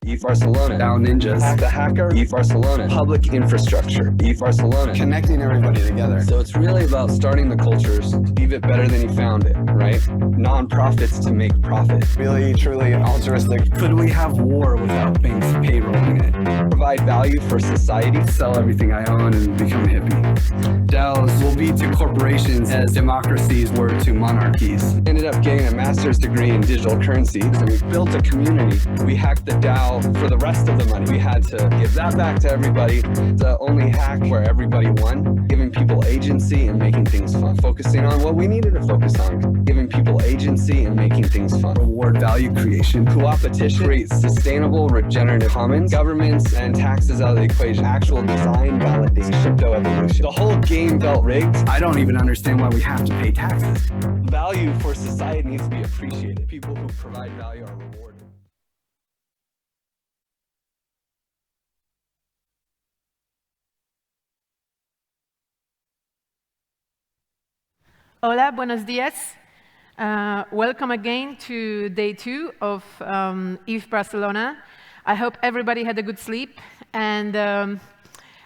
Barcelona, DAO Ninjas, Hack the Hacker, Barcelona, public infrastructure, Barcelona, connecting everybody together. So it's really about starting the cultures to leave it better than you found it, right? Non-profits to make profit. Really, truly altruistic. Could we have war without banks payrolling it? Provide value for society, sell everything I own and become a hippie. DAOs will be to corporations as democracies were to monarchies. Ended up getting a master's degree in digital currencies, and we built a community. We hacked the DAO for the rest of the money. We had to give that back to everybody. The only hack where everybody won, giving people agency and making things fun. Focusing on what we needed to focus on, giving people agency and making things fun. Reward value creation, co-opetition, create sustainable regenerative commons, governments and taxes out of the equation, actual design validation, crypto evolution. The whole game felt rigged. I don't even understand why we have to pay taxes. Value for society needs to be appreciated. People who provide value are rewarded. Hola, buenos días. Welcome again to day 2 of EVE Barcelona. I hope everybody had a good sleep, and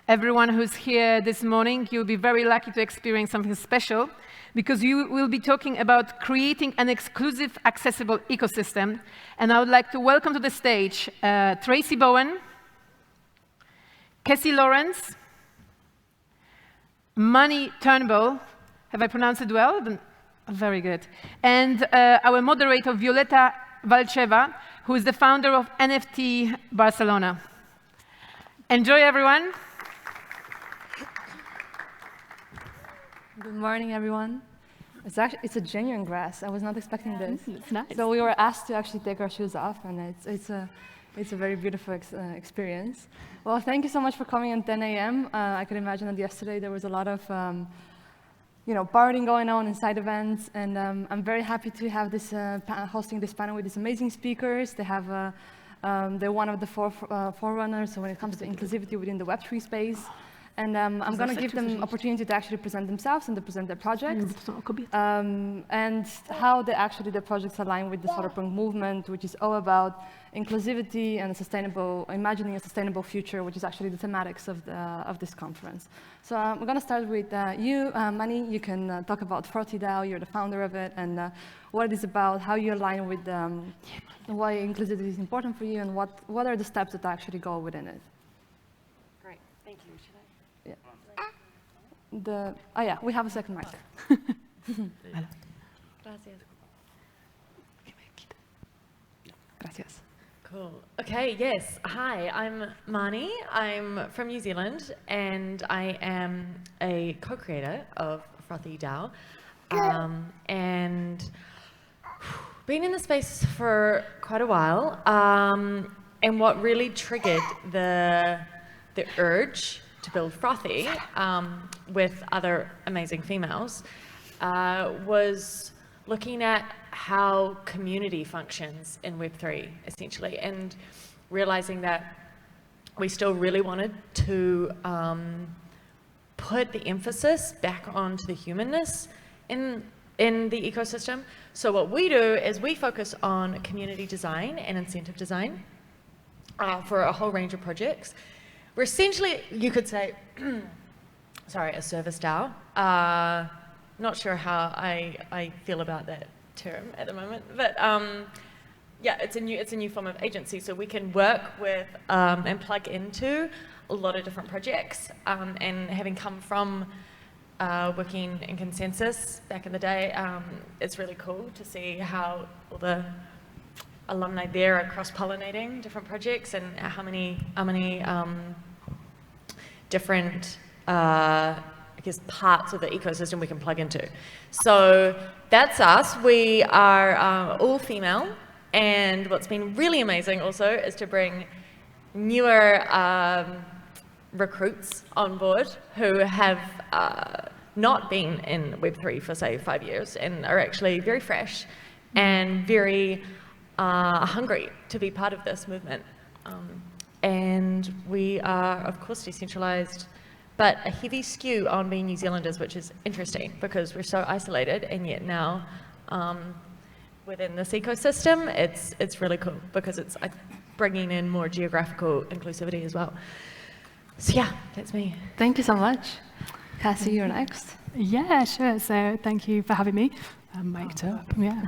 everyone who's here this morning, you'll be very lucky to experience something special, because you will be talking about creating an exclusive, accessible ecosystem. And I would like to welcome to the stage Tracy Bowen, Cassie Lawrence, Mani Turnbull. Have I pronounced it well? Very good. And our moderator, Violeta Valcheva, who is the founder of NFT Barcelona. Enjoy, everyone. Good morning, everyone. It's a genuine grass. I was not expecting this. It's nice. So we were asked to actually take our shoes off, and it's a very beautiful experience. Well, thank you so much for coming at 10 a.m. I can imagine that yesterday there was a lot of partying going on inside events, and I'm very happy to have this hosting this panel with these amazing speakers. They're one of the forerunners when it comes to inclusivity within the Web3 space. And I'm going to give them opportunity to actually present themselves and to present their projects, and how their projects align with the Fullerton movement, which is all about inclusivity and imagining a sustainable future, which is actually the thematics of this conference. So we're going to start with you, Mani. You can talk about FortiDAO. You're the founder of it, and what it is about, how you align with why inclusivity is important for you, and what are the steps that actually go within it. Great, thank you. Yeah, we have a second mic. Gracias. Gracias. Cool. Okay, yes. Hi, I'm Mani. I'm from New Zealand, and I am a co-creator of FortiDAO. And been in the space for quite a while. And what really triggered the urge to build Frothy with other amazing females was looking at how community functions in Web3, essentially, and realizing that we still really wanted to put the emphasis back onto the humanness in the ecosystem. So what we do is we focus on community design and incentive design for a whole range of projects. We're essentially, you could say, sorry, a service DAO. Not sure how I feel about that term at the moment, but yeah, it's a new form of agency. So we can work with and plug into a lot of different projects. And having come from working in consensus back in the day, it's really cool to see how all the alumni there are cross-pollinating different projects, and how many different parts of the ecosystem we can plug into. So that's us. We are all female, and what's been really amazing also is to bring newer recruits on board who have not been in Web3 for, say, 5 years, and are actually very fresh and very hungry to be part of this movement. And we are, of course, decentralized, but a heavy skew on being New Zealanders, which is interesting because we're so isolated, and yet now within this ecosystem, it's really cool because bringing in more geographical inclusivity as well. So yeah, that's me. Thank you so much. Cassie, you're next. Yeah, sure. So thank you for having me. I'm mic'd up, yeah.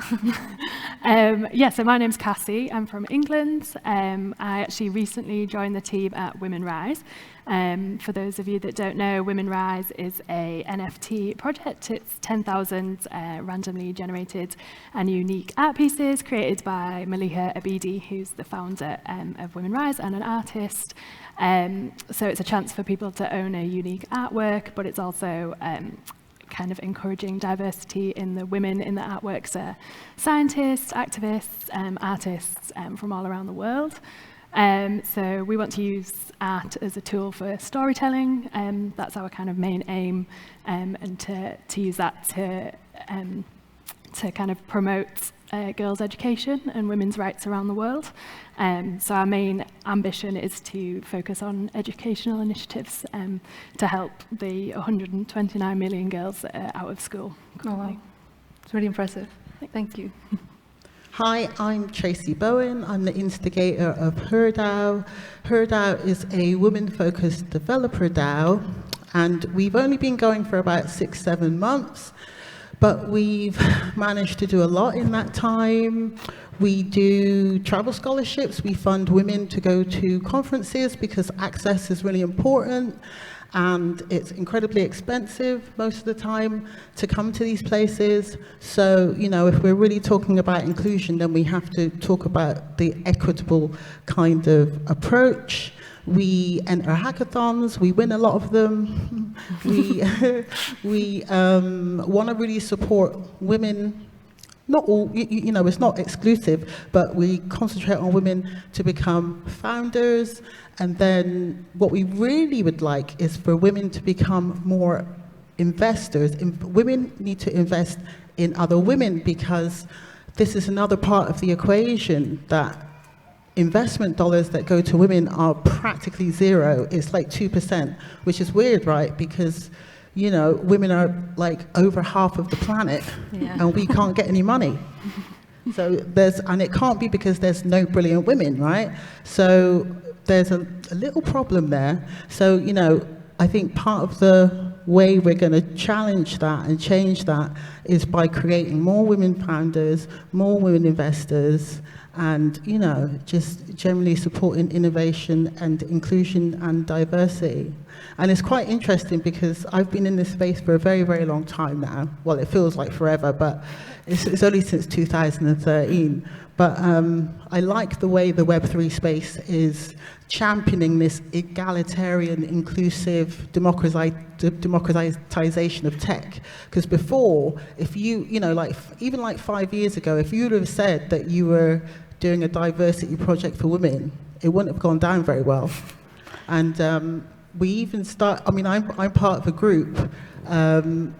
Yeah, so my name's Cassie. I'm from England. I actually recently joined the team at Women Rise. For those of you that don't know, Women Rise is a NFT project. It's 10,000 randomly generated and unique art pieces created by Maliha Abidi, who's the founder of Women Rise and an artist. So it's a chance for people to own a unique artwork, but it's also kind of encouraging diversity in the women in the artworks, scientists, activists, artists from all around the world. So we want to use art as a tool for storytelling. That's our kind of main aim, and to use that to kind of promote girls' education and women's rights around the world. So our main ambition is to focus on educational initiatives to help the 129 million girls that are out of school currently. Oh, wow. It's really impressive. Thank you. Hi, I'm Tracy Bowen. I'm the instigator of HerDAO. HerDAO is a women-focused developer DAO, and we've only been going for about 6-7 months. But we've managed to do a lot in that time. We do travel scholarships. We fund women to go to conferences because access is really important. And it's incredibly expensive most of the time to come to these places. So, you know, if we're really talking about inclusion, then we have to talk about the equitable kind of approach. We enter hackathons, we win a lot of them. We want to really support women, not all, you know, it's not exclusive, but we concentrate on women to become founders. And then what we really would like is for women to become more investors. Women need to invest in other women, because this is another part of the equation, that investment dollars that go to women are practically zero. It's like 2%, which is weird, right? Because, you know, women are like over half of the planet, and we can't get any money. So and it can't be because there's no brilliant women, right? So there's a little problem there. So, you know, I think part of the way we're going to challenge that and change that is by creating more women founders, more women investors, and, you know, just generally supporting innovation and inclusion and diversity. And it's quite interesting because I've been in this space for a very, very long time now. Well, it feels like forever, but it's only since 2013. But I like the way the Web3 space is championing this egalitarian, inclusive democratization of tech. Because before, if you know, like even like 5 years ago, if you would have said that you were doing a diversity project for women, it wouldn't have gone down very well. And we even I mean, I'm part of a group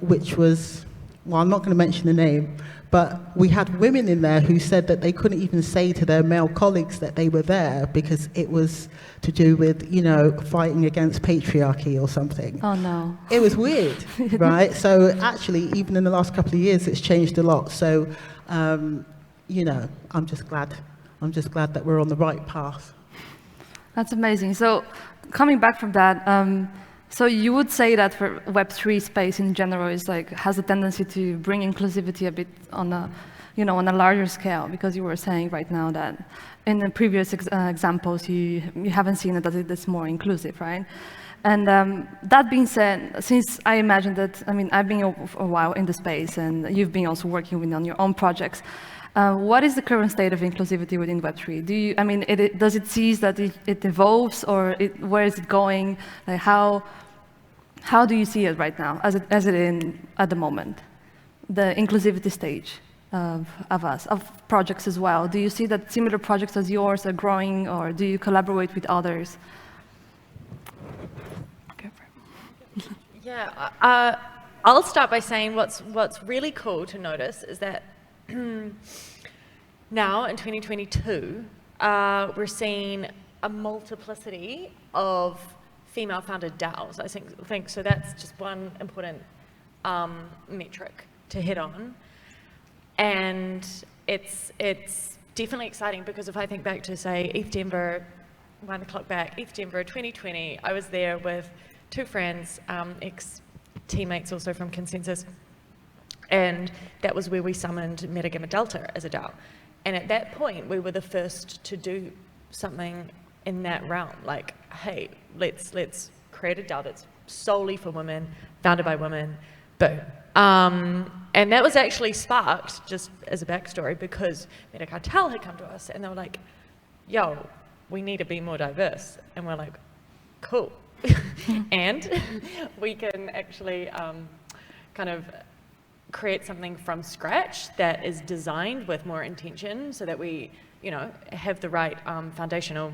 which was, well, I'm not going to mention the name, but we had women in there who said that they couldn't even say to their male colleagues that they were there because it was to do with, you know, fighting against patriarchy or something. Oh, no. It was weird, right? So actually, even in the last couple of years, it's changed a lot. So, you know, I'm just glad that we're on the right path. That's amazing. So coming back from that, so you would say that for Web3 space in general is like has a tendency to bring inclusivity a bit on a, you know, on a larger scale, because you were saying right now that in the previous examples you haven't seen it that it's more inclusive, right? And that being said, since I imagine that, I mean, I've been for a while in the space and you've been also working on your own projects. What is the current state of inclusivity within Web3? Does it see that it evolves, or where is it going? Like how do you see it right now, as it in at the moment, the inclusivity stage of projects as well? Do you see that similar projects as yours are growing, or do you collaborate with others? Yeah, I'll start by saying what's really cool to notice is that now in 2022, we're seeing a multiplicity of female-founded DAOs. I think so. That's just one important metric to hit on, and it's definitely exciting because if I think back to, say, ETH Denver, wind the clock back, ETH Denver 2020, I was there with 2 friends, ex-teammates also from Consensus, and that was where we summoned Meta Gamma Delta as a DAO. And at that point, we were the first to do something in that realm, like, hey, let's create a DAO that's solely for women, founded by women, boom. And that was actually sparked, just as a backstory, because Meta Cartel had come to us and they were like, yo, we need to be more diverse. And we're like, cool. And we can actually kind of create something from scratch that is designed with more intention so that we, you know, have the right foundational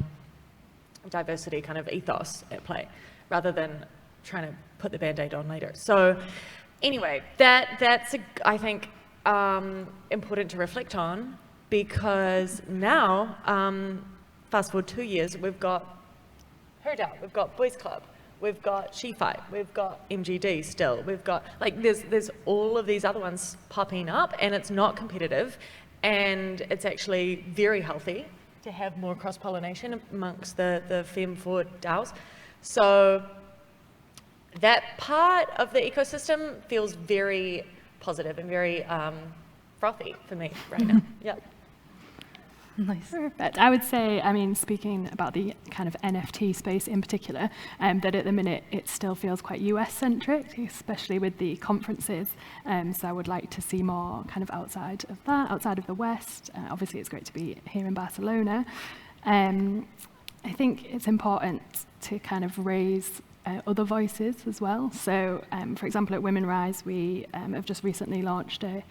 diversity kind of ethos at play, rather than trying to put the Band-Aid on later. So anyway, that's I think important to reflect on, because now, fast forward 2 years, we've got HerDAO, we've got Boys Club, we've got SheFight, we've got MGD still, we've got, like, there's all of these other ones popping up, and it's not competitive, and it's actually very healthy to have more cross-pollination amongst the Fem4 DAOs. So that part of the ecosystem feels very positive and very frothy for me right now. Yeah. Nice. Perfect. I would say, I mean, speaking about the kind of NFT space in particular, that at the minute it still feels quite US-centric, especially with the conferences. So I would like to see more kind of outside of that, outside of the West. Obviously, it's great to be here in Barcelona. I think it's important to kind of raise other voices as well. So, for example, at Women Rise, we have just recently launched a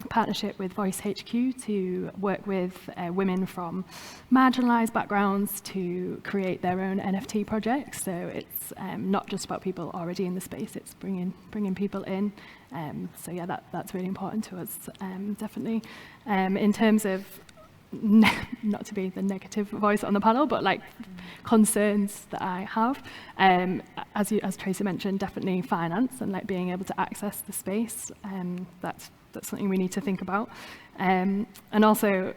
partnership with Voice HQ to work with women from marginalized backgrounds to create their own NFT projects. So it's not just about people already in the space, it's bringing people in. So yeah, that's really important to us, definitely. In terms of, not to be the negative voice on the panel, but like concerns that I have, as Tracy mentioned, definitely finance and like being able to access the space. That's something we need to think about. And also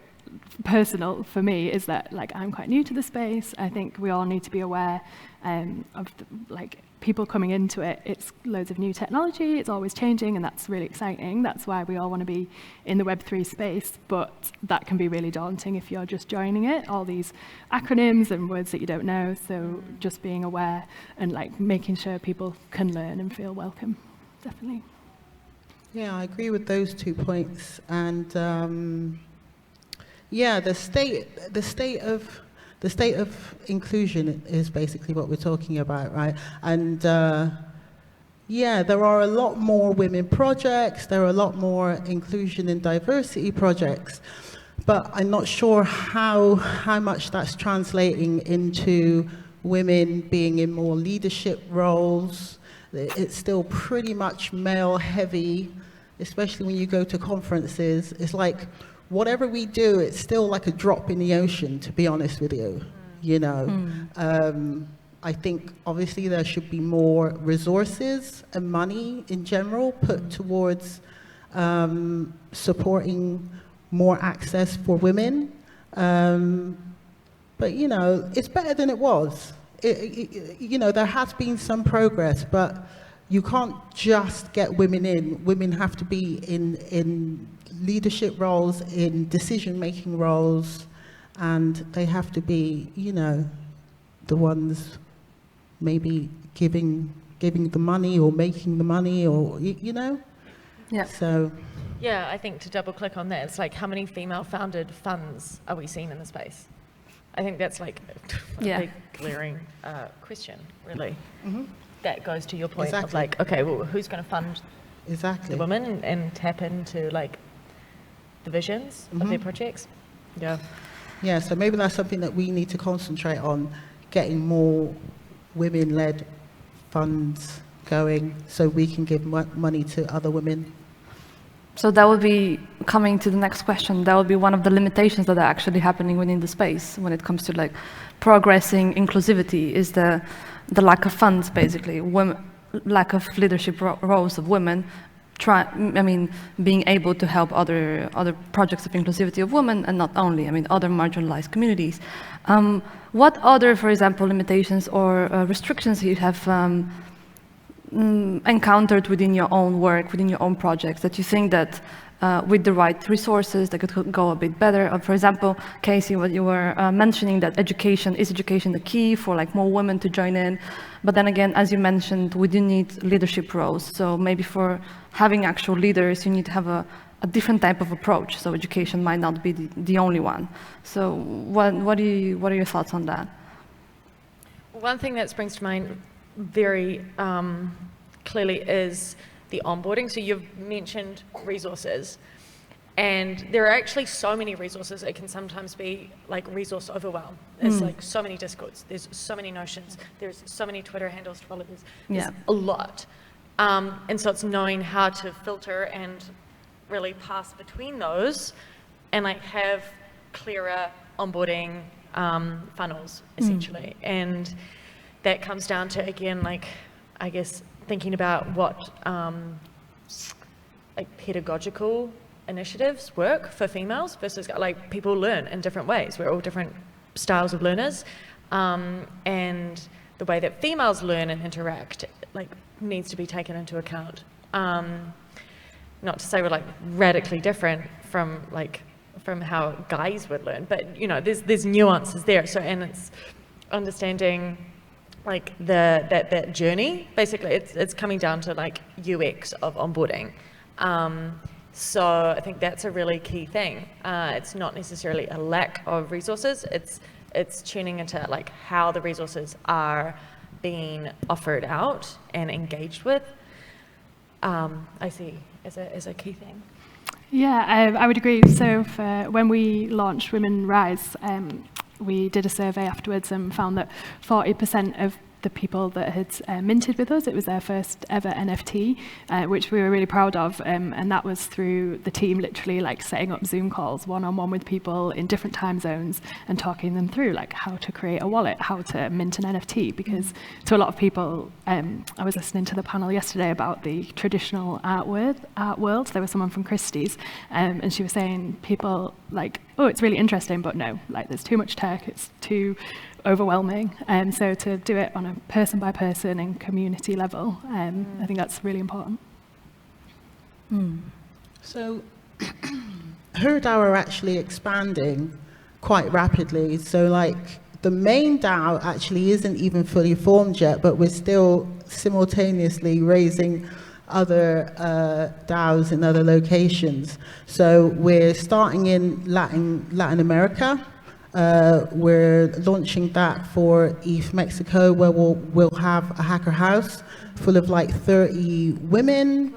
personal for me is that like I'm quite new to the space. I think we all need to be aware of like people coming into it. It's loads of new technology, it's always changing, and that's really exciting. That's why we all want to be in the Web3 space, but that can be really daunting if you're just joining it, all these acronyms and words that you don't know. So just being aware and like making sure people can learn and feel welcome, definitely. Yeah, I agree with those 2 points, and yeah, the state of inclusion is basically what we're talking about, right? And yeah, there are a lot more women projects, there are a lot more inclusion and diversity projects, but I'm not sure how much that's translating into women being in more leadership roles. It's still pretty much male heavy, especially when you go to conferences. It's like, whatever we do, it's still like a drop in the ocean, to be honest with you, you know. I think obviously there should be more resources and money in general put towards supporting more access for women. But, you know, it's better than it was. You know, there has been some progress, but you can't just get women in. Women have to be in leadership roles, in decision-making roles, and they have to be, you know, the ones maybe giving the money or making the money, or, you know? Yeah. So. Yeah, I think to double click on that, it's like, how many female-founded funds are we seeing in the space? I think that's like a big glaring question, really. Mm-hmm. That goes to your point of like, okay, well, who's going to fund the women and tap into like the visions of their projects? Yeah. Yeah, so maybe that's something that we need to concentrate on, getting more women-led funds going so we can give money to other women. So that would be coming to the next question. That would be one of the limitations that are actually happening within the space when it comes to like progressing inclusivity, is the lack of funds, basically, lack of leadership roles of women, being able to help other projects of inclusivity of women, and not only, other marginalized communities. What other, for example, limitations or restrictions you have encountered within your own work, within your own projects, that you think that with the right resources that could go a bit better? For example, Casey, what you were mentioning, that education the key for like more women to join in. But then again, as you mentioned, we do need leadership roles. So maybe for having actual leaders, you need to have a different type of approach. So education might not be the only one. So what are your thoughts on that? One thing that springs to mind very clearly is the onboarding. So you've mentioned resources, and there are actually so many resources. It can sometimes be like resource overwhelm. There's like so many Discords, there's so many Notions, there's so many Twitter handles to follow, there's a lot. And so it's knowing how to filter and really pass between those and like have clearer onboarding funnels, essentially. And that comes down to, again, like, I guess, thinking about what like pedagogical initiatives work for females versus like people learn in different ways. We're all different styles of learners, and the way that females learn and interact like needs to be taken into account. Not to say we're like radically different from how guys would learn, but you know, there's nuances there. So, and it's understanding like that journey. Basically, it's coming down to like UX of onboarding. So I think that's a really key thing. It's not necessarily a lack of resources. It's tuning into like how the resources are being offered out and engaged with. I see as a key thing. Yeah, I would agree. So when we launched Women Rise, we did a survey afterwards and found that 40% of the people that had minted with us, it was their first ever NFT, which we were really proud of, and that was through the team literally like setting up Zoom calls one-on-one with people in different time zones and talking them through like how to create a wallet, how to mint an NFT, because to a lot of people, I was listening to the panel yesterday about the traditional art world. There was someone from Christie's, and she was saying people like, oh, it's really interesting, but no, like there's too much tech, it's too overwhelming. So to do it on a person by person and community level, I think that's really important. So HerDAO are actually expanding quite rapidly. So like the main DAO actually isn't even fully formed yet, but we're still simultaneously raising other DAOs in other locations. So we're starting in Latin America. We're launching that for ETH Mexico, where we'll have a hacker house full of like 30 women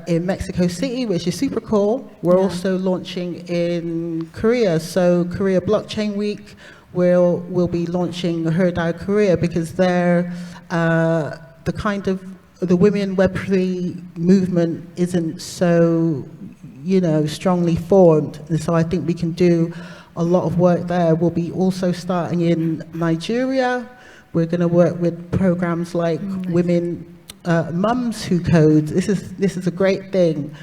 in Mexico City, which is super cool. We're also launching in Korea. So Korea Blockchain Week, we'll be launching HerDAO Korea, because they're the kind of the women Web3 movement isn't so, strongly formed. And so I think we can do a lot of work there. We'll be also starting in Nigeria. We're going to work with programs like women, mums who code. This is a great thing,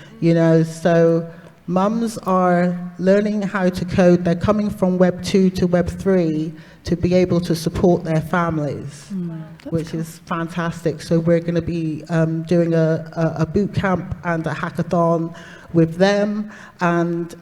So mums are learning how to code. They're coming from Web 2 to Web 3 to be able to support their families, which is fantastic. So we're going to be doing a boot camp and a hackathon with them, and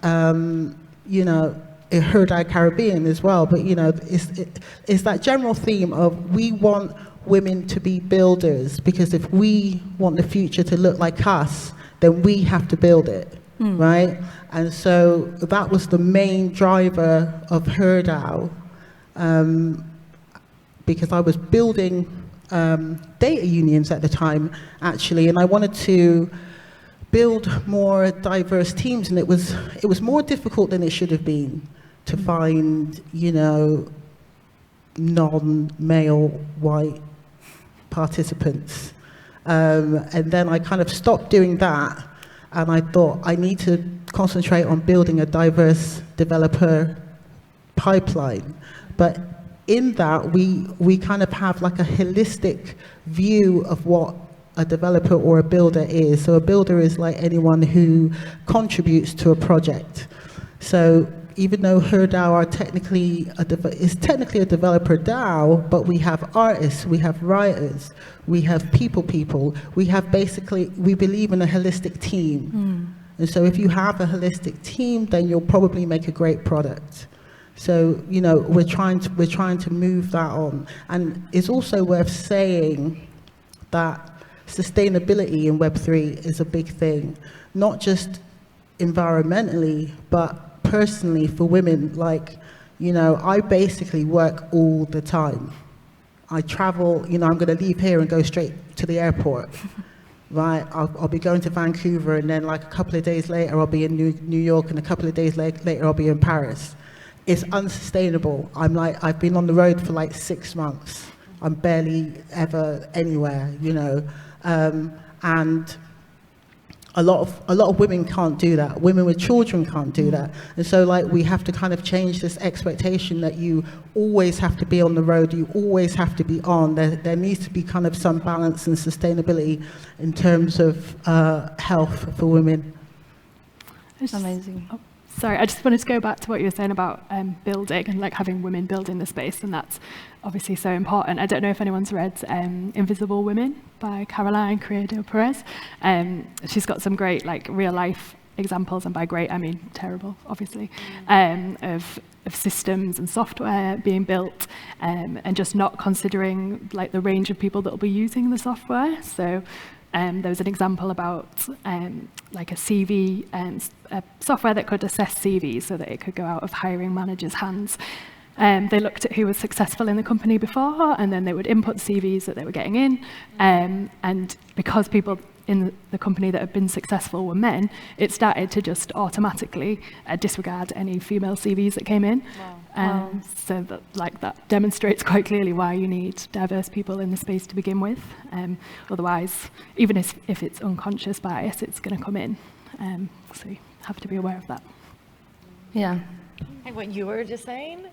HerDAO Caribbean as well. But it's that general theme of we want women to be builders, because if we want the future to look like us, then we have to build it, right? And so that was the main driver of HerDAO, because I was building data unions at the time, actually, and I wanted to build more diverse teams, and it was more difficult than it should have been to find, non-male white participants. And then I kind of stopped doing that, and I thought I need to concentrate on building a diverse developer pipeline. But in that, we kind of have like a holistic view of what a developer or a builder is. So a builder is like anyone who contributes to a project. So even though her DAO are technically a developer DAO, but we have artists, we have writers, we have people, we have basically, we believe in a holistic team. And so if you have a holistic team, then you'll probably make a great product. So, you know, we're trying to move that on. And it's also worth saying that sustainability in Web3 is a big thing, not just environmentally, but personally for women. Like, you know, I basically work all the time. I travel, you know, I'm going to leave here and go straight to the airport. Right, I'll be going to Vancouver, and then like a couple of days later I'll be in New York, and a couple of days later I'll be in Paris. It's unsustainable. I've been on the road for like 6 months. I'm barely ever anywhere, you know, and a lot of women can't do that. Women with children can't do that. And so like we have to kind of change this expectation that you always have to be on the road, you always have to be on. There needs to be kind of some balance and sustainability in terms of health for women. Amazing. Oh, sorry, I just wanted to go back to what you were saying about building and like having women build in the space, and that's obviously so important. I don't know if anyone's read Invisible Women by Caroline Criado Perez. She's got some great like real life examples, and by great I mean terrible, obviously, of systems and software being built, and just not considering like the range of people that will be using the software. So there was an example about like a CV a software that could assess CVs so that it could go out of hiring managers' hands. They looked at who was successful in the company before, and then they would input CVs that they were getting in. And because people in the company that had been successful were men, it started to just automatically disregard any female CVs that came in. Wow. So that demonstrates quite clearly why you need diverse people in the space to begin with. Otherwise, even if it's unconscious bias, it's going to come in. So you have to be aware of that. Yeah. And what you were just saying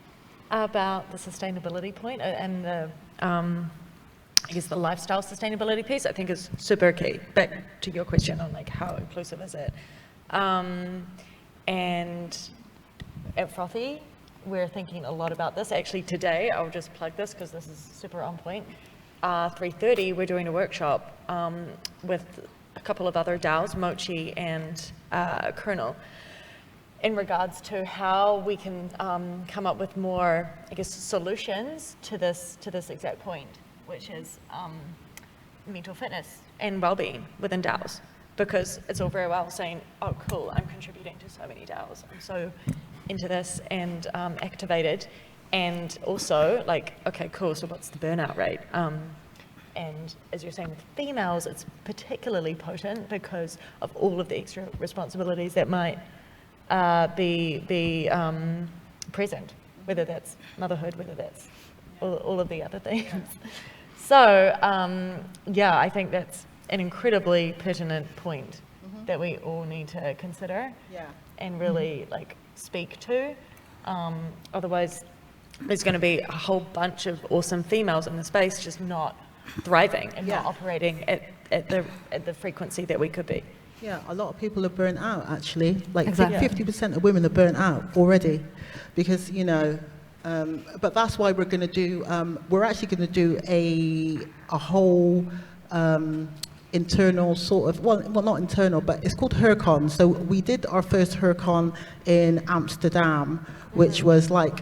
about the sustainability point and the, I guess the lifestyle sustainability piece, I think is super key. Back to your question on like how inclusive is it? And at Frothy, we're thinking a lot about this. Actually today, I'll just plug this because this is super on point. 3:30, we're doing a workshop with a couple of other DAOs, Mochi and Kernel, in regards to how we can come up with more, I guess, solutions to this exact point, which is mental fitness and well-being within DAOs. Because it's all very well saying, oh, cool, I'm contributing to so many DAOs. I'm so into this and activated. And also, like, okay, cool, so what's the burnout rate? And as you're saying with females, it's particularly potent because of all of the extra responsibilities that might be present, whether that's motherhood, whether that's all of the other things. So, yeah, I think that's an incredibly pertinent point that we all need to consider and really like speak to. Otherwise, there's going to be a whole bunch of awesome females in the space just not thriving and not operating at the frequency that we could be. Yeah, a lot of people are burnt out, actually. Like 50% of women are burnt out already because, you know, but that's why we're going to do, we're actually going to do a whole internal sort of, well, not internal, but it's called HerCon. So we did our first HerCon in Amsterdam, which was like,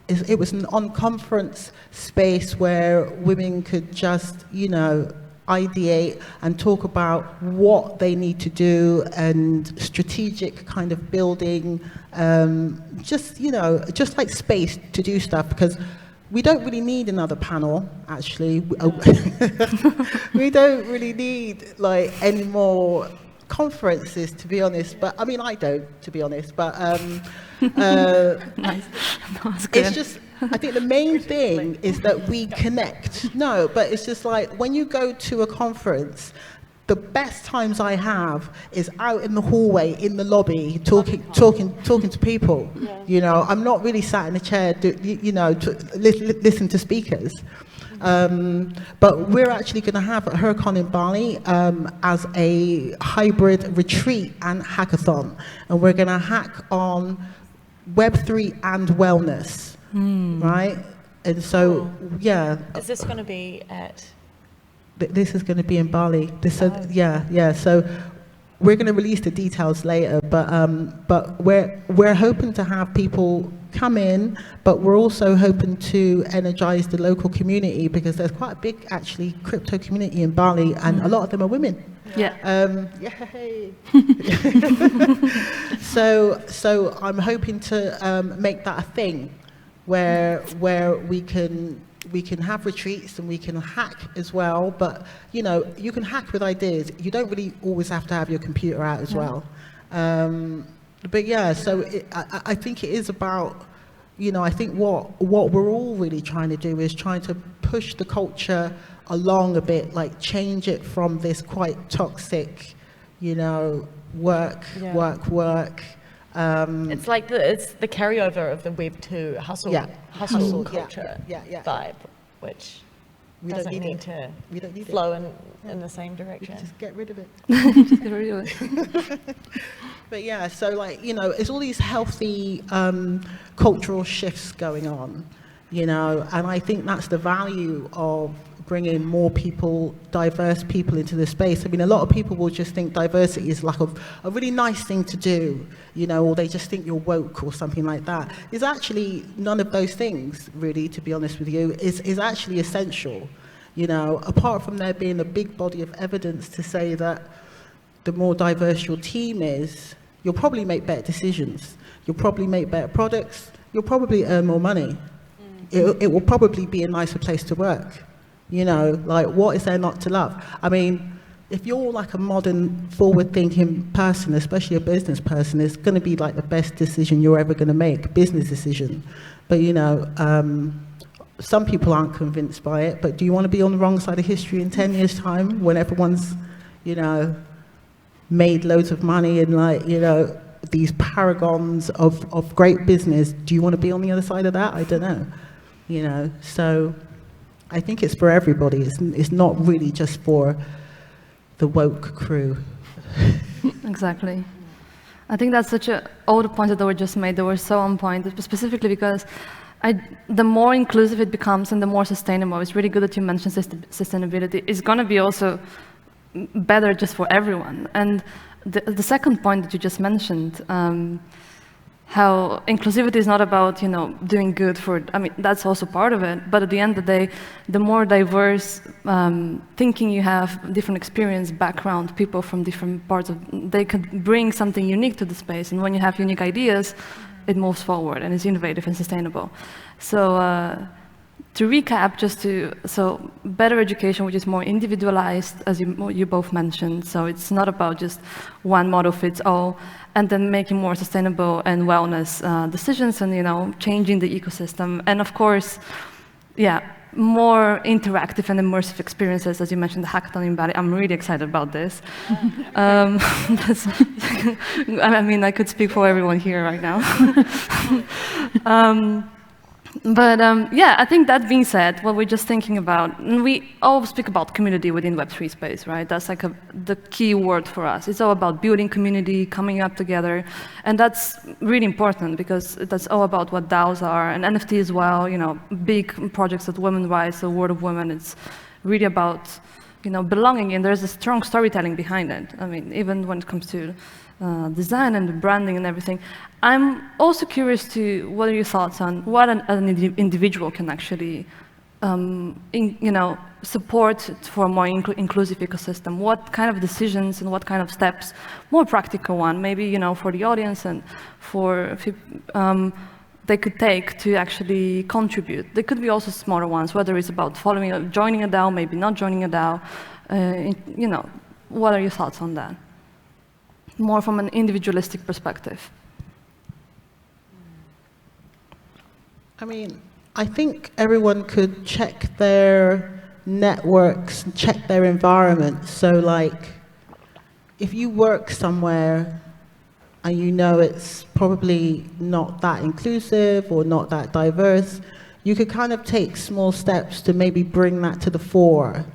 it was an on-conference space where women could just, you know, ideate and talk about what they need to do and strategic kind of building, just, you know, just like space to do stuff, because we don't really need another panel, actually. We don't really need like any more conferences, to be honest, but I mean, I don't, to be honest, but it's just, I think the main thing is that we connect. No, but it's just like when you go to a conference, the best times I have is out in the hallway, in the lobby, talking to people. You know, I'm not really sat in a chair, you know, to listen to speakers. But we're actually going to have a HerCon in Bali as a hybrid retreat and hackathon. And we're going to hack on Web3 and wellness, right? And so, yeah. Is this going to be at? This is going to be in Bali. Yeah. So we're going to release the details later, but we're hoping to have people come in, but we're also hoping to energize the local community because there's quite a big, actually, crypto community in Bali, and a lot of them are women. Yeah. Yay. So I'm hoping to make that a thing, where we can have retreats and we can hack as well. But you know, you can hack with ideas. You don't really always have to have your computer out as well. But yeah, so I think it is about, you know, I think what we're all really trying to do is trying to push the culture along a bit, like change it from this quite toxic, you know, work. It's like it's the carryover of the Web 2 hustle culture vibe, which we doesn't don't need to flow in the same direction. Just get rid of it. Just get rid of it. But yeah, so like, you know, it's all these healthy cultural shifts going on, you know, and I think that's the value of bringing more people, diverse people into the space. I mean, a lot of people will just think diversity is like a really nice thing to do, you know, or they just think you're woke or something like that. It's actually none of those things, really, to be honest with you, is actually essential. You know, apart from there being a big body of evidence to say that the more diverse your team is, you'll probably make better decisions. You'll probably make better products. You'll probably earn more money. It will probably be a nicer place to work. You know, like, what is there not to love? I mean, if you're like a modern, forward-thinking person, especially a business person, it's going to be like the best decision you're ever going to make, business decision. But, you know, some people aren't convinced by it, but do you want to be on the wrong side of history in 10 years' time when everyone's, you know, made loads of money and, like, you know, these paragons of great business? Do you want to be on the other side of that? I don't know. You know, so I think it's for everybody. It's not really just for the woke crew. Exactly. I think that's all the points that were just made, they were so on point, specifically because the more inclusive it becomes and the more sustainable. It's really good that you mentioned sustainability. It's going to be also better just for everyone. And the second point that you just mentioned, how inclusivity is not about, you know, doing good for, I mean, that's also part of it, but at the end of the day, the more diverse thinking you have, different experience, background, people from different parts of, they could bring something unique to the space, and when you have unique ideas, it moves forward and is innovative and sustainable. So to recap, so better education, which is more individualized, as you both mentioned, so it's not about just one model fits all, and then making more sustainable and wellness decisions and, you know, changing the ecosystem. And of course, yeah, more interactive and immersive experiences, as you mentioned, the hackathon in Bali. I'm really excited about this. I mean, I could speak for everyone here right now. Yeah, I think that being said, what we're just thinking about, and we all speak about community within Web3 space, right? That's like the key word for us. It's all about building community, coming up together, and that's really important because that's all about what DAOs are, and NFT as well, you know, big projects at Women's Rights, the World of Women, it's really about, you know, belonging, and there's a strong storytelling behind it. I mean, even when it comes to design and the branding and everything. I'm also curious to what are your thoughts on what an individual can actually, you know, support for a more inclusive ecosystem. What kind of decisions and what kind of steps, more practical one, maybe, you know, for the audience and for they could take to actually contribute. They could be also smaller ones, whether it's about joining a DAO, maybe not joining a DAO. You know, what are your thoughts on that? More from an individualistic perspective. I mean, I think everyone could check their networks, check their environment. So like, if you work somewhere and you know it's probably not that inclusive or not that diverse, you could kind of take small steps to maybe bring that to the fore,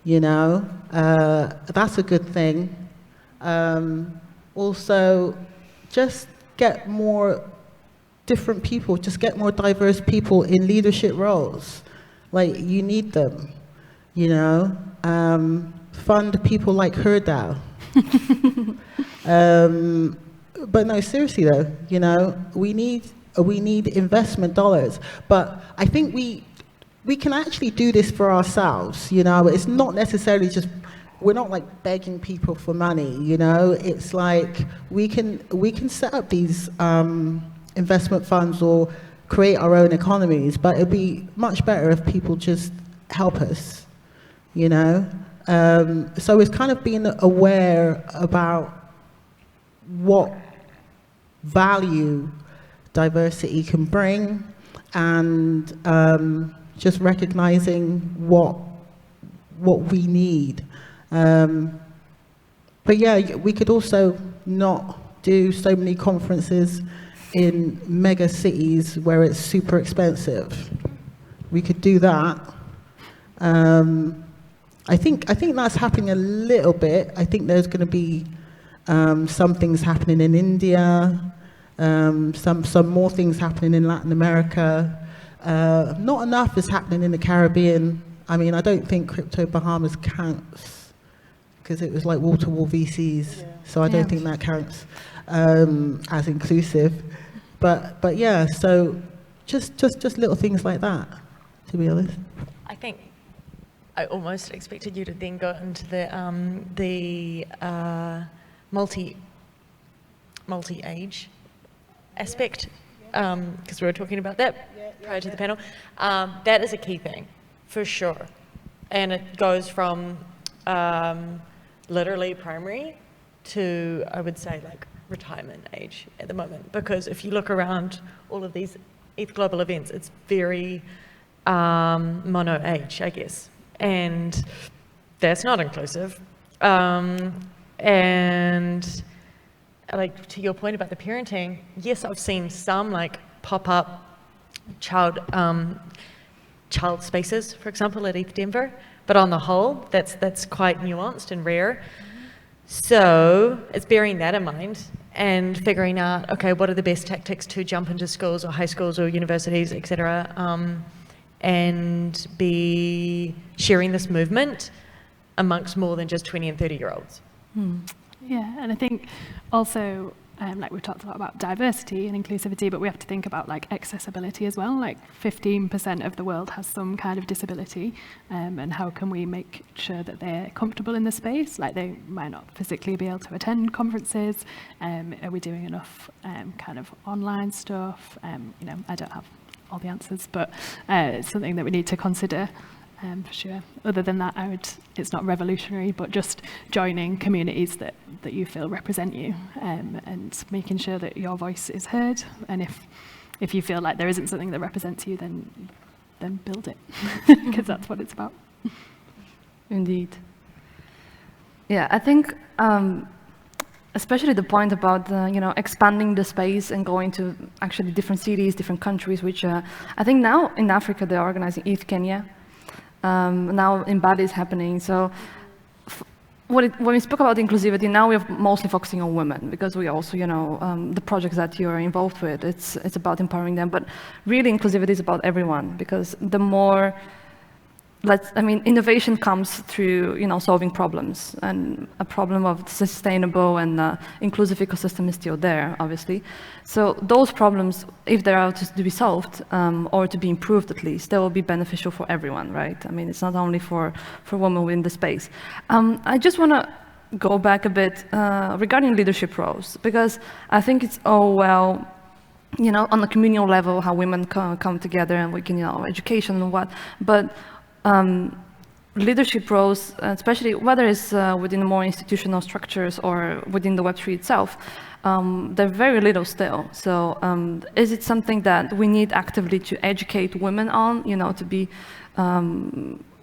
you know? That's a good thing. Also, just get more different people, just get more diverse people in leadership roles. Like, you need them, you know? Fund people like Herdau. But no, seriously though, you know, we need investment dollars. But I think we can actually do this for ourselves, you know? It's not necessarily just, we're not like begging people for money, you know? It's like we can set up these investment funds or create our own economies, but it'd be much better if people just help us, you know? So it's kind of being aware about what value diversity can bring, and just recognizing what we need. But yeah, we could also not do so many conferences in mega cities where it's super expensive. We could do that. I think that's happening a little bit. I think there's going to be some things happening in India, some more things happening in Latin America. Not enough is happening in the Caribbean. I mean, I don't think Crypto Bahamas counts because it was like wall-to-wall VCs, so I don't think that counts as inclusive. But yeah, so just little things like that, to be honest. I think I almost expected you to then go into the multi-age aspect, because we were talking about that prior to the panel. That is a key thing, for sure. And it goes from literally primary to, I would say, like retirement age at the moment. Because if you look around all of these global events, it's very mono age, I guess. And that's not inclusive. And like to your point about the parenting, yes, I've seen some like pop-up child spaces, for example, at ETH Denver, but on the whole, that's quite nuanced and rare. So it's bearing that in mind and figuring out, okay, what are the best tactics to jump into schools or high schools or universities, et cetera, and be sharing this movement amongst more than just 20 and 30-year-olds. Yeah, and I think also, like we've talked a lot about diversity and inclusivity, but we have to think about like accessibility as well. Like 15% of the world has some kind of disability, and how can we make sure that they're comfortable in the space? Like they might not physically be able to attend conferences. Are we doing enough kind of online stuff? You know, I don't have all the answers, but it's something that we need to consider. For sure. Other than that, it's not revolutionary, but just joining communities that you feel represent you, and making sure that your voice is heard. And if you feel like there isn't something that represents you, then build it, because that's what it's about. Indeed. Yeah, I think especially the point about expanding the space and going to actually different cities, different countries, which I think now in Africa they're organizing ETH Kenya. Now in Bali is happening. So when we spoke about inclusivity, now we're mostly focusing on women, because we also, the projects that you're involved with, it's about empowering them. But really inclusivity is about everyone, because the more, innovation comes through, solving problems, and a problem of sustainable and inclusive ecosystem is still there, obviously. So those problems, if they are to be solved, or to be improved at least, they will be beneficial for everyone, right? I mean, it's not only for women within the space. I just want to go back a bit regarding leadership roles, because I think it's all well, on the communal level, how women come together and we can, education and what, but leadership roles, especially whether it's within more institutional structures or within the Web3 itself, they're very little still. So is it something that we need actively to educate women on, to be,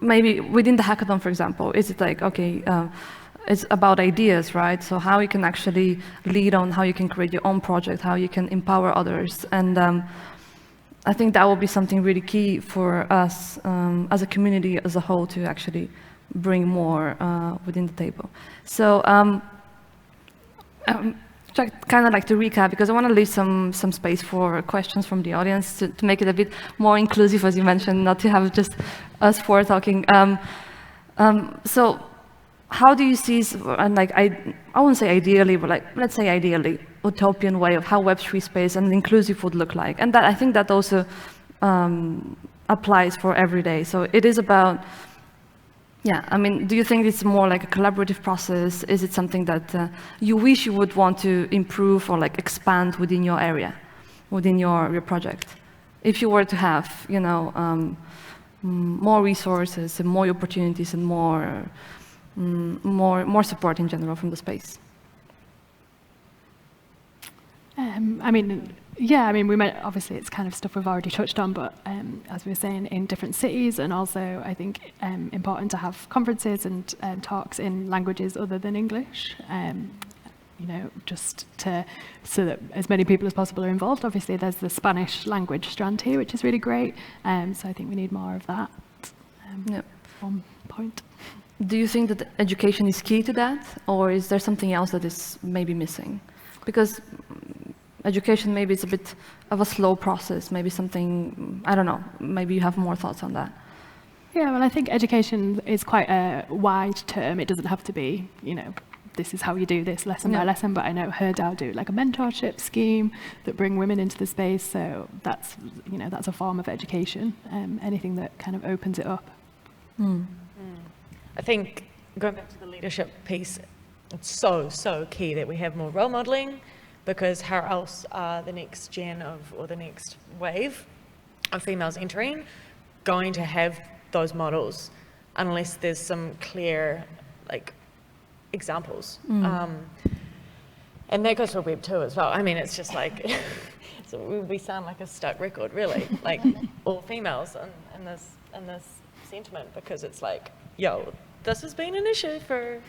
maybe within the hackathon, for example, is it like, okay, it's about ideas, right? So how you can actually lead on, how you can create your own project, how you can empower others. And I think that will be something really key for us as a community as a whole to actually bring more within the table. So kind of like to recap, because I want to leave some space for questions from the audience to make it a bit more inclusive, as you mentioned, not to have just us four talking. So how do you see, and like I won't say ideally, but like let's say ideally, utopian way of how Web3 space and inclusive would look like? And that I think that also applies for every day. So it is about, yeah, I mean, do you think it's more like a collaborative process? Is it something that you wish you would want to improve or like expand within your area, within your project? If you were to have, you know, more resources and more opportunities and more support in general from the space. I mean, yeah, I mean, we might, obviously it's kind of stuff we've already touched on, but as we were saying, in different cities, and also I think important to have conferences and talks in languages other than English, you know, just so that as many people as possible are involved. Obviously there's the Spanish language strand here, which is really great, so I think we need more of that. Yep. One point. Do you think that education is key to that, or is there something else that is maybe missing? Because education, maybe it's a bit of a slow process, maybe something, I don't know, maybe you have more thoughts on that. Yeah, well, I think education is quite a wide term. It doesn't have to be, you know, this is how you do this lesson by lesson, but I know HerDAO do like a mentorship scheme that bring women into the space, so that's, you know, that's a form of education, anything that kind of opens it up. I think, going back to the leadership piece, it's so key that we have more role modeling, because how else are the next gen of, or the next wave of females entering going to have those models unless there's some clear, like, examples. And that goes for Web 2 as well. I mean, it's just like, so we sound like a stuck record, really, like all females in this sentiment, because it's like, yo, this has been an issue for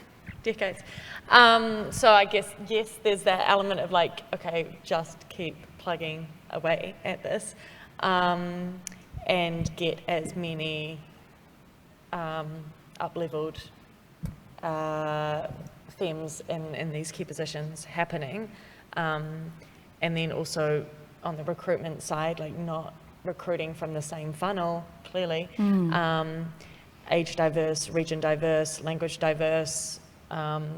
decades. So I guess, yes, there's that element of like, okay, just keep plugging away at this, and get as many up-leveled themes in these key positions happening. And then also on the recruitment side, like not recruiting from the same funnel, clearly. Age diverse, region diverse, language diverse,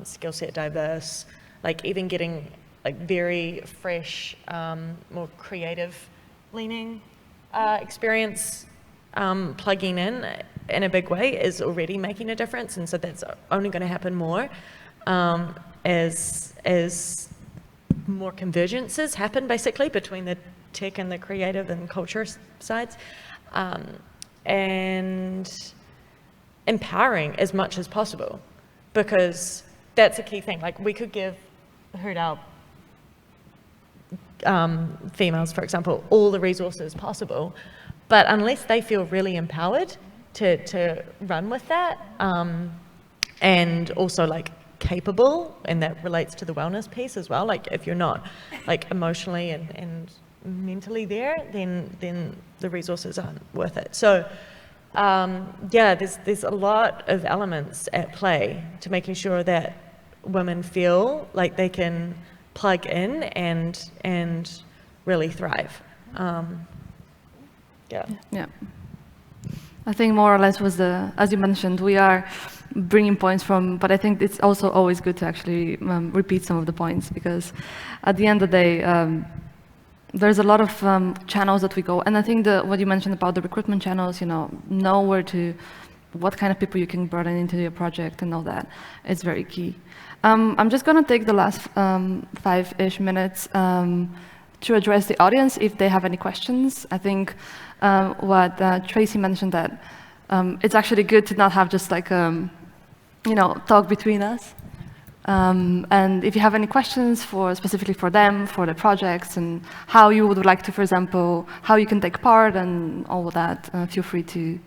skill set diverse, like even getting like very fresh, more creative leaning experience plugging in a big way is already making a difference, and so that's only going to happen more as more convergences happen basically between the tech and the creative and culture sides, and empowering as much as possible, because that's a key thing. Like we could give HerDAO females, for example, all the resources possible, but unless they feel really empowered to run with that, and also like capable, and that relates to the wellness piece as well, like if you're not like emotionally and mentally there, then the resources aren't worth it. So yeah, there's a lot of elements at play to making sure that women feel like they can plug in and really thrive. Yeah. I think more or less was as you mentioned, we are bringing points from, but I think it's also always good to actually repeat some of the points, because at the end of the day, there's a lot of channels that we go, and I think what you mentioned about the recruitment channels, you know what kind of people you can bring into your project and all that, it's very key. I'm just gonna take the last 5-ish minutes to address the audience if they have any questions. I think what Tracy mentioned, that it's actually good to not have just like talk between us. And if you have any questions specifically for them, for the projects, and how you would like to, for example, how you can take part and all of that, feel free to.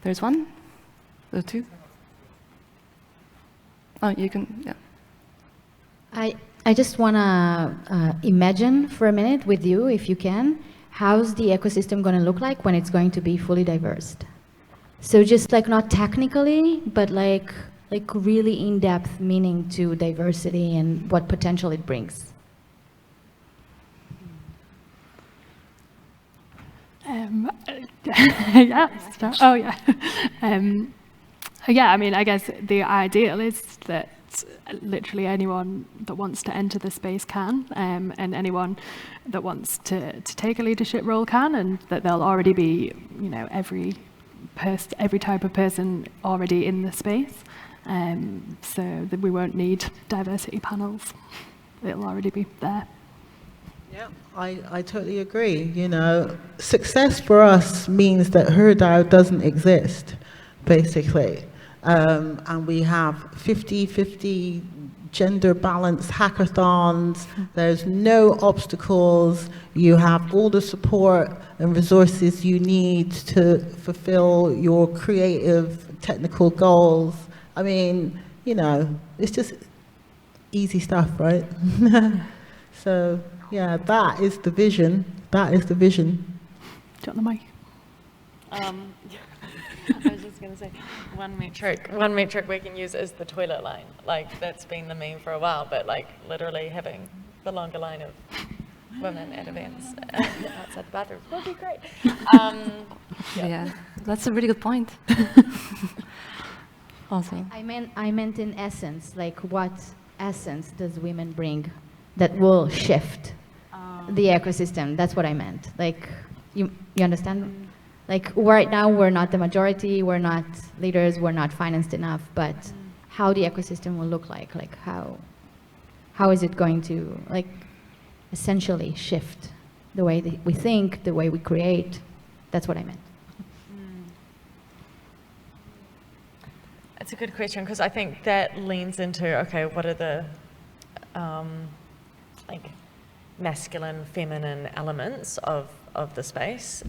There's one? There's two? Oh, you can, yeah. I just want to imagine for a minute with you, if you can, how's the ecosystem going to look like when it's going to be fully diverse? So just like not technically, but like really in-depth meaning to diversity and what potential it brings. Yeah. Oh, yeah. Yeah, I mean, I guess the ideal is that literally anyone that wants to enter the space can, and anyone that wants to take a leadership role can, and that there'll already be, you know, every type of person already in the space, so that we won't need diversity panels. It'll already be there. Yeah, I totally agree. You know, success for us means that HerDAO doesn't exist, basically. And we have 50-50 gender balanced hackathons. There's no obstacles. You have all the support and resources you need to fulfill your creative, technical goals. I mean, you know, it's just easy stuff, right? So, yeah, that is the vision. That is the vision. Do you want the mic? I was just going to say, one metric we can use is the toilet line. Like, that's been the meme for a while, but like literally having the longer line of women at events outside the bathrooms would be great. Yeah, that's a really good point. Awesome. I meant in essence, like what essence does women bring that will shift the ecosystem? That's what I meant. Like, you understand? Like, right now we're not the majority, we're not leaders, we're not financed enough, but how the ecosystem will look like how is it going to, like, essentially shift the way that we think, the way we create? That's what I meant. It's a good question, because I think that leans into, okay, what are the like masculine, feminine elements of the space?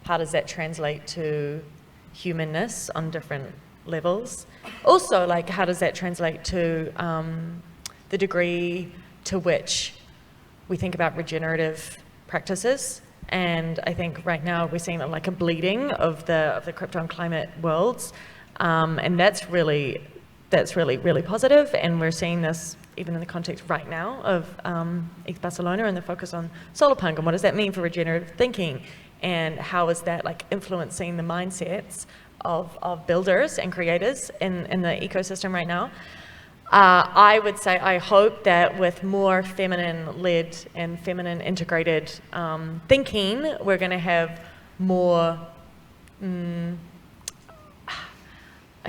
How does that translate to humanness on different levels? Also, like, how does that translate to the degree to which we think about regenerative practices? And I think right now we're seeing like a bleeding of the crypto and climate worlds, and that's really positive. And we're seeing this even in the context right now of ETH Barcelona and the focus on solar punk, and what does that mean for regenerative thinking? And how is that like influencing the mindsets of builders and creators in the ecosystem right now? I would say I hope that with more feminine-led and feminine-integrated thinking, we're going to have more, I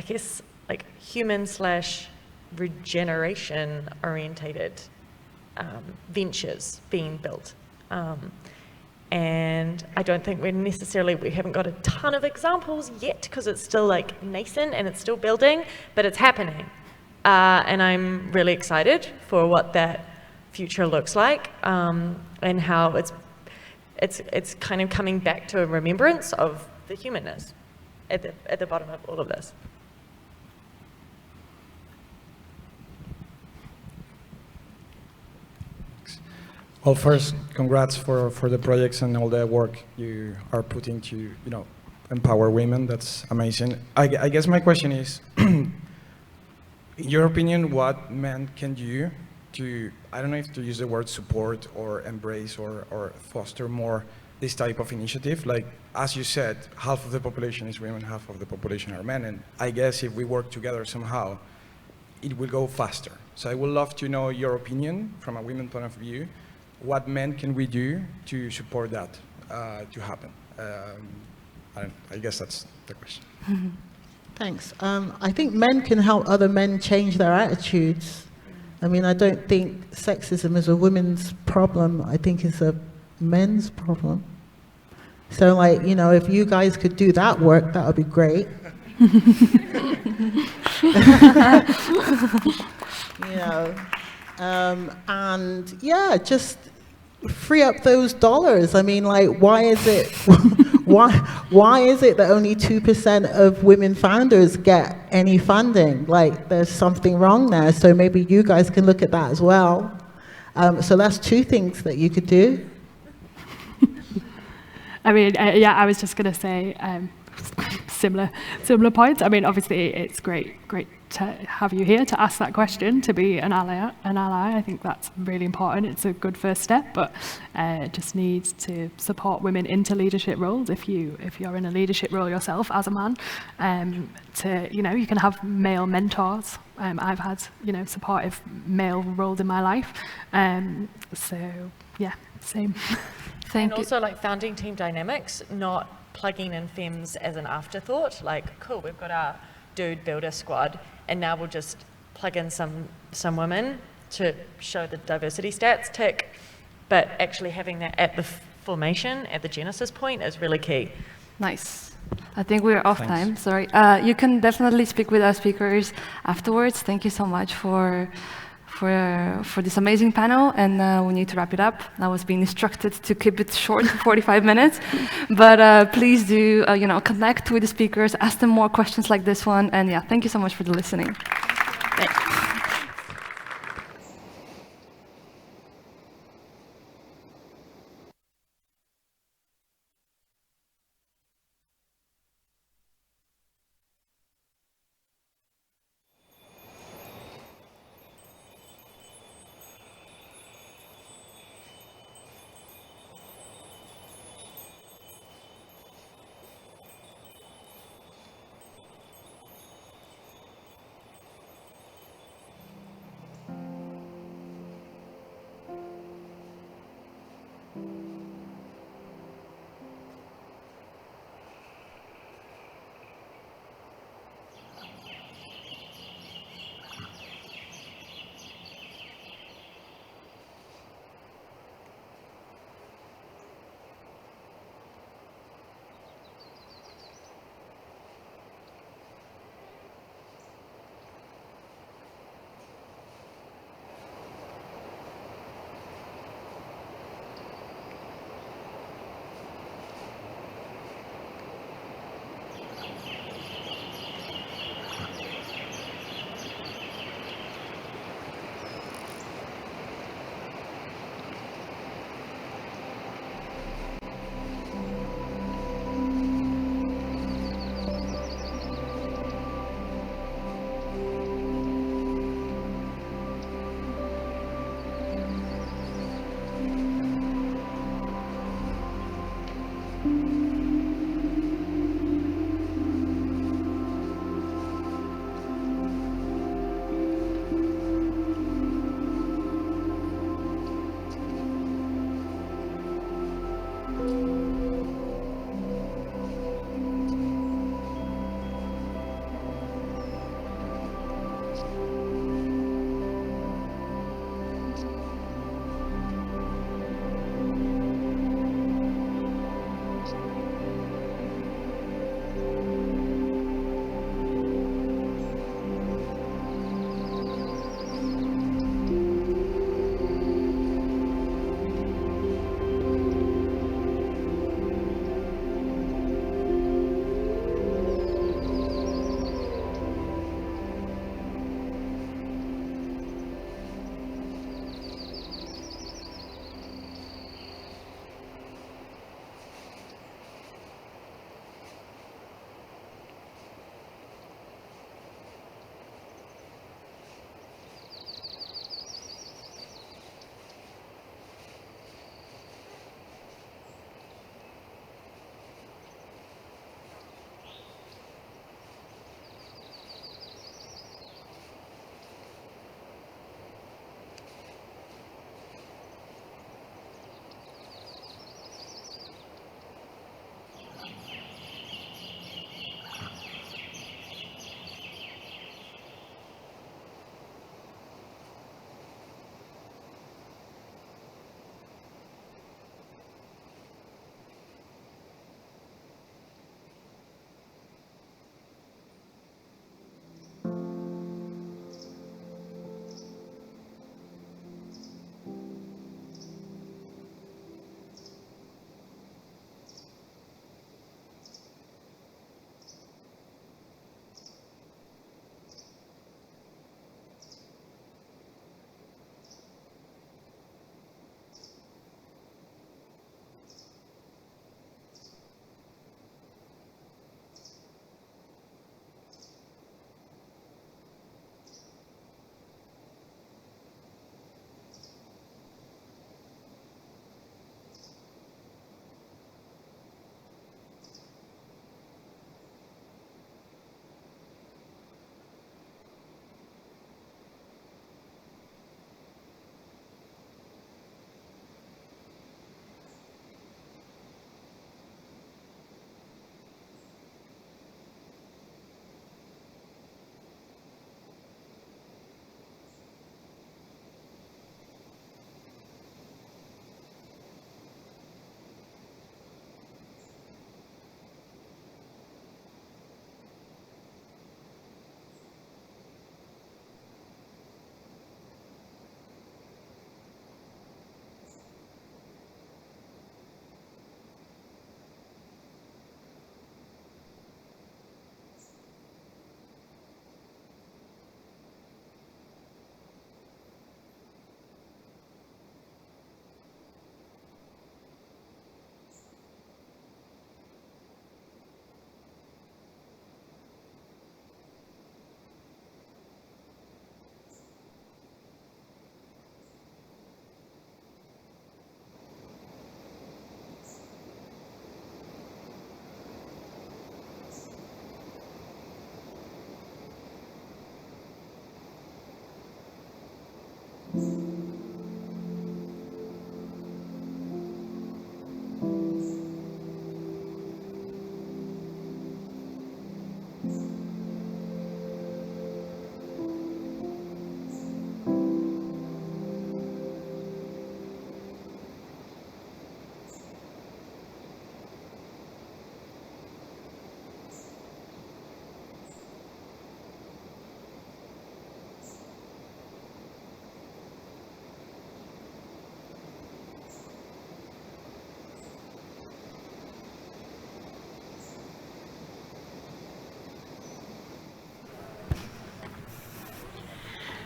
guess, like human/regeneration-orientated ventures being built. And I don't think we haven't got a ton of examples yet, because it's still like nascent and it's still building, but it's happening. And I'm really excited for what that future looks like, and how it's kind of coming back to a remembrance of the humanness at the bottom of all of this. Well, first, congrats for the projects and all the work you are putting to, empower women. That's amazing. I guess my question is, in your opinion, what men can do to, I don't know if to use the word support or embrace or foster more this type of initiative? Like, as you said, half of the population is women, half of the population are men, and I guess if we work together somehow, it will go faster. So I would love to know your opinion from a women's point of view. What men can we do to support that to happen? I guess that's the question. Thanks. I think men can help other men change their attitudes. I mean, I don't think sexism is a women's problem. I think it's a men's problem. So, like, if you guys could do that work, that would be great. And yeah, just free up those dollars. I mean, like, why is it why is it that only 2% of women founders get any funding? Like, there's something wrong there. So maybe you guys can look at that as well. So that's two things that you could do. I mean, yeah, I was just going to say similar points. I mean, obviously, it's great to have you here to ask that question, to be an ally. I think that's really important. It's a good first step, but just needs to support women into leadership roles. If you're in a leadership role yourself as a man, you can have male mentors. I've had supportive male roles in my life. So yeah, same. Thank you. Also, like founding team dynamics, not plugging in femmes as an afterthought. Like, cool, we've got our dude builder squad, and now we'll just plug in some women to show the diversity stats tick. But actually having that at the formation, at the genesis point, is really key. Nice. I think we're off time, sorry. You can definitely speak with our speakers afterwards. Thank you so much for this amazing panel, and we need to wrap it up. I was being instructed to keep it short, 45 minutes, but please do connect with the speakers, ask them more questions like this one, and yeah, thank you so much for the listening. Thanks.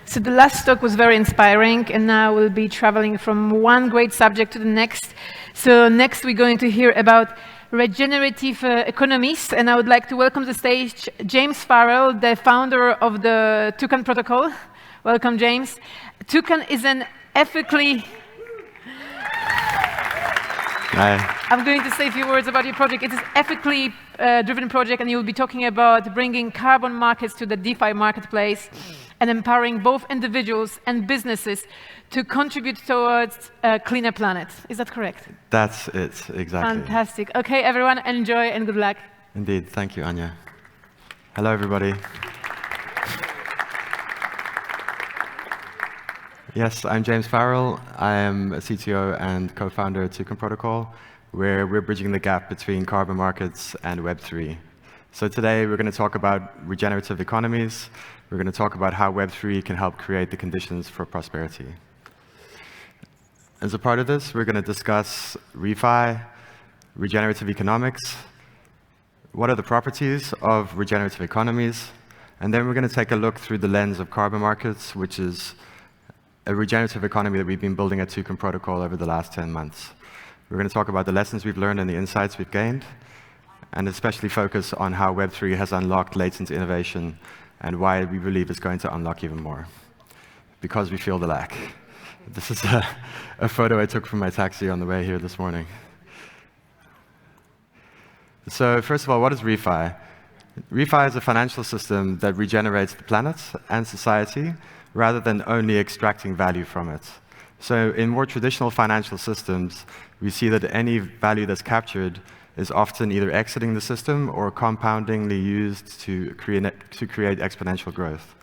So the last talk was very inspiring, and now we'll be traveling from one great subject to the next. So next we're going to hear about regenerative economies, and I would like to welcome to the stage James Farrell, the founder of the Toucan protocol. Welcome, James. Toucan is an ethically... Hi. I'm going to say a few words about your project. It is ethically driven project, and you'll be talking about bringing carbon markets to the DeFi marketplace and empowering both individuals and businesses to contribute towards a cleaner planet. Is that correct? That's it, exactly. Fantastic. Okay, everyone, enjoy and good luck. Indeed. Thank you, Anya. Hello, everybody. Yes, I'm James Farrell. I am a CTO and co-founder of Toucan Protocol, where we're bridging the gap between carbon markets and Web3. So today we're going to talk about regenerative economies. We're going to talk about how Web3 can help create the conditions for prosperity. As a part of this, we're going to discuss refi, regenerative economics, what are the properties of regenerative economies, and then we're going to take a look through the lens of carbon markets, which is a regenerative economy that we've been building at Toucan Protocol over the last 10 months. We're going to talk about the lessons we've learned and the insights we've gained, and especially focus on how Web3 has unlocked latent innovation and why we believe it's going to unlock even more, because we feel the lack. This is a photo I took from my taxi on the way here this morning. So first of all, what is refi? Refi is a financial system that regenerates the planet and society rather than only extracting value from it. So in more traditional financial systems, we see that any value that's captured is often either exiting the system or compoundingly used to create exponential growth.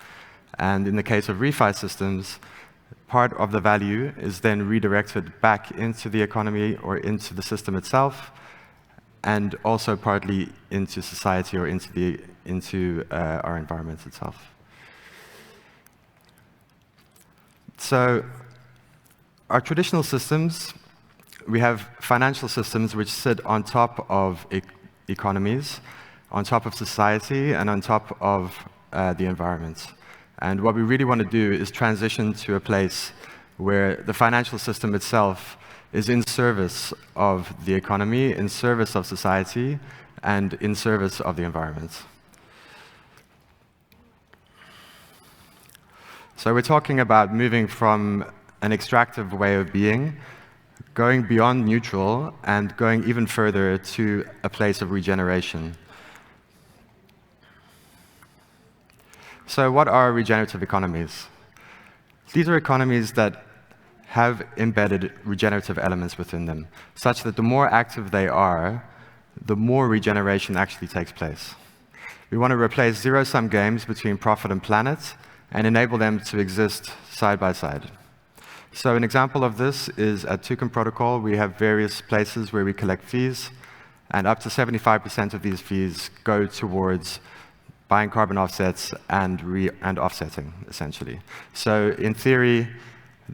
And in the case of refi systems, part of the value is then redirected back into the economy or into the system itself, and also partly into society or into our environment itself. So our traditional systems, we have financial systems which sit on top of economies, on top of society, and on top of the environment. And what we really want to do is transition to a place where the financial system itself is in service of the economy, in service of society, and in service of the environment. So we're talking about moving from an extractive way of being, going beyond neutral, and going even further to a place of regeneration. So what are regenerative economies? These are economies that have embedded regenerative elements within them, such that the more active they are, the more regeneration actually takes place. We want to replace zero-sum games between profit and planet and enable them to exist side by side. So an example of this is at Toucan Protocol, we have various places where we collect fees, and up to 75% of these fees go towards buying carbon offsets and offsetting, essentially. So in theory,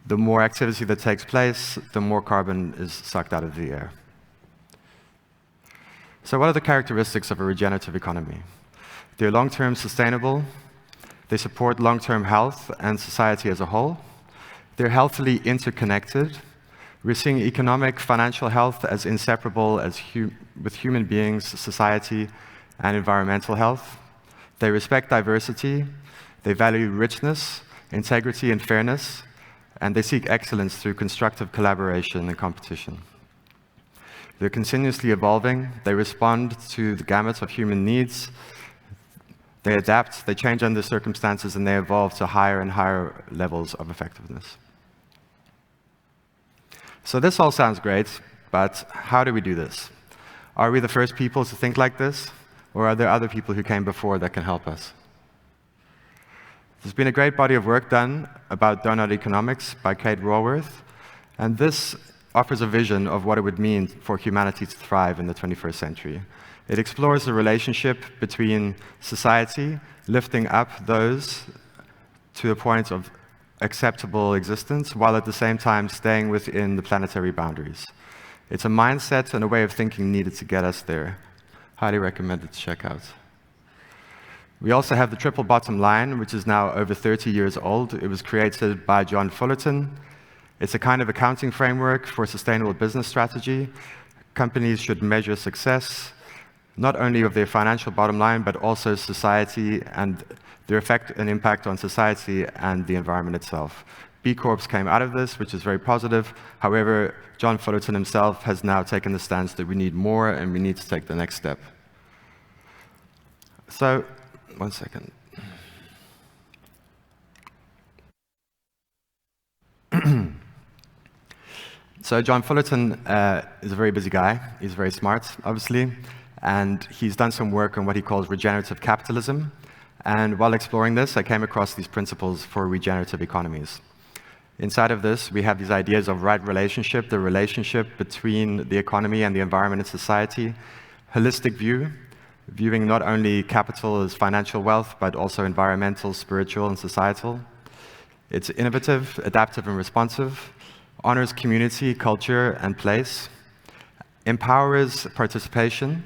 the more activity that takes place, the more carbon is sucked out of the air. So what are the characteristics of a regenerative economy? They're long-term sustainable, they support long-term health and society as a whole, they're healthily interconnected. We're seeing economic, financial health as inseparable with human beings, society, and environmental health. They respect diversity, they value richness, integrity, and fairness, and they seek excellence through constructive collaboration and competition. They're continuously evolving, they respond to the gamut of human needs, they adapt, they change under circumstances, and they evolve to higher and higher levels of effectiveness. So this all sounds great, but how do we do this? Are we the first people to think like this, or are there other people who came before that can help us? There's been a great body of work done about donut economics by Kate Raworth, and this offers a vision of what it would mean for humanity to thrive in the 21st century. It explores the relationship between society lifting up those to a point of acceptable existence, while at the same time staying within the planetary boundaries. It's a mindset and a way of thinking needed to get us there. Highly recommended to check out. We also have the triple bottom line, which is now over 30 years old. It was created by John Fullerton. It's a kind of accounting framework for sustainable business strategy. Companies should measure success, not only of their financial bottom line, but also society and their effect and impact on society and the environment itself. B Corps came out of this, which is very positive. However, John Fullerton himself has now taken the stance that we need more and we need to take the next step. So, one second. So John Fullerton is a very busy guy. He's very smart, obviously, and he's done some work on what he calls regenerative capitalism. And while exploring this, I came across these principles for regenerative economies. Inside of this, we have these ideas of right relationship, the relationship between the economy and the environment and society, holistic view, viewing not only capital as financial wealth, but also environmental, spiritual, and societal. It's innovative, adaptive, and responsive, honors community, culture, and place, empowers participation,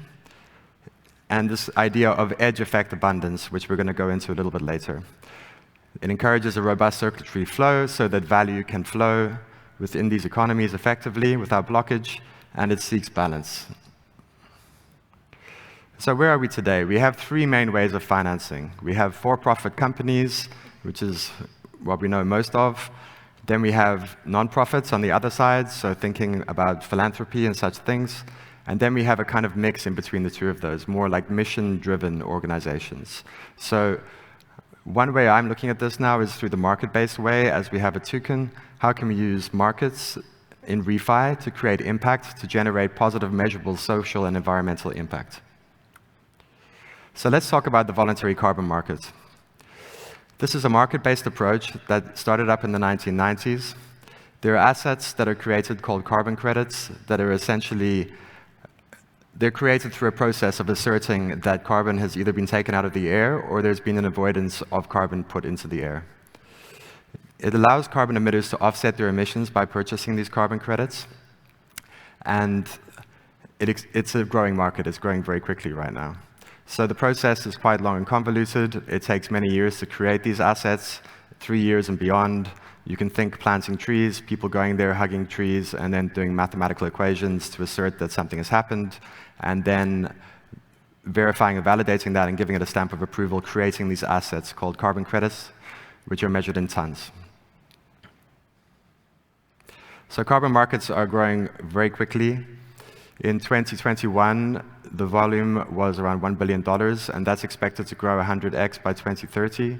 and this idea of edge effect abundance, which we're going to go into a little bit later. It encourages a robust circulatory flow so that value can flow within these economies effectively without blockage, and it seeks balance. So where are we today? We have three main ways of financing. We have for-profit companies, which is what we know most of. Then we have nonprofits on the other side, so thinking about philanthropy and such things. And then we have a kind of mix in between the two of those, more like mission-driven organizations. So one way I'm looking at this now is through the market-based way, as we have at Toucan. How can we use markets in refi to create impact, to generate positive, measurable social and environmental impact? So let's talk about the voluntary carbon market. This is a market-based approach that started up in the 1990s. There are assets that are created called carbon credits that are essentially, they're created through a process of asserting that carbon has either been taken out of the air or there's been an avoidance of carbon put into the air. It allows carbon emitters to offset their emissions by purchasing these carbon credits. And it's a growing market. It's growing very quickly right now. So the process is quite long and convoluted. It takes many years to create these assets, 3 years and beyond. You can think planting trees, people going there, hugging trees, and then doing mathematical equations to assert that something has happened, and then verifying and validating that and giving it a stamp of approval, creating these assets called carbon credits, which are measured in tons. So carbon markets are growing very quickly. In 2021, the volume was around $1 billion, and that's expected to grow 100x by 2030.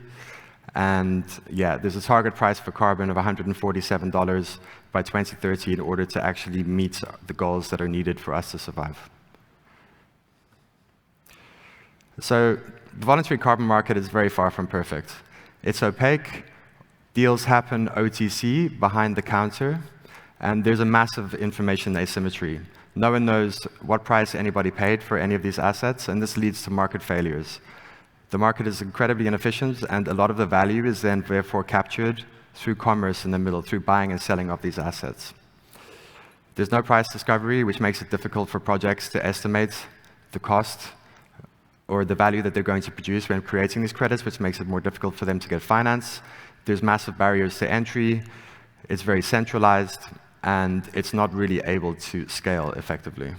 And yeah, there's a target price for carbon of $147 by 2030 in order to actually meet the goals that are needed for us to survive. So the voluntary carbon market is very far from perfect. It's opaque. Deals happen OTC, behind the counter, and there's a massive information asymmetry. No one knows what price anybody paid for any of these assets, and this leads to market failures. The market is incredibly inefficient, and a lot of the value is then therefore captured through commerce in the middle, through buying and selling of these assets. There's no price discovery, which makes it difficult for projects to estimate the cost or the value that they're going to produce when creating these credits, which makes it more difficult for them to get finance. There's massive barriers to entry. It's very centralized, and it's not really able to scale effectively.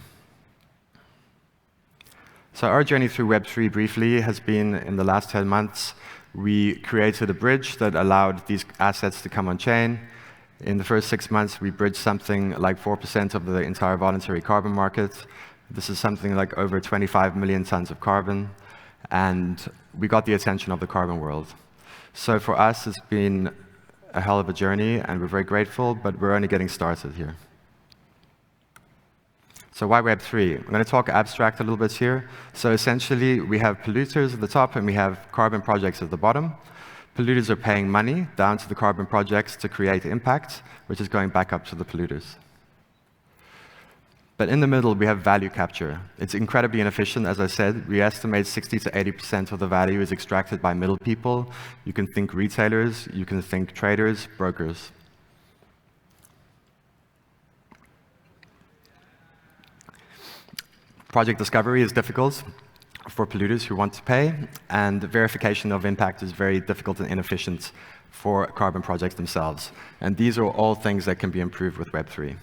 So our journey through Web3 briefly has been, in the last 10 months, we created a bridge that allowed these assets to come on chain. In the first 6 months, we bridged something like 4% of the entire voluntary carbon market. This is something like over 25 million tons of carbon, and we got the attention of the carbon world. So for us, it's been a hell of a journey, and we're very grateful, but we're only getting started here. So why Web3? I'm going to talk abstract a little bit here. So essentially, we have polluters at the top, and we have carbon projects at the bottom. Polluters are paying money down to the carbon projects to create impact, which is going back up to the polluters. But in the middle, we have value capture. It's incredibly inefficient, as I said. We estimate 60 to 80% of the value is extracted by middle people. You can think retailers, you can think traders, brokers. Project discovery is difficult. for polluters who want to pay, and verification of impact is very difficult and inefficient for carbon projects themselves. And these are all things that can be improved with Web3.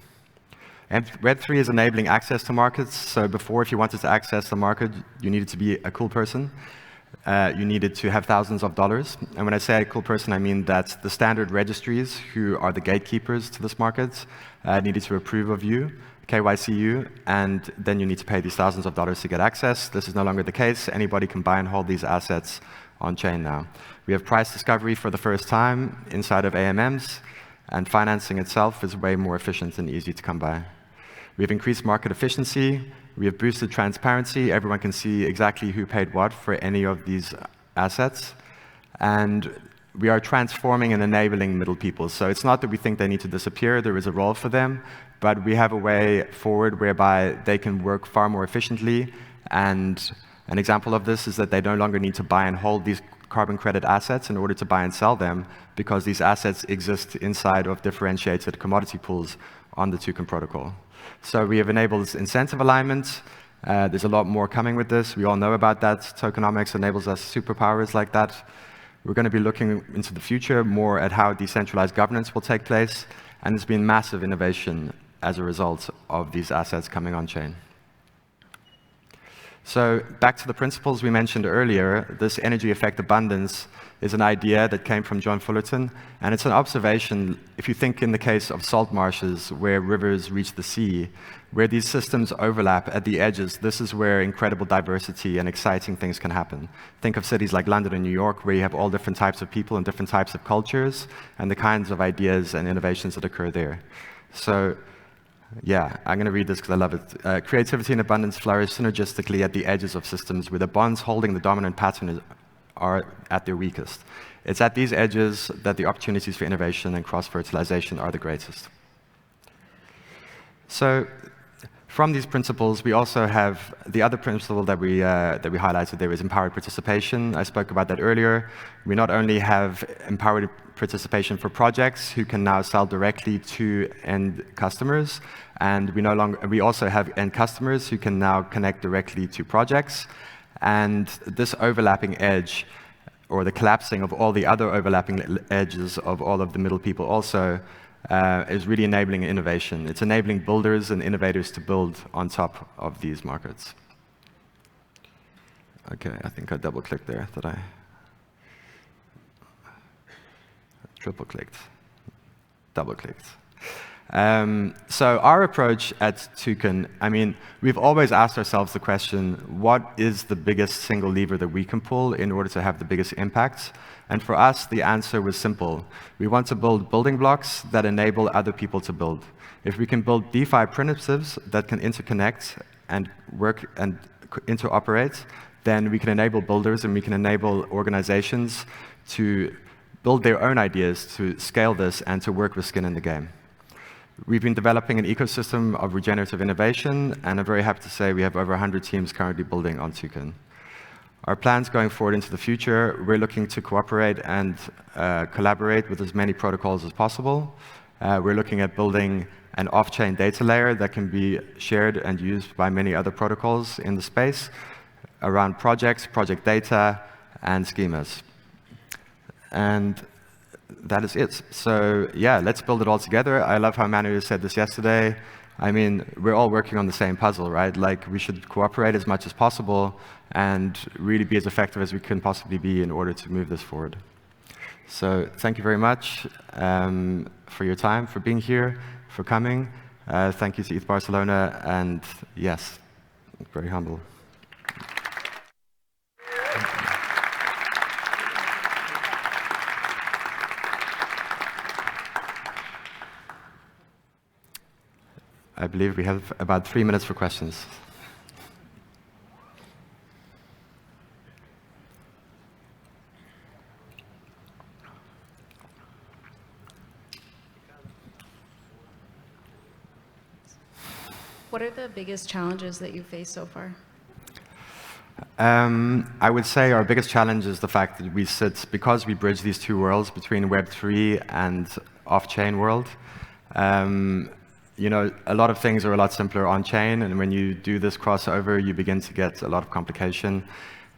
And Web3 is enabling access to markets. So before, if you wanted to access the market, you needed to be a cool person. You needed to have thousands of dollars. And when I say a cool person, I mean that the standard registries, who are the gatekeepers to this market, needed to approve of you, KYC you, and then you need to pay these thousands of dollars to get access. This is no longer the case. Anybody can buy and hold these assets on-chain now. We have price discovery for the first time inside of AMMs, and financing itself is way more efficient and easy to come by. We've increased market efficiency. We have boosted transparency. Everyone can see exactly who paid what for any of these assets. And we are transforming and enabling middle people. So it's not that we think they need to disappear. There is a role for them. But we have a way forward whereby they can work far more efficiently. And an example of this is that they no longer need to buy and hold these carbon credit assets in order to buy and sell them, because these assets exist inside of differentiated commodity pools on the Toucan protocol. So we have enabled incentive alignment. There's a lot more coming with this. We all know about that. Tokenomics enables us superpowers like that. We're going to be looking into the future more at how decentralized governance will take place. And there's been massive innovation as a result of these assets coming on-chain. So back to the principles we mentioned earlier, this energy effect abundance is an idea that came from John Fullerton, and it's an observation, if you think in the case of salt marshes where rivers reach the sea, where these systems overlap at the edges, this is where incredible diversity and exciting things can happen. Think of cities like London and New York, where you have all different types of people and different types of cultures, and the kinds of ideas and innovations that occur there. So yeah, I'm going to read this because I love it. Creativity and abundance flourish synergistically at the edges of systems where the bonds holding the dominant pattern are at their weakest. It's at these edges that the opportunities for innovation and cross-fertilization are the greatest. So from these principles, we also have the other principle that we highlighted there is empowered participation. I spoke about that earlier. We not only have empowered participation for projects who can now sell directly to end customers, and we also have end customers who can now connect directly to projects. And this overlapping edge, or the collapsing of all the other overlapping edges of all of the middle people also, is really enabling innovation. It's enabling builders and innovators to build on top of these markets. Okay, I think I double-clicked there. Did I? Triple-clicked. Double-clicked. So our approach at Toucan, I mean, we've always asked ourselves the question, what is the biggest single lever that we can pull in order to have the biggest impact? And for us, the answer was simple. We want to build building blocks that enable other people to build. If we can build DeFi primitives that can interconnect and work and interoperate, then we can enable builders and we can enable organizations to build their own ideas, to scale this, and to work with skin in the game. We've been developing an ecosystem of regenerative innovation, and I'm very happy to say we have over 100 teams currently building on Toucan. Our plans going forward into the future, we're looking to cooperate and collaborate with as many protocols as possible. We're looking at building an off-chain data layer that can be shared and used by many other protocols in the space around projects, project data, and schemas. And that is it. So yeah, let's build it all together. I love how Manu said this yesterday. I mean, we're all working on the same puzzle, right? Like, we should cooperate as much as possible and really be as effective as we can possibly be in order to move this forward. So thank you very much for your time, for being here, for coming. Thank you to ETH Barcelona, and yes, very humble. I believe we have about 3 minutes for questions. What are the biggest challenges that you've faced so far? I would say our biggest challenge is the fact that we sit, because we bridge these two worlds between Web3 and off-chain world, you know, a lot of things are a lot simpler on-chain, and when you do this crossover, you begin to get a lot of complication.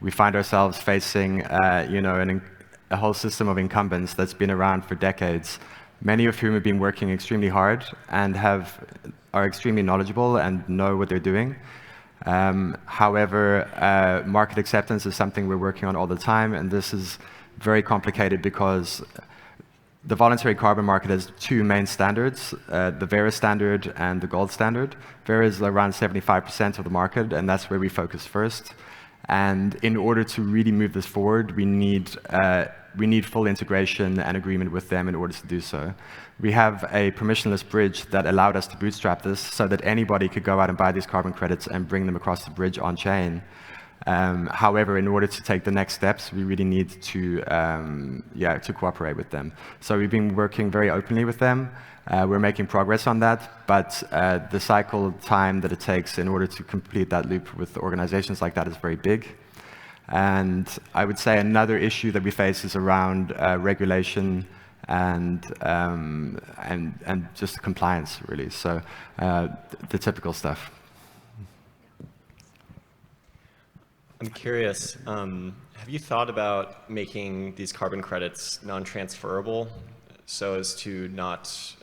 We find ourselves facing, you know, a whole system of incumbents that's been around for decades, many of whom have been working extremely hard and are extremely knowledgeable and know what they're doing. However, market acceptance is something we're working on all the time, and this is very complicated because the voluntary carbon market has two main standards, the Vera standard and the gold standard. Vera is around 75% of the market, and that's where we focus first. And in order to really move this forward, we need full integration and agreement with them in order to do so. We have a permissionless bridge that allowed us to bootstrap this so that anybody could go out and buy these carbon credits and bring them across the bridge on-chain. However, in order to take the next steps, we really need to cooperate with them. So we've been working very openly with them. We're making progress on that, but the cycle time that it takes in order to complete that loop with organizations like that is very big. And I would say another issue that we face is around regulation and just compliance, really. So the typical stuff. I'm curious, have you thought about making these carbon credits non-transferable so as to not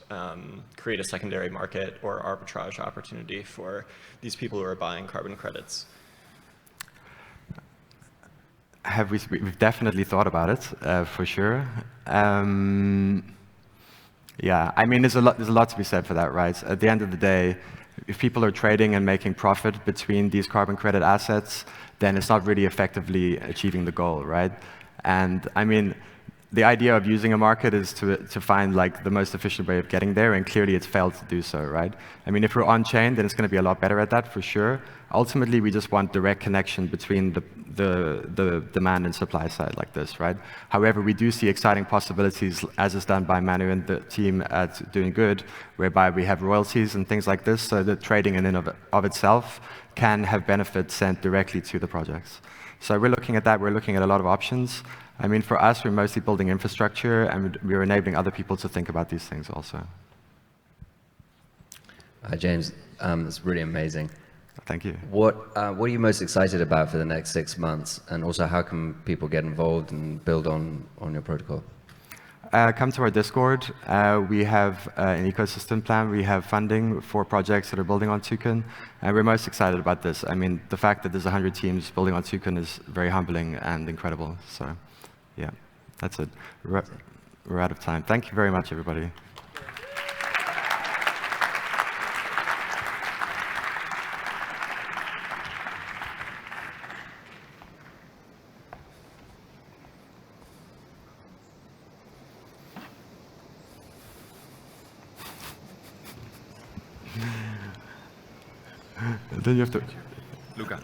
create a secondary market or arbitrage opportunity for these people who are buying carbon credits? We've definitely thought about it, for sure. Yeah, I mean, there's a lot to be said for that, right? At the end of the day, if people are trading and making profit between these carbon credit assets, then it's not really effectively achieving the goal, right? And I mean, the idea of using a market is to find like the most efficient way of getting there, and clearly it's failed to do so, right? I mean, if we're on-chain, then it's going to be a lot better at that, for sure. Ultimately, we just want direct connection between the demand and supply side like this, right? However, we do see exciting possibilities, as is done by Manu and the team at Doing Good, whereby we have royalties and things like this, so that trading in and of itself can have benefits sent directly to the projects. So we're looking at that. We're looking at a lot of options. I mean, for us, we're mostly building infrastructure, and we're enabling other people to think about these things also. James, it's really amazing. Thank you. What are you most excited about for the next 6 months? And also, how can people get involved and build on your protocol? Come to our Discord. We have an ecosystem plan. We have funding for projects that are building on Toucan. And we're most excited about this. I mean, the fact that there's 100 teams building on Toucan is very humbling and incredible. So, yeah, that's it. We're out of time. Thank you very much, everybody. Then you have to... Luca.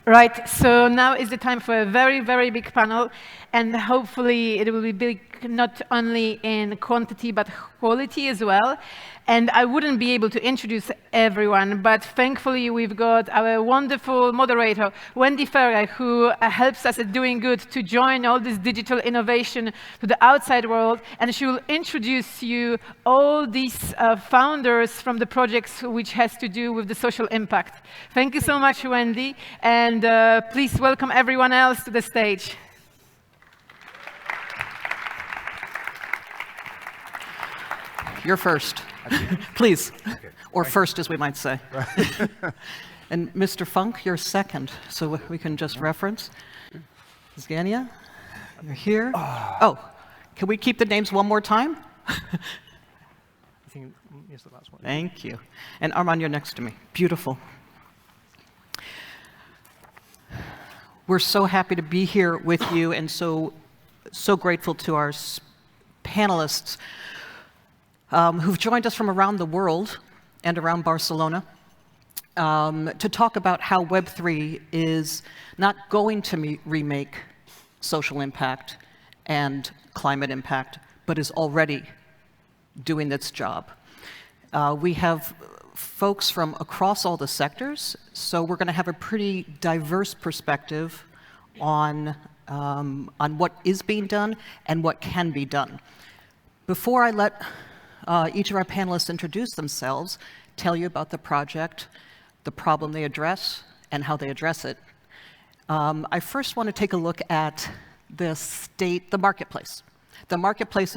Right, so now is the time for a very, very big panel, and hopefully it will be big not only in quantity but quality as well. And I wouldn't be able to introduce everyone, but thankfully we've got our wonderful moderator, Wendy Farrell, who helps us at Doing Good to join all this digital innovation to the outside world, and she will introduce you all these founders from the projects which has to do with the social impact. Thank you so much, Wendy, and please welcome everyone else to the stage. You're first, please, or first, as we might say. And Mr. Funk, you're second, so we can just reference. Zgania, you're here. Oh, can we keep the names one more time? I think it's the last one. Thank you. And Armand, you're next to me. Beautiful. We're so happy to be here with you, and so grateful to our panelists who've joined us from around the world and around Barcelona to talk about how Web3 is not going to remake social impact and climate impact, but is already doing its job. We have folks from across all the sectors, so we're going to have a pretty diverse perspective on what is being done and what can be done. Before I let each of our panelists introduce themselves, tell you about the project, the problem they address, and how they address it. I first want to take a look at the state, the marketplace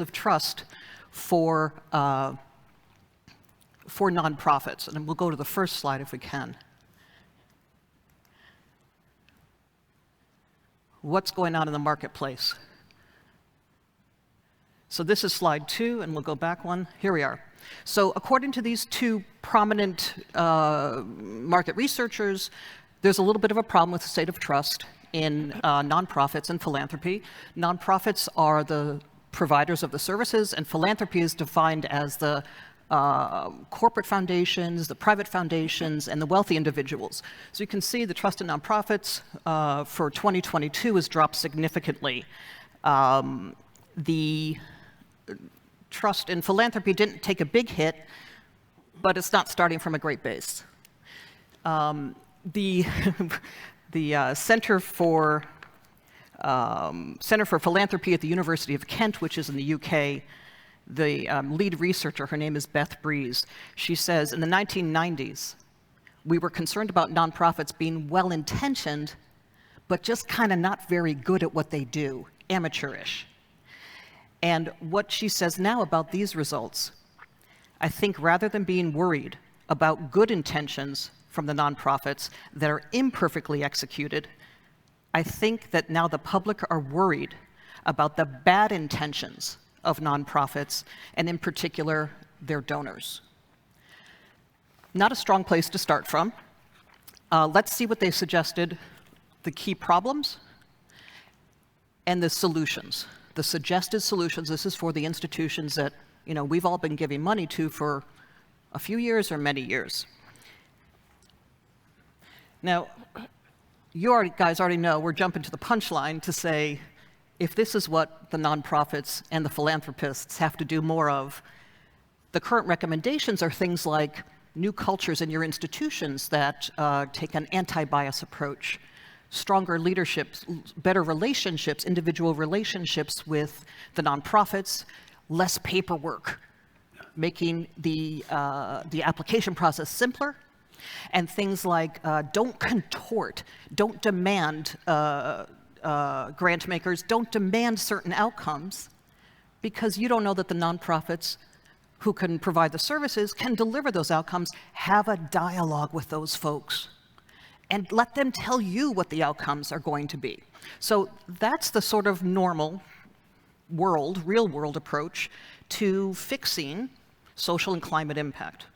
of trust for nonprofits. And we'll go to the first slide if we can. What's going on in the marketplace? So this is slide 2, and we'll go back one. Here we are. So according to these two prominent market researchers, there's a little bit of a problem with the state of trust in nonprofits and philanthropy. Nonprofits are the providers of the services, and philanthropy is defined as the corporate foundations, the private foundations, and the wealthy individuals. So you can see the trust in nonprofits for 2022 has dropped significantly. The trust in philanthropy didn't take a big hit, but it's not starting from a great base. The Center for Philanthropy at the University of Kent, which is in the UK, the lead researcher, her name is Beth Breeze. She says, in the 1990s, we were concerned about nonprofits being well-intentioned, but just kind of not very good at what they do, amateurish. And what she says now about these results, I think rather than being worried about good intentions from the nonprofits that are imperfectly executed, I think that now the public are worried about the bad intentions of nonprofits, and in particular, their donors. Not a strong place to start from. Let's see what they suggested, the key problems and the solutions. The suggested solutions, this is for the institutions that we've all been giving money to for a few years or many years. Now, you guys already know we're jumping to the punchline to say, if this is what the nonprofits and the philanthropists have to do more of, the current recommendations are things like new cultures in your institutions that take an anti-bias approach, stronger leaderships, better relationships, individual relationships with the nonprofits, less paperwork, making the application process simpler, and things like don't contort, don't demand grant makers, don't demand certain outcomes, because you don't know that the nonprofits who can provide the services can deliver those outcomes. Have a dialogue with those folks and let them tell you what the outcomes are going to be. So that's the sort of normal world, real world approach to fixing social and climate impact.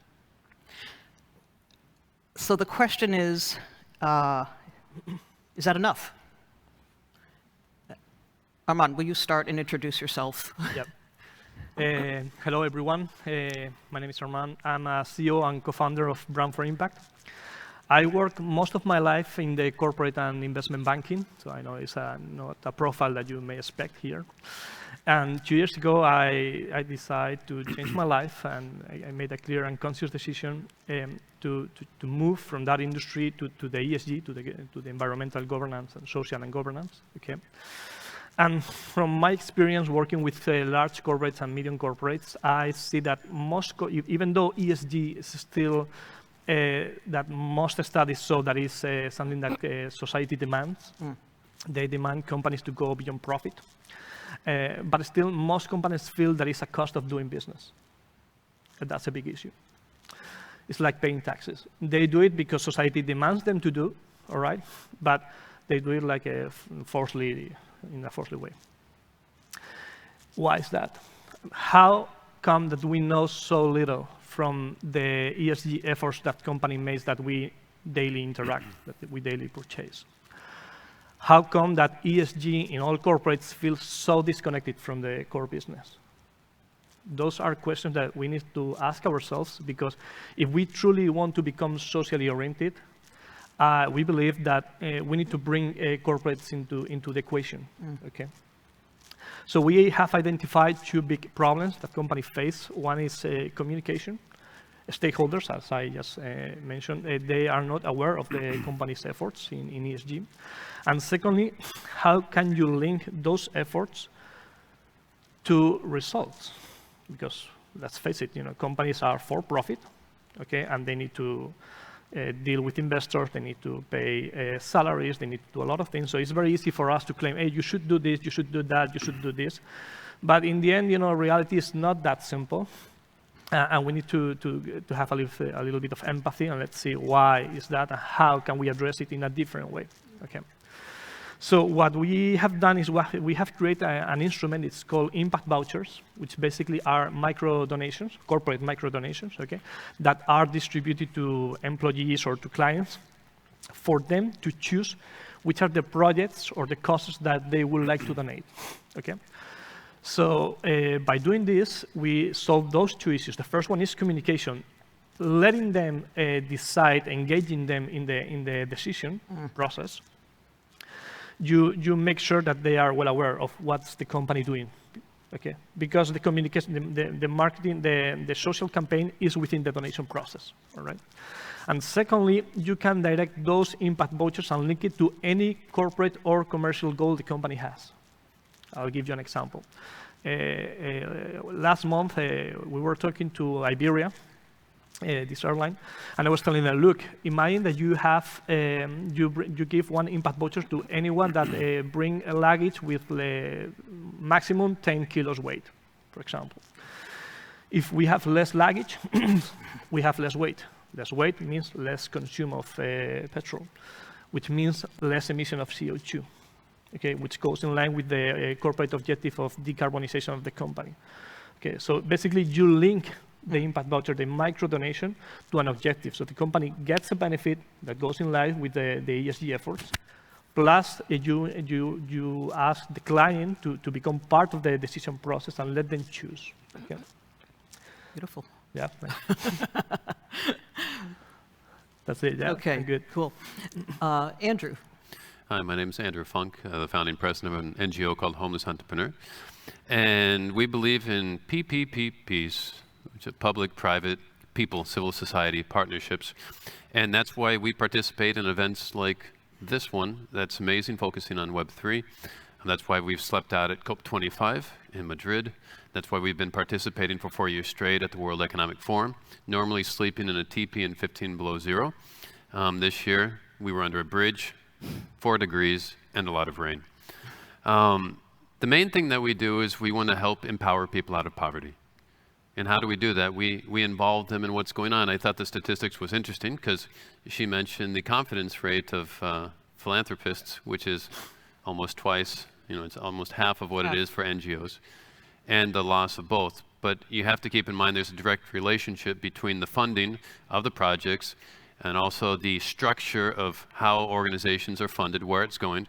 So the question is that enough? Armand, will you start and introduce yourself? Yep. Hello, everyone. My name is Armand. I'm a CEO and co-founder of Brand for Impact. I work most of my life in the corporate and investment banking, so I know it's not a profile that you may expect here. And 2 years ago, I decided to change my life, and I made a clear and conscious decision to move from that industry to the ESG, to the environmental governance and social and governance. Okay. And from my experience working with large corporates and medium corporates, I see that even though ESG is still that most studies show that is something that society demands, they demand companies to go beyond profit. But still, most companies feel there is a cost of doing business. And that's a big issue. It's like paying taxes. They do it because society demands them to do, all right? But they do it like in a forcefully way. Why is that? How come that we know so little from the ESG efforts that company makes that we daily interact, that we daily purchase? How come that ESG in all corporates feels so disconnected from the core business? Those are questions that we need to ask ourselves, because if we truly want to become socially oriented, we believe that we need to bring corporates into the equation. Okay. So we have identified two big problems that companies face. One is communication. Stakeholders, as I just mentioned, they are not aware of the company's efforts in ESG. And secondly, how can you link those efforts to results? Because let's face it, companies are for profit, okay, and they need to deal with investors, they need to pay salaries, they need to do a lot of things. So it's very easy for us to claim, hey, you should do this, you should do that, you should do this. But in the end, reality is not that simple. And we need to have a little bit of empathy, and let's see why is that and how can we address it in a different way. Okay. So what we have done is we have created an instrument. It's called impact vouchers, which basically are micro donations, corporate micro donations, okay, that are distributed to employees or to clients for them to choose which are the projects or the causes that they would like to donate. Okay. So by doing this, we solve those two issues. The first one is communication, letting them decide, engaging them in the decision process. You make sure that they are well aware of what's the company doing, okay? Because the communication, the marketing, the social campaign is within the donation process, all right? And secondly, you can direct those impact vouchers and link it to any corporate or commercial goal the company has. I'll give you an example. Last month, we were talking to Iberia, this airline, and I was telling them, look, imagine that you have, you give one impact voucher to anyone that bring a luggage with maximum 10 kilos weight, for example. If we have less luggage, we have less weight. Less weight means less consume of petrol, which means less emission of CO2, okay, which goes in line with the corporate objective of decarbonization of the company. Okay, so basically you link the impact voucher, the micro donation, to an objective. So the company gets a benefit that goes in line with the ESG efforts. Plus, you ask the client to become part of the decision process and let them choose. Okay. Beautiful. Yeah. That's it. Yeah. Okay. Good. Cool. Andrew. Hi, my name is Andrew Funk, the founding president of an NGO called Homeless Entrepreneur. And we believe in PPPs, which are public, private, people, civil society partnerships. And that's why we participate in events like this one that's amazing, focusing on Web3. That's why we've slept out at COP25 in Madrid. That's why we've been participating for 4 years straight at the World Economic Forum, normally sleeping in a teepee in 15 below zero. This year, we were under a bridge, 4 degrees, and a lot of rain. The main thing that we do is we want to help empower people out of poverty. And how do we do that? We involve them in what's going on. I thought the statistics was interesting because she mentioned the confidence rate of philanthropists, which is almost twice, it's almost half of what it is for NGOs, and the loss of both. But you have to keep in mind there's a direct relationship between the funding of the projects and also the structure of how organizations are funded, where it's going.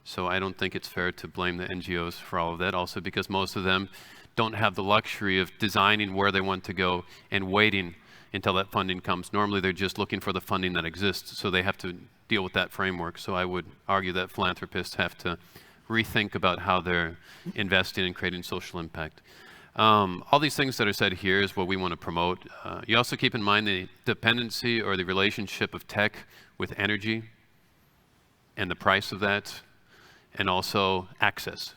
So I don't think it's fair to blame the NGOs for all of that, also because most of them don't have the luxury of designing where they want to go and waiting until that funding comes. Normally they're just looking for the funding that exists, so they have to deal with that framework. So I would argue that philanthropists have to rethink about how they're investing and creating social impact. All these things that are said here is what we want to promote. You also keep in mind the dependency or the relationship of tech with energy and the price of that, and also access.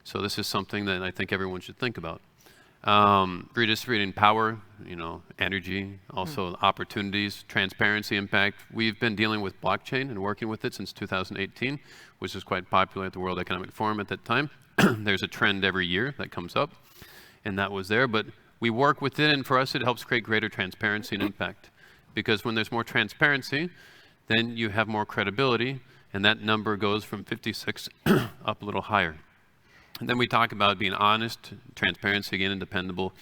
So this is something that I think everyone should think about. Redistributing power, energy, also opportunities, transparency, impact. We've been dealing with blockchain and working with it since 2018, which was quite popular at the World Economic Forum at that time. There's a trend every year that comes up, and that was there. But we work with it, and for us, it helps create greater transparency and impact. Because when there's more transparency, then you have more credibility, and that number goes from 56 up a little higher. And then we talk about being honest, transparency again, and dependable.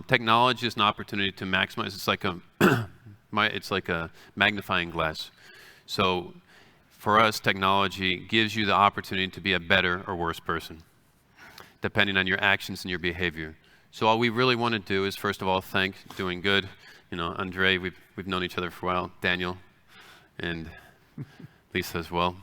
Technology is an opportunity to maximize. It's like a magnifying glass. So for us, technology gives you the opportunity to be a better or worse person, depending on your actions and your behavior. So all we really want to do is, first of all, thank Doing Good. Andre, we've known each other for a while, Daniel, and Lisa as well.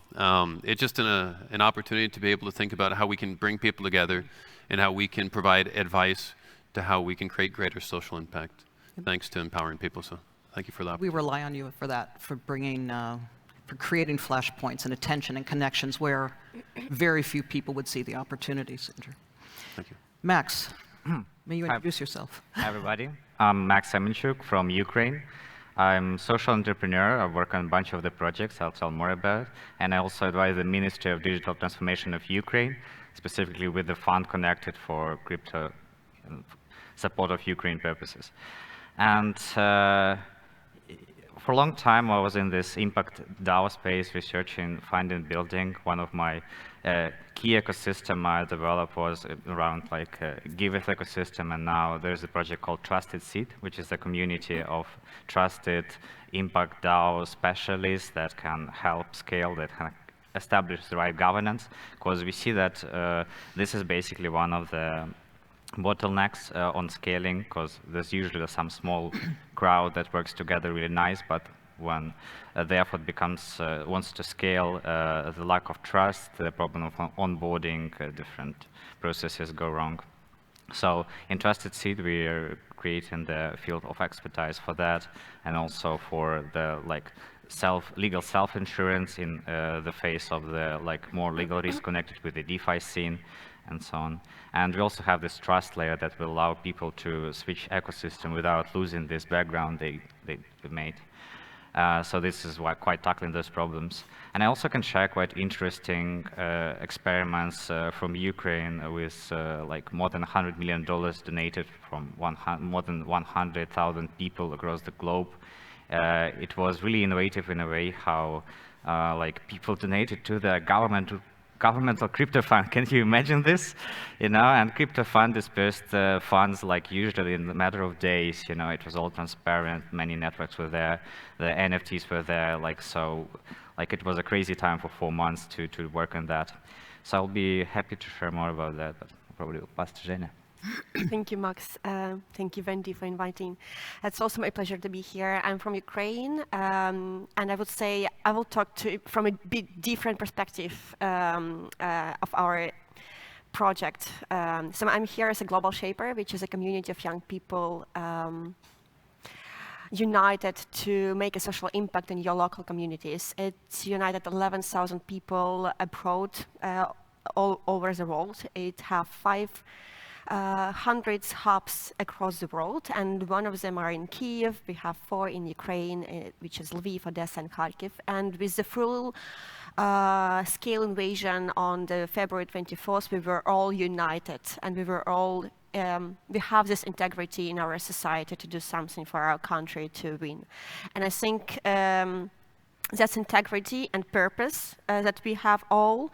It's just an opportunity to be able to think about how we can bring people together and how we can provide advice to how we can create greater social impact, thanks to empowering people. So thank you for that. We rely on you for that, for bringing, for creating flashpoints and attention and connections where very few people would see the opportunities. Thank you. Max, may you introduce yourself? Hi, everybody. I'm Max Semenchuk from Ukraine. I'm a social entrepreneur. I work on a bunch of the projects I'll tell more about. And I also advise the Ministry of Digital Transformation of Ukraine, specifically with the fund connected for crypto support of Ukraine purposes. And for a long time, I was in this impact DAO space, researching, finding, building. One of my key ecosystem I developed was around like Giveth ecosystem, and now there's a project called Trusted Seed, which is a community of trusted impact DAO specialists that can help scale, that can establish the right governance, because we see that this is basically one of the bottlenecks on scaling, because there's usually some small crowd that works together really nice, but when the effort becomes wants to scale, the lack of trust, the problem of onboarding, different processes go wrong. So in Trusted Seed, we are creating the field of expertise for that, and also for the legal self-insurance in the face of the more legal risk connected with the DeFi scene, and so on. And we also have this trust layer that will allow people to switch ecosystem without losing this background they made. So this is why quite tackling those problems. And I also can share quite interesting experiments from Ukraine with more than $100 million donated from more than 100,000 people across the globe. It was really innovative in a way how people donated to the governmental crypto fund. Can you imagine this? And crypto fund dispersed funds usually in a matter of days. It was all transparent. Many networks were there. The NFTs were there. It was a crazy time for 4 months to work on that. So I'll be happy to share more about that, but probably will pass to Zhenya. Thank you, Max. Thank you, Wendy, for inviting. It's also my pleasure to be here. I'm from Ukraine, and I would say I will talk from a bit different perspective of our project. So I'm here as a Global Shaper, which is a community of young people united to make a social impact in your local communities. It's united 11,000 people abroad, all over the world. It have 500 hubs across the world, and one of them are in Kiev. We have 4 in Ukraine, which is Lviv, Odessa, and Kharkiv. And with the full scale invasion on the February 24th, we were all united, and we were all we have this integrity in our society to do something for our country to win. And I think that's integrity and purpose that we have all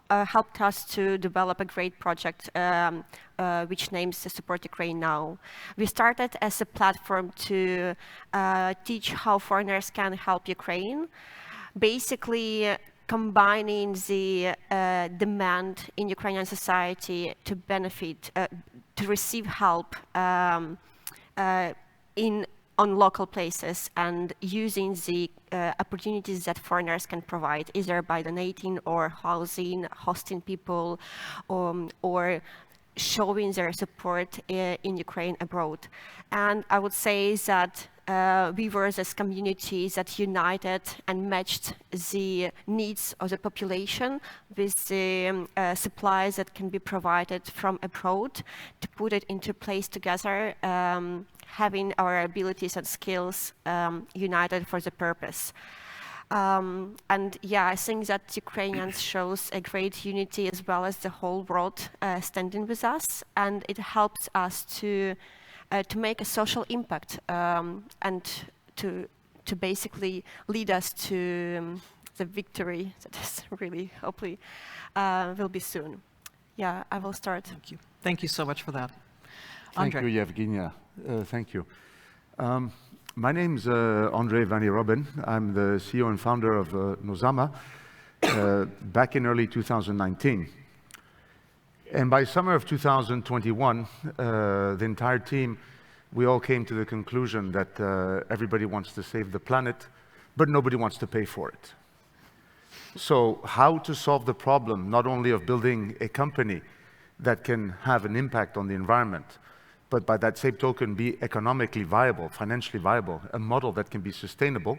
helped us to develop a great project which names Support Ukraine Now. We started as a platform to teach how foreigners can help Ukraine, basically combining the demand in Ukrainian society to benefit, to receive help on local places, and using the opportunities that foreigners can provide, either by donating or housing, hosting people, or showing their support in Ukraine abroad. And I would say that we were this community that united and matched the needs of the population with the supplies that can be provided from abroad to put it into place together, having our abilities and skills united for the purpose. And yeah, I think that Ukrainians shows a great unity as well as the whole world standing with us, and it helps us to make a social impact and to basically lead us to the victory that is really hopefully will be soon. Yeah, I will start. Thank you. Thank you so much for that. Thank Andre. you, Yevgenia. Thank you. My name's Andre Vanny Robin. I'm the CEO and founder of Nozama back in early 2019. And by summer of 2021, the entire team, we all came to the conclusion that everybody wants to save the planet, but nobody wants to pay for it. So how to solve the problem, not only of building a company that can have an impact on the environment, but by that same token be economically viable, financially viable, a model that can be sustainable.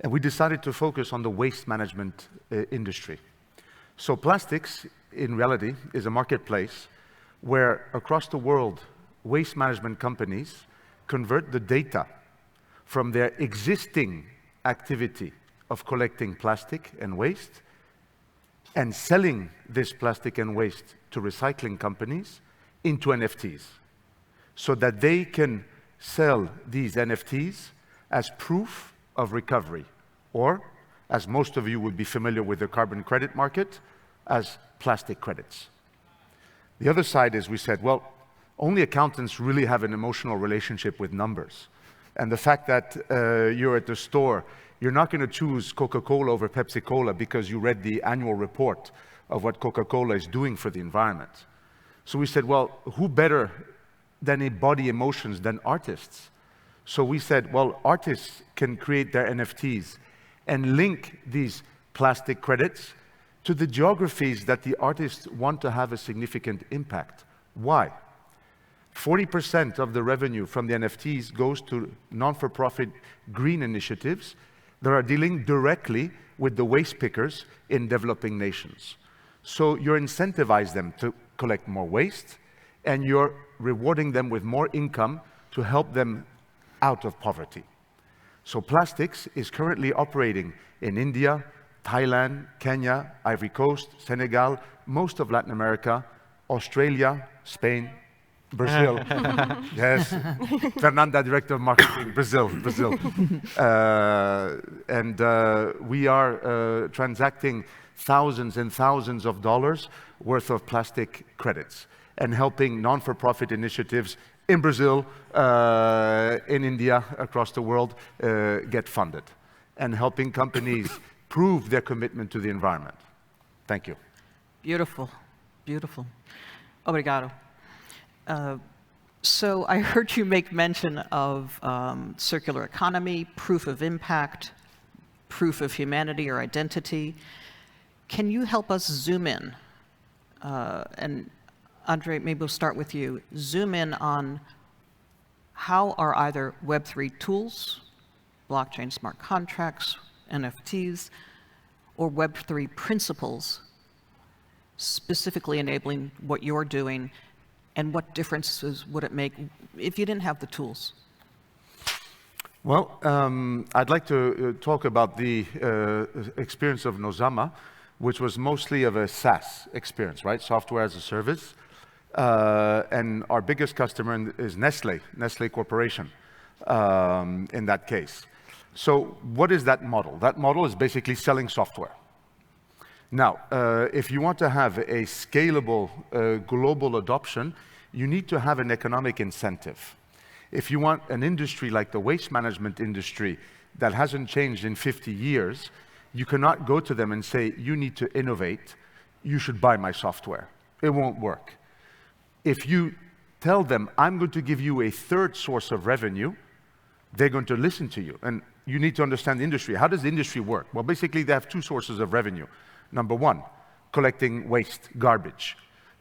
And we decided to focus on the waste management industry. So plastics, in reality, is a marketplace where across the world, waste management companies convert the data from their existing activity of collecting plastic and waste and selling this plastic and waste to recycling companies into NFTs, so that they can sell these NFTs as proof of recovery, or, as most of you would be familiar with the carbon credit market, as plastic credits. The other side is we said, well, only accountants really have an emotional relationship with numbers. And the fact that you're at the store, you're not going to choose Coca-Cola over Pepsi-Cola because you read the annual report of what Coca-Cola is doing for the environment. So we said, well, who better than embody emotions than artists? So we said, well, artists can create their NFTs and link these plastic credits to the geographies that the artists want to have a significant impact. Why? 40% of the revenue from the NFTs goes to non-for-profit green initiatives that are dealing directly with the waste pickers in developing nations. So you're incentivizing them to collect more waste, and you're rewarding them with more income to help them out of poverty. So plastics is currently operating in India, Thailand, Kenya, Ivory Coast, Senegal, most of Latin America, Australia, Spain, Brazil. Yes, Fernanda, Director of Marketing, Brazil. We are transacting thousands and thousands of dollars worth of plastic credits and helping non-for-profit initiatives in Brazil, in India, across the world, get funded, and helping companies prove their commitment to the environment. Thank you. Beautiful, beautiful. Obrigado. So I heard you make mention of circular economy, proof of impact, proof of humanity or identity. Can you help us zoom in? And Andre, maybe we'll start with you. Zoom in on how are either Web3 tools, blockchain smart contracts, NFTs, or Web3 principles specifically enabling what you're doing, and what differences would it make if you didn't have the tools? Well, I'd like to talk about the experience of Nozama, which was mostly of a SaaS experience, right? Software as a service. And our biggest customer is Nestle Corporation, in that case. So what is that model? That model is basically selling software. Now, if you want to have a scalable global adoption, you need to have an economic incentive. If you want an industry like the waste management industry that hasn't changed in 50 years, you cannot go to them and say, you need to innovate, you should buy my software. It won't work. If you tell them, I'm going to give you a third source of revenue, they're going to listen to you. And you need to understand the industry. How does the industry work? Well, basically, they have two sources of revenue. Number one, collecting waste, garbage.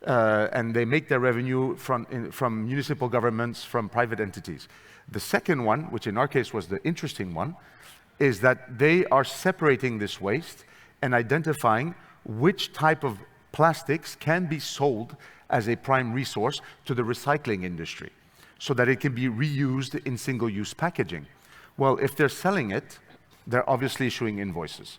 And they make their revenue from municipal governments, from private entities. The second one, which in our case was the interesting one, is that they are separating this waste and identifying which type of plastics can be sold as a prime resource to the recycling industry, so that it can be reused in single-use packaging. Well, if they're selling it, they're obviously issuing invoices.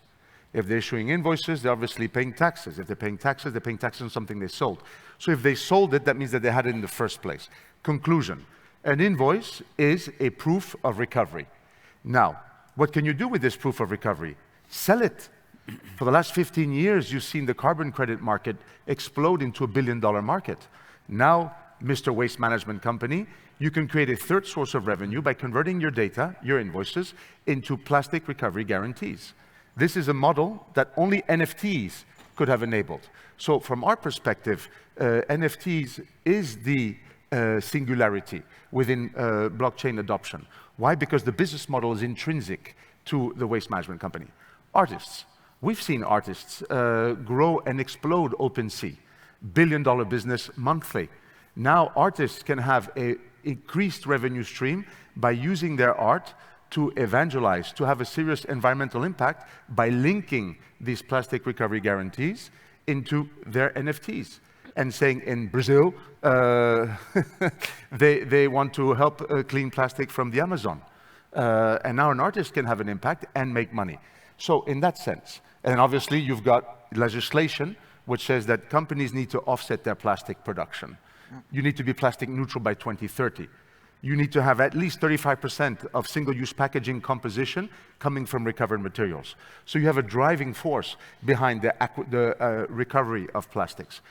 If they're issuing invoices, they're obviously paying taxes. If they're paying taxes on something they sold. So if they sold it, that means that they had it in the first place. Conclusion, an invoice is a proof of recovery. Now, what can you do with this proof of recovery? Sell it. For the last 15 years, you've seen the carbon credit market explode into $1 billion market. Now, Mr. Waste Management Company, you can create a third source of revenue by converting your data, your invoices, into plastic recovery guarantees. This is a model that only NFTs could have enabled. So from our perspective, NFTs is the singularity within blockchain adoption. Why? Because the business model is intrinsic to the waste management company. Artists. We've seen artists grow and explode OpenSea. billion-dollar business monthly. Now artists can have an increased revenue stream by using their art to evangelize, to have a serious environmental impact by linking these plastic recovery guarantees into their NFTs. And saying in Brazil, they want to help clean plastic from the Amazon. And now an artist can have an impact and make money. So in that sense, and obviously you've got legislation which says that companies need to offset their plastic production. You need to be plastic neutral by 2030. You need to have at least 35% of single-use packaging composition coming from recovered materials. So you have a driving force behind the recovery of plastics.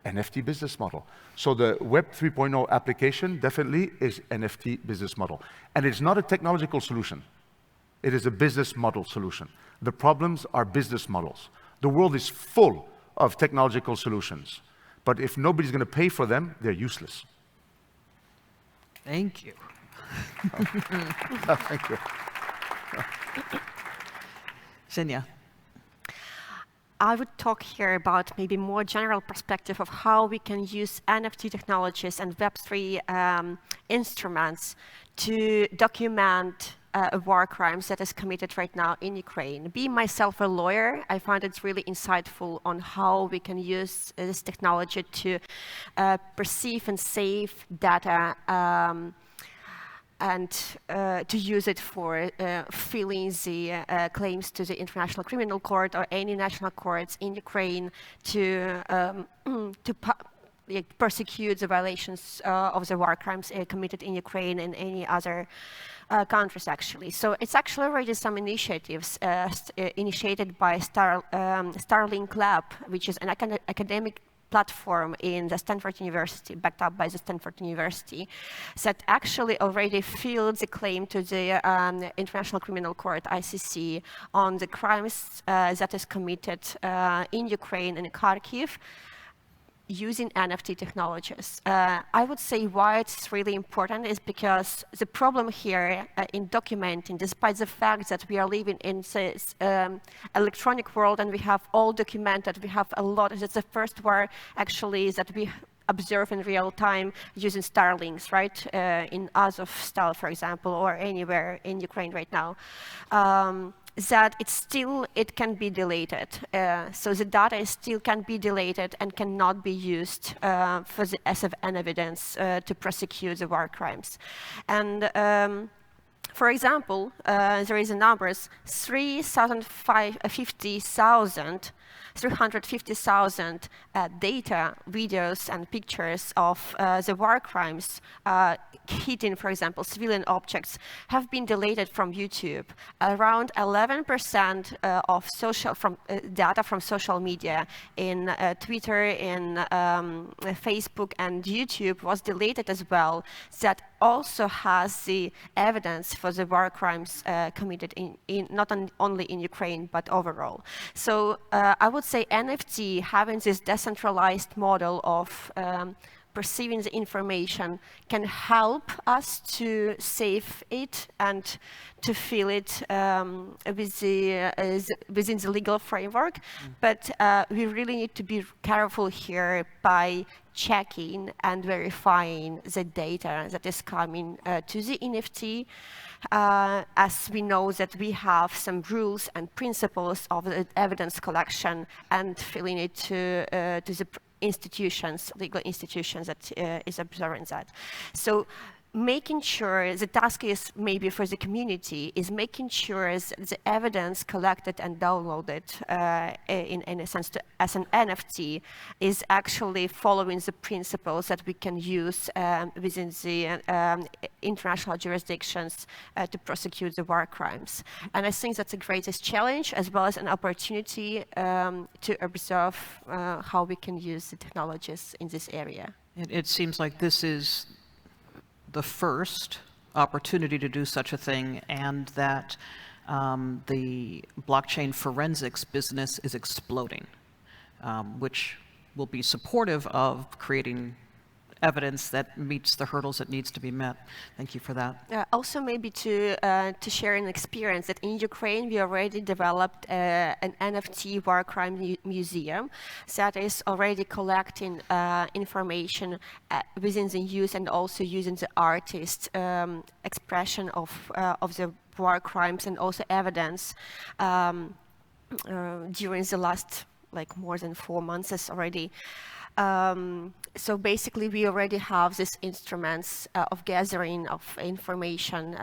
NFT business model. So the Web 3.0 application definitely is NFT business model. And it's not a technological solution. It is a business model solution. The problems are business models. The world is full of technological solutions. But if nobody's going to pay for them, they're useless. Thank you. Thank you. Xenia. I would talk here about maybe more general perspective of how we can use NFT technologies and Web3 instruments to document war crimes that is committed right now in Ukraine. Being myself a lawyer, I find it really insightful on how we can use this technology to perceive and save data and to use it for filing the claims to the International Criminal Court or any national courts in Ukraine to persecute the violations of the war crimes committed in Ukraine and any other countries, actually. So it's actually already some initiatives initiated by Starlink Lab, which is an academic platform in the Stanford University, backed up by the Stanford University, that actually already filed the claim to the International Criminal Court, ICC, on the crimes that is committed in Ukraine and in Kharkiv, using NFT technologies. I would say why it's really important is because the problem here in documenting, despite the fact that we are living in this electronic world and we have all documented, we have a lot, that's the first war actually that we observe in real time using Starlinks, right? In Azovstal, for example, or anywhere in Ukraine right now. That it can be deleted. So the data still can be deleted and cannot be used as an evidence to prosecute the war crimes. And for example, there is a numbers, 350,000 data, videos, and pictures of the war crimes hitting, for example, civilian objects have been deleted from YouTube. Around 11% of data from social media in Twitter, in Facebook, and YouTube was deleted as well. That also has the evidence for the war crimes committed in not only in Ukraine, but overall. So I would say NFT, having this decentralized model of perceiving the information, can help us to save it and to fill it within the legal framework. But we really need to be careful here by checking and verifying the data that is coming to the NFT, as we know that we have some rules and principles of the evidence collection and filling it to the institutions, legal institutions that is observing that. So making sure the task is maybe for the community is making sure the evidence collected and downloaded in a sense as an NFT is actually following the principles that we can use within the international jurisdictions to prosecute the war crimes. And I think that's the greatest challenge as well as an opportunity to observe how we can use the technologies in this area. It seems like this is the first opportunity to do such a thing, and that the blockchain forensics business is exploding, which will be supportive of creating evidence that meets the hurdles that needs to be met. Thank you for that. Also maybe to share an experience that in Ukraine we already developed an NFT war crime museum that is already collecting information within the use and also using the artist expression of the war crimes and also evidence during the last more than 4 months already. So basically, we already have these instruments of gathering of information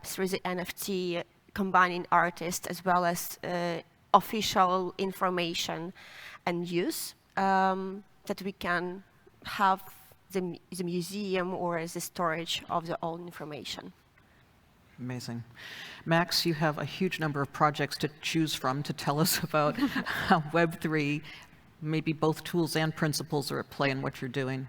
through the NFT, combining artists as well as official information and use that we can have the museum or the storage of the old information. Amazing. Max, you have a huge number of projects to choose from to tell us about how Web3, maybe both tools and principles are at play in what you're doing.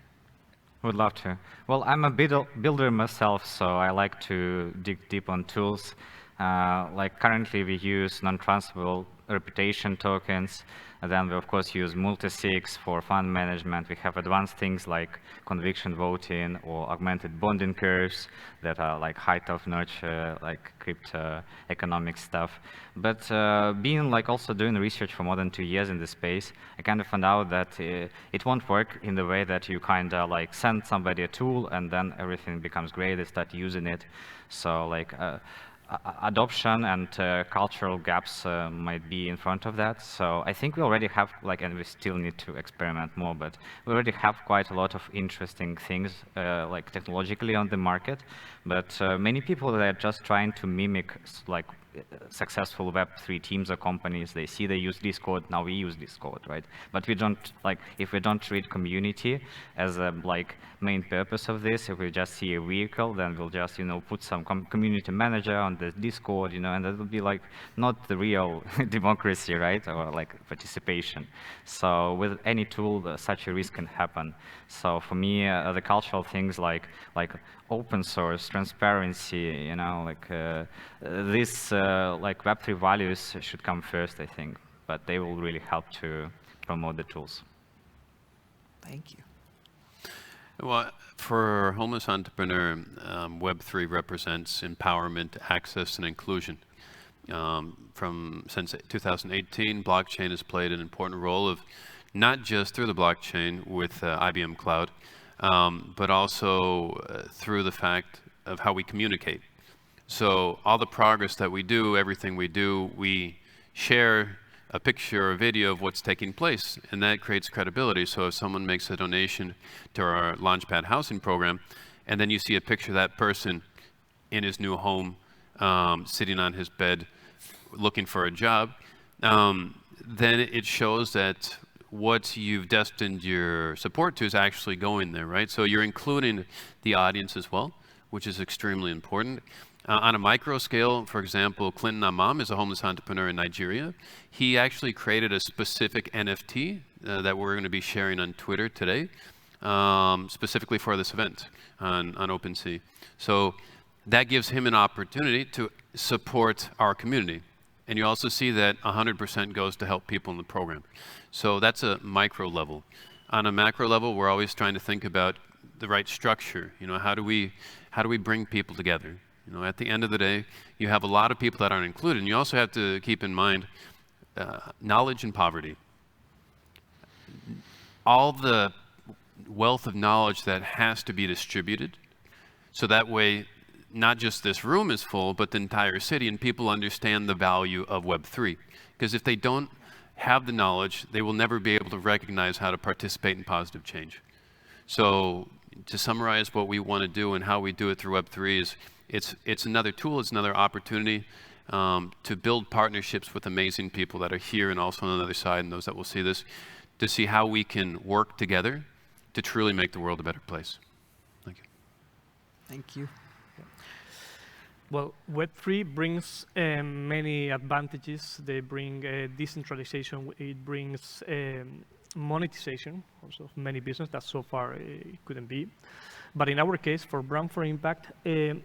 Would love to. Well, I'm a builder myself, so I like to dig deep on tools. Like currently we use non-transferable reputation tokens, and then we of course use multi-sigs for fund management. We have advanced things like conviction voting or augmented bonding curves that are like height of nurture, like crypto economic stuff. But being like also doing research for more than 2 years in this space, I kind of found out that it won't work in the way that you kind of like send somebody a tool and then everything becomes great, they start using it. So like adoption and cultural gaps might be in front of that. So I think we already have, like, and we still need to experiment more, but we already have quite a lot of interesting things, like technologically on the market. But many people that are just trying to mimic, like, successful Web3 teams or companies, they see they use this code, now we use this code, right? But we don't, like, if we don't treat community as a, like, main purpose of this, if we just see a vehicle, then we'll just, you know, put some community manager on the Discord, you know, and that will be, like, not the real democracy, right? Or, like, participation. So with any tool, such a risk can happen. So for me, the cultural things like open source, transparency, you know, like this like Web3 values should come first, I think, but they will really help to promote the tools. Thank you. Well, for homeless entrepreneur, Web3 represents empowerment, access, and inclusion. Since 2018, blockchain has played an important role of not just through the blockchain with IBM Cloud, but also through the fact of how we communicate. So all the progress that we do, everything we do, we share a picture or a video of what's taking place, and that creates credibility. So if someone makes a donation to our Launchpad housing program, and then you see a picture of that person in his new home, sitting on his bed, looking for a job, then it shows that what you've destined your support to is actually going there, right? So you're including the audience as well, which is extremely important. On a micro scale, for example, Clinton Amam is a homeless entrepreneur in Nigeria. He actually created a specific NFT that we're going to be sharing on Twitter today, specifically for this event on OpenSea. So that gives him an opportunity to support our community. And you also see that 100% goes to help people in the program. So that's a micro level. On a macro level, we're always trying to think about the right structure. You know, how do we bring people together? You know, at the end of the day, you have a lot of people that aren't included. And you also have to keep in mind knowledge and poverty. All the wealth of knowledge that has to be distributed, so that way not just this room is full, but the entire city, and people understand the value of Web3. Because if they don't have the knowledge, they will never be able to recognize how to participate in positive change. So to summarize what we want to do and how we do it through Web3 is it's another tool, it's another opportunity to build partnerships with amazing people that are here and also on the other side, and those that will see this, to see how we can work together to truly make the world a better place. Thank you. Thank you. Well, Web3 brings many advantages. They bring decentralization. It brings monetization also of many businesses that so far it couldn't be. But in our case, for Brand for Impact, the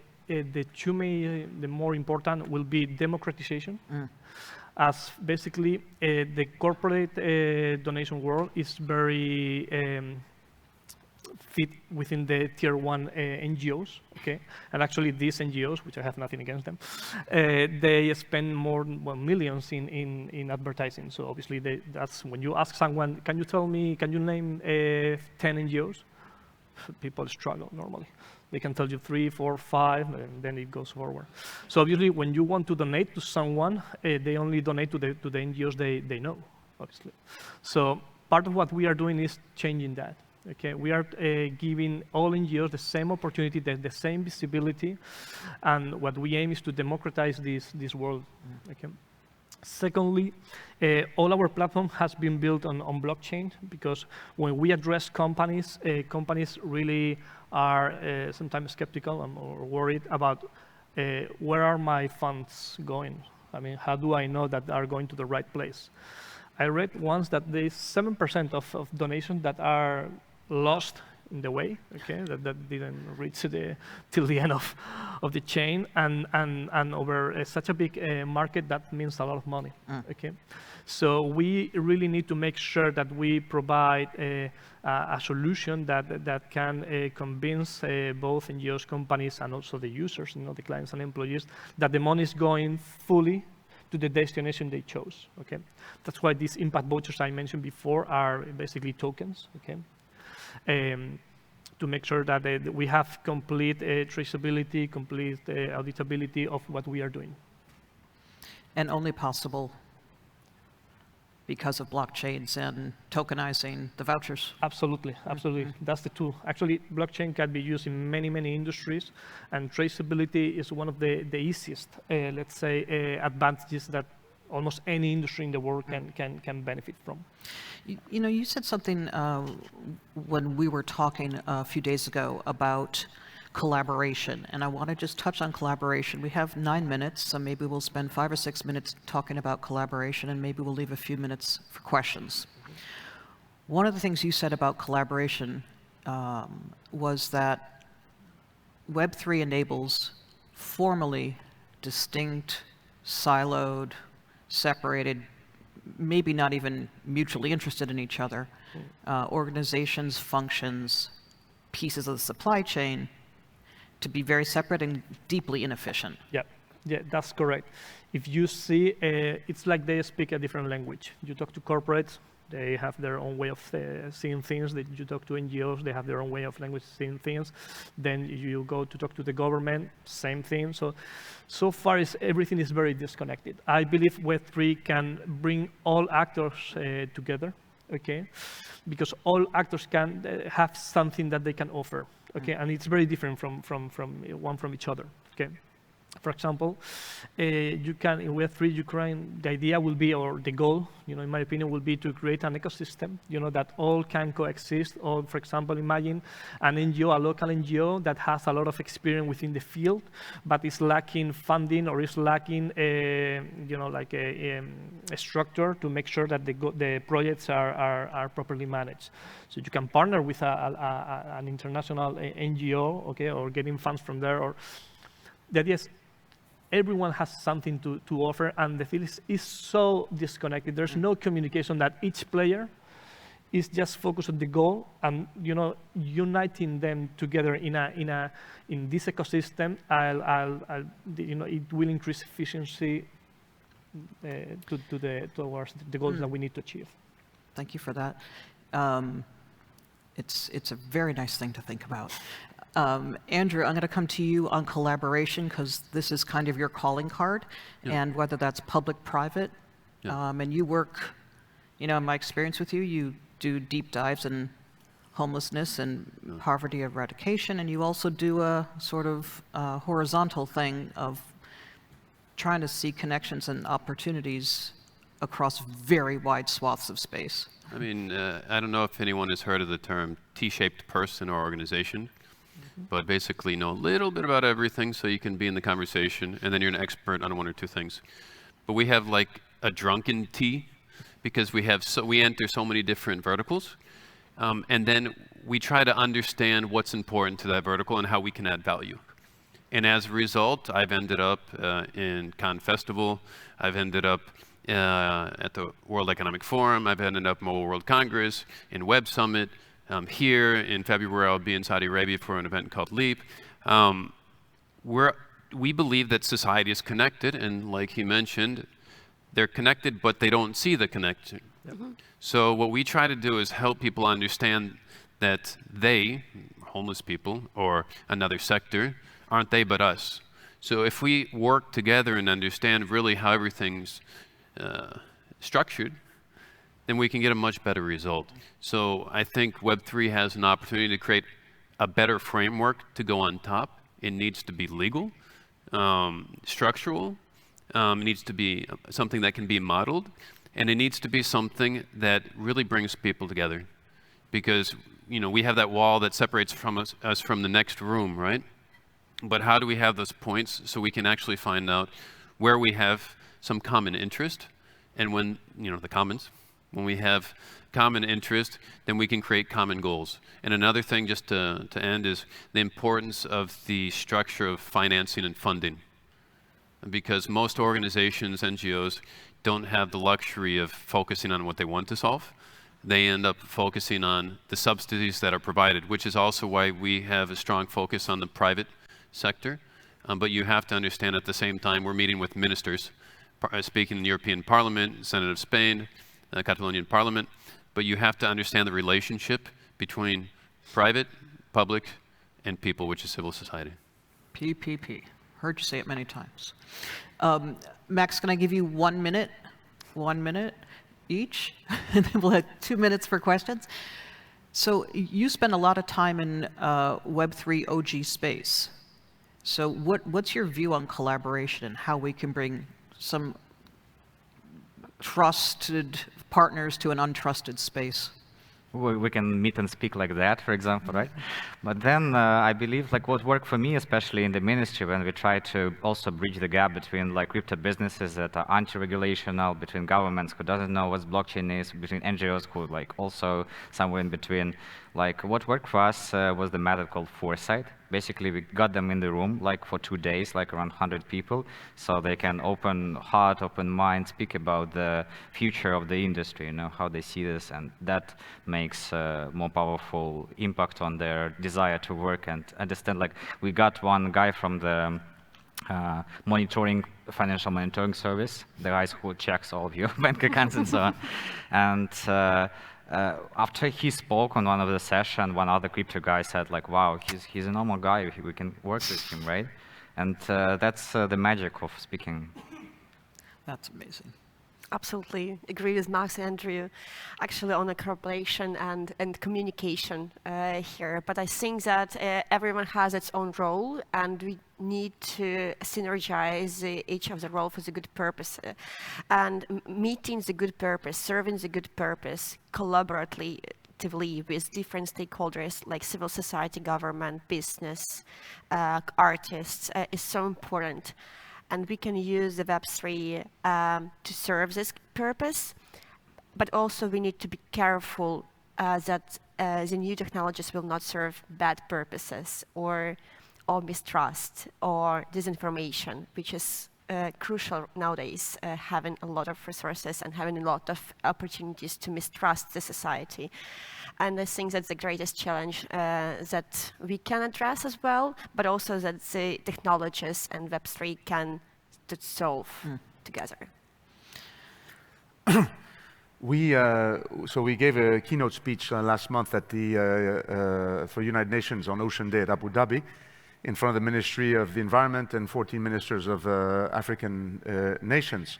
more important will be democratization. As basically the corporate donation world is very fit within the tier 1 NGOs, okay? And actually these NGOs, which I have nothing against them, they spend more, well, millions in advertising. So obviously that's when you ask someone, can you name 10 NGOs? People struggle normally. They can tell you 3, 4, 5, and then it goes forward. So obviously when you want to donate to someone, they only donate to the NGOs they know, obviously. So part of what we are doing is changing that. Okay, we are giving all NGOs the same opportunity, the same visibility, and what we aim is to democratize this world. Okay. Secondly, all our platform has been built on blockchain, because when we address companies, companies really are sometimes skeptical or worried about where are my funds going? I mean, how do I know that they are going to the right place? I read once that there is 7% of donations that are lost in the way, okay, that didn't reach till the end of the chain, and over such a big market, that means a lot of money, okay. So we really need to make sure that we provide a solution that can convince both NGOs, companies, and also the users, the clients and employees, that the money is going fully to the destination they chose, okay. That's why these impact vouchers I mentioned before are basically tokens, okay. To make sure that we have complete traceability, complete auditability of what we are doing. And only possible because of blockchains and tokenizing the vouchers. Absolutely, absolutely. That's the tool. Actually, blockchain can be used in many, many industries, and traceability is one of the easiest, let's say, advantages that almost any industry in the world can benefit from. You know, you said something when we were talking a few days ago about collaboration, and I want to just touch on collaboration. We have 9 minutes, so maybe we'll spend 5 or 6 minutes talking about collaboration, and maybe we'll leave a few minutes for questions. One of the things you said about collaboration was that Web3 enables formally distinct, siloed, separated, maybe not even mutually interested in each other, organizations, functions, pieces of the supply chain to be very separate and deeply inefficient. Yeah, that's correct. If you see, it's like they speak a different language. You talk to corporates, they have their own way of seeing things. You talk to NGOs, they have their own way of language seeing things. Then you go to talk to the government, same thing. So far, everything is very disconnected. I believe Web3 can bring all actors together, okay? Because all actors can have something that they can offer, okay? And it's very different from each other, okay? For example, you can, in Web3, the idea will be, or the goal, in my opinion, will be to create an ecosystem, that all can coexist. Or, for example, imagine an NGO, a local NGO that has a lot of experience within the field, but is lacking funding or is lacking, like a structure to make sure that the projects are properly managed. So you can partner with an international NGO, okay, or getting funds from there, or the idea is everyone has something to offer, and the field is so disconnected. There's no communication, that each player is just focused on the goal, and uniting them together in this ecosystem, it will increase efficiency towards the goals that we need to achieve. Thank you for that. It's a very nice thing to think about. Andrew, I'm going to come to you on collaboration, because this is kind of your calling card, and whether that's public-private, and you work, in my experience with you, you do deep dives in homelessness and poverty eradication, and you also do a sort of horizontal thing of trying to see connections and opportunities across very wide swaths of space. I mean, I don't know if anyone has heard of the term T-shaped person or organization. But basically know a little bit about everything so you can be in the conversation, and then you're an expert on one or two things. But we have like a drunken T, because we enter so many different verticals, and then we try to understand what's important to that vertical and how we can add value. And as a result, I've ended up in Cannes Festival, I've ended up at the World Economic Forum, I've ended up in Mobile World Congress, in Web Summit. Here in February, I'll be in Saudi Arabia for an event called LEAP. We believe that society is connected, and like he mentioned, they're connected, but they don't see the connection. So what we try to do is help people understand that they, homeless people, or another sector, aren't they but us. So if we work together and understand really how everything's structured, then we can get a much better result. So I think Web3 has an opportunity to create a better framework to go on top. It needs to be legal, structural, it needs to be something that can be modeled, and it needs to be something that really brings people together. Because we have that wall that separates us from the next room, right? But how do we have those points so we can actually find out where we have some common interest, and when, the commons, when we have common interest, then we can create common goals. And another thing, just to end, is the importance of the structure of financing and funding. Because most organizations, NGOs, don't have the luxury of focusing on what they want to solve. They end up focusing on the subsidies that are provided, which is also why we have a strong focus on the private sector. But you have to understand at the same time, we're meeting with ministers, speaking in the European Parliament, Senate of Spain, Catalonian Parliament, but you have to understand the relationship between private, public, and people, which is civil society. PPP. Heard you say it many times. Max, can I give you 1 minute? 1 minute each, and then we'll have 2 minutes for questions. So you spend a lot of time in Web3 OG space. So what's your view on collaboration and how we can bring some trusted partners to an untrusted space? We can meet and speak like that, for example, right? But then I believe like what worked for me, especially in the ministry, when we try to also bridge the gap between like crypto businesses that are anti-regulational, between governments who doesn't know what blockchain is, between NGOs who like also somewhere in between. Like what worked for us was the method called foresight. Basically, we got them in the room like for 2 days, like around 100 people, so they can open heart, open mind, speak about the future of the industry, how they see this, and that makes more powerful impact on their desire to work and understand. Like we got one guy from the financial monitoring service, the guys who checks all of your bank accounts and so on, and after he spoke on one of the sessions, one other crypto guy said like, wow, he's a normal guy, we can work with him, right? And that's the magic of speaking. That's amazing. Absolutely agree with Max and Andrew, actually on a collaboration and communication here. But I think that everyone has its own role, and we need to synergize each of the role for the good purpose. And meeting the good purpose, serving the good purpose, collaboratively with different stakeholders like civil society, government, business, artists is so important. And we can use the Web3 to serve this purpose, but also we need to be careful that the new technologies will not serve bad purposes or mistrust or disinformation, which is crucial nowadays, having a lot of resources and having a lot of opportunities to mistrust the society. And I think that's the greatest challenge that we can address as well, but also that the technologies and Web3 can solve together. So we gave a keynote speech last month at the for United Nations on Ocean Day at Abu Dhabi, in front of the Ministry of the Environment and 14 ministers of African nations.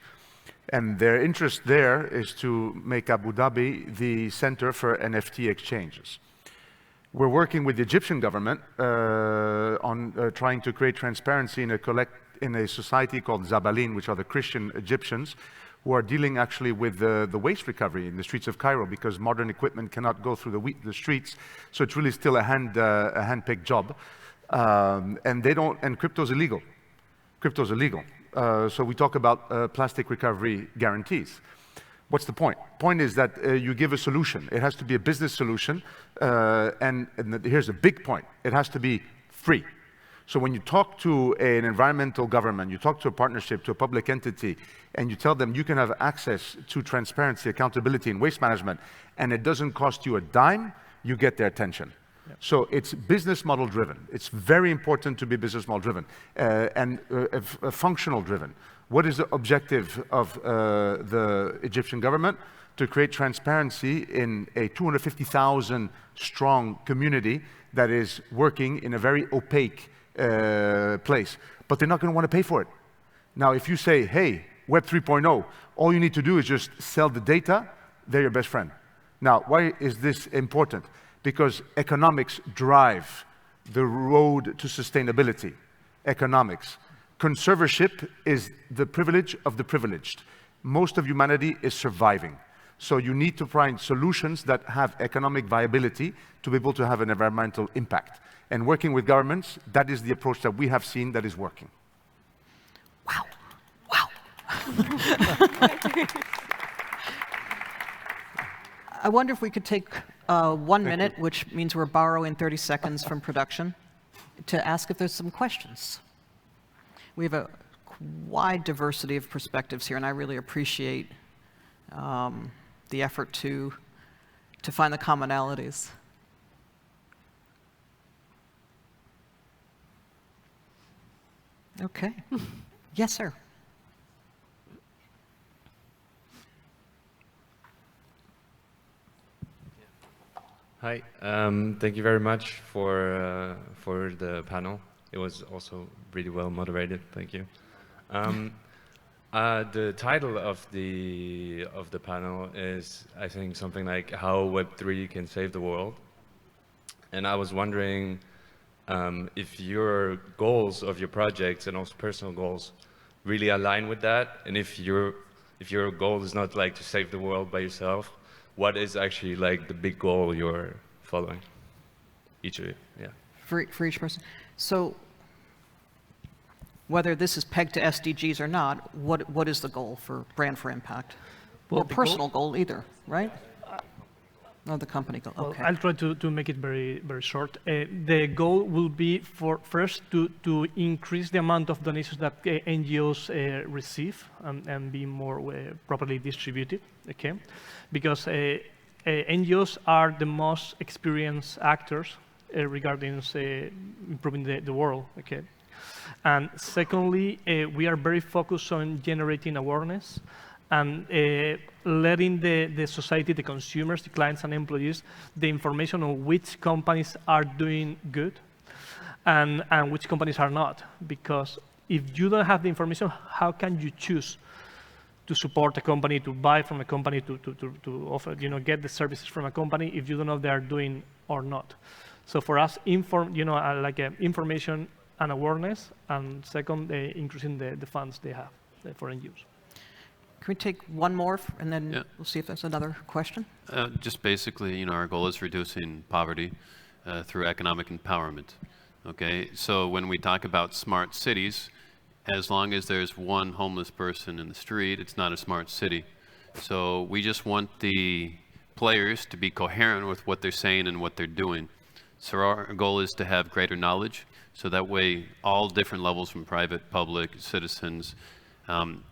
And their interest there is to make Abu Dhabi the center for NFT exchanges. We're working with the Egyptian government on trying to create transparency in a society called Zabalin, which are the Christian Egyptians, who are dealing actually with the waste recovery in the streets of Cairo, because modern equipment cannot go through the streets. So it's really still a hand-picked job. And they don't, and crypto's illegal. Crypto's illegal. So we talk about plastic recovery guarantees. What's the point? Point is that you give a solution. It has to be a business solution. And here's a big point. It has to be free. So when you talk to an environmental government, you talk to a partnership, to a public entity, and you tell them you can have access to transparency, accountability, and waste management, and it doesn't cost you a dime, you get their attention. Yep. So it's business model driven. It's very important to be business model driven and functional driven. What is the objective of the Egyptian government? To create transparency in a 250,000 strong community that is working in a very opaque place. But they're not going to want to pay for it. Now, if you say, hey, Web 3.0, all you need to do is just sell the data, they're your best friend. Now, why is this important? Because economics drive the road to sustainability. Economics. Conservatorship is the privilege of the privileged. Most of humanity is surviving. So you need to find solutions that have economic viability to be able to have an environmental impact. And working with governments, that is the approach that we have seen that is working. Wow. Wow. I wonder if we could take 1 minute, which means we're borrowing 30 seconds from production, to ask if there's some questions. We have a wide diversity of perspectives here, and I really appreciate the effort to find the commonalities. Okay. Yes, sir. Hi. Thank you very much for the panel. It was also really well moderated. Thank you. The title of the panel is, I think, something like "How Web3 Can Save the World," and I was wondering if your goals of your projects and also personal goals really align with that, and if your goal is not like to save the world by yourself, what is actually like the big goal you're following? Each of you, yeah. For each person. So whether this is pegged to SDGs or not, what is the goal for Brand for Impact? Well, or personal goal either, right? Or the company goal, well, okay. I'll try to make it very, very short. The goal will be for first to increase the amount of donations that NGOs receive and be more properly distributed, okay? Because NGOs are the most experienced actors regarding improving the world, okay? And secondly, we are very focused on generating awareness and letting the society, the consumers, the clients and employees, the information on which companies are doing good and which companies are not. Because if you don't have the information, how can you choose to support a company, to buy from a company, to offer, get the services from a company if you don't know if they are doing or not? So for us, information and awareness, and second, increasing the funds they have for NGOs. Can we take one more, and then we'll see if there's another question? Just basically, our goal is reducing poverty through economic empowerment. Okay, so when we talk about smart cities, as long as there's one homeless person in the street, it's not a smart city. So we just want the players to be coherent with what they're saying and what they're doing. So our goal is to have greater knowledge, so that way all different levels from private, public, citizens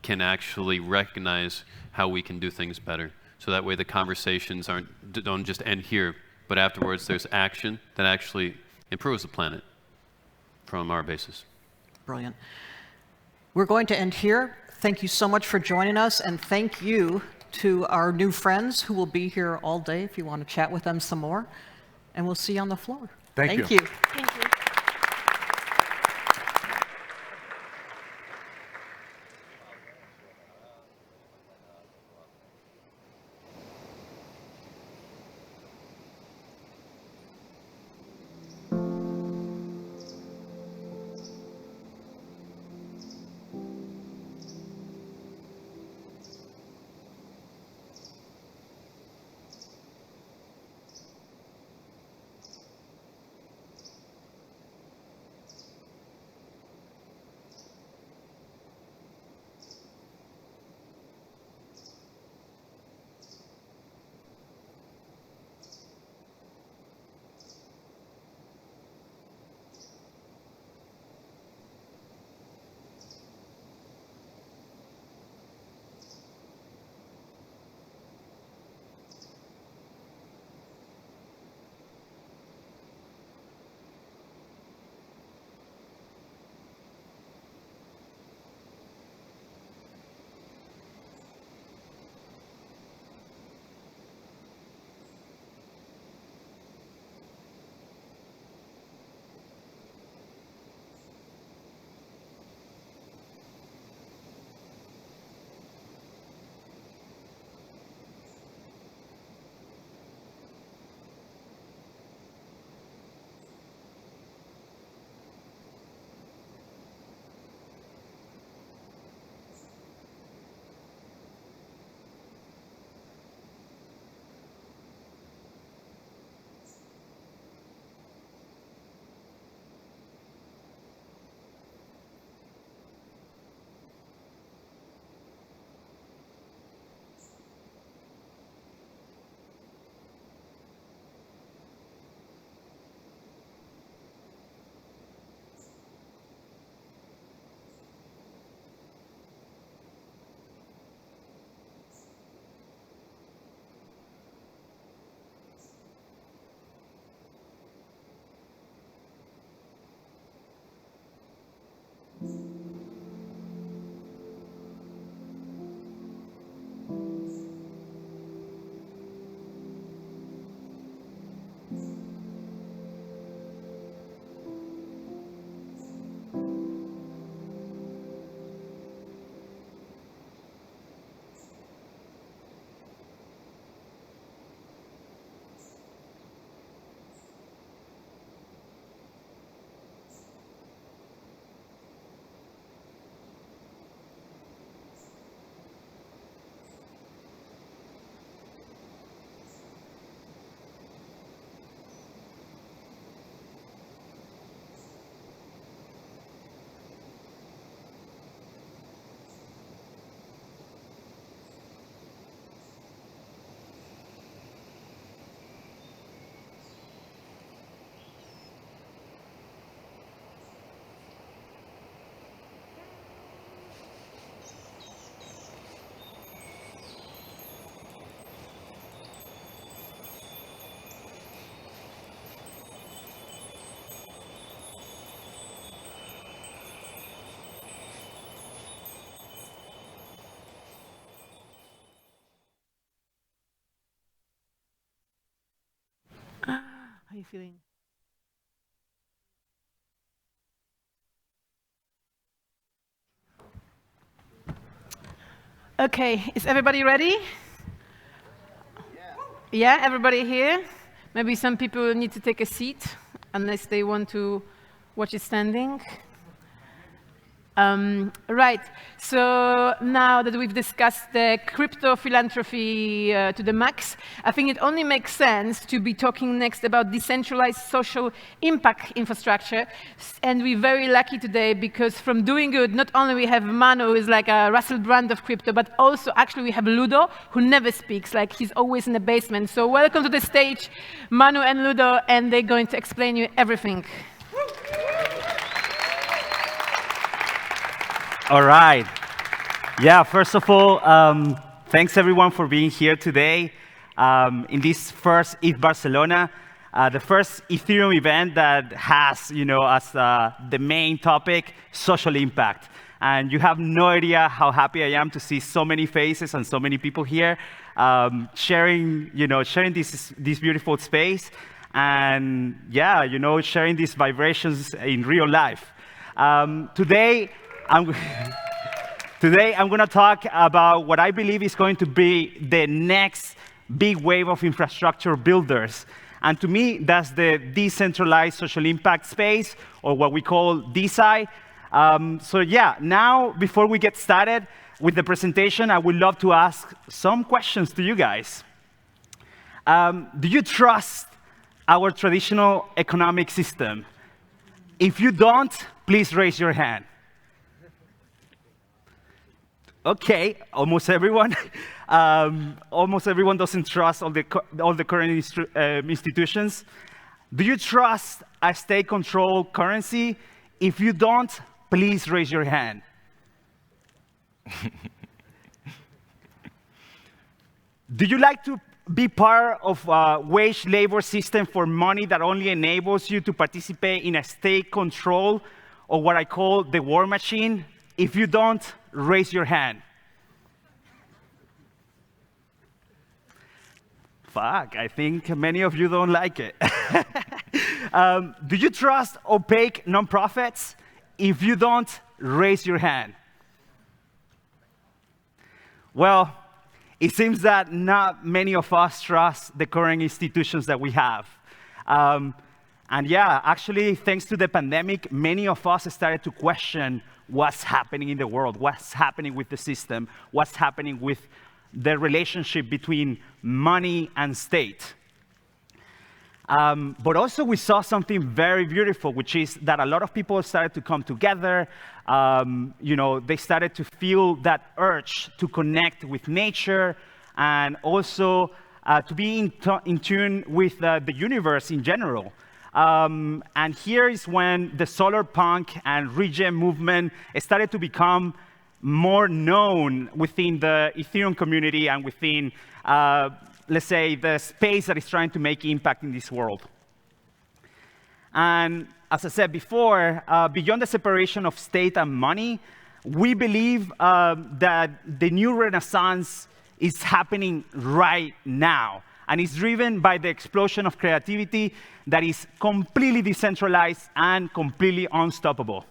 can actually recognize how we can do things better. So that way the conversations don't just end here, but afterwards there's action that actually improves the planet from our basis. Brilliant. We're going to end here. Thank you so much for joining us, and thank you to our new friends who will be here all day if you want to chat with them some more. And we'll see you on the floor. Thank you. Thank you. you feeling? Okay, is everybody ready? Yeah, everybody here? Maybe some people need to take a seat, unless they want to watch it standing. Right, so now that we've discussed the crypto philanthropy to the max, I think it only makes sense to be talking next about decentralized social impact infrastructure. And we're very lucky today because from Doing Good, not only we have Manu, who is like a Russell Brand of crypto, but also actually we have Ludo, who never speaks, like he's always in the basement. So welcome to the stage, Manu and Ludo, and they're going to explain you everything. All right. Yeah, first of all, thanks everyone for being here today in this first ETH Barcelona, the first Ethereum event that has, as the main topic, social impact. And you have no idea how happy I am to see so many faces and so many people here sharing this beautiful space and, yeah, sharing these vibrations in real life. Today, I'm going to talk about what I believe is going to be the next big wave of infrastructure builders. And to me, that's the decentralized social impact space, or what we call DeSci. So yeah, now, before we get started with the presentation, I would love to ask some questions to you guys. Do you trust our traditional economic system? If you don't, please raise your hand. Okay, almost everyone. Almost everyone doesn't trust all the current institutions. Do you trust a state-controlled currency? If you don't, please raise your hand. Do you like to be part of a wage labor system for money that only enables you to participate in a state control, or what I call the war machine? If you don't, raise your hand. Fuck, I think many of you don't like it. Do you trust opaque nonprofits? If you don't, raise your hand. Well, it seems that not many of us trust the current institutions that we have. And yeah, actually, thanks to the pandemic, many of us started to question what's happening in the world, what's happening with the system, what's happening with the relationship between money and state. But also we saw something very beautiful, which is that a lot of people started to come together. They started to feel that urge to connect with nature and also to be in tune with the universe in general. And here is when the solar punk and regen movement started to become more known within the Ethereum community and within, let's say, the space that is trying to make impact in this world. And as I said before, beyond the separation of state and money, we believe that the new renaissance is happening right now. And it's driven by the explosion of creativity that is completely decentralized and completely unstoppable.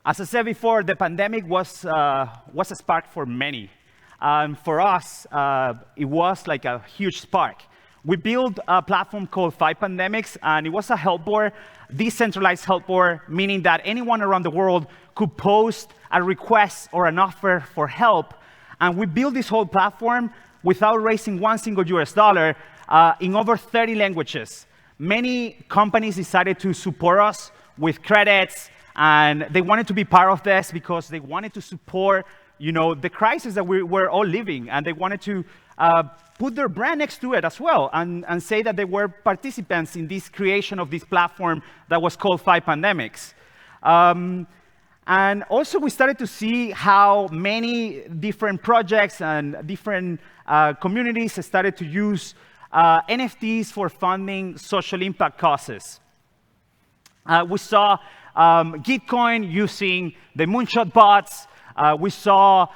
As I said before, the pandemic was a spark for many. For us, it was like a huge spark. We built a platform called 5 Pandemics, and it was a help board, decentralized help board, meaning that anyone around the world could post a request or an offer for help. And we built this whole platform without raising one single US dollar in over 30 languages. Many companies decided to support us with credits, and they wanted to be part of this because they wanted to support, the crisis that we were all living, and they wanted to put their brand next to it as well, and say that they were participants in this creation of this platform that was called 5 Pandemics. And also, we started to see how many different projects and different communities started to use NFTs for funding social impact causes. We saw Gitcoin using the moonshot bots. We saw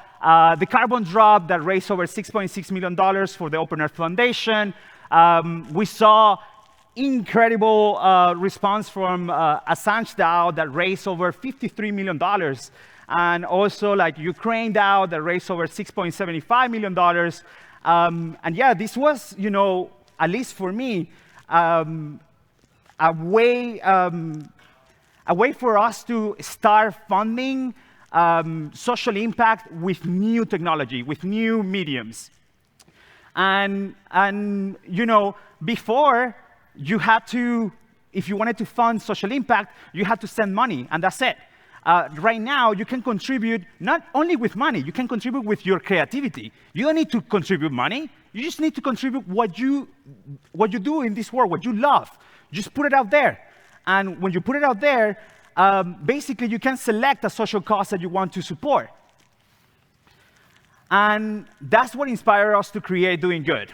the carbon drop that raised over $6.6 million for the Open Earth Foundation. We saw incredible response from Assange DAO that raised over $53 million. And also like Ukraine DAO that raised over $6.75 million. And yeah, this was, you know, at least for me, a way for us to start funding social impact with new technology, with new mediums. And you know, before, you had to, if you wanted to fund social impact, you had to send money, and that's it. Right now, you can contribute not only with money, you can contribute with your creativity. You don't need to contribute money. You just need to contribute what you do in this world, what you love. Just put it out there. And when you put it out there, basically, you can select a social cause that you want to support. And that's what inspired us to create Doing Good.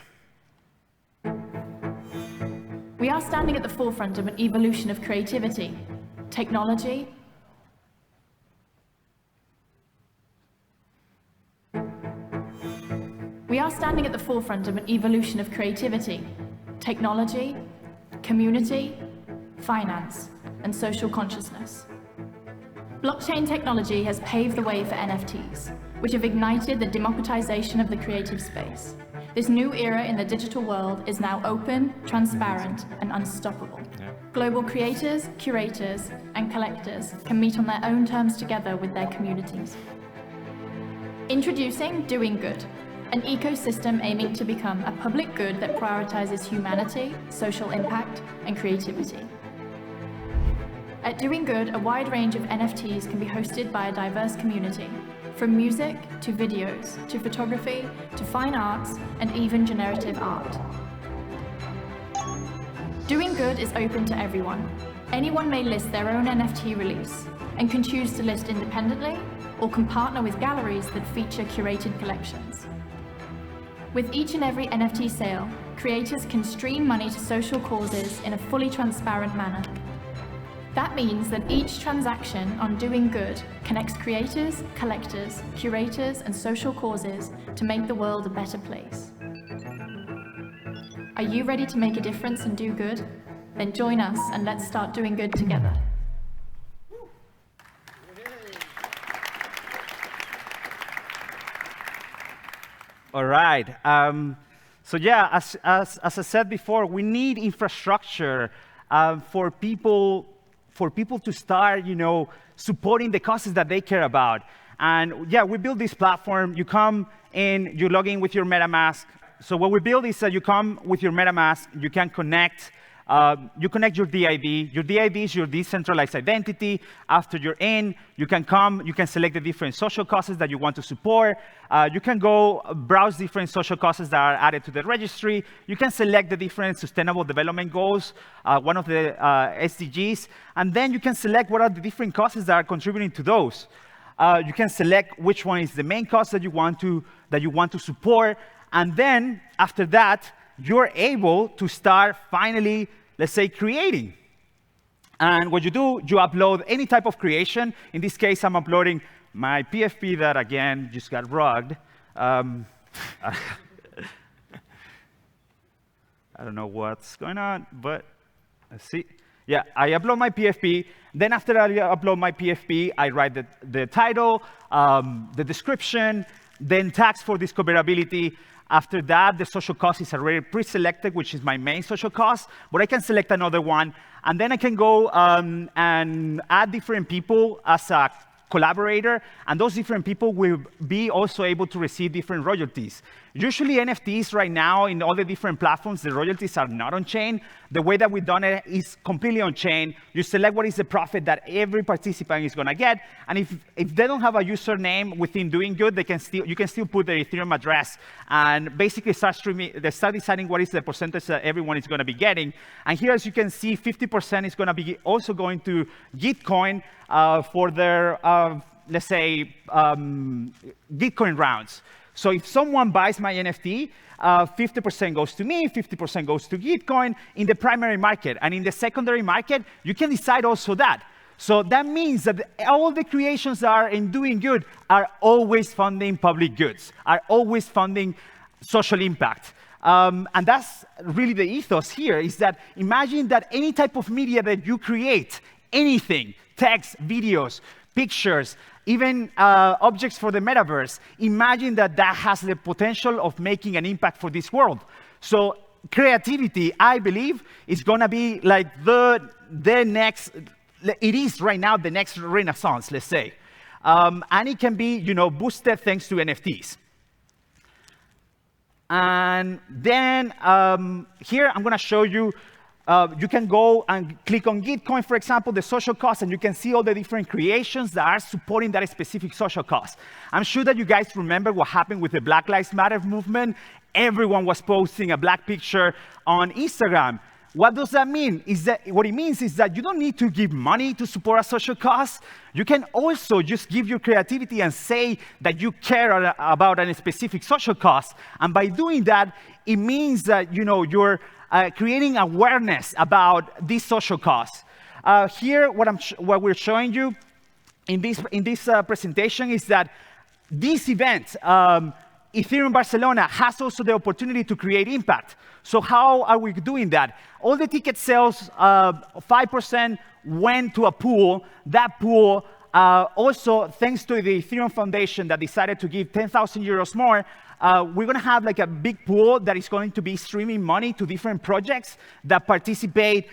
We are standing at the forefront of an evolution of creativity, technology, community, finance, and social consciousness. Blockchain technology has paved the way for NFTs, which have ignited the democratization of the creative space. This new era in the digital world is now open, transparent, and unstoppable. Global creators, curators, and collectors can meet on their own terms together with their communities. Introducing Doing Good, an ecosystem aiming to become a public good that prioritizes humanity, social impact, and creativity. At Doing Good, a wide range of NFTs can be hosted by a diverse community, from music to videos, to photography, to fine arts, and even generative art. Doing Good is open to everyone. Anyone may list their own NFT release, and can choose to list independently, or can partner with galleries that feature curated collections. With each and every NFT sale, creators can stream money to social causes in a fully transparent manner. That means that each transaction on Doing Good connects creators, collectors, curators, and social causes to make the world a better place. Are you ready to make a difference and do good? Then join us and let's start doing good together. All right. So yeah, as I said before, we need infrastructure for people to start, you know, supporting the causes that they care about. And yeah, we built this platform. You come in, you log in with your MetaMask. So what we build is that you come with your MetaMask, you can connect. You connect your DID. Your DID is your decentralized identity. After you're in, you can come, you can select the different social causes that you want to support. You can go browse different social causes that are added to the registry. You can select the different sustainable development goals, one of the SDGs, and then you can select what are the different causes that are contributing to those. You can select which one is the main cause that you want to support, and then after that, you're able to start finally, let's say, creating. And what you do, you upload any type of creation. In this case, I'm uploading my PFP that, again, just got rugged. I don't know what's going on, but let's see. Yeah, I upload my PFP. Then after I upload my PFP, I write the title, the description, then tags for discoverability. After that, the social cause is already pre-selected, which is my main social cause, but I can select another one. And then I can go and add different people as a collaborator, and those different people will be also able to receive different royalties. Usually NFTs right now in all the different platforms, the royalties are not on-chain. The way that we've done it is completely on-chain. You select what is the profit that every participant is gonna get, and if they don't have a username within Doing Good, you can still put their Ethereum address and basically start deciding what is the percentage that everyone is gonna be getting. And here, as you can see, 50% is gonna be also going to Gitcoin for their, let's say, Gitcoin rounds. So if someone buys my NFT, 50% goes to me, 50% goes to Gitcoin in the primary market. And in the secondary market, you can decide also that. So that means that all the creations that are in Doing Good are always funding public goods, are always funding social impact. And that's really the ethos here, is that imagine that any type of media that you create, anything, text, videos, pictures, even objects for the metaverse, imagine that that has the potential of making an impact for this world. So creativity, I believe, is going to be like the next, it is right now the next renaissance, let's say. And it can be, boosted thanks to NFTs. And then here I'm going to show you, you can go and click on Gitcoin, for example, the social cause, and you can see all the different creations that are supporting that specific social cause. I'm sure that you guys remember what happened with the Black Lives Matter movement. Everyone was posting a black picture on Instagram. What does that mean? What it means is that you don't need to give money to support a social cause. You can also just give your creativity and say that you care about a specific social cause. And by doing that, it means that you're creating awareness about this social cause. Here, what we're showing you in this presentation is that this event, Ethereum Barcelona, has also the opportunity to create impact. So how are we doing that? All the ticket sales, 5% went to a pool. That pool, also thanks to the Ethereum Foundation that decided to give 10,000 euros more, we're going to have like a big pool that is going to be streaming money to different projects that participate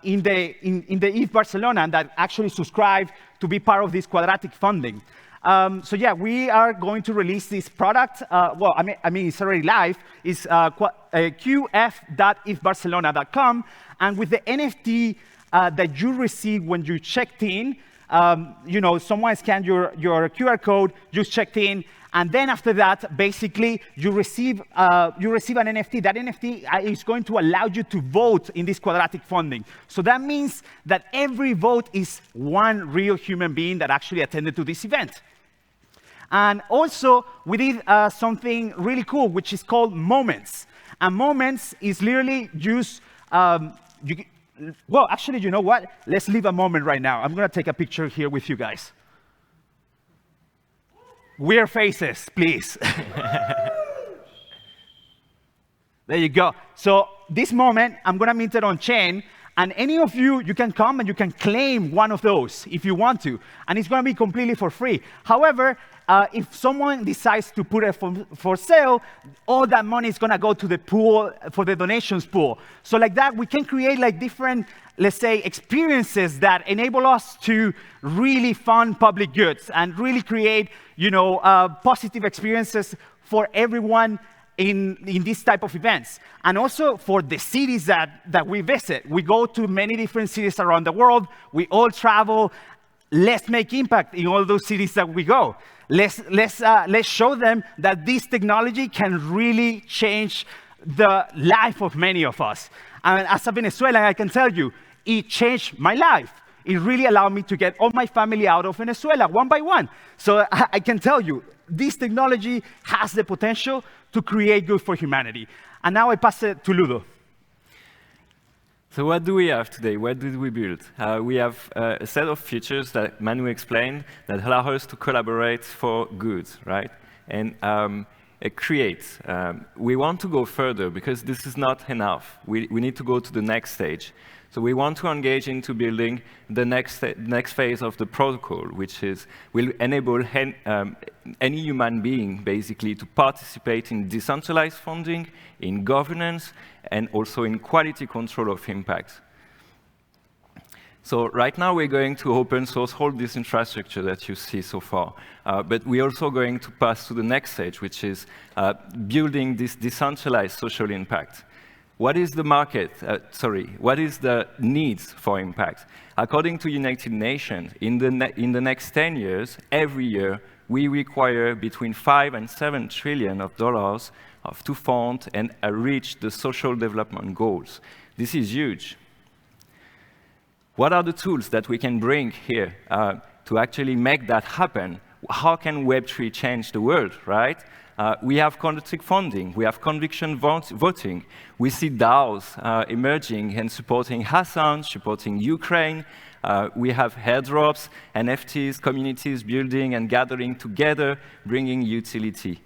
in the ETH Barcelona and that actually subscribe to be part of this quadratic funding. So yeah, we are going to release this product. Well, I mean, it's already live. It's qf.ethbarcelona.com, and with the NFT that you receive when you checked in, someone scanned your QR code, you checked in, and then after that, basically, you receive an NFT. That NFT is going to allow you to vote in this quadratic funding. So that means that every vote is one real human being that actually attended to this event. And also, we did something really cool, which is called Moments. And Moments is literally just, well, actually, you know what? Let's leave a moment right now. I'm going to take a picture here with you guys. Weird faces, please. There you go. So this moment, I'm going to mint it on chain. And any of you, you can come and you can claim one of those if you want to. And it's going to be completely for free. However, if someone decides to put it for sale, all that money is going to go to the pool, for the donations pool. So like that, we can create like different, let's say, experiences that enable us to really fund public goods and really create, positive experiences for everyone in this type of events. And also for the cities that we visit. We go to many different cities around the world. We all travel. Let's make impact in all those cities that we go. Let's show them that this technology can really change the life of many of us. And as a Venezuelan, I can tell you, it changed my life. It really allowed me to get all my family out of Venezuela one by one. So I can tell you, this technology has the potential to create good for humanity. And now I pass it to Ludo. So what do we have today? What did we build? We have a set of features that Manu explained that allow us to collaborate for good, right? And create. We want to go further because this is not enough. We need to go to the next stage. So we want to engage into building the next phase of the protocol, which will enable any human being, basically, to participate in decentralized funding, in governance, and also in quality control of impact. So right now, we're going to open source all this infrastructure that you see so far. But we're also going to pass to the next stage, which is building this decentralized social impact. What is the market? What is the needs for impact? According to United Nations, in the next 10 years, every year, we require between $5 and $7 trillion to fund and reach the social development goals. This is huge. What are the tools that we can bring here to actually make that happen? How can Web3 change the world, right? We have quadratic funding. We have conviction voting. We see DAOs emerging and supporting Hassan, supporting Ukraine. We have airdrops, NFTs, communities building and gathering together, bringing utility.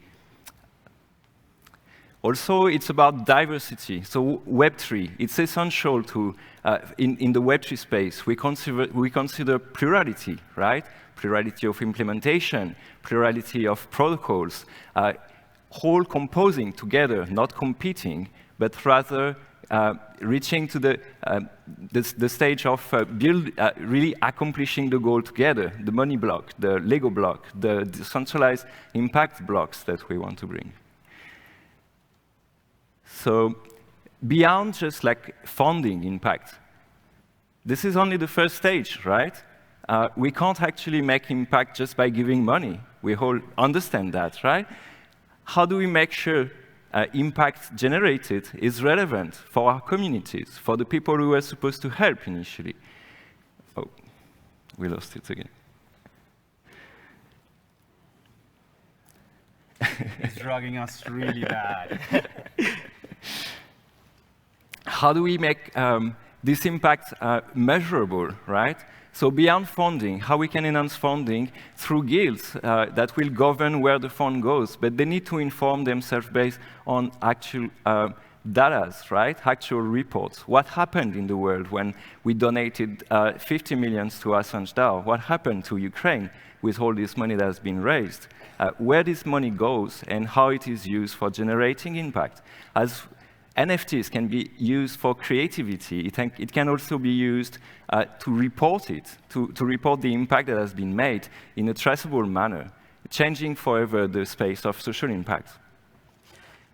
Also, it's about diversity. So Web3, it's essential to, in the Web3 space, we consider plurality, right? Plurality of implementation, plurality of protocols, whole composing together, not competing, but rather reaching to the stage of really accomplishing the goal together, the money block, the Lego block, the decentralized impact blocks that we want to bring. So beyond just like funding impact, this is only the first stage, right? We can't actually make impact just by giving money. We all understand that, right? How do we make sure impact generated is relevant for our communities, for the people who were supposed to help initially? Oh, we lost it again. It's dragging us really bad. How do we make this impact measurable, right? So beyond funding, how we can enhance funding through guilds that will govern where the fund goes, but they need to inform themselves based on actual data, right? Actual reports. What happened in the world when we donated 50 million to Assange DAO? What happened to Ukraine with all this money that has been raised? Where this money goes and how it is used for generating impact. As NFTs can be used for creativity. It can also be used to report it, to report the impact that has been made in a traceable manner, changing forever the space of social impact.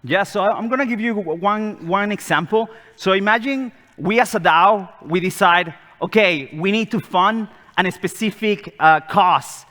Yeah, so I'm going to give you one example. So imagine we as a DAO, we decide, OK, we need to fund a specific cause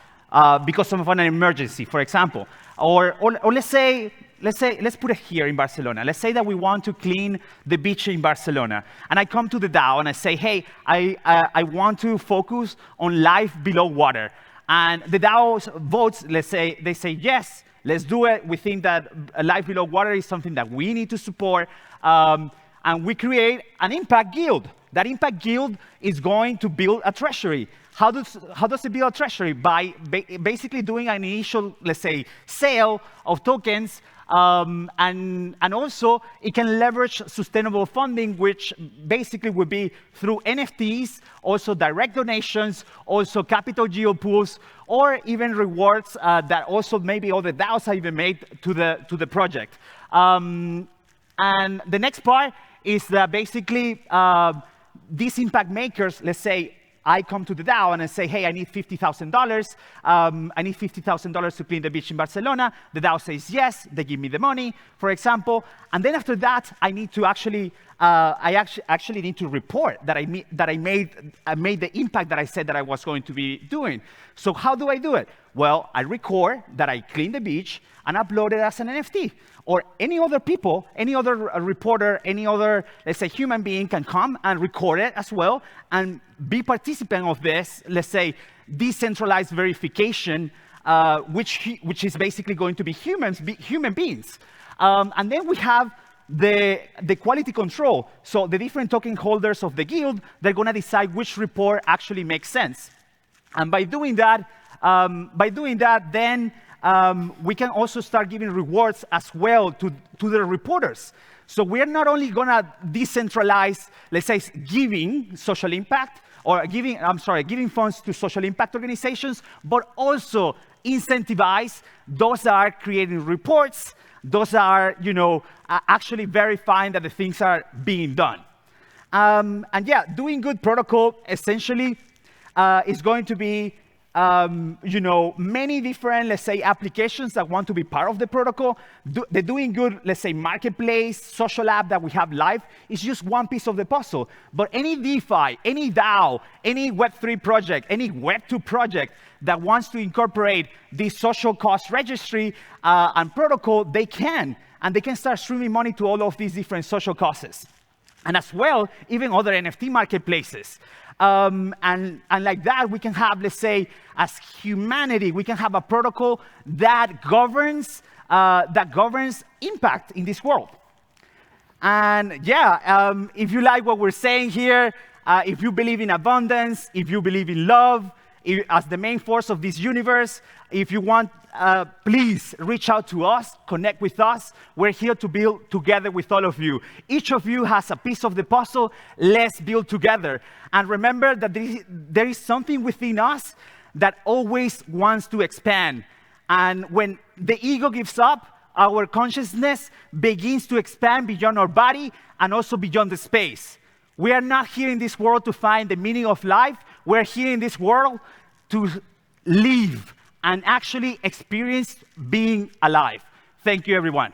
because of an emergency, for example. Or let's put it here in Barcelona. Let's say that we want to clean the beach in Barcelona. And I come to the DAO and I say, hey, I want to focus on life below water. And the DAO votes, let's say, they say, yes, let's do it. We think that life below water is something that we need to support. And we create an impact guild. That impact guild is going to build a treasury. How does it build a treasury? By basically doing an initial, let's say, sale of tokens. And also, it can leverage sustainable funding, which basically would be through NFTs, also direct donations, also capital geo pools, or even rewards that also maybe all the DAOs have even made to the project. And the next part is that basically these impact makers, let's say, I come to the DAO and I say, hey, I need $50,000. I need $50,000 to clean the beach in Barcelona. The DAO says yes. They give me the money, for example. And then after that, I need to actually need to report that I made the impact that I said that I was going to be doing. So how do I do it? Well, I record that I clean the beach and upload it as an NFT. Or any other people, any other reporter, any other, let's say, human being can come and record it as well and be participant of this, let's say, decentralized verification, which is basically going to be human beings. And then we have the quality control. So the different token holders of the guild, they're going to decide which report actually makes sense. And by doing that, then we can also start giving rewards as well to the reporters. So we're not only going to decentralize, let's say, giving social impact or giving funds to social impact organizations, but also incentivize those that are creating reports, those that are, actually verifying that the things are being done. And yeah, doing good protocol essentially is going to be many different, let's say, applications that want to be part of the protocol. The doing good, let's say, marketplace, social app that we have live is just one piece of the puzzle. But any DeFi, any DAO, any Web3 project, any Web2 project that wants to incorporate this social cost registry and protocol, they can. And they can start streaming money to all of these different social causes. And as well, even other NFT marketplaces. And like that, we can have, let's say, as humanity, we can have a protocol that governs impact in this world. And yeah, if you like what we're saying here, if you believe in abundance, if you believe in love, as the main force of this universe. If you want, please reach out to us, connect with us. We're here to build together with all of you. Each of you has a piece of the puzzle. Let's build together. And remember that there is something within us that always wants to expand. And when the ego gives up, our consciousness begins to expand beyond our body and also beyond the space. We are not here in this world to find the meaning of life. We're here in this world to live and actually experience being alive. Thank you, everyone.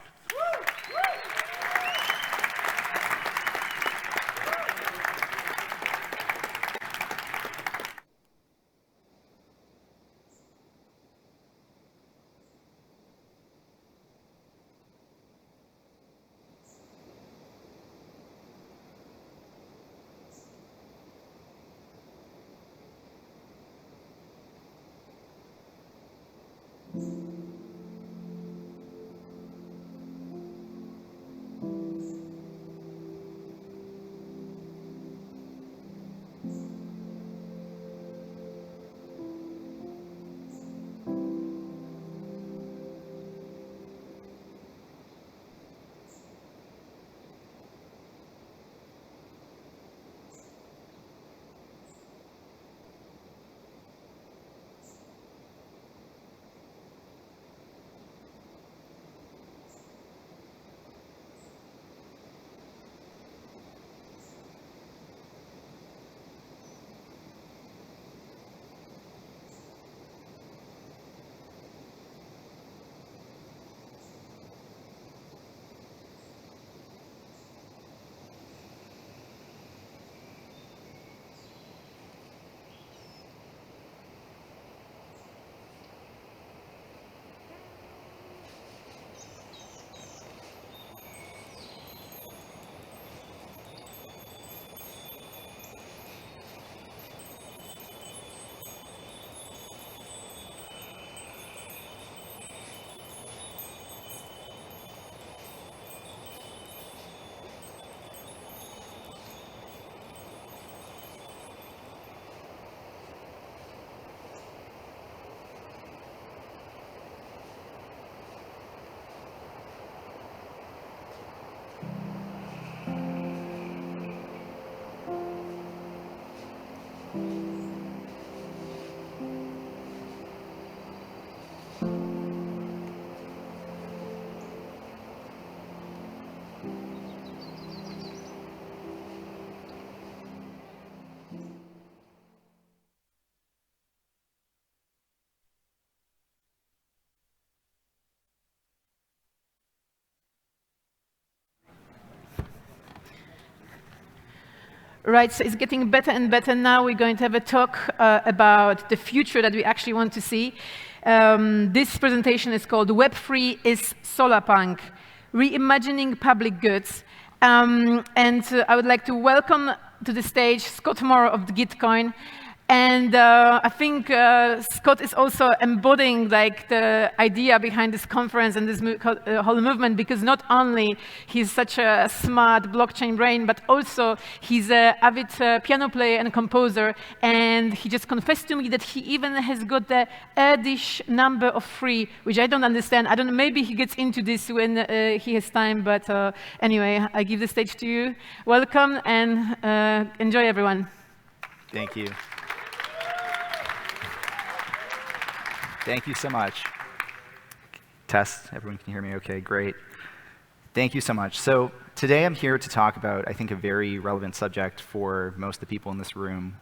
Right, so it's getting better and better now. We're going to have a talk about the future that we actually want to see. This presentation is called Web3 is Solarpunk, Reimagining Public Goods. And I would like to welcome to the stage Scott Moore of Gitcoin. And I think Scott is also embodying like the idea behind this conference and this whole movement, because not only he's such a smart blockchain brain, but also he's an avid piano player and composer. And he just confessed to me that he even has got the Erdish number of 3, which I don't understand. I don't know, maybe he gets into this when he has time. But anyway, I give the stage to you. Welcome and enjoy, everyone. Thank you. Thank you so much. Test, everyone can hear me okay, great. Thank you so much. So today I'm here to talk about, I think, a very relevant subject for most of the people in this room.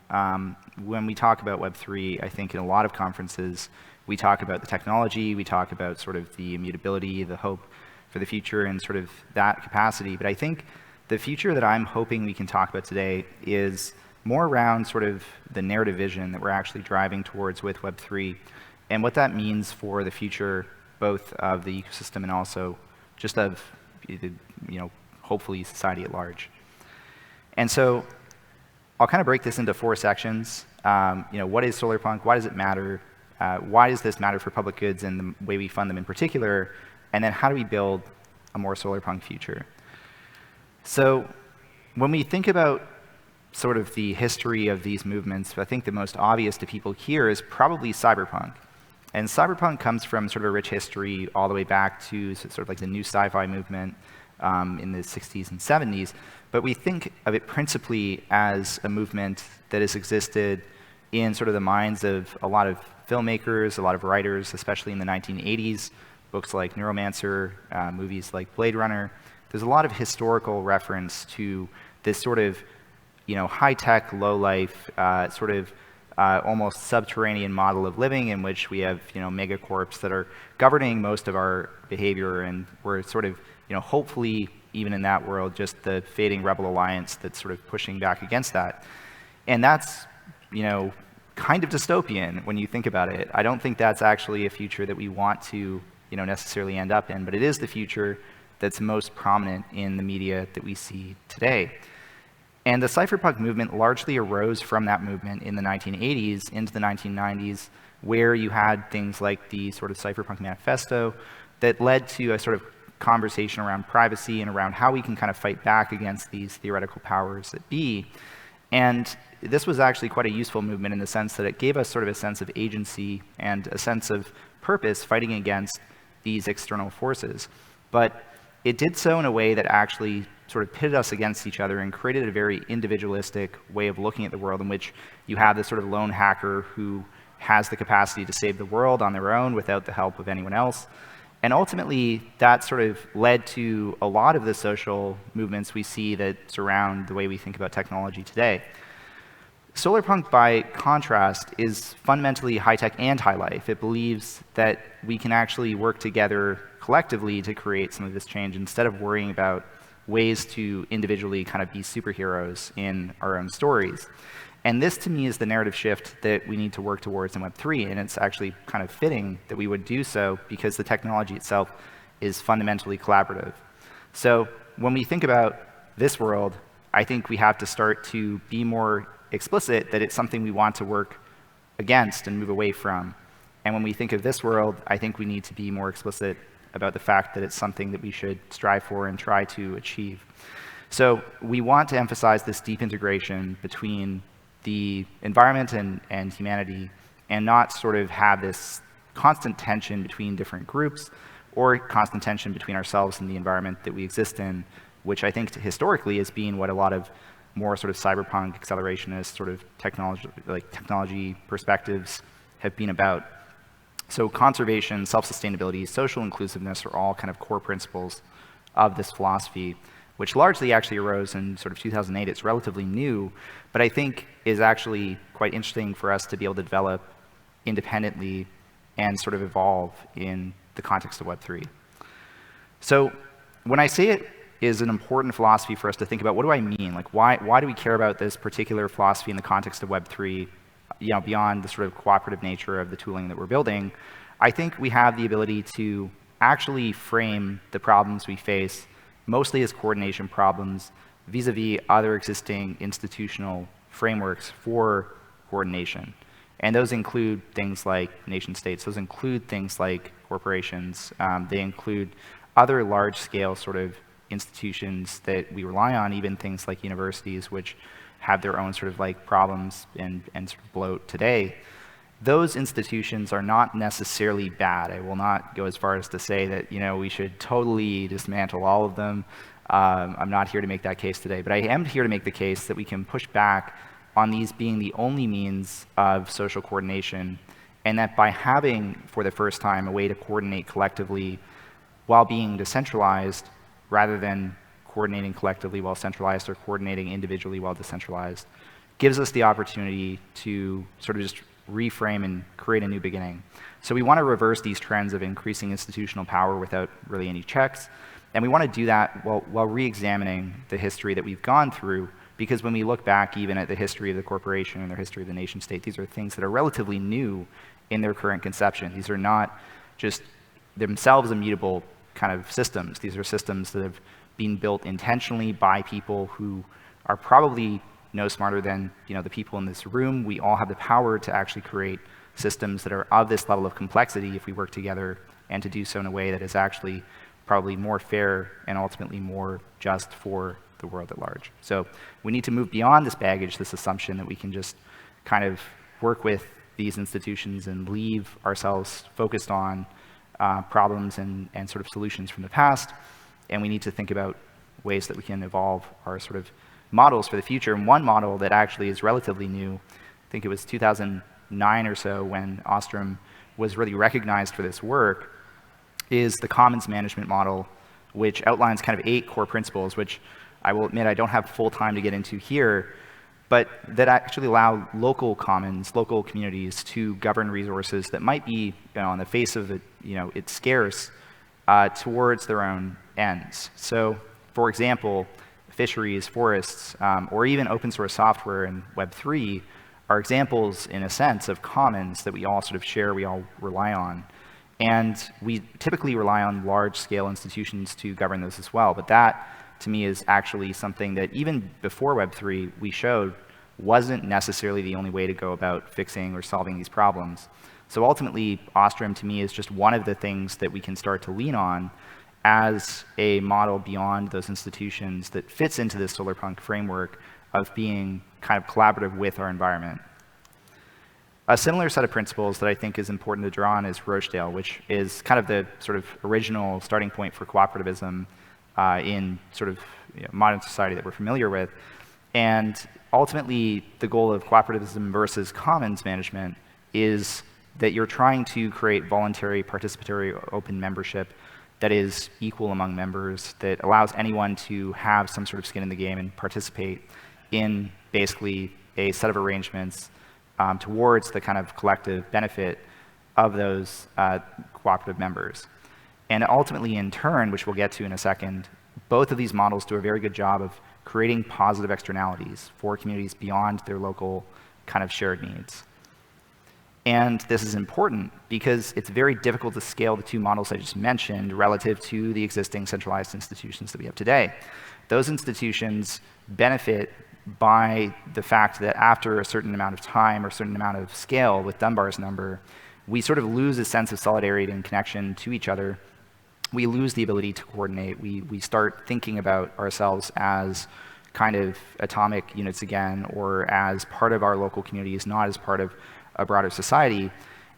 When we talk about Web3, I think in a lot of conferences, we talk about the technology, we talk about sort of the immutability, the hope for the future and sort of that capacity. But I think the future that I'm hoping we can talk about today is more around sort of the narrative vision that we're actually driving towards with Web3. And what that means for the future, both of the ecosystem and also just of, hopefully society at large. And so I'll kind of break this into 4 sections. What is Solarpunk? Why does it matter? Why does this matter for public goods and the way we fund them in particular? And then how do we build a more Solarpunk future? So when we think about sort of the history of these movements, I think the most obvious to people here is probably cyberpunk. And cyberpunk comes from sort of a rich history all the way back to sort of like the new sci-fi movement in the 60s and 70s. But we think of it principally as a movement that has existed in sort of the minds of a lot of filmmakers, a lot of writers, especially in the 1980s, books like Neuromancer, movies like Blade Runner. There's a lot of historical reference to this sort of, high-tech, low-life, sort of almost subterranean model of living in which we have, megacorps that are governing most of our behavior, and we're sort of, hopefully, even in that world, just the fading rebel alliance that's sort of pushing back against that. And that's, kind of dystopian when you think about it. I don't think that's actually a future that we want to, necessarily end up in, but it is the future that's most prominent in the media that we see today. And the cypherpunk movement largely arose from that movement in the 1980s into the 1990s, where you had things like the sort of cypherpunk manifesto that led to a sort of conversation around privacy and around how we can kind of fight back against these theoretical powers that be. And this was actually quite a useful movement in the sense that it gave us sort of a sense of agency and a sense of purpose fighting against these external forces. But it did so in a way that actually sort of pitted us against each other and created a very individualistic way of looking at the world in which you have this sort of lone hacker who has the capacity to save the world on their own without the help of anyone else. And ultimately, that sort of led to a lot of the social movements we see that surround the way we think about technology today. Solarpunk, by contrast, is fundamentally high-tech and high-life. It believes that we can actually work together collectively to create some of this change instead of worrying about ways to individually kind of be superheroes in our own stories. And this, to me, is the narrative shift that we need to work towards in Web3, and it's actually kind of fitting that we would do so because the technology itself is fundamentally collaborative. So when we think about this world, I think we have to start to be more explicit that it's something we want to work against and move away from. And when we think of this world, I think we need to be more explicit about the fact that it's something that we should strive for and try to achieve. So we want to emphasize this deep integration between the environment and humanity, and not sort of have this constant tension between different groups or constant tension between ourselves and the environment that we exist in, which I think historically has been what a lot of more sort of cyberpunk accelerationist sort of technology perspectives have been about. So conservation, self-sustainability, social inclusiveness are all kind of core principles of this philosophy, which largely actually arose in sort of 2008. It's relatively new, but I think is actually quite interesting for us to be able to develop independently and sort of evolve in the context of Web3. So when I say it is an important philosophy for us to think about, what do I mean? Like, why do we care about this particular philosophy in the context of Web3, beyond the sort of cooperative nature of the tooling that we're building? I think we have the ability to actually frame the problems we face mostly as coordination problems vis-a-vis other existing institutional frameworks for coordination. And those include things like nation states, those include things like corporations, they include other large-scale sort of institutions that we rely on, even things like universities, which have their own sort of like problems and sort of bloat today. Those institutions are not necessarily bad. I will not go as far as to say that we should totally dismantle all of them. I'm not here to make that case today, but I am here to make the case that we can push back on these being the only means of social coordination, and that by having, for the first time, a way to coordinate collectively while being decentralized, rather than coordinating collectively while centralized or coordinating individually while decentralized, gives us the opportunity to sort of just reframe and create a new beginning. So we want to reverse these trends of increasing institutional power without really any checks, and we want to do that while re-examining the history that we've gone through, because when we look back even at the history of the corporation and the history of the nation state, these are things that are relatively new in their current conception. These are not just themselves immutable kind of systems. These are systems that have been built intentionally by people who are probably no smarter than the people in this room. We all have the power to actually create systems that are of this level of complexity if we work together, and to do so in a way that is actually probably more fair and ultimately more just for the world at large. So we need to move beyond this baggage, this assumption that we can just kind of work with these institutions and leave ourselves focused on problems and sort of solutions from the past. And we need to think about ways that we can evolve our sort of models for the future. And one model that actually is relatively new, I think it was 2009 or so when Ostrom was really recognized for this work, is the commons management model, which outlines kind of 8 core principles, which I will admit I don't have full time to get into here, but that actually allow local commons, local communities to govern resources that might be, on the face of it, it's scarce, towards their own ends. So, for example, fisheries, forests, or even open source software in Web3 are examples, in a sense, of commons that we all sort of share, we all rely on. And we typically rely on large-scale institutions to govern those as well. But that, to me, is actually something that even before Web3 we showed wasn't necessarily the only way to go about fixing or solving these problems. So ultimately, Ostrom, to me, is just one of the things that we can start to lean on as a model beyond those institutions that fits into this solarpunk framework of being kind of collaborative with our environment. A similar set of principles that I think is important to draw on is Rochdale, which is kind of the sort of original starting point for cooperativism in sort of modern society that we're familiar with. And ultimately, the goal of cooperativism versus commons management is that you're trying to create voluntary, participatory, open membership that is equal among members, that allows anyone to have some sort of skin in the game and participate in basically a set of arrangements towards the kind of collective benefit of those cooperative members. And ultimately, in turn, which we'll get to in a second, both of these models do a very good job of creating positive externalities for communities beyond their local kind of shared needs. And this is important because it's very difficult to scale the 2 models I just mentioned relative to the existing centralized institutions that we have today. Those institutions benefit by the fact that after a certain amount of time or a certain amount of scale with Dunbar's number, we sort of lose a sense of solidarity and connection to each other. We lose the ability to coordinate. We start thinking about ourselves as kind of atomic units again, or as part of our local communities, not as part of a broader society.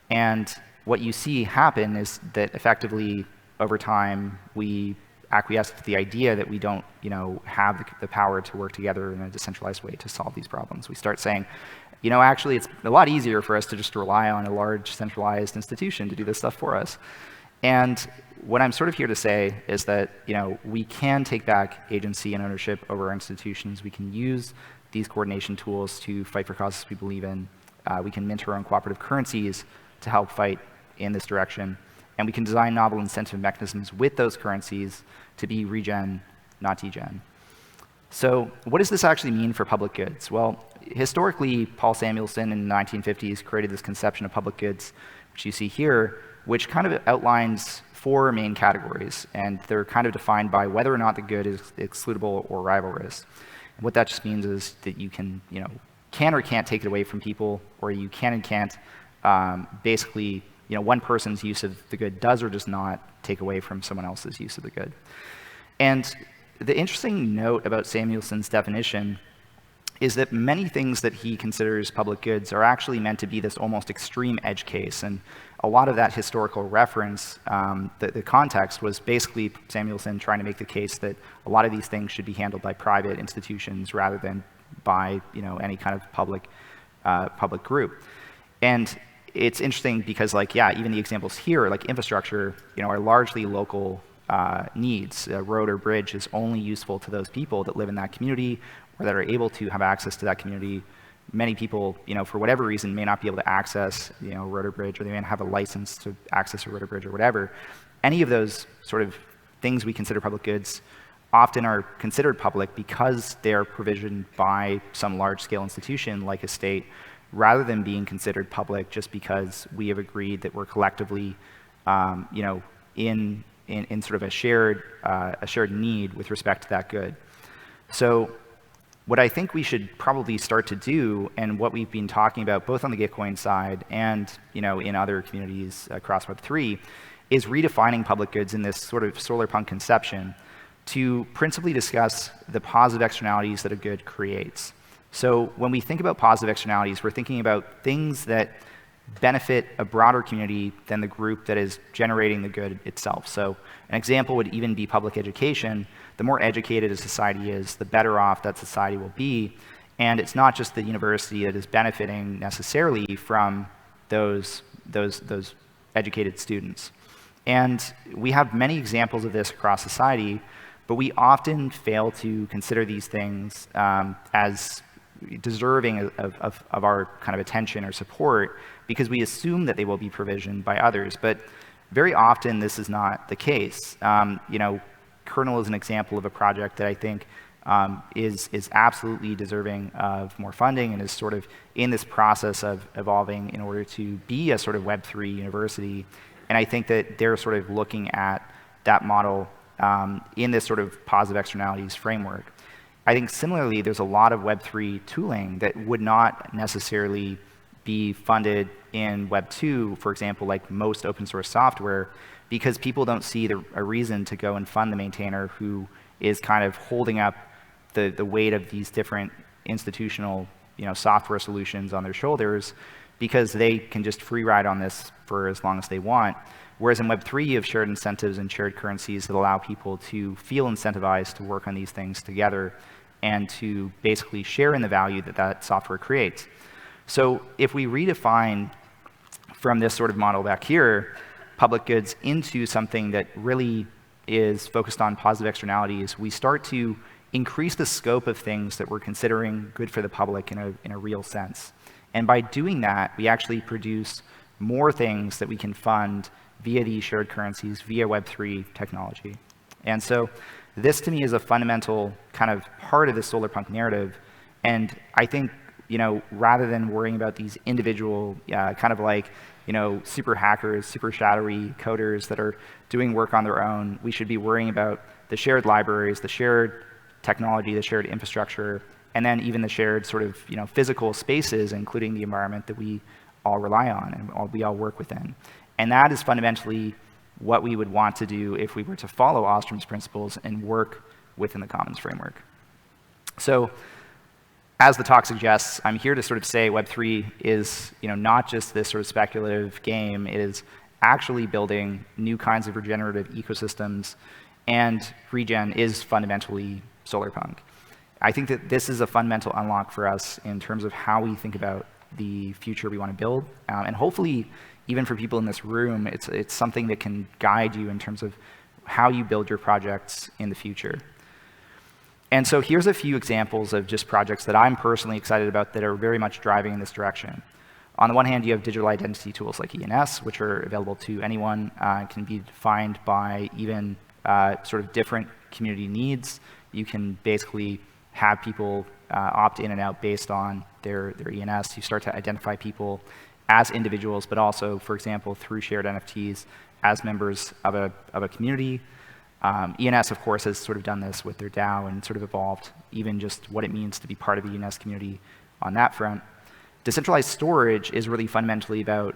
And what you see happen is that effectively, over time, we acquiesce to the idea that we don't, have the power to work together in a decentralized way to solve these problems. We start saying, actually, it's a lot easier for us to just rely on a large centralized institution to do this stuff for us. And what I'm sort of here to say is that, we can take back agency and ownership over our institutions. We can use these coordination tools to fight for causes we believe in. We can mint our own cooperative currencies to help fight in this direction. And we can design novel incentive mechanisms with those currencies to be regen, not degen. So what does this actually mean for public goods? Well, historically, Paul Samuelson in the 1950s created this conception of public goods, which you see here, which kind of outlines 4 main categories. And they're kind of defined by whether or not the good is excludable or rivalrous. And what that just means is that you can, can or can't take it away from people, or you can and can't basically, one person's use of the good does or does not take away from someone else's use of the good. And the interesting note about Samuelson's definition is that many things that he considers public goods are actually meant to be this almost extreme edge case. And a lot of that historical reference, the context was basically Samuelson trying to make the case that a lot of these things should be handled by private institutions rather than by any kind of public group. And it's interesting because, even the examples here, like infrastructure, are largely local needs. A road or bridge is only useful to those people that live in that community or that are able to have access to that community. Many people, for whatever reason, may not be able to access, a road or bridge, or they may not have a license to access a road or bridge or whatever. Any of those sort of things we consider public goods often are considered public because they're provisioned by some large-scale institution like a state, rather than being considered public just because we have agreed that we're collectively, in sort of a shared need with respect to that good. So what I think we should probably start to do, and what we've been talking about both on the Gitcoin side and in other communities across Web3, is redefining public goods in this sort of solarpunk conception to principally discuss the positive externalities that a good creates. So when we think about positive externalities, we're thinking about things that benefit a broader community than the group that is generating the good itself. So an example would even be public education. The more educated a society is, the better off that society will be. And it's not just the university that is benefiting necessarily from those educated students. And we have many examples of this across society, but we often fail to consider these things as deserving of our kind of attention or support because we assume that they will be provisioned by others. But very often this is not the case. Kernel is an example of a project that I think is absolutely deserving of more funding and is sort of in this process of evolving in order to be a sort of Web3 university. And I think that they're sort of looking at that model in this sort of positive externalities framework. I think similarly, there's a lot of Web3 tooling that would not necessarily be funded in Web 2, for example, like most open source software, because people don't see a reason to go and fund the maintainer who is kind of holding up the weight of these different institutional software solutions on their shoulders, because they can just free ride on this for as long as they want. Whereas in Web 3, you have shared incentives and shared currencies that allow people to feel incentivized to work on these things together and to basically share in the value that that software creates. So if we redefine from this sort of model back here, public goods into something that really is focused on positive externalities, we start to increase the scope of things that we're considering good for the public in a real sense. And by doing that, we actually produce more things that we can fund via these shared currencies, via Web3 technology. And so this to me is a fundamental kind of part of the solarpunk narrative. And I think, rather than worrying about these individual kind of like, super hackers, super shadowy coders that are doing work on their own, we should be worrying about the shared libraries, the shared technology, the shared infrastructure, and then even the shared sort of physical spaces, including the environment that we all rely on and we all work within. And that is fundamentally what we would want to do if we were to follow Ostrom's principles and work within the Commons framework. So as the talk suggests, I'm here to sort of say Web3 is not just this sort of speculative game. It is actually building new kinds of regenerative ecosystems, and regen is fundamentally solarpunk. I think that this is a fundamental unlock for us in terms of how we think about the future we want to build, and hopefully even for people in this room, it's something that can guide you in terms of how you build your projects in the future. And so here's a few examples of just projects that I'm personally excited about that are very much driving in this direction. On the one hand, you have digital identity tools like ENS, which are available to anyone, can be defined by even sort of different community needs. You can basically have people opt in and out based on their ENS. You start to identify people as individuals, but also, for example, through shared NFTs as members of a community. ENS, of course, has sort of done this with their DAO and sort of evolved even just what it means to be part of the ENS community on that front. Decentralized storage is really fundamentally about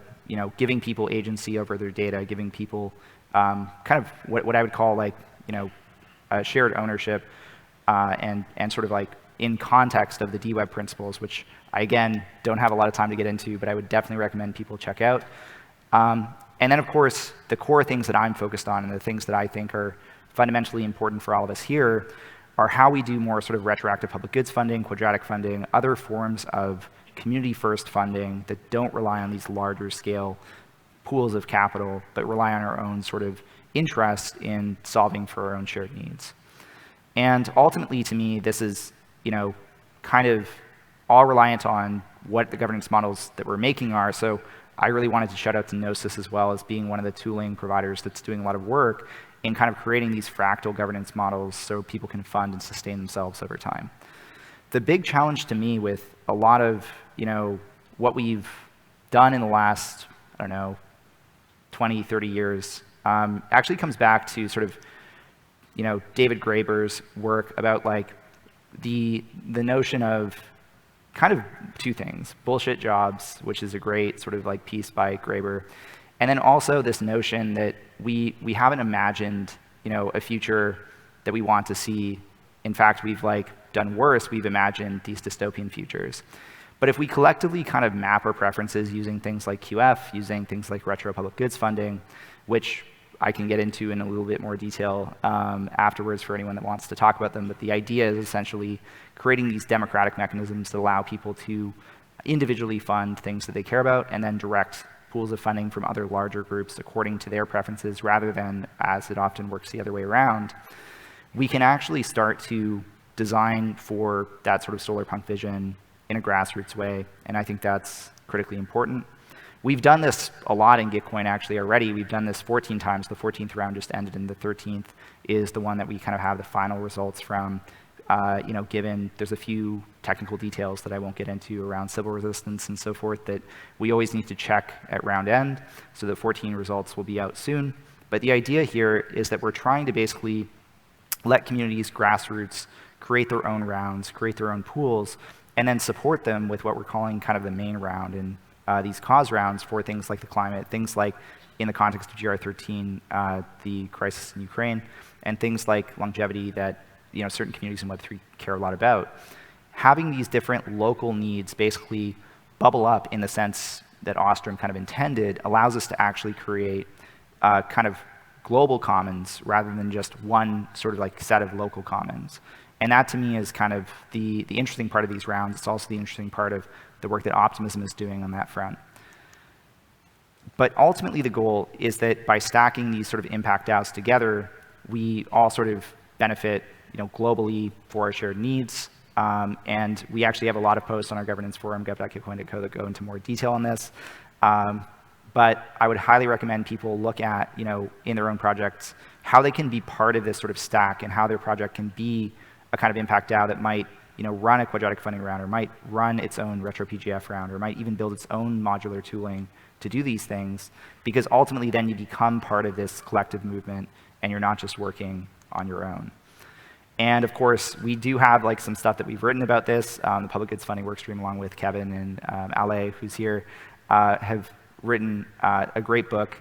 giving people agency over their data, giving people kind of what I would call like shared ownership and sort of like in context of the DWeb principles, which I, again, don't have a lot of time to get into, but I would definitely recommend people check out. And then, of course, the core things that I'm focused on and the things that I think are fundamentally important for all of us here are how we do more sort of retroactive public goods funding, quadratic funding, other forms of community-first funding that don't rely on these larger scale pools of capital, but rely on our own sort of interest in solving for our own shared needs. And ultimately, to me, this is, kind of all reliant on what the governance models that we're making are. So I really wanted to shout out to Gnosis as well as being one of the tooling providers that's doing a lot of work in kind of creating these fractal governance models so people can fund and sustain themselves over time. The big challenge to me with a lot of, what we've done in the last, 20, 30 years actually comes back to sort of, David Graeber's work about like the notion of kind of two things: bullshit jobs, which is a great sort of like piece by Graeber, and then also this notion that we haven't imagined, a future that we want to see. In fact, we've done worse. We've imagined these dystopian futures. But if we collectively kind of map our preferences using things like QF, using things like retro public goods funding, which I can get into in a little bit more detail afterwards for anyone that wants to talk about them, but the idea is essentially creating these democratic mechanisms that allow people to individually fund things that they care about and then direct pools of funding from other larger groups according to their preferences rather than, as it often works the other way around. We can actually start to design for that sort of solar punk vision in a grassroots way, and I think that's critically important. We've done this a lot in Gitcoin actually already. We've done this 14 times. The 14th round just ended, and the 13th is the one that we kind of have the final results from, given there's a few technical details that I won't get into around civil resistance and so forth that we always need to check at round end, so the 14 results will be out soon. But the idea here is that we're trying to basically let communities, grassroots, create their own rounds, create their own pools, and then support them with what we're calling kind of the main round, and these cause rounds for things like the climate, things like, in the context of GR13, the crisis in Ukraine, and things like longevity that certain communities in Web3 care a lot about. Having these different local needs basically bubble up in the sense that Ostrom kind of intended allows us to actually create kind of global commons rather than just one sort of set of local commons. And that to me is kind of the interesting part of these rounds. It's also the interesting part of the work that Optimism is doing on that front. But ultimately the goal is that by stacking these sort of impact DAOs together, we all sort of benefit globally for our shared needs. And we actually have a lot of posts on our governance forum, gov.gitcoin.co, that go into more detail on this. But I would highly recommend people look at, in their own projects, how they can be part of this sort of stack and how their project can be a kind of impact DAO that might run a quadratic funding round, or might run its own retro PGF round, or might even build its own modular tooling to do these things, because ultimately then you become part of this collective movement and you're not just working on your own. And of course, we do have some stuff that we've written about this. The Public Goods Funding Workstream, along with Kevin and Ale, who's here, have written a great book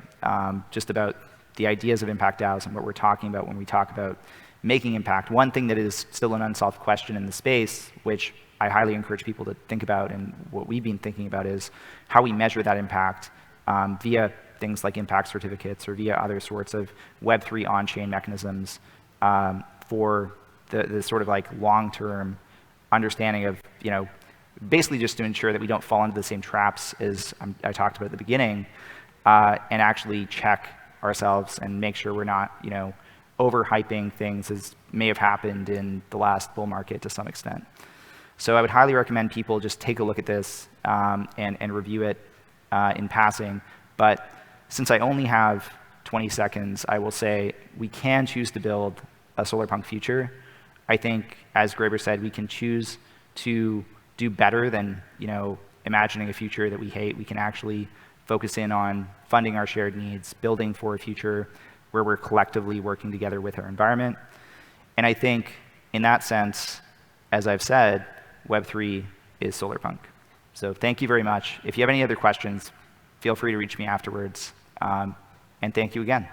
just about the ideas of impact DAOs and what we're talking about when we talk about making impact. One thing that is still an unsolved question in the space, which I highly encourage people to think about, and what we've been thinking about, is how we measure that impact via things like impact certificates or via other sorts of Web3 on-chain mechanisms for the sort of long-term understanding of, basically just to ensure that we don't fall into the same traps as I talked about at the beginning, and actually check ourselves and make sure we're not, overhyping things as may have happened in the last bull market to some extent. So I would highly recommend people just take a look at this and review it in passing. But since I only have 20 seconds, I will say we can choose to build a solar punk future. I think, as Graeber said, we can choose to do better than imagining a future that we hate. We can actually focus in on funding our shared needs, building for a future where we're collectively working together with our environment. And I think, in that sense, as I've said, Web3 is solar punk. So thank you very much. If you have any other questions, feel free to reach me afterwards. And thank you again.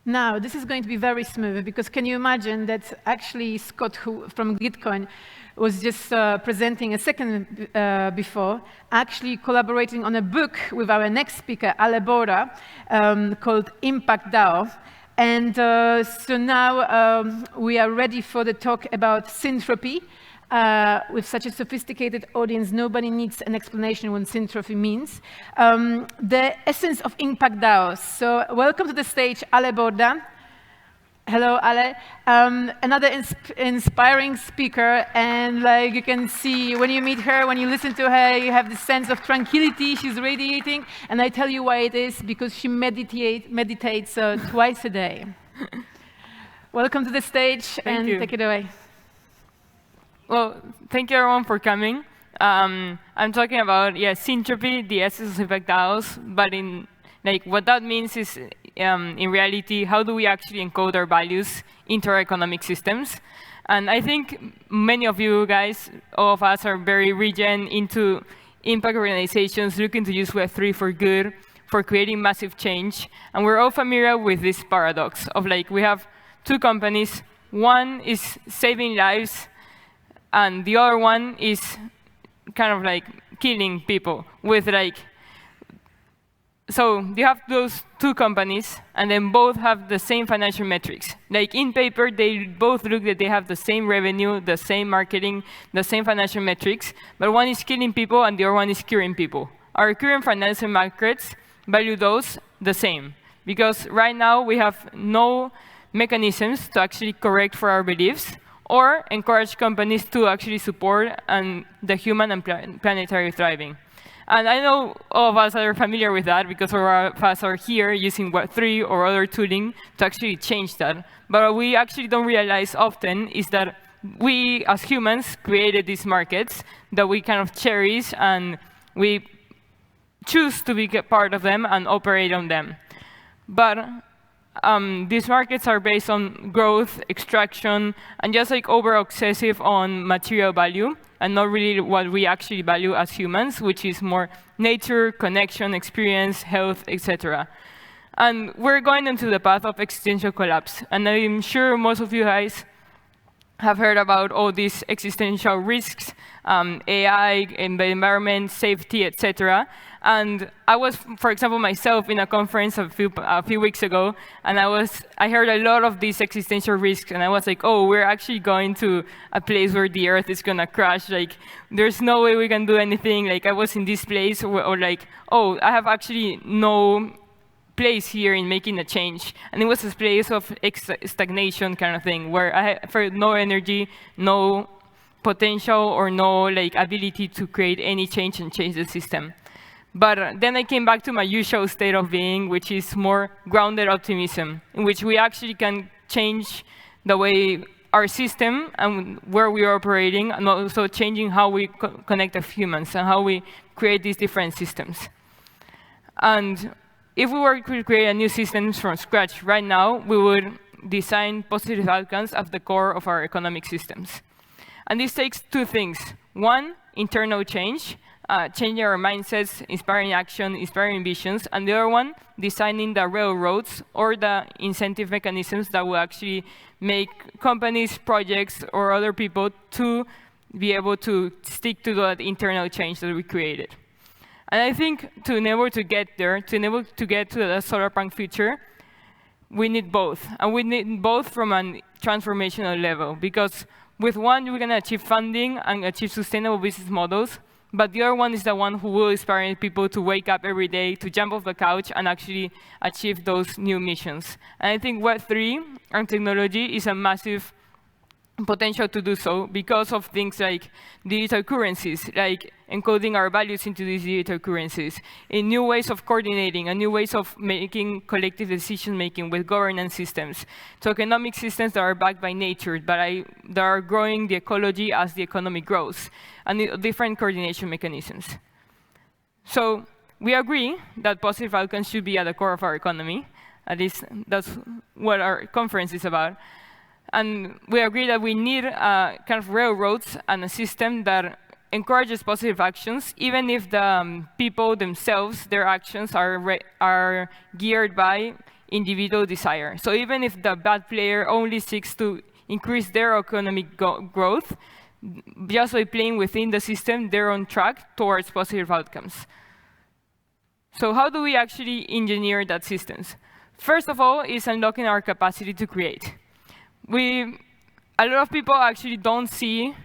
Now, this is going to be very smooth, because can you imagine that actually Scott from Gitcoin was just presenting a second before, actually collaborating on a book with our next speaker, Ale Borda, called Impact DAO. And so now we are ready for the talk about syntropy. With such a sophisticated audience, nobody needs an explanation what syntropy means. The essence of Impact DAOs. So welcome to the stage, Ale Borda. Hello, Ale. Another inspiring speaker, and like you can see, when you meet her, when you listen to her, you have this sense of tranquility she's radiating, and I tell you why it is, because she meditates twice a day. Welcome to the stage, and take it away. Well, thank you everyone for coming. I'm talking about syntropy, the essence of Impact DAOs, but what that means is, in reality, how do we actually encode our values into our economic systems? And I think many of you guys, all of us, are very regen into impact organizations looking to use Web3 for good, for creating massive change. And we're all familiar with this paradox of we have two companies. One is saving lives, and the other one is kind of killing people with so you have those two companies, and then both have the same financial metrics. In paper, they both look that they have the same revenue, the same marketing, the same financial metrics, but one is killing people and the other one is curing people. Our current financial markets value those the same, because right now we have no mechanisms to actually correct for our beliefs or encourage companies to actually support the human and planetary thriving. And I know all of us are familiar with that, because all of us are here using Web3 or other tooling to actually change that. But what we actually don't realize often is that we, as humans, created these markets that we kind of cherish, and we choose to be a part of them and operate on them. But these markets are based on growth, extraction, and just over-obsessive on material value, and not really what we actually value as humans, which is more nature, connection, experience, health, etc. And we're going into the path of existential collapse. And I'm sure most of you guys have heard about all these existential risks, AI, the environment, safety, etc. And I was, for example, myself in a conference a few weeks ago, and I heard a lot of these existential risks, and I was like, oh, we're actually going to a place where the Earth is going to crash. There's no way we can do anything. I was in this place, or oh, I have actually no place here in making a change. And it was a place of stagnation kind of thing, where I felt no energy, no potential, or no ability to create any change and change the system. But then I came back to my usual state of being, which is more grounded optimism, in which we actually can change the way our system and where we are operating, and also changing how we connect as humans and how we create these different systems. And if we were to create a new system from scratch right now, we would design positive outcomes at the core of our economic systems. And this takes two things. One, internal change, changing our mindsets, inspiring action, inspiring visions, and the other one, designing the railroads or the incentive mechanisms that will actually make companies, projects, or other people to be able to stick to that internal change that we created. And I think to enable to get there, to enable to get to the solar-punk future, we need both. And we need both from a transformational level, because with one, we're going to achieve funding and achieve sustainable business models. But the other one is the one who will inspire people to wake up every day, to jump off the couch, and actually achieve those new missions. And I think Web3 and technology is a massive potential to do so, because of things like digital currencies, like encoding our values into these digital currencies, in new ways of coordinating, and new ways of making collective decision-making with governance systems, tokenomic systems that are backed by nature, but that are growing the ecology as the economy grows, and different coordination mechanisms. So we agree that positive outcomes should be at the core of our economy. At least that's what our conference is about. And we agree that we need kind of railroads and a system that encourages positive actions, even if the people themselves, their actions are geared by individual desire. So even if the bad player only seeks to increase their economic growth, just by playing within the system, they're on track towards positive outcomes. So how do we actually engineer that systems? First of all is unlocking our capacity to create. A lot of people actually don't see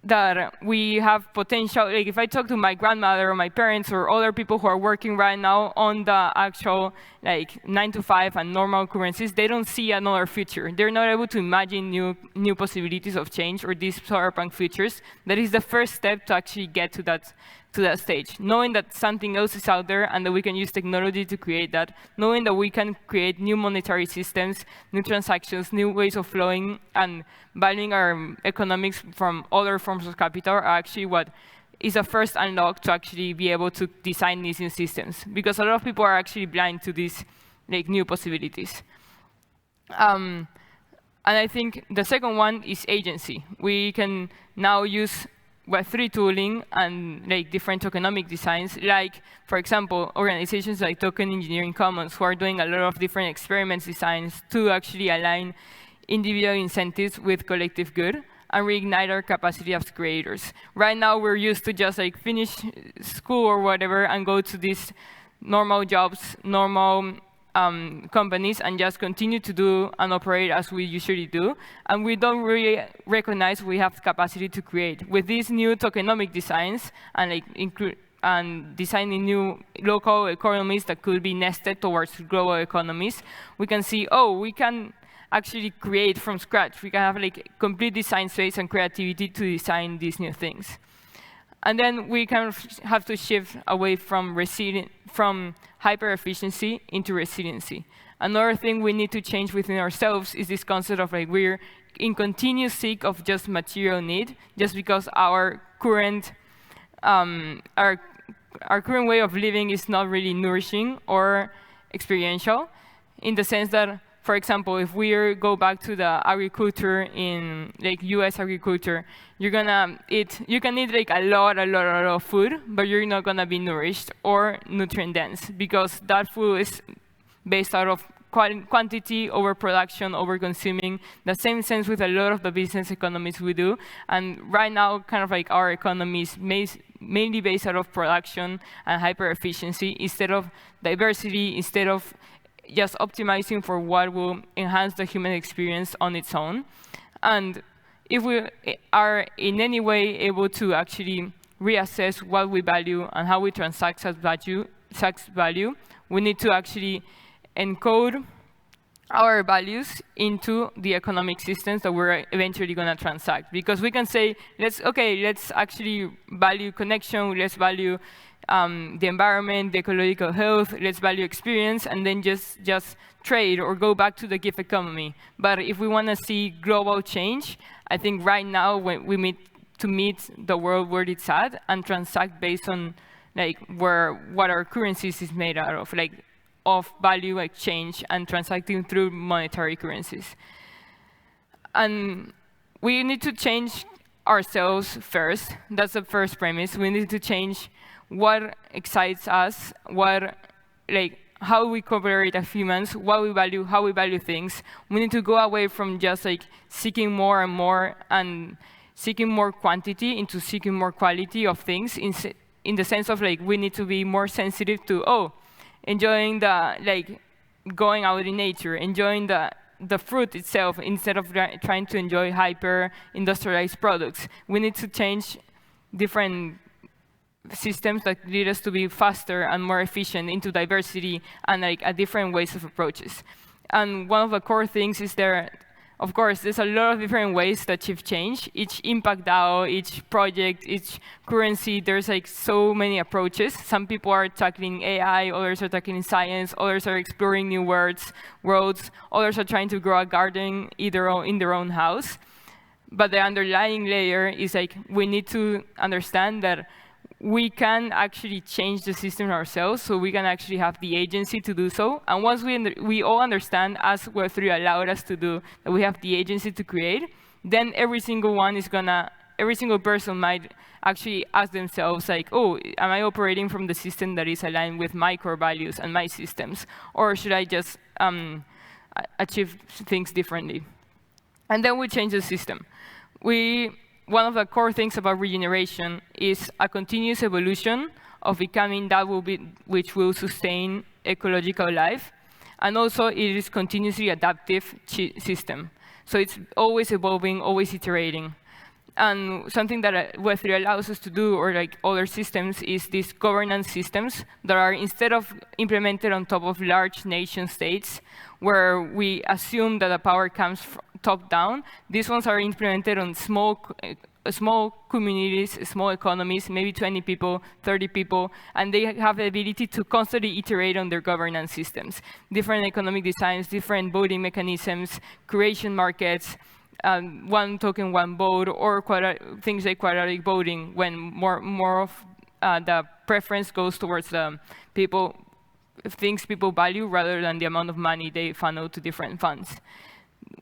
that we have potential. Like if I talk to my grandmother or my parents or other people who are working right now on the actual 9-to-5 and normal currencies, they don't see another future. They're not able to imagine new possibilities of change or these cyberpunk futures. That is the first step to actually get to that stage. Knowing that something else is out there and that we can use technology to create that. Knowing that we can create new monetary systems, new transactions, new ways of flowing, and valuing our economics from other forms of capital are actually what is a first unlock to actually be able to design these new systems. Because a lot of people are actually blind to these new possibilities. And I think the second one is agency. We can now use Web3 tooling and different tokenomic designs, like, for example, organizations like Toucan Engineering Commons, who are doing a lot of different experiments designs to actually align individual incentives with collective good and reignite our capacity as creators. Right now, we're used to just finish school or whatever and go to these normal jobs, normal companies, and just continue to do and operate as we usually do. And we don't really recognize we have capacity to create. With these new tokenomic designs and designing new local economies that could be nested towards global economies, we can see, oh, we can actually create from scratch. We can have complete design space and creativity to design these new things. And then we kind of have to shift away from hyper-efficiency into resiliency. Another thing we need to change within ourselves is this concept of we're in continuous seek of just material need, just because our current way of living is not really nourishing or experiential, in the sense that, for example, if we go back to the agriculture in US agriculture, you can eat a lot of food, but you're not gonna be nourished or nutrient dense, because that food is based out of quantity over production, over consuming. The same sense with a lot of the business economies we do. And right now, kind of our economy is mainly based out of production and hyper efficiency instead of diversity, instead of just optimizing for what will enhance the human experience on its own. And if we are in any way able to actually reassess what we value and how we transact such value, we need to actually encode our values into the economic systems that we're eventually going to transact. Because we can say, let's actually value connection, let's value the environment, the ecological health, let's value experience, and then just trade or go back to the gig economy. But if we want to see global change, I think right now when we meet the world where it's at and transact based on what our currencies is made out of, of value exchange and transacting through monetary currencies. And we need to change ourselves first. That's the first premise. We need to change what excites us, how we cooperate as humans, what we value, how we value things. We need to go away from just seeking more and more and seeking more quantity into seeking more quality of things in the sense of we need to be more sensitive to, enjoying the, going out in nature, enjoying the fruit itself instead of trying to enjoy hyper-industrialized products. We need to change different systems that lead us to be faster and more efficient into diversity and different ways of approaches. And one of the core things is of course, there's a lot of different ways to achieve change. Each impact DAO, each project, each currency, there's so many approaches. Some people are tackling AI, others are tackling science, others are exploring new worlds, others are trying to grow a garden in their own house. But the underlying layer is we need to understand that we can actually change the system ourselves, so we can actually have the agency to do so. And once we all understand, as Web3 allowed us to do, that we have the agency to create, then every single one is going to every single person might actually ask themselves, like, oh, am I operating from the system that is aligned with my core values and my systems? Or should I just achieve things differently? And then we change the system. One of the core things about regeneration is a continuous evolution of becoming that which will sustain ecological life. And also, it is continuously adaptive system. So it's always evolving, always iterating. And something that Web3 allows us to do, or like other systems, is these governance systems that are, instead of implemented on top of large nation states, where we assume that the power comes top down, these ones are implemented on small communities, small economies, maybe 20 people, 30 people, and they have the ability to constantly iterate on their governance systems. Different economic designs, different voting mechanisms, creation markets, one token, one vote, or things like quadratic voting, when more of the preference goes towards the things people value rather than the amount of money they funnel to different funds.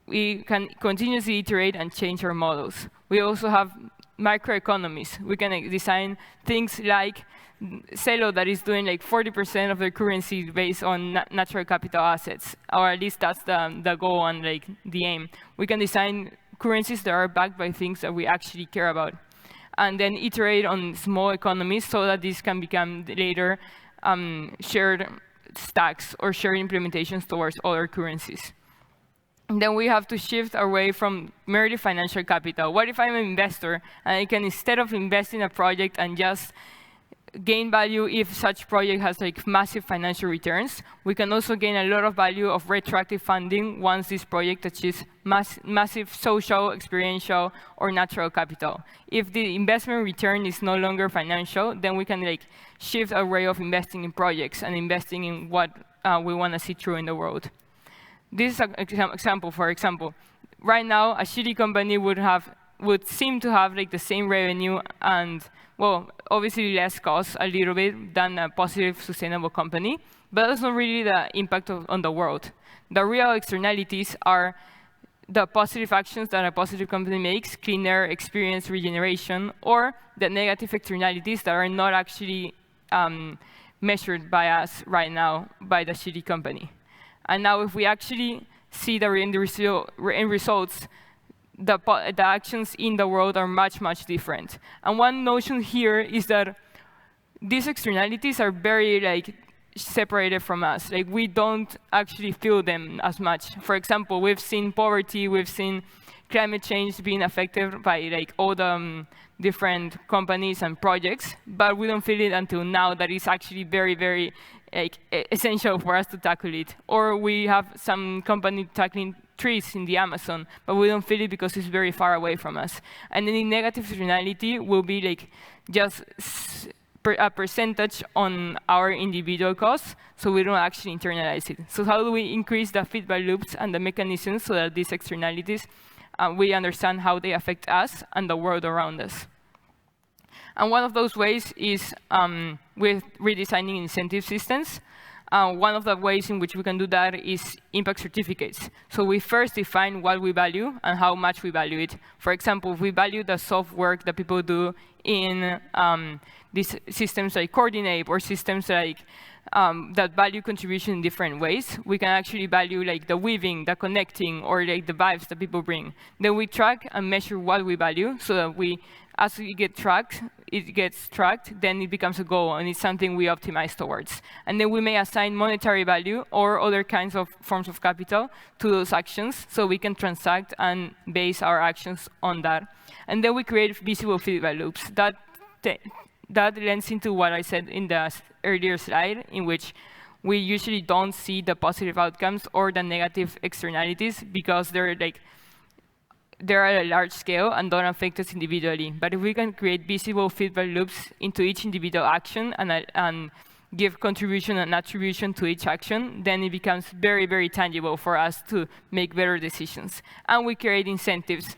We can continuously iterate and change our models. We also have microeconomies. We can design things like Celo, that is doing like 40% of their currency based on natural capital assets, or at least that's the goal and like the aim. We can design currencies that are backed by things that we actually care about, and then iterate on small economies so that these can become later shared stacks or shared implementations towards other currencies. And then we have to shift away from merely financial capital. What if I'm an investor and I can, instead of invest in a project and just gain value if such project has like massive financial returns, we can also gain a lot of value of retroactive funding once this project achieves massive social, experiential, or natural capital. If the investment return is no longer financial, then we can like shift our way of investing in projects and investing in what we want to see through in the world. This is an example. For example, right now, a shitty company would seem to have like the same revenue and, well, obviously less cost a little bit than a positive, sustainable company, but that's not really the impact on the world. The real externalities are the positive actions that a positive company makes, clean air, experience, regeneration, or the negative externalities that are not actually measured by us right now by the shitty company. And now if we actually see the end results, the actions in the world are much, much different. And one notion here is that these externalities are very like separated from us. Like we don't actually feel them as much. For example, we've seen poverty, we've seen climate change being affected by like all the different companies and projects, but we don't feel it until now that it's actually very, very like essential for us to tackle it. Or we have some company tackling trees in the Amazon, but we don't feel it because it's very far away from us. And any negative externality will be like just a percentage on our individual costs, so we don't actually internalize it. So how do we increase the feedback loops and the mechanisms so that these externalities, we understand how they affect us and the world around us? And one of those ways is with redesigning incentive systems. One of the ways in which we can do that is impact certificates. So we first define what we value and how much we value it. For example, if we value the soft work that people do in these systems like Coordinate, or systems like that value contribution in different ways, we can actually value like the weaving, the connecting, or like the vibes that people bring. Then we track and measure what we value so that as it gets tracked, then it becomes a goal, and it's something we optimize towards. And then we may assign monetary value or other kinds of forms of capital to those actions, so we can transact and base our actions on that. And then we create visible feedback loops. That lends into what I said in the earlier slide, in which we usually don't see the positive outcomes or the negative externalities because they're at a large scale and don't affect us individually. But if we can create visible feedback loops into each individual action and give contribution and attribution to each action, then it becomes very, very tangible for us to make better decisions. And we create incentives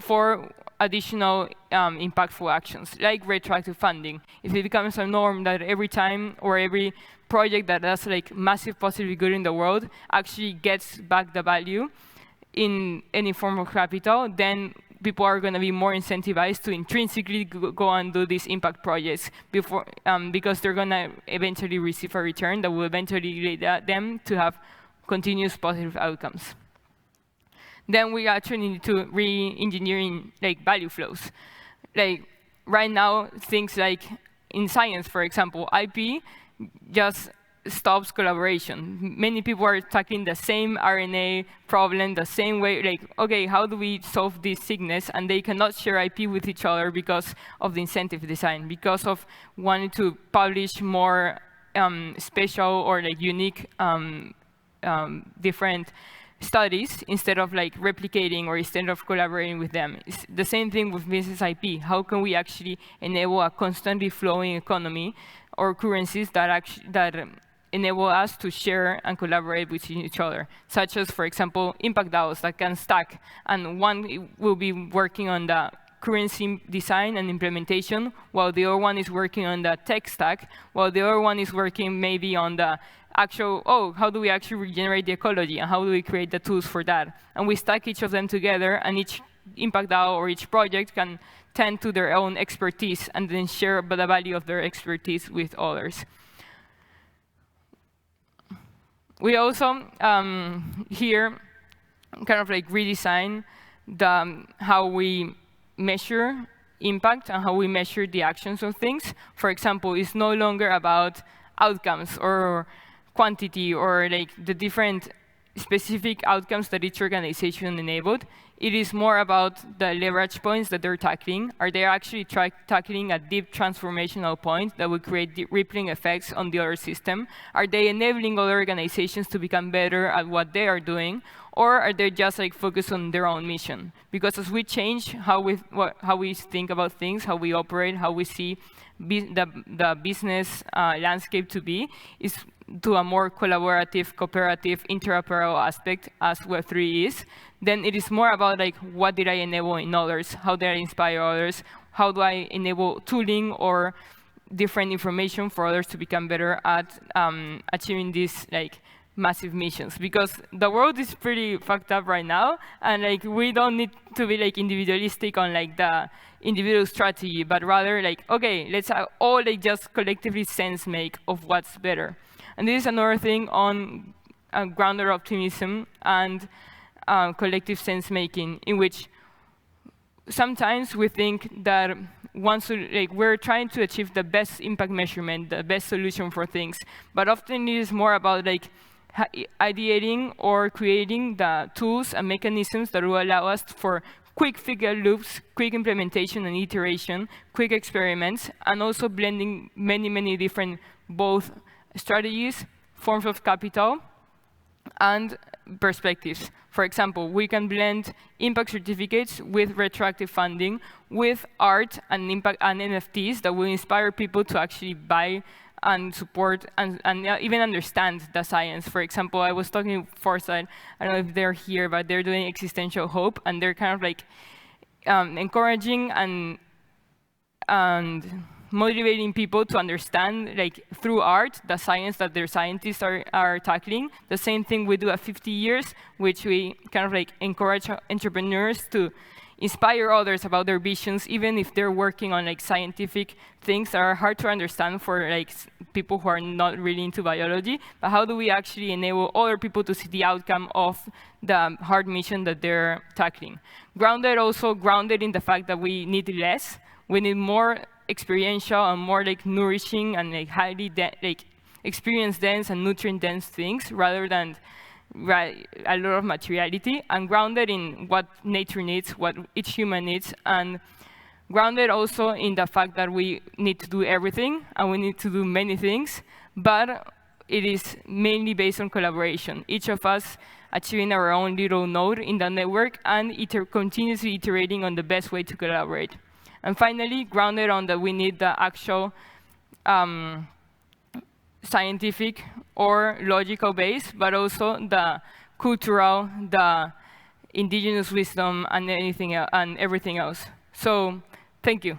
for additional impactful actions, like retroactive funding. If it becomes a norm that every time or every project that does like massive positive good in the world actually gets back the value in any form of capital, then people are going to be more incentivized to intrinsically go and do these impact projects before, because they're going to eventually receive a return that will eventually lead them to have continuous positive outcomes. Then we actually need to re-engineering like value flows. Like right now, things like in science, for example, IP just stops collaboration. Many people are tackling the same RNA problem the same way, like, okay, how do we solve this sickness? And they cannot share IP with each other because of the incentive design, because of wanting to publish more special or like unique different studies instead of like replicating or instead of collaborating with them. It's the same thing with business IP. How can we actually enable a constantly flowing economy or currencies that enable us to share and collaborate with each other, such as, for example, impact DAOs that can stack, and one will be working on the currency design and implementation, while the other one is working on the tech stack, while the other one is working maybe on the actual, how do we actually regenerate the ecology, and how do we create the tools for that? And we stack each of them together, and each impact DAO or each project can tend to their own expertise and then share the value of their expertise with others. We also here kind of like redesign how we measure impact and how we measure the actions of things. For example, it's no longer about outcomes or quantity or like the different specific outcomes that each organization enabled. It is more about the leverage points that they're tackling. Are they actually tackling a deep transformational point that will create deep rippling effects on the other system? Are they enabling other organizations to become better at what they are doing? Or are they just like focused on their own mission? Because as we change how we think about things, how we operate, how we see the business landscape to be, is to a more collaborative, cooperative, interoperable aspect as Web3 is, then it is more about like what did I enable in others, how did I inspire others, how do I enable tooling or different information for others to become better at achieving these like massive missions. Because the world is pretty fucked up right now, and like we don't need to be like individualistic on like the individual strategy, but rather like, okay, let's all like just collectively sense make of what's better. And this is another thing on grounded optimism and collective sense making, in which sometimes we think that we're trying to achieve the best impact measurement, the best solution for things, but often it is more about like ideating or creating the tools and mechanisms that will allow us for quick feedback loops, quick implementation and iteration, quick experiments, and also blending many, many different both strategies, forms of capital, and perspectives. For example, we can blend impact certificates with retroactive funding, with art and impact and NFTs that will inspire people to actually buy and support and even understand the science. For example, I was talking to Foresight, I don't know if they're here, but they're doing existential hope, and they're kind of like encouraging and motivating people to understand, like through art, the science that their scientists are tackling. The same thing we do at 50 years, which we kind of like encourage entrepreneurs to inspire others about their visions, even if they're working on like scientific things that are hard to understand for like people who are not really into biology. But how do we actually enable other people to see the outcome of the hard mission that they're tackling? Grounded in the fact that we need less. We need more experiential and more like nourishing and like highly like experience dense and nutrient dense things, rather than a lot of materiality, and grounded in what nature needs, what each human needs, and grounded also in the fact that we need to do everything and we need to do many things, but it is mainly based on collaboration. Each of us achieving our own little node in the network and continuously iterating on the best way to collaborate. And finally, grounded on that we need the actual scientific or logical base, but also the cultural, the indigenous wisdom, and everything else. So, thank you.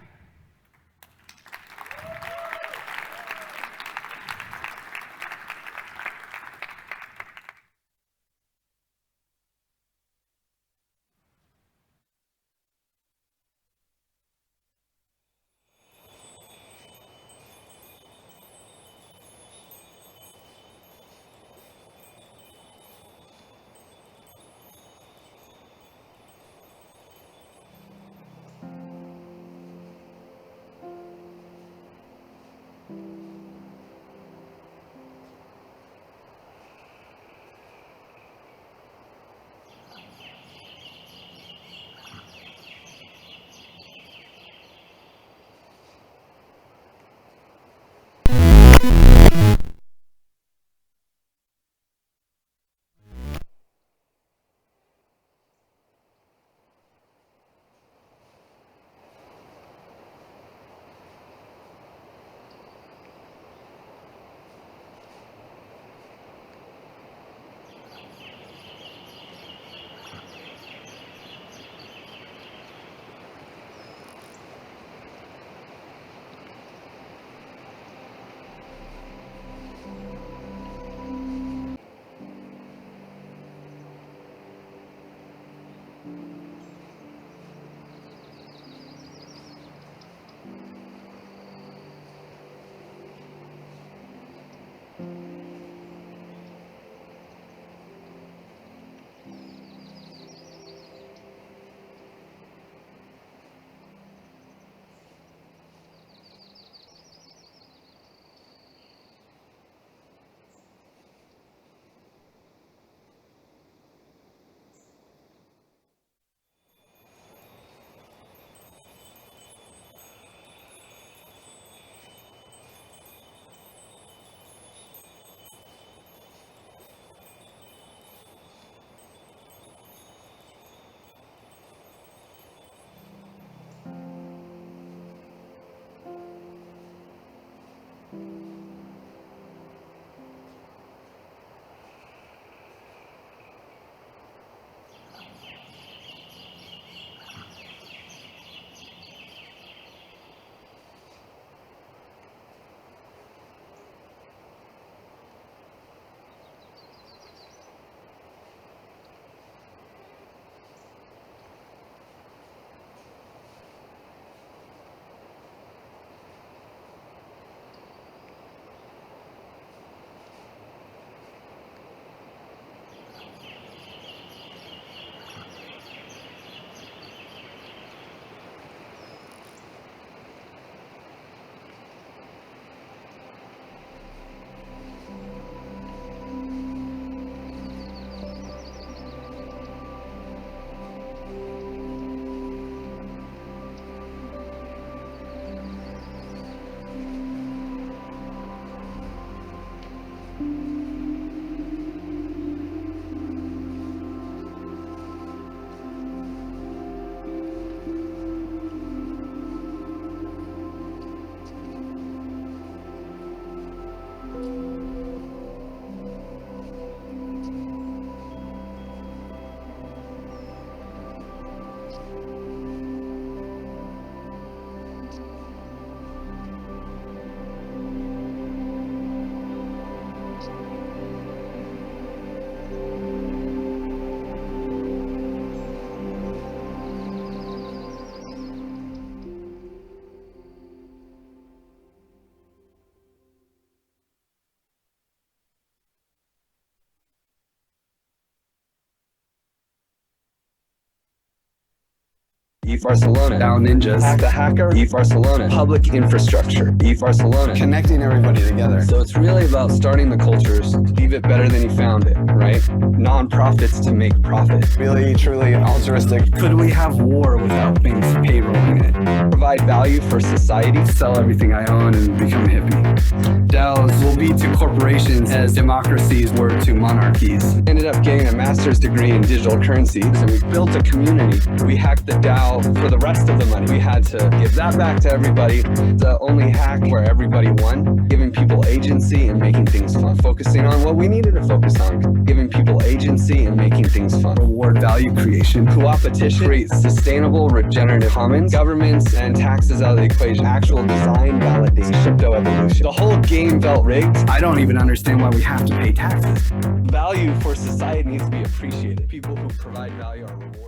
ETH Barcelona, DAO Ninjas, Hack the Hacker, ETH Barcelona, public infrastructure, ETH Barcelona, connecting everybody together. So it's really about starting the cultures to leave it better than you found it, right? Non-profits to make profit. Really, truly altruistic. Could we have war without being payrolling it? Provide value for society, sell everything I own and become a hippie. DAOs will be to corporations as democracies were to monarchies. Ended up getting a master's degree in digital currencies, and we built a community. We hacked the DAO for the rest of the money. We had to give that back to everybody. The only hack where everybody won, giving people agency and making things fun. Focusing on what we needed to focus on, giving people agency and making things fun. Reward value creation, co-opetition, create sustainable regenerative commons, governments and taxes out of the equation, actual design validation, crypto evolution. The whole game felt rigged. I don't even understand why we have to pay taxes. Value for society needs to be appreciated. People who provide value are rewarded.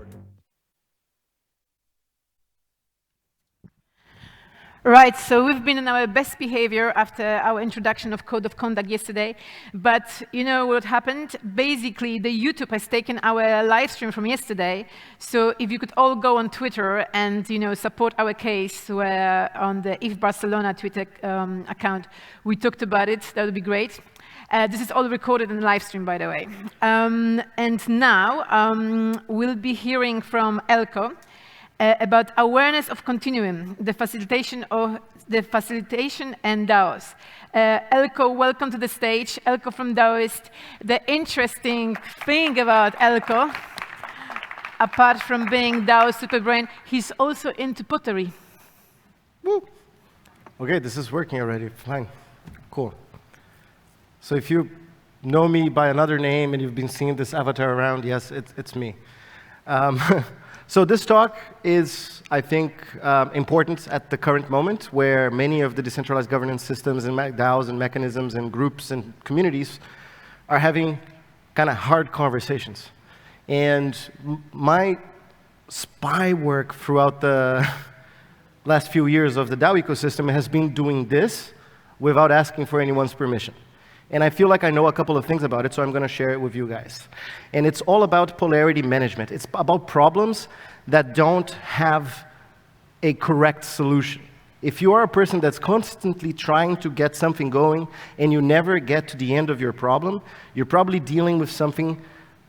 Right, so we've been in our best behavior after our introduction of Code of Conduct yesterday, but you know what happened? Basically, the YouTube has taken our live stream from yesterday, so if you could all go on Twitter and support our case where on the ETH Barcelona Twitter account, we talked about it, that would be great. This is all recorded in the live stream, by the way. And now we'll be hearing from Elko, about awareness of continuum, the facilitation and DAOs. Elko, welcome to the stage. Elko from Daoist. The interesting thing about Elko, apart from being DAO superbrain, he's also into pottery. Woo. Okay, this is working already. Fine. Cool. So if you know me by another name and you've been seeing this avatar around, yes, it's me. So this talk is, I think, important at the current moment, where many of the decentralized governance systems and DAOs and mechanisms and groups and communities are having kind of hard conversations. And my spy work throughout the last few years of the DAO ecosystem has been doing this without asking for anyone's permission. And I feel like I know a couple of things about it, so I'm going to share it with you guys. And it's all about polarity management. It's about problems that don't have a correct solution. If you are a person that's constantly trying to get something going and you never get to the end of your problem, you're probably dealing with something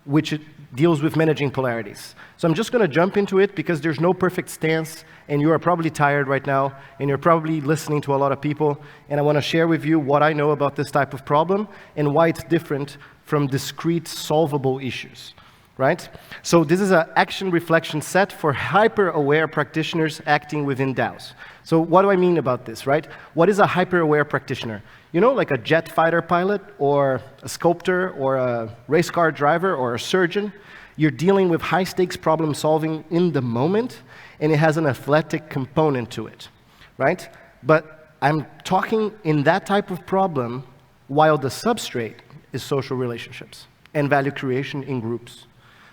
which deals with managing polarities. So I'm just going to jump into it because there's no perfect stance, and you are probably tired right now, and you're probably listening to a lot of people, and I want to share with you what I know about this type of problem and why it's different from discrete solvable issues, right? So this is an action reflection set for hyper-aware practitioners acting within DAOs. So what do I mean about this, right? What is a hyper-aware practitioner? You know, like a jet fighter pilot or a sculptor or a race car driver or a surgeon. You're dealing with high-stakes problem solving in the moment, and it has an athletic component to it, right? But I'm talking in that type of problem while the substrate is social relationships and value creation in groups.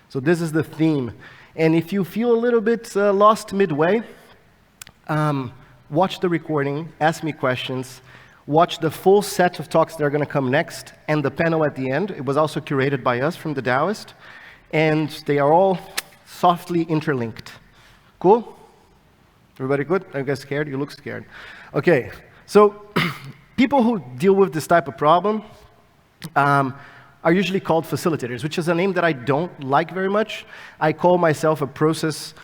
So this is the theme. And if you feel a little bit lost midway, watch the recording, ask me questions, watch the full set of talks that are going to come next, and the panel at the end. It was also curated by us from the Daoist, and they are all softly interlinked. Cool? Everybody good? Are you guys scared? You look scared. Okay, so people who deal with this type of problem are usually called facilitators, which is a name that I don't like very much. I call myself a process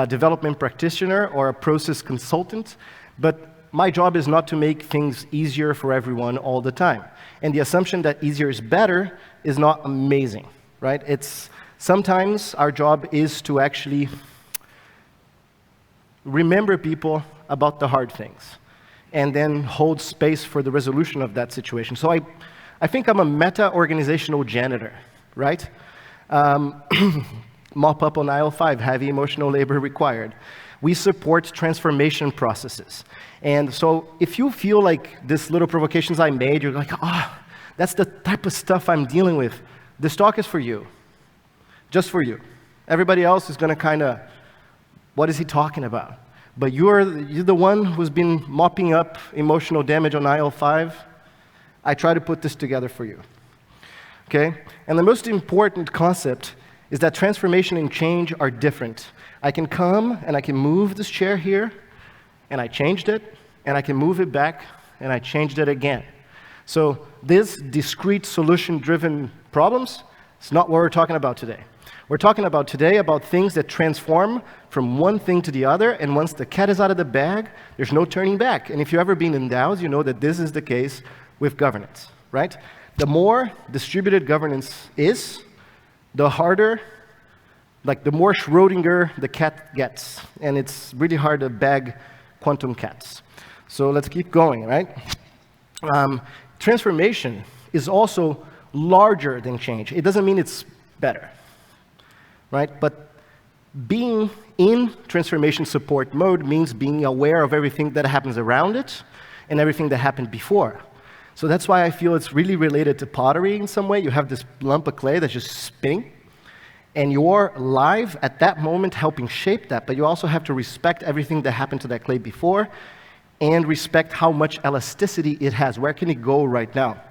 development practitioner or a process consultant, but my job is not to make things easier for everyone all the time. And the assumption that easier is better is not amazing, right? Sometimes our job is to actually remember people about the hard things and then hold space for the resolution of that situation. So I think I'm a meta-organizational janitor, right? Mop up on aisle 5, heavy emotional labor required. We support transformation processes. And so if you feel like these little provocations I made, you're like, that's the type of stuff I'm dealing with, this talk is for you, just for you. Everybody else is going to kind of, what is he talking about? But you're the one who's been mopping up emotional damage on aisle 5. I try to put this together for you, okay? And the most important concept is that transformation and change are different. I can come and I can move this chair here, and I changed it, and I can move it back, and I changed it again. So these discrete solution-driven problems is not what we're talking about today. We're talking about today about things that transform from one thing to the other, and once the cat is out of the bag, there's no turning back. And if you've ever been in DAOs, you know that this is the case with governance, right? The more distributed governance is, the harder, like the more Schrodinger the cat gets. And it's really hard to bag quantum cats. So let's keep going, right? Transformation is also larger than change. It doesn't mean it's better, right? But being in transformation support mode means being aware of everything that happens around it and everything that happened before. So that's why I feel it's really related to pottery in some way. You have this lump of clay that's just spinning, and you're live at that moment helping shape that, but you also have to respect everything that happened to that clay before and respect how much elasticity it has. Where can it go right now,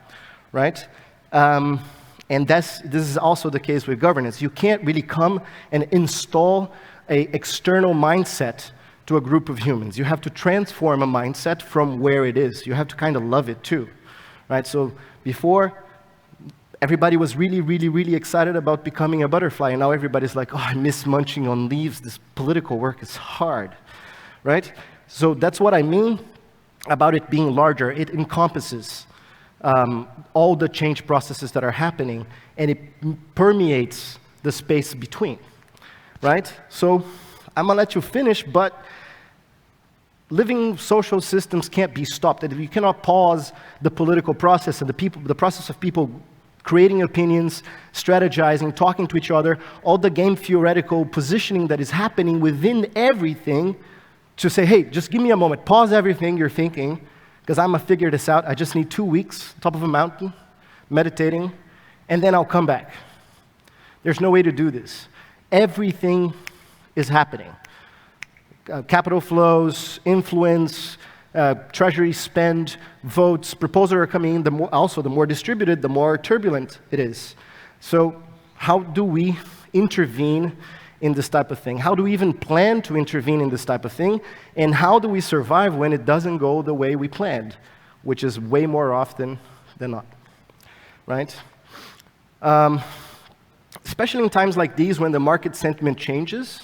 right? And this is also the case with governance. You can't really come and install an external mindset to a group of humans. You have to transform a mindset from where it is. You have to kind of love it too, right? So before, everybody was really, really, really excited about becoming a butterfly, and now everybody's like, oh, I miss munching on leaves. This political work is hard, right? So that's what I mean about it being larger. It encompasses all the change processes that are happening, and it permeates the space between, right? So I'm gonna let you finish, but living social systems can't be stopped. You cannot pause the political process and the process of people creating opinions, strategizing, talking to each other, all the game theoretical positioning that is happening within everything to say, hey, just give me a moment, pause everything you're thinking, because I'm gonna figure this out. I just need 2 weeks, top of a mountain, meditating, and then I'll come back. There's no way to do this. Everything is happening. Capital flows, influence, treasury spend, votes, proposals are coming in. The more distributed, the more turbulent it is. So how do we intervene in this type of thing? How do we even plan to intervene in this type of thing? And how do we survive when it doesn't go the way we planned, which is way more often than not, right? Especially in times like these when the market sentiment changes,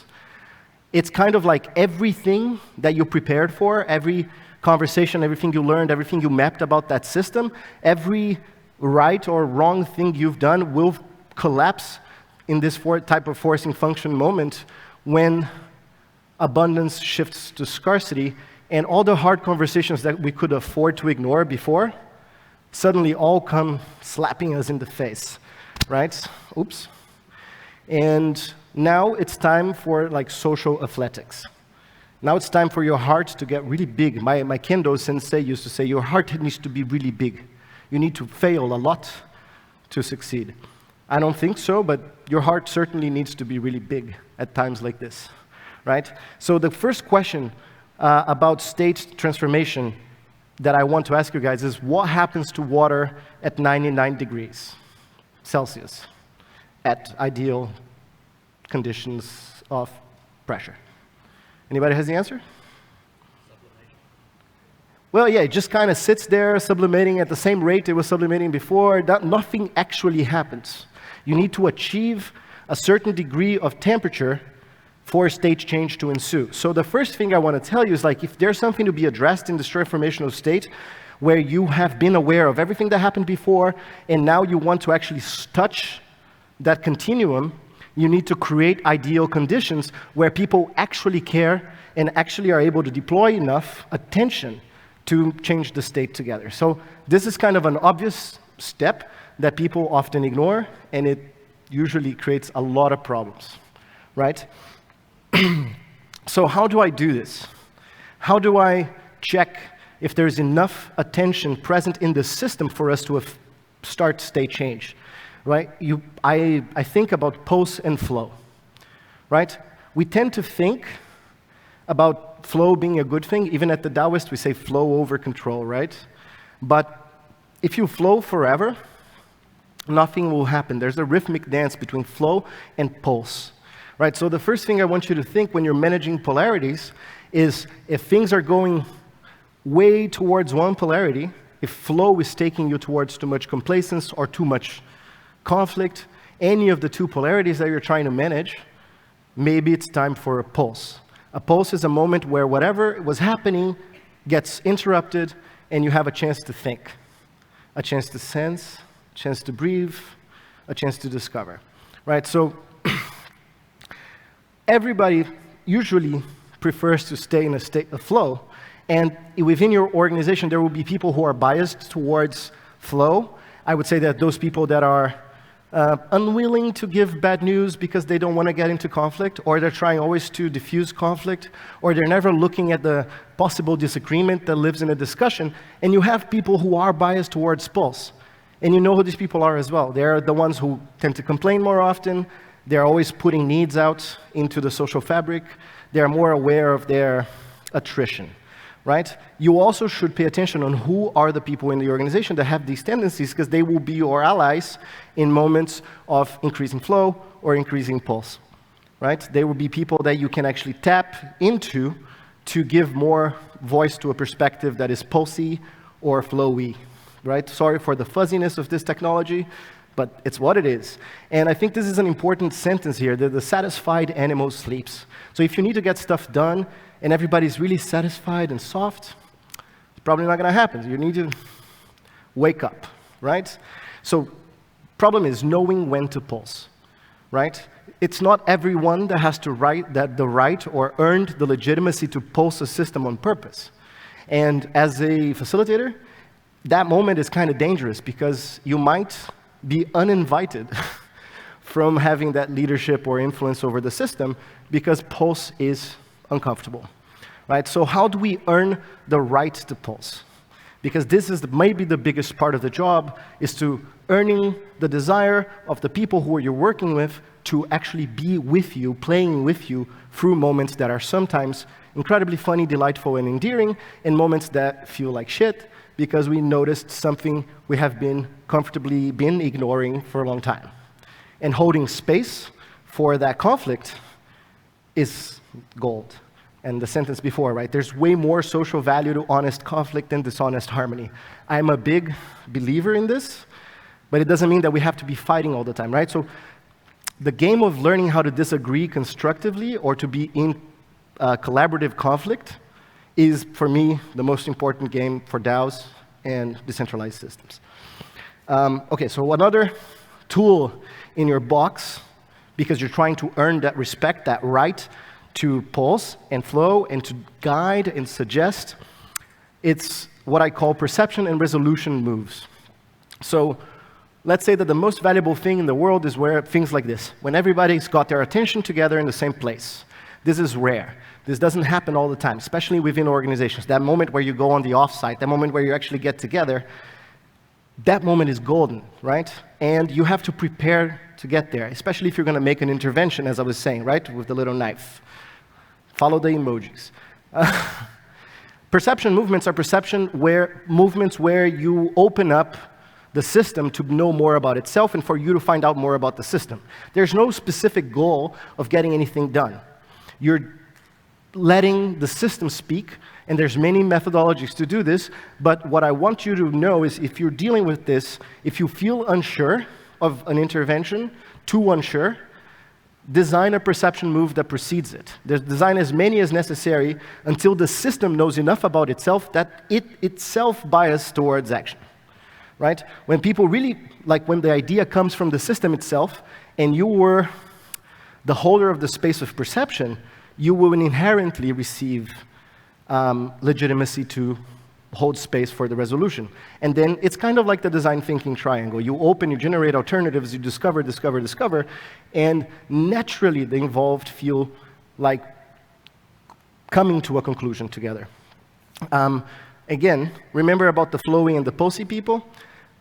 it's kind of like everything that you prepared for, every conversation, everything you learned, everything you mapped about that system, every right or wrong thing you've done will collapse in this type of forcing function moment when abundance shifts to scarcity, and all the hard conversations that we could afford to ignore before suddenly all come slapping us in the face, right? Oops. And now it's time for like social athletics. Now it's time for your heart to get really big. My kendo sensei used to say, your heart needs to be really big. You need to fail a lot to succeed. I don't think so, but your heart certainly needs to be really big at times like this, right? So the first question about state transformation that I want to ask you guys is, what happens to water at 99 degrees Celsius at ideal conditions of pressure? Anybody has the answer? Well, yeah, it just kind of sits there sublimating at the same rate it was sublimating before. Nothing actually happens. You need to achieve a certain degree of temperature for state change to ensue. So the first thing I want to tell you is, like, if there's something to be addressed in this transformational state where you have been aware of everything that happened before and now you want to actually touch that continuum, you need to create ideal conditions where people actually care and actually are able to deploy enough attention to change the state together. So this is kind of an obvious step that people often ignore, and it usually creates a lot of problems, right? So how do I do this? How do I check if there's enough attention present in the system for us to start state change, right? I think about pulse and flow, right? We tend to think about flow being a good thing. Even at the Taoist, we say flow over control, right? But if you flow forever, nothing will happen. There's a rhythmic dance between flow and pulse, right? So the first thing I want you to think when you're managing polarities is if things are going way towards one polarity, if flow is taking you towards too much complacence or too much conflict, any of the two polarities that you're trying to manage, maybe it's time for a pulse. A pulse is a moment where whatever was happening gets interrupted and you have a chance to think, a chance to sense, a chance to breathe, a chance to discover, right? So everybody usually prefers to stay in a state of flow, and within your organization there will be people who are biased towards flow. I would say that those people that are unwilling to give bad news because they don't want to get into conflict, or they're trying always to diffuse conflict, or they're never looking at the possible disagreement that lives in a discussion. And you have people who are biased towards pulse. And you know who these people are as well. They're the ones who tend to complain more often. They're always putting needs out into the social fabric. They're more aware of their attrition, right? You also should pay attention on who are the people in the organization that have these tendencies, because they will be your allies in moments of increasing flow or increasing pulse, right? They will be people that you can actually tap into to give more voice to a perspective that is pulsy or flowy, right? Sorry for the fuzziness of this technology, but it's what it is. And I think this is an important sentence here, that the satisfied animal sleeps. So if you need to get stuff done and everybody's really satisfied and soft, it's probably not going to happen. You need to wake up, right? So problem is knowing when to pulse, right? It's not everyone that has to the right or earned the legitimacy to pulse a system on purpose. And as a facilitator, that moment is kind of dangerous because you might be uninvited from having that leadership or influence over the system because pulse is uncomfortable, right? So how do we earn the right to pulse? Because this is maybe the biggest part of the job, is to earning the desire of the people who you're working with to actually be with you, playing with you through moments that are sometimes incredibly funny, delightful, and endearing, and moments that feel like shit because we noticed something we have been comfortably ignoring for a long time. And holding space for that conflict is gold. And the sentence before, right? There's way more social value to honest conflict than dishonest harmony. I'm a big believer in this, but it doesn't mean that we have to be fighting all the time, right? So the game of learning how to disagree constructively or to be in collaborative conflict is, for me, the most important game for DAOs and decentralized systems. Okay, so another tool in your box, because you're trying to earn that respect, that right to pulse and flow and to guide and suggest, it's what I call perception and resolution moves. So let's say that the most valuable thing in the world is where things like this, when everybody's got their attention together in the same place. This is rare. This doesn't happen all the time, especially within organizations. That moment where you go on the offsite, that moment where you actually get together, that moment is golden, right? And you have to prepare to get there, especially if you're going to make an intervention, as I was saying, right, with the little knife. Follow the emojis. Perception movements are movements where you open up the system to know more about itself and for you to find out more about the system. There's no specific goal of getting anything done. You're letting the system speak, and there's many methodologies to do this, but what I want you to know is if you're dealing with this, if you feel unsure of an intervention, too unsure, design a perception move that precedes it. Design as many as necessary until the system knows enough about itself that it itself biases towards action, right? When people really, like when the idea comes from the system itself, and you were the holder of the space of perception, you will inherently receive legitimacy to hold space for the resolution. And then it's kind of like the design thinking triangle. You open, you generate alternatives, you discover, discover, discover, and naturally the involved feel like coming to a conclusion together. Again, remember about the flowy and the pulsy people.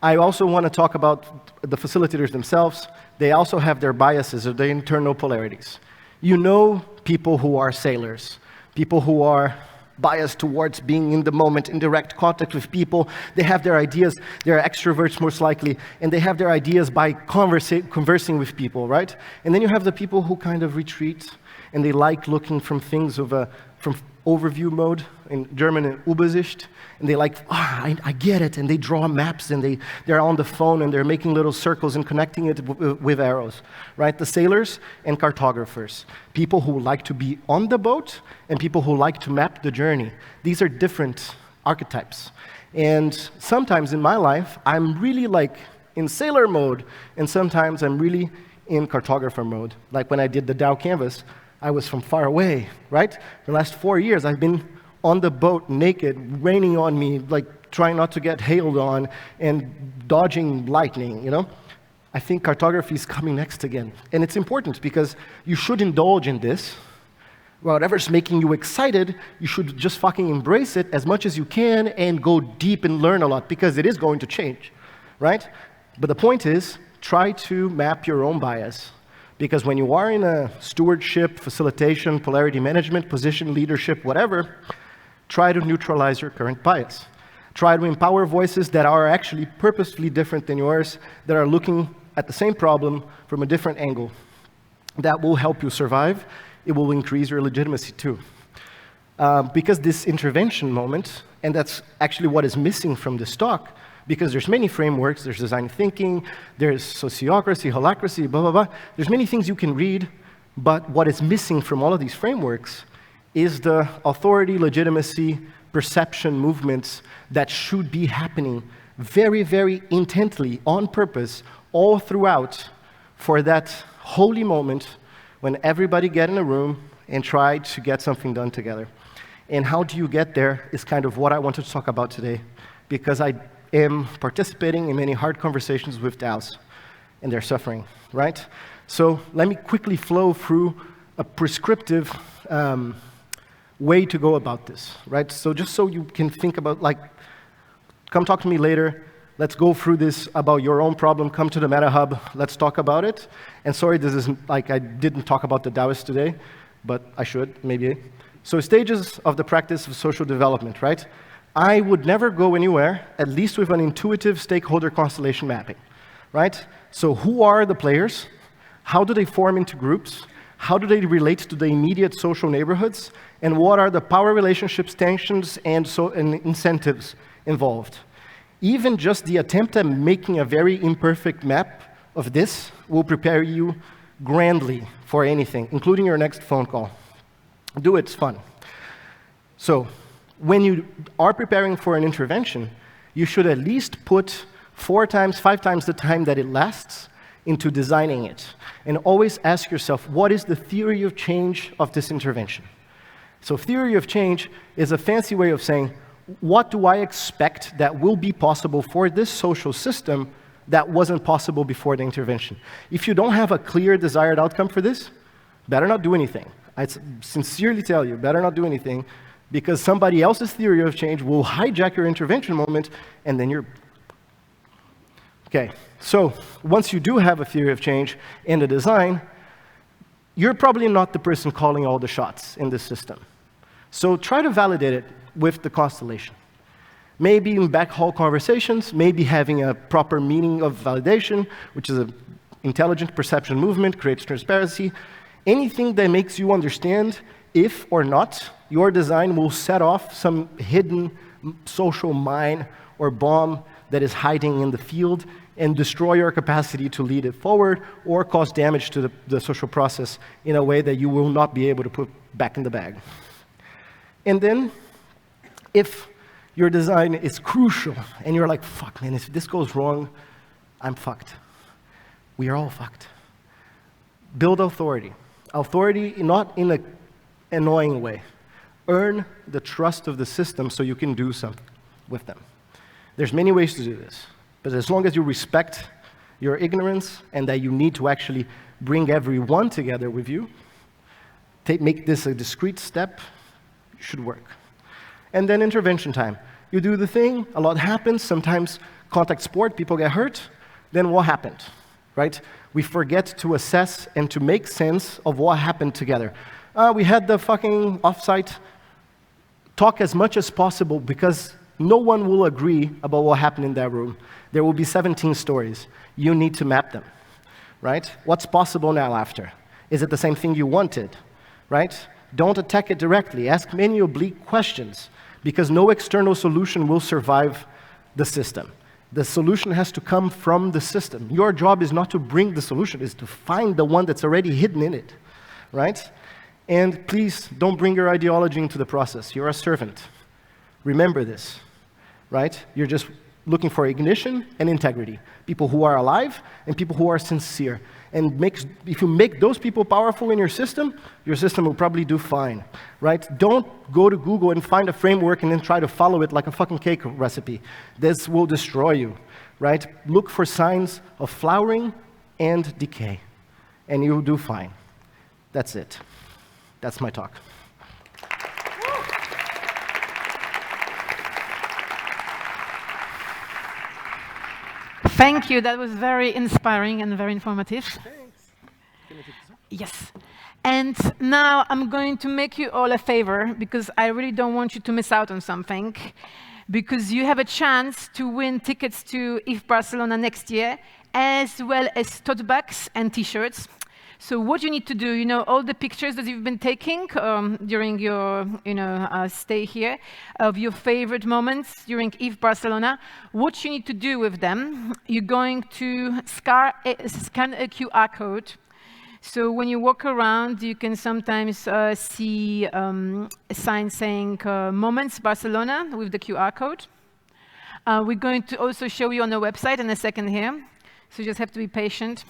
I also want to talk about the facilitators themselves. They also have their biases or their internal polarities. You know people who are sailors, people who are bias towards being in the moment, in direct contact with people. They have their ideas. They're extroverts most likely, and they have their ideas by conversing with people, right? And then you have the people who kind of retreat, and they like looking from things from overview mode, in German, Übersicht, and they like, I get it, and they draw maps, and they're on the phone, and they're making little circles and connecting it with arrows, right? The sailors and cartographers, people who like to be on the boat, and people who like to map the journey. These are different archetypes. And sometimes in my life, I'm really like in sailor mode, and sometimes I'm really in cartographer mode. Like when I did the Dow Canvas, I was from far away, right? The last 4 years, I've been on the boat, naked, raining on me, like trying not to get hailed on, and dodging lightning, you know? I think cartography is coming next again. And it's important because you should indulge in this. Whatever's making you excited, you should just fucking embrace it as much as you can and go deep and learn a lot, because it is going to change, right? But the point is, try to map your own bias. Because when you are in a stewardship, facilitation, polarity management, position, leadership, whatever, try to neutralize your current bias. Try to empower voices that are actually purposefully different than yours, that are looking at the same problem from a different angle. That will help you survive. It will increase your legitimacy too. Because this intervention moment, and that's actually what is missing from this talk, because there's many frameworks, there's design thinking, there's sociocracy, holacracy, blah, blah, blah. There's many things you can read, but what is missing from all of these frameworks is the authority, legitimacy, perception movements that should be happening very, very intently, on purpose, all throughout, for that holy moment when everybody get in a room and try to get something done together. And how do you get there is kind of what I wanted to talk about today, because I am participating in many hard conversations with DAOs, and they're suffering, right? So let me quickly flow through a prescriptive way to go about this, right? So just so you can think about, like, come talk to me later, let's go through this about your own problem, come to the Meta Hub, let's talk about it. And sorry, this is like, I didn't talk about the Taoists today, but I should, maybe. So stages of the practice of social development, right? I would never go anywhere, at least with an intuitive stakeholder constellation mapping, right? So who are the players? How do they form into groups? How do they relate to the immediate social neighborhoods? And what are the power relationships, tensions, and incentives involved? Even just the attempt at making a very imperfect map of this will prepare you grandly for anything, including your next phone call. Do it, it's fun. So, when you are preparing for an intervention, you should at least put 4 times, 5 times the time that it lasts into designing it. And always ask yourself, what is the theory of change of this intervention? So theory of change is a fancy way of saying, what do I expect that will be possible for this social system that wasn't possible before the intervention? If you don't have a clear desired outcome for this, better not do anything. I sincerely tell you, better not do anything, because somebody else's theory of change will hijack your intervention moment, and then you're... Okay, so once you do have a theory of change in the design, you're probably not the person calling all the shots in this system. So try to validate it with the constellation. Maybe in backhaul conversations, maybe having a proper meaning of validation, which is an intelligent perception movement, creates transparency. Anything that makes you understand if or not your design will set off some hidden social mine or bomb that is hiding in the field and destroy your capacity to lead it forward or cause damage to the social process in a way that you will not be able to put back in the bag. And then, if your design is crucial and you're like, fuck, man, if this goes wrong, I'm fucked. We are all fucked. Build authority. Authority not in an annoying way. Earn the trust of the system so you can do something with them. There's many ways to do this, but as long as you respect your ignorance and that you need to actually bring everyone together with you, make this a discrete step, it should work. And then intervention time. You do the thing, a lot happens, sometimes contact sport, people get hurt, then what happened, right? We forget to assess and to make sense of what happened together. We had the fucking offsite talk as much as possible because no one will agree about what happened in that room. There will be 17 stories. You need to map them, right? What's possible now after? Is it the same thing you wanted, right? Don't attack it directly. Ask many oblique questions because no external solution will survive the system. The solution has to come from the system. Your job is not to bring the solution, it's to find the one that's already hidden in it, right? And please, don't bring your ideology into the process. You're a servant. Remember this, right? You're just looking for ignition and integrity. People who are alive and people who are sincere. And if you make those people powerful in your system will probably do fine, right? Don't go to Google and find a framework and then try to follow it like a fucking cake recipe. This will destroy you, right? Look for signs of flowering and decay, and you'll do fine. That's it. That's my talk. Thank you. That was very inspiring and very informative. Thanks. Yes. And now I'm going to make you all a favor because I really don't want you to miss out on something, because you have a chance to win tickets to IF Barcelona next year, as well as tote bags and T-shirts. So what you need to do, all the pictures that you've been taking during your stay here of your favorite moments during IF Barcelona, what you need to do with them, you're going to scan a QR code. So when you walk around, you can sometimes see a sign saying Moments Barcelona with the QR code. We're going to also show you on the website in a second here, so you just have to be patient.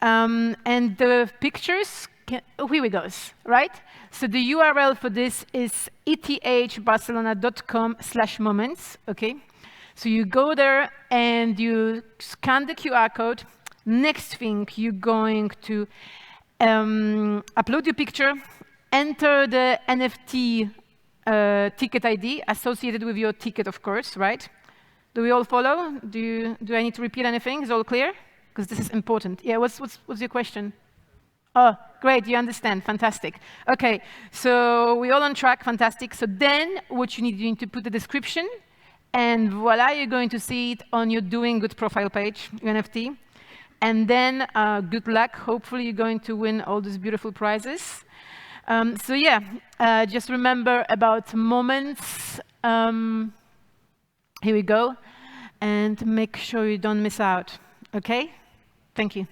And the pictures, here we go, right? So the URL for this is ethbarcelona.com/moments, okay? So you go there and you scan the QR code. Next thing, you're going to upload your picture, enter the NFT ticket ID associated with your ticket, of course, right? Do we all follow? Do I need to repeat anything? Is all clear? Because this is important. Yeah, what's your question? Oh, great, you understand, fantastic. Okay, so we're all on track, fantastic. So then what you need to put the description, and voila, you're going to see it on your Doing Good profile page, your NFT. And then good luck, hopefully you're going to win all these beautiful prizes. So yeah, just remember about moments. Here we go, and make sure you don't miss out, okay? Thank you.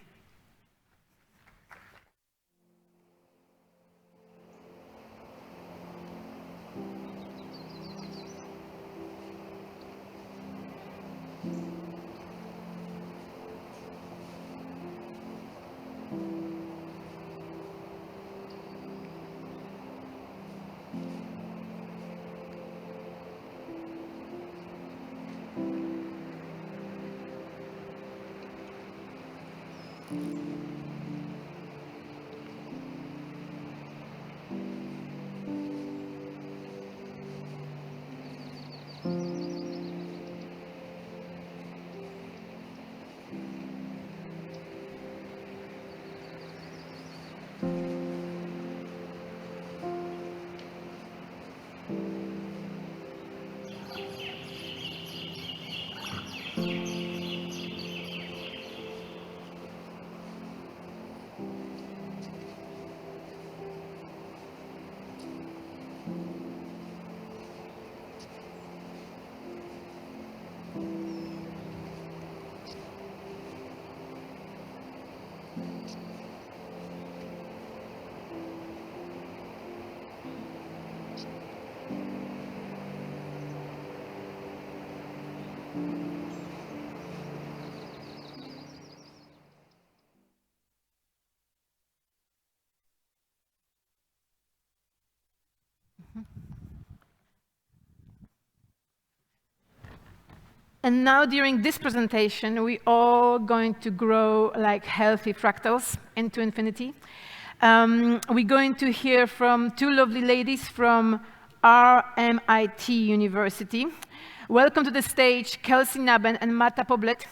And now during this presentation, we're all going to grow like healthy fractals into infinity. We're going to hear from two lovely ladies from RMIT University. Welcome to the stage, Kelsey Naben and Marta Poblet.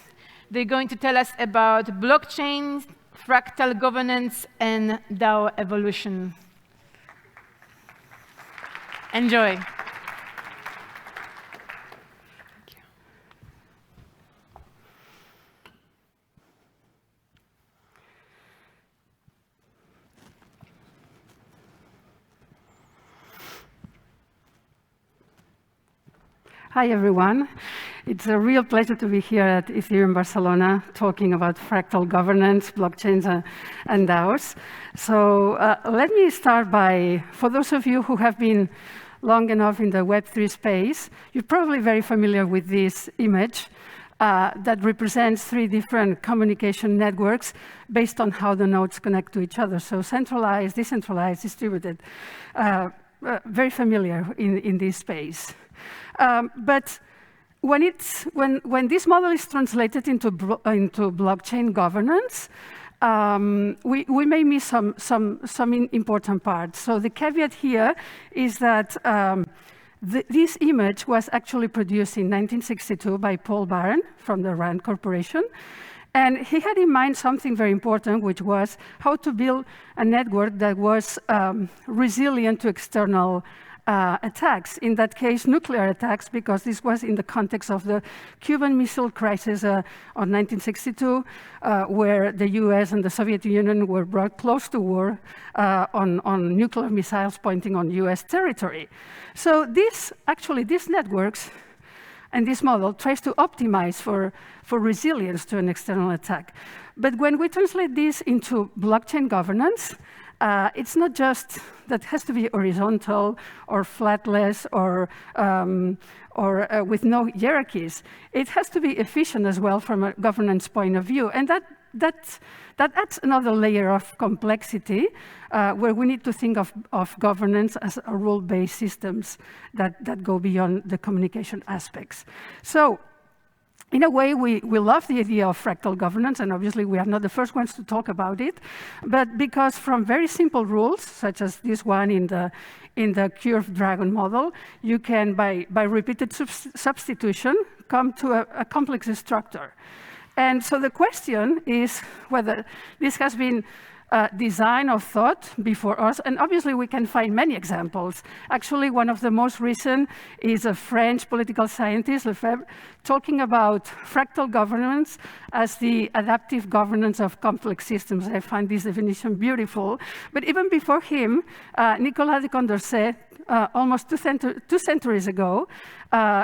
They're going to tell us about blockchain, fractal governance, and DAO evolution. Enjoy. Hi, everyone. It's a real pleasure to be here at Ethereum Barcelona talking about fractal governance, blockchains, and DAOs. So let me start by, for those of you who have been long enough in the Web3 space, you're probably very familiar with this image that represents 3 different communication networks based on how the nodes connect to each other. So centralized, decentralized, distributed, very familiar in this space. But when this model is translated into blockchain governance, we may miss some important parts. So the caveat here is that this image was actually produced in 1962 by Paul Barron from the RAND Corporation. And he had in mind something very important, which was how to build a network that was resilient to external attacks. In that case, nuclear attacks, because this was in the context of the Cuban Missile Crisis of 1962, where the US and the Soviet Union were brought close to war on nuclear missiles pointing on US territory. So these networks and this model tries to optimize for resilience to an external attack. But when we translate this into blockchain governance, it's not just that it has to be horizontal or flatless or with no hierarchies. It has to be efficient as well from a governance point of view. And that adds another layer of complexity where we need to think of governance as a rule-based systems that go beyond the communication aspects. So in a way, we love the idea of fractal governance, and obviously we are not the first ones to talk about it, but because from very simple rules, such as this one in the curved dragon model, you can, by repeated substitution, come to a complex structure. And so the question is whether this has been designed or thought before us, and obviously we can find many examples. Actually, one of the most recent is a French political scientist, Lefebvre, talking about fractal governance as the adaptive governance of complex systems. I find this definition beautiful. But even before him, Nicolas de Condorcet, almost two centuries ago,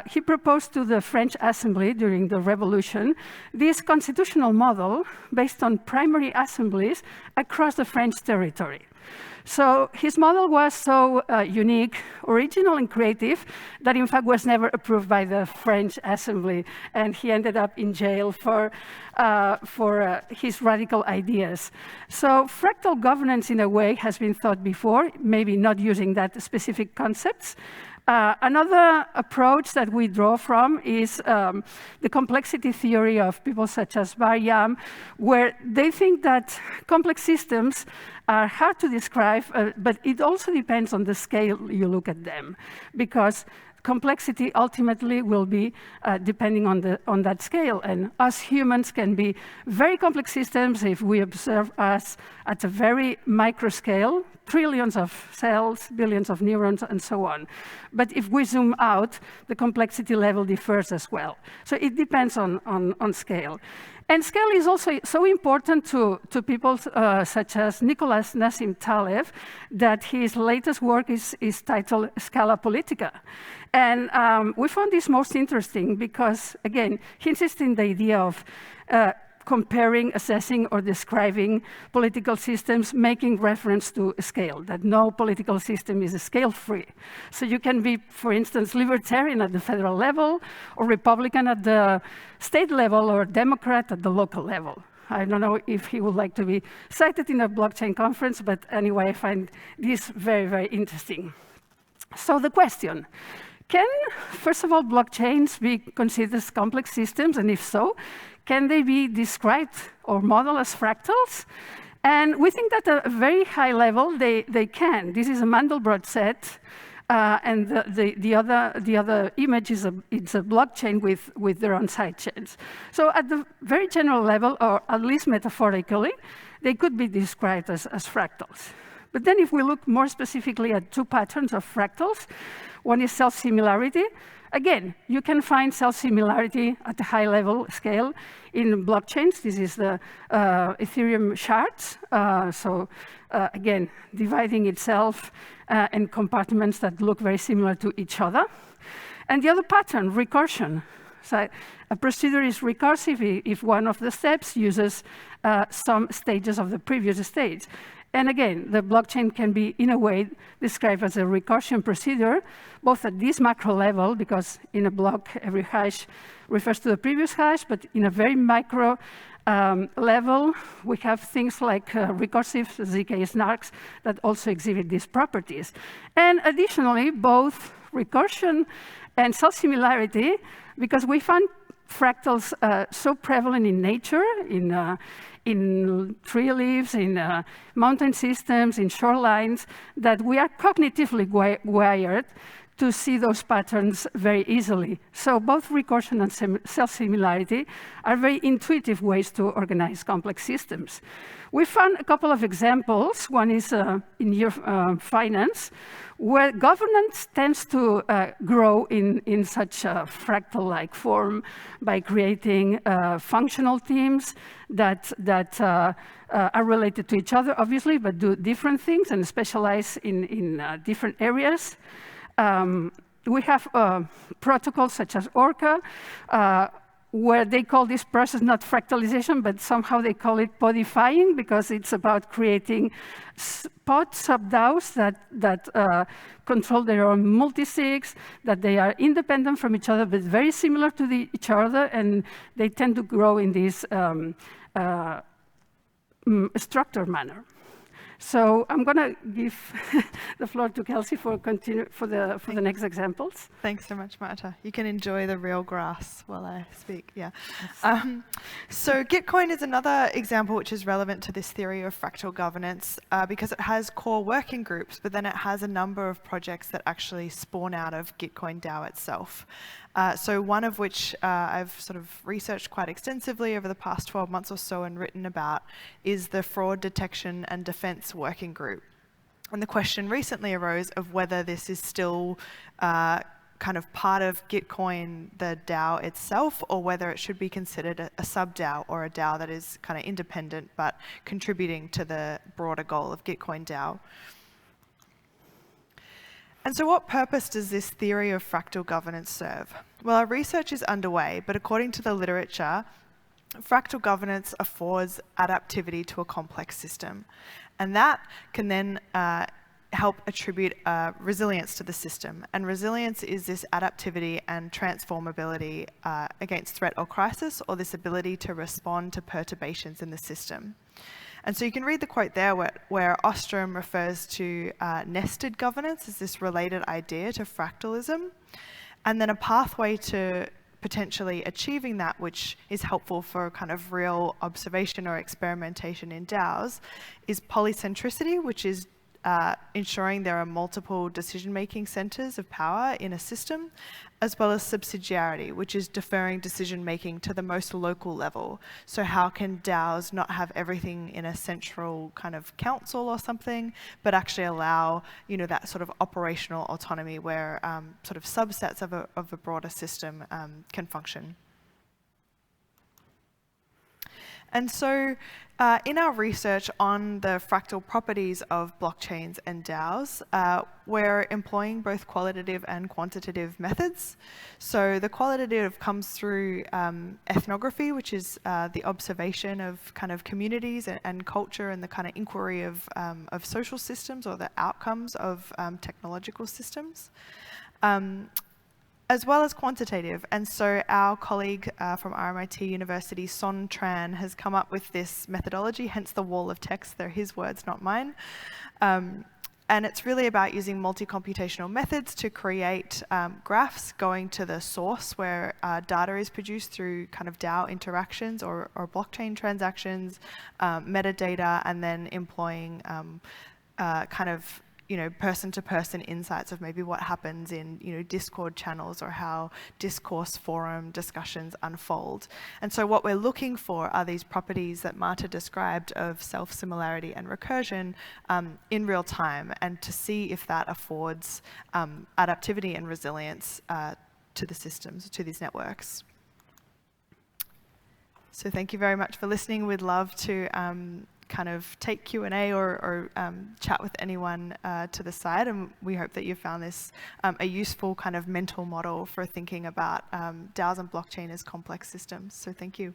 he proposed to the French Assembly during the Revolution this constitutional model based on primary assemblies across the French territory. So his model was so unique, original, and creative that in fact was never approved by the French Assembly, and he ended up in jail for his radical ideas. So fractal governance, in a way, has been thought before, maybe not using that specific concepts. Another approach that we draw from is the complexity theory of people such as Bar-Yam, where they think that complex systems are hard to describe, but it also depends on the scale you look at them, because complexity ultimately will be depending on that scale. And us humans can be very complex systems if we observe us at a very micro scale, trillions of cells, billions of neurons, and so on. But if we zoom out, the complexity level differs as well. So it depends on scale. And scale is also so important to people such as Nicholas Nassim Taleb that his latest work is titled Scala Politica. And we found this most interesting because, again, he insists in the idea of comparing, assessing, or describing political systems, making reference to scale, that no political system is scale-free. So you can be, for instance, libertarian at the federal level, or Republican at the state level, or Democrat at the local level. I don't know if he would like to be cited in a blockchain conference, but anyway, I find this very, very interesting. So the question, can, first of all, blockchains be considered as complex systems, and if so, can they be described or modeled as fractals? And we think that at a very high level, they can. This is a Mandelbrot set, and the other image is it's a blockchain with their own sidechains. So at the very general level, or at least metaphorically, they could be described as fractals. But then if we look more specifically at 2 patterns of fractals, one is self-similarity. Again, you can find self-similarity at a high-level scale in blockchains. This is the Ethereum shards. Again, dividing itself in compartments that look very similar to each other. And the other pattern, recursion. So a procedure is recursive if one of the steps uses some stages of the previous stage. And again, the blockchain can be, in a way, described as a recursion procedure, both at this macro level, because in a block, every hash refers to the previous hash, but in a very micro level, we have things like recursive ZK snarks that also exhibit these properties. And additionally, both recursion and self-similarity, because we found fractals so prevalent in nature, in tree leaves, in mountain systems, in shorelines, that we are cognitively wired to see those patterns very easily. So both recursion and self-similarity are very intuitive ways to organize complex systems. We found a couple of examples. One is in your finance, where governance tends to grow in such a fractal-like form by creating functional teams that are related to each other, obviously, but do different things and specialize in different areas. We have protocols such as Orca, where they call this process not fractalization, but somehow they call it podifying, because it's about creating pod sub-DAOs that control their own multisigs, that they are independent from each other, but very similar to each other, and they tend to grow in this structured manner. So I'm going to give the floor to Kelsey for the next examples. Thanks so much, Marta. You can enjoy the real grass while I speak. Yeah. So Gitcoin is another example which is relevant to this theory of fractal governance because it has core working groups, but then it has a number of projects that actually spawn out of Gitcoin DAO itself. So one of which I've sort of researched quite extensively over the past 12 months or so and written about is the Fraud Detection and Defense Working Group. And the question recently arose of whether this is still kind of part of Gitcoin, the DAO itself, or whether it should be considered a sub-DAO or a DAO that is kind of independent but contributing to the broader goal of Gitcoin DAO. And so what purpose does this theory of fractal governance serve? Well, our research is underway, but according to the literature, fractal governance affords adaptivity to a complex system. And that can then help attribute resilience to the system. And resilience is this adaptivity and transformability against threat or crisis, or this ability to respond to perturbations in the system. And so you can read the quote there where Ostrom refers to nested governance as this related idea to fractalism, and then a pathway to potentially achieving that, which is helpful for kind of real observation or experimentation in DAOs, is polycentricity, which is ensuring there are multiple decision-making centers of power in a system, as well as subsidiarity, which is deferring decision-making to the most local level. So how can DAOs not have everything in a central kind of council or something, but actually allow, you know, that sort of operational autonomy where sort of subsets of a broader system can function. And so in our research on the fractal properties of blockchains and DAOs, we're employing both qualitative and quantitative methods. So the qualitative comes through ethnography, which is the observation of kind of communities and culture and the kind of inquiry of social systems or the outcomes of technological systems. As well as quantitative. And so our colleague from RMIT University, Son Tran, has come up with this methodology, hence the wall of text. They're his words, not mine. And it's really about using multi-computational methods to create graphs going to the source where data is produced through kind of DAO interactions or blockchain transactions, metadata, and then employing kind of person-to-person insights of maybe what happens in Discord channels or how discourse forum discussions unfold. And so what we're looking for are these properties that Marta described of self-similarity and recursion in real time, and to see if that affords adaptivity and resilience to the systems, to these networks. So thank you very much for listening. We'd love to kind of take Q&A or chat with anyone to the side, and we hope that you found this a useful kind of mental model for thinking about DAOs and blockchain as complex systems. So thank you.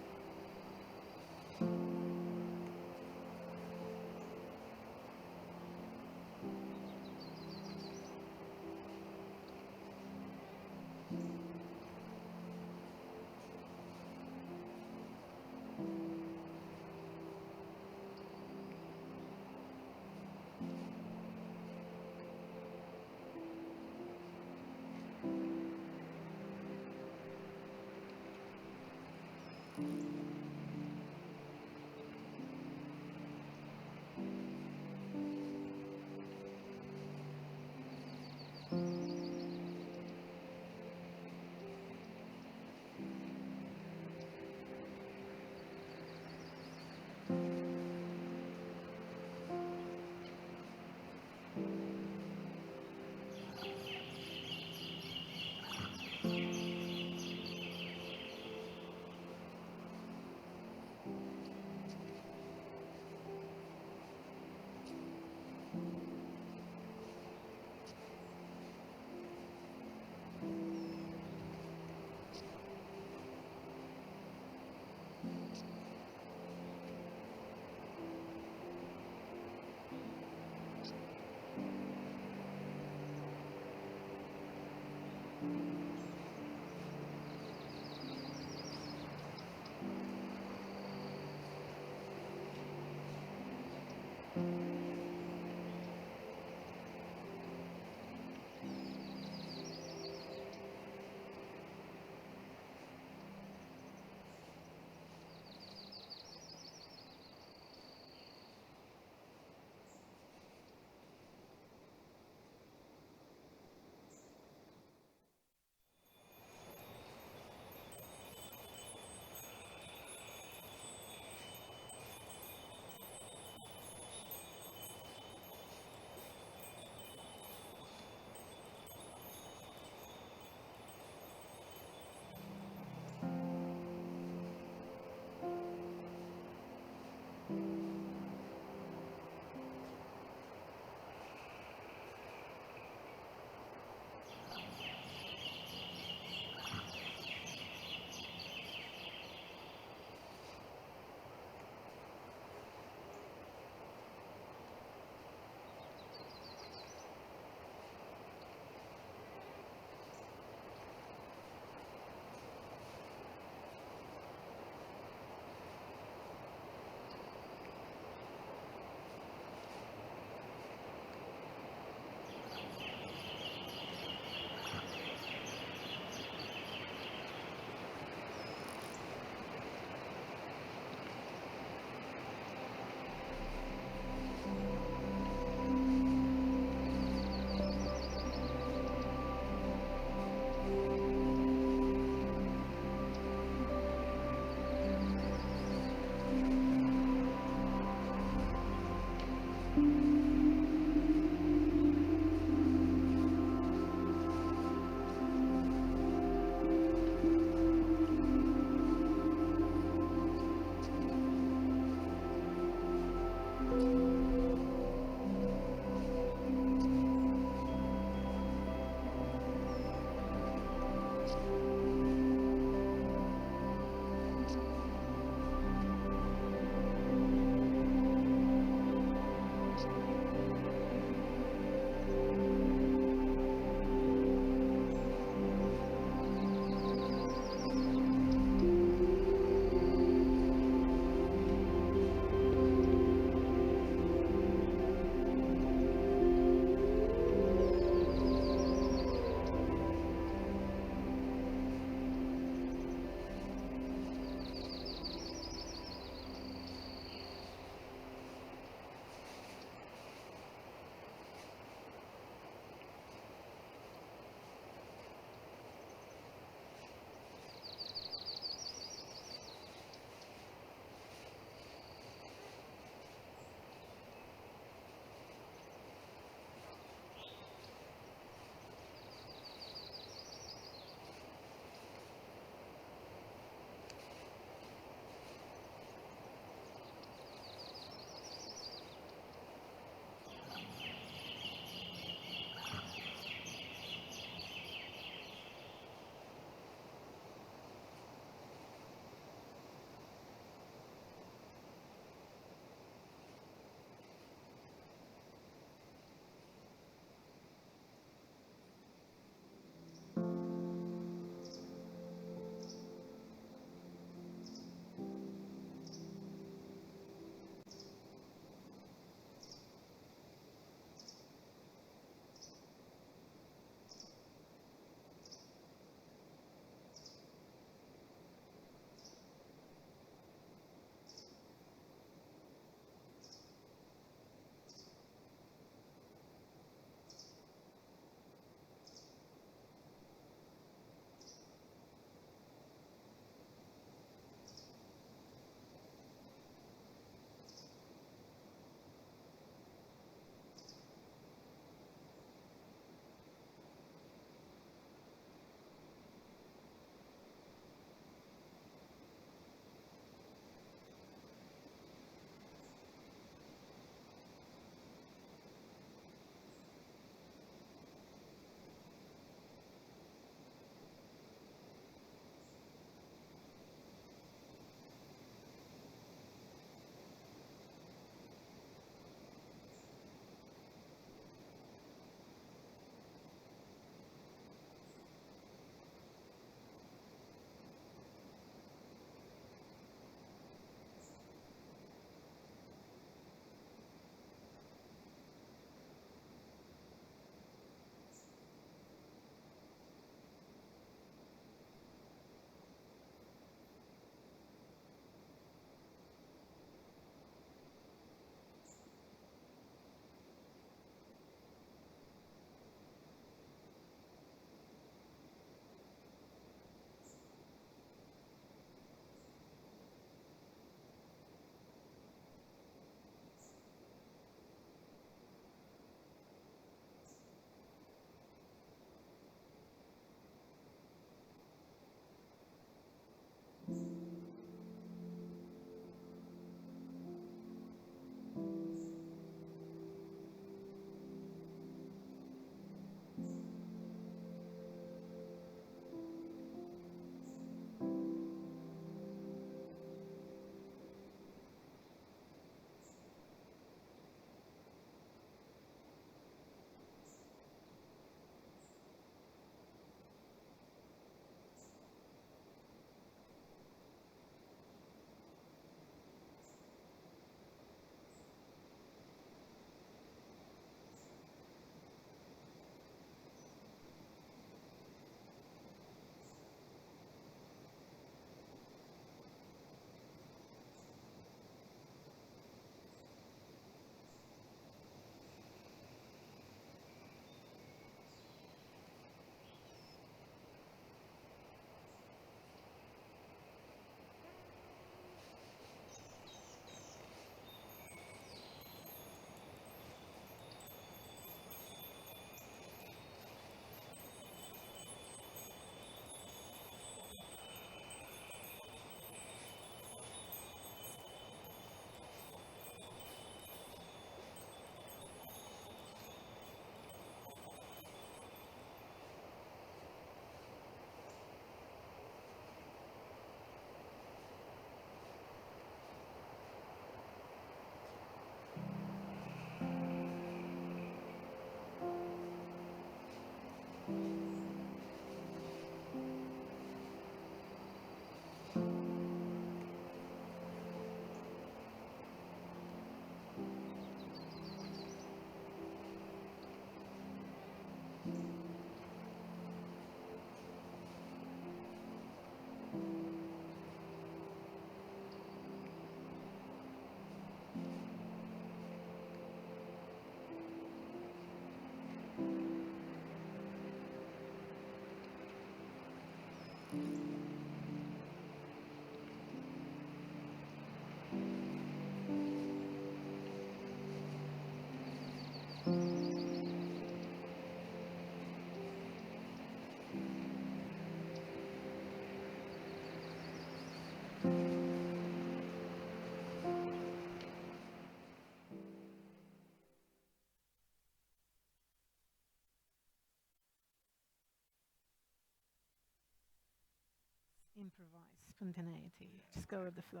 improvise, spontaneity, just go with the flow.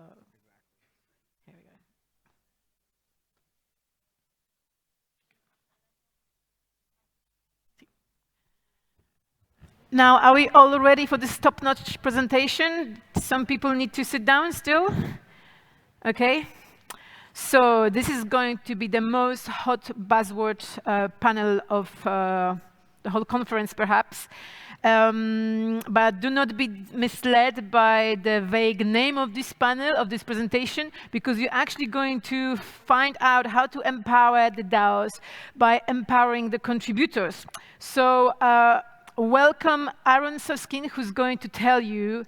Here we go. Now, are we all ready for this top-notch presentation? Some people need to sit down still. Okay. So this is going to be the most hot buzzword panel of the whole conference, perhaps. But do not be misled by the vague name of this panel, of this presentation, because you're actually going to find out how to empower the DAOs by empowering the contributors. So welcome Aaron Susskind, who's going to tell you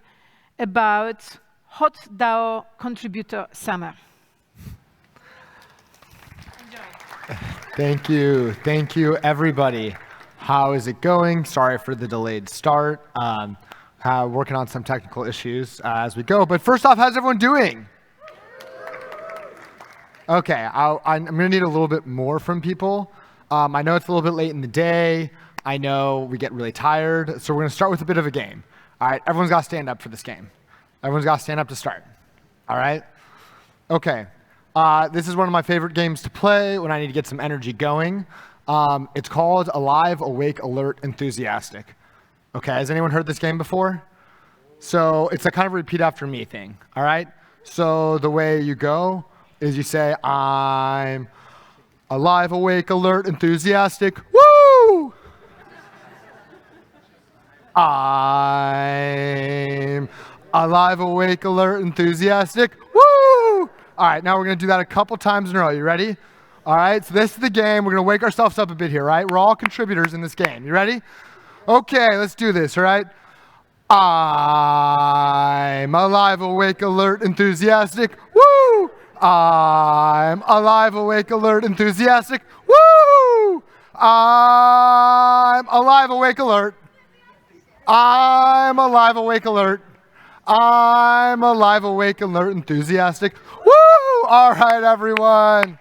about Hot DAO Contributor Summer. Thank you, everybody. How is it going? Sorry for the delayed start. Working on some technical issues as we go. But first off, how's everyone doing? Okay, I'm going to need a little bit more from people. I know it's a little bit late in the day. I know we get really tired. So we're going to start with a bit of a game. All right, everyone's got to stand up for this game. Everyone's got to stand up to start. All right? Okay. This is one of my favorite games to play when I need to get some energy going. It's called Alive, Awake, Alert, Enthusiastic. Okay, has anyone heard this game before? So it's a kind of repeat after me thing, all right? So the way you go is you say, I'm alive, awake, alert, enthusiastic, woo! I'm alive, awake, alert, enthusiastic, woo! All right, now we're going to do that a couple times in a row. You ready? All right, so this is the game. We're going to wake ourselves up a bit here, right? We're all contributors in this game. You ready? Okay, let's do this, all right? I'm alive, awake, alert, enthusiastic. Woo! I'm alive, awake, alert, enthusiastic. Woo! I'm alive, awake, alert. I'm alive, awake, alert. I'm alive, awake, alert, enthusiastic. Woo! All right, everyone.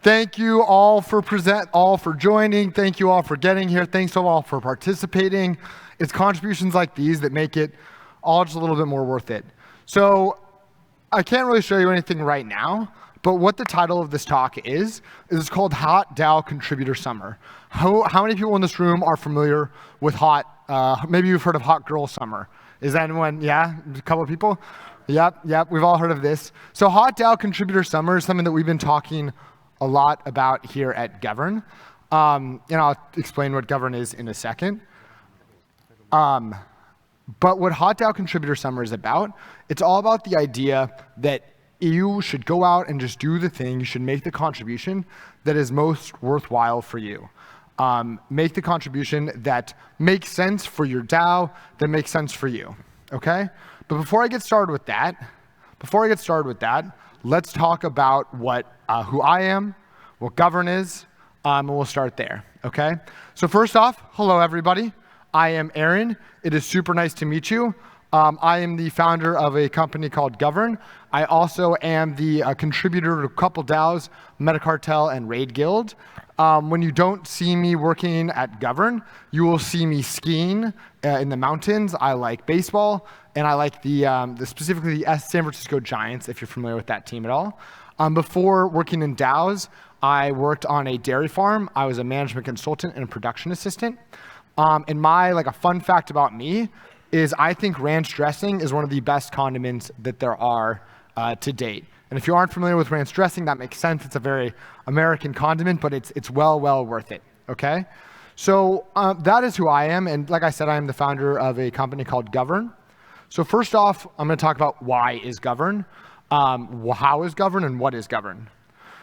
Thank you all for joining. Thank you all for getting here. Thanks to all for participating. It's contributions like these that make it all just a little bit more worth it. So I can't really show you anything right now, but what the title of this talk is it's called Hot DAO Contributor Summer. How many people in this room are familiar with maybe you've heard of Hot Girl Summer. Is that anyone? Yeah? A couple of people? Yep, we've all heard of this. So Hot DAO Contributor Summer is something that we've been talking a lot about here at Govern. And I'll explain what Govern is in a second. But what Hot DAO Contributor Summer is about, it's all about the idea that you should go out and just do the thing. You should make the contribution that is most worthwhile for you. Make the contribution that makes sense for your DAO, that makes sense for you, okay? But before I get started with that, let's talk about who I am, what Govern is, and we'll start there, okay? So first off, hello everybody. I am Aaron. It is super nice to meet you. I am the founder of a company called Govern. I also am the contributor to a couple DAOs, Metacartel and Raid Guild. When you don't see me working at Govern, you will see me skiing in the mountains. I like baseball, and I like specifically the San Francisco Giants, if you're familiar with that team at all. Before working in DAOs, I worked on a dairy farm. I was a management consultant and a production assistant. And a fun fact about me is I think ranch dressing is one of the best condiments that there are to date. And if you aren't familiar with ranch dressing, that makes sense. It's a very American condiment, but it's well worth it, okay? So that is who I am. And like I said, I am the founder of a company called Govern. So first off, I'm going to talk about why is Govern, how is Govern, and what is Govern.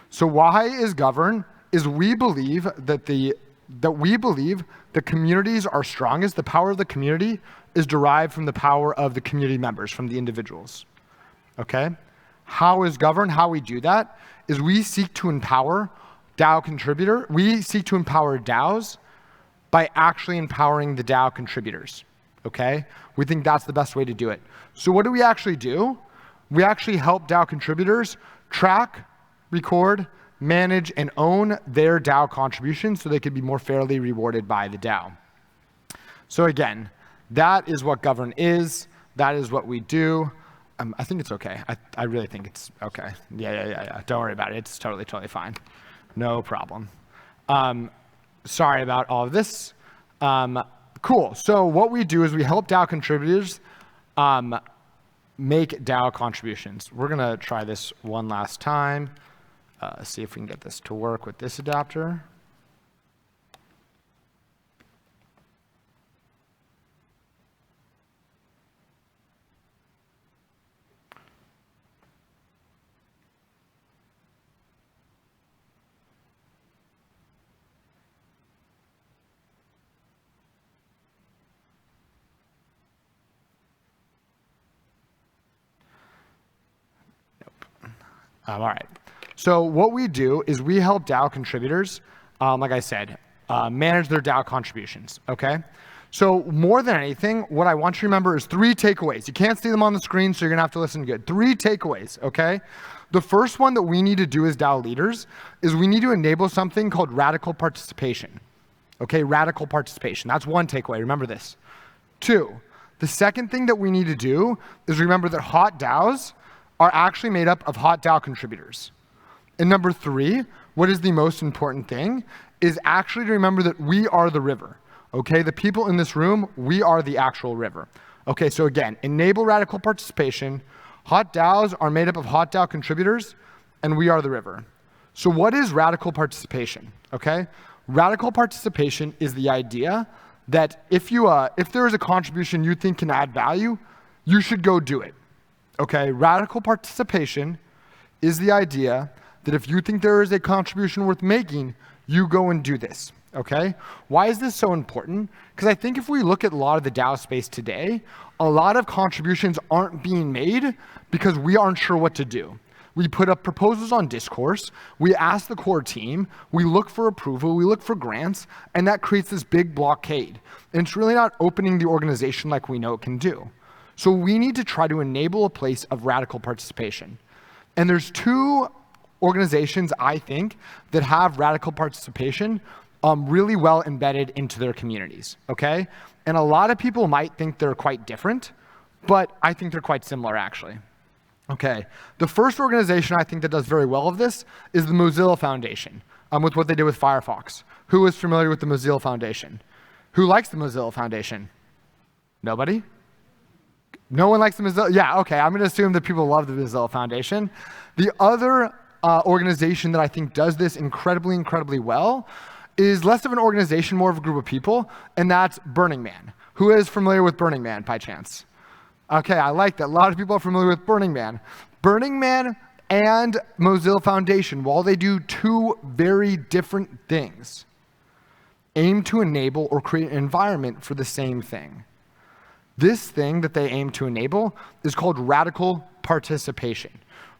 So why is Govern is we believe that the communities are strongest. The power of the community is derived from the power of the community members, from the individuals, okay? How is Govern? How we do that is we seek to empower we seek to empower DAOs by actually empowering the DAO contributors, okay? We think that's the best way to do it. So what do we actually do? We actually help DAO contributors track, record, manage, and own their DAO contributions so they can be more fairly rewarded by the DAO. So again, that is what govern is. That is what we do. I think it's okay. I really think it's okay. Yeah. Don't worry about it. It's totally fine. No problem. Sorry about all of this. Cool. So what we do is we help DAO contributors make DAO contributions. We're going to try this one last time. See if we can get this to work with this adapter. All right. So what we do is we help DAO contributors, like I said, manage their DAO contributions, okay? So more than anything, what I want you to remember is 3 takeaways. You can't see them on the screen, so you're going to have to listen good. 3 takeaways, okay? The first one that we need to do as DAO leaders is we need to enable something called radical participation, okay? Radical participation. That's one takeaway. Remember this. 2, the second thing that we need to do is remember that hot DAOs are actually made up of hot DAO contributors. And number 3, what is the most important thing, is actually to remember that we are the river, okay? The people in this room, we are the actual river. Okay, so again, enable radical participation. Hot DAOs are made up of hot DAO contributors, and we are the river. So what is radical participation, okay? Radical participation is the idea that if there is a contribution you think can add value, you should go do it. Okay, radical participation is the idea that if you think there is a contribution worth making, you go and do this, okay? Why is this so important? Because I think if we look at a lot of the DAO space today, a lot of contributions aren't being made because we aren't sure what to do. We put up proposals on Discourse, we ask the core team, we look for approval, we look for grants, and that creates this big blockade. And it's really not opening the organization like we know it can do. So we need to try to enable a place of radical participation. And there's 2 organizations, I think, that have radical participation really well embedded into their communities, okay? And a lot of people might think they're quite different, but I think they're quite similar, actually. Okay, the first organization I think that does very well of this is the Mozilla Foundation, with what they did with Firefox. Who is familiar with the Mozilla Foundation? Who likes the Mozilla Foundation? Nobody? No one likes the Mozilla? Yeah, okay, I'm going to assume that people love the Mozilla Foundation. The other organization that I think does this incredibly well is less of an organization, more of a group of people, and that's Burning Man. Who is familiar with Burning Man, by chance? Okay, I like that. A lot of people are familiar with Burning Man. Burning Man and Mozilla Foundation, while they do 2 very different things, aim to enable or create an environment for the same thing. This thing that they aim to enable is called radical participation,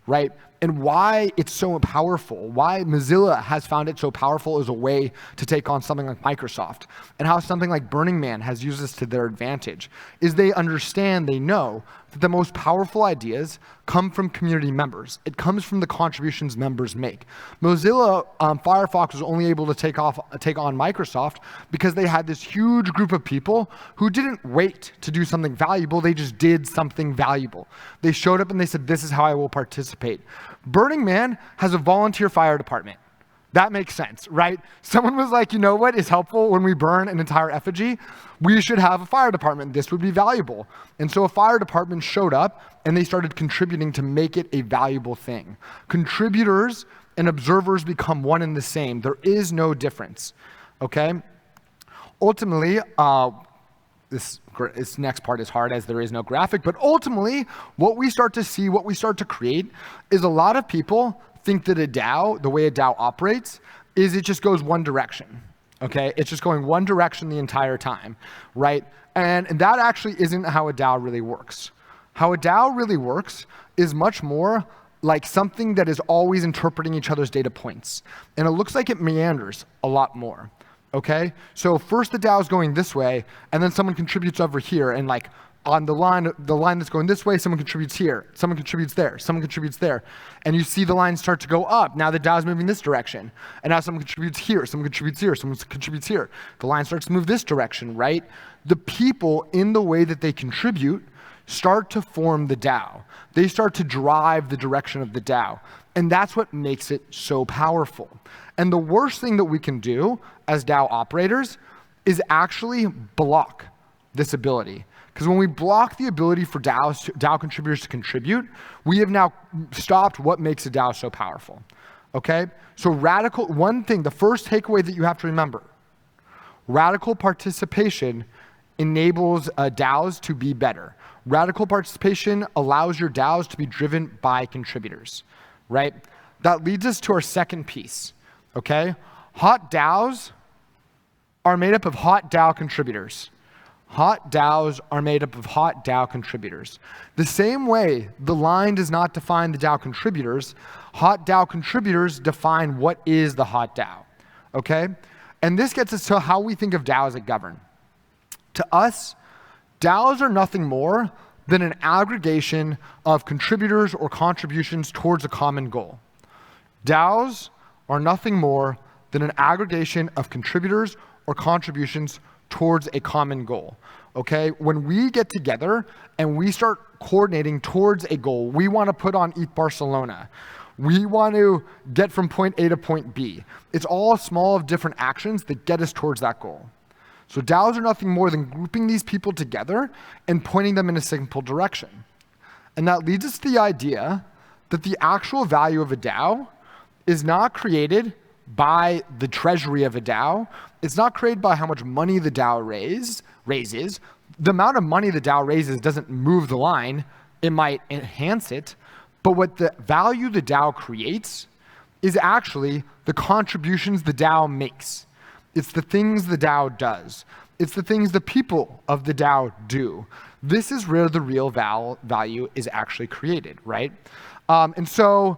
right? And why it's so powerful, why Mozilla has found it so powerful as a way to take on something like Microsoft, and how something like Burning Man has used this to their advantage, is they understand, they know that the most powerful ideas come from community members. It comes from the contributions members make. Mozilla Firefox was only able to take on Microsoft because they had this huge group of people who didn't wait to do something valuable, they just did something valuable. They showed up and they said, this is how I will participate. Burning Man has a volunteer fire department. That makes sense, right? Someone was like, you know what is helpful when we burn an entire effigy? We should have a fire department. This would be valuable. And so a fire department showed up and they started contributing to make it a valuable thing. Contributors and observers become one and the same. There is no difference, okay? Ultimately, this next part is hard as there is no graphic, but ultimately, what we start to see, what we start to create, is a lot of people think that a DAO, the way a DAO operates, is it just goes one direction, okay? It's just going one direction the entire time, right? And that actually isn't how a DAO really works. How a DAO really works is much more like something that is always interpreting each other's data points. And it looks like it meanders a lot more, okay? So first the DAO is going this way, and then someone contributes over here and like on the line that's going this way, someone contributes here, someone contributes there, someone contributes there. And you see the line start to go up. Now the DAO is moving this direction. And now someone contributes here, someone contributes here, someone contributes here. The line starts to move this direction, right? The people, in the way that they contribute, start to form the DAO. They start to drive the direction of the DAO. And that's what makes it so powerful. And the worst thing that we can do as DAO operators is actually block this ability. Because when we block the ability for DAO contributors to contribute, we have now stopped what makes a DAO so powerful. Okay? So the first takeaway that you have to remember, radical participation enables DAOs to be better. Radical participation allows your DAOs to be driven by contributors, right? That leads us to our second piece, okay? Hot DAOs are made up of hot DAO contributors. Hot DAOs are made up of hot DAO contributors. The same way the line does not define the DAO contributors, hot DAO contributors define what is the hot DAO, okay? And this gets us to how we think of DAOs that govern. To us, DAOs are nothing more than an aggregation of contributors or contributions towards a common goal. DAOs are nothing more than an aggregation of contributors or contributions towards a common goal, okay? When we get together and we start coordinating towards a goal, we want to put on ETH Barcelona. We want to get from point A to point B. It's all small of different actions that get us towards that goal. So DAOs are nothing more than grouping these people together and pointing them in a simple direction. And that leads us to the idea that the actual value of a DAO is not created by the treasury of a DAO. It's not created by how much money the DAO raises. The amount of money the DAO raises doesn't move the line. It might enhance it. But what the value the DAO creates is actually the contributions the DAO makes. It's the things the DAO does. It's the things the people of the DAO do. This is where the real value is actually created, right? And so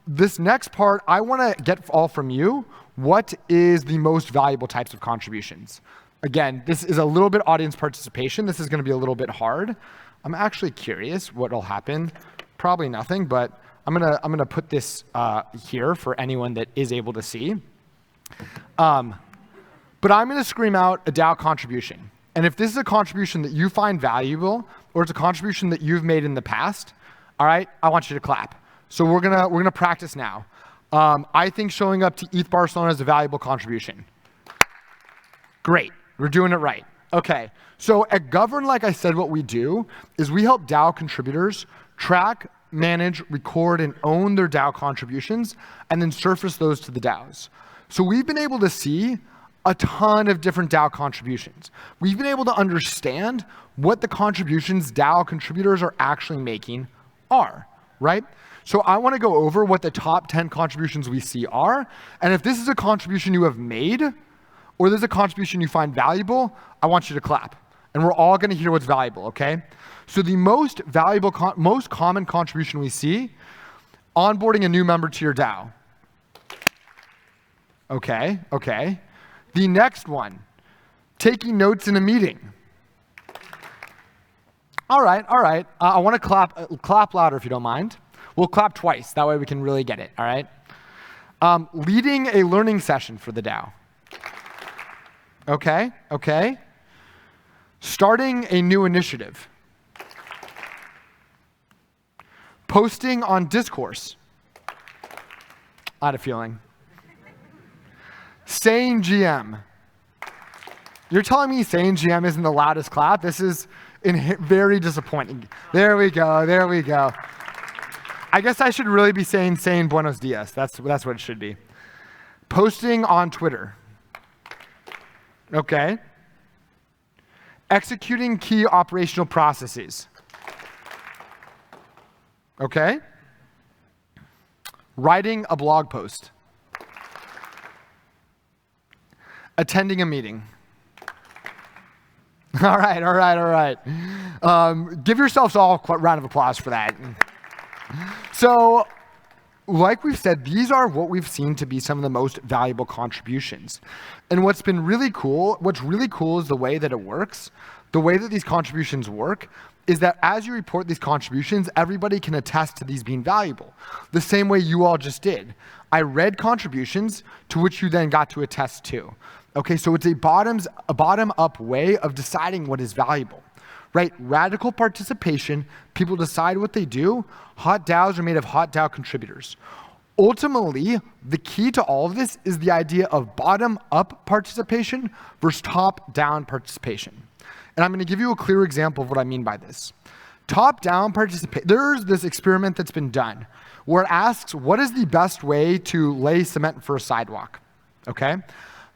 this next part, I want to get all from you. What is the most valuable types of contributions? Again, this is a little bit audience participation. This is going to be a little bit hard. I'm actually curious what will happen. Probably nothing, but I'm gonna put this here for anyone that is able to see. But I'm going to scream out a DAO contribution. And if this is a contribution that you find valuable, or it's a contribution that you've made in the past, all right, I want you to clap. So we're gonna practice now. I think showing up to ETH Barcelona is a valuable contribution. Great, we're doing it right. Okay, so at Govern, like I said, what we do is we help DAO contributors track, manage, record, and own their DAO contributions, and then surface those to the DAOs. So we've been able to see a ton of different DAO contributions. We've been able to understand what the contributions DAO contributors are actually making are, right? So I want to go over what the top 10 contributions we see are, and if this is a contribution you have made, or there's a contribution you find valuable, I want you to clap. And we're all going to hear what's valuable, okay? So the most valuable, most common contribution we see, onboarding a new member to your DAO. Okay, okay. The next one, taking notes in a meeting. All right. I want to clap louder if you don't mind. We'll clap twice. That way we can really get it, all right? Leading a learning session for the DAO. Okay. Starting a new initiative. Posting on discourse. I had a feeling. Saying GM. You're telling me saying GM isn't the loudest clap? This is very disappointing. There we go. I guess I should really be saying buenos dias. That's what it should be. Posting on Twitter. Okay. Executing key operational processes. Okay. Writing a blog post. Attending a meeting. All right. Give yourselves all a round of applause for that. So, like we've said, these are what we've seen to be some of the most valuable contributions. And what's really cool is the way that it works. The way that these contributions work is that as you report these contributions, everybody can attest to these being valuable, the same way you all just did. I read contributions to which you then got to attest to. Okay, so it's a bottom-up way of deciding what is valuable, right? Radical participation, people decide what they do. Hot DAOs are made of hot DAO contributors. Ultimately, the key to all of this is the idea of bottom-up participation versus top-down participation. And I'm going to give you a clear example of what I mean by this. Top-down participation, there's this experiment that's been done where it asks, what is the best way to lay cement for a sidewalk? Okay?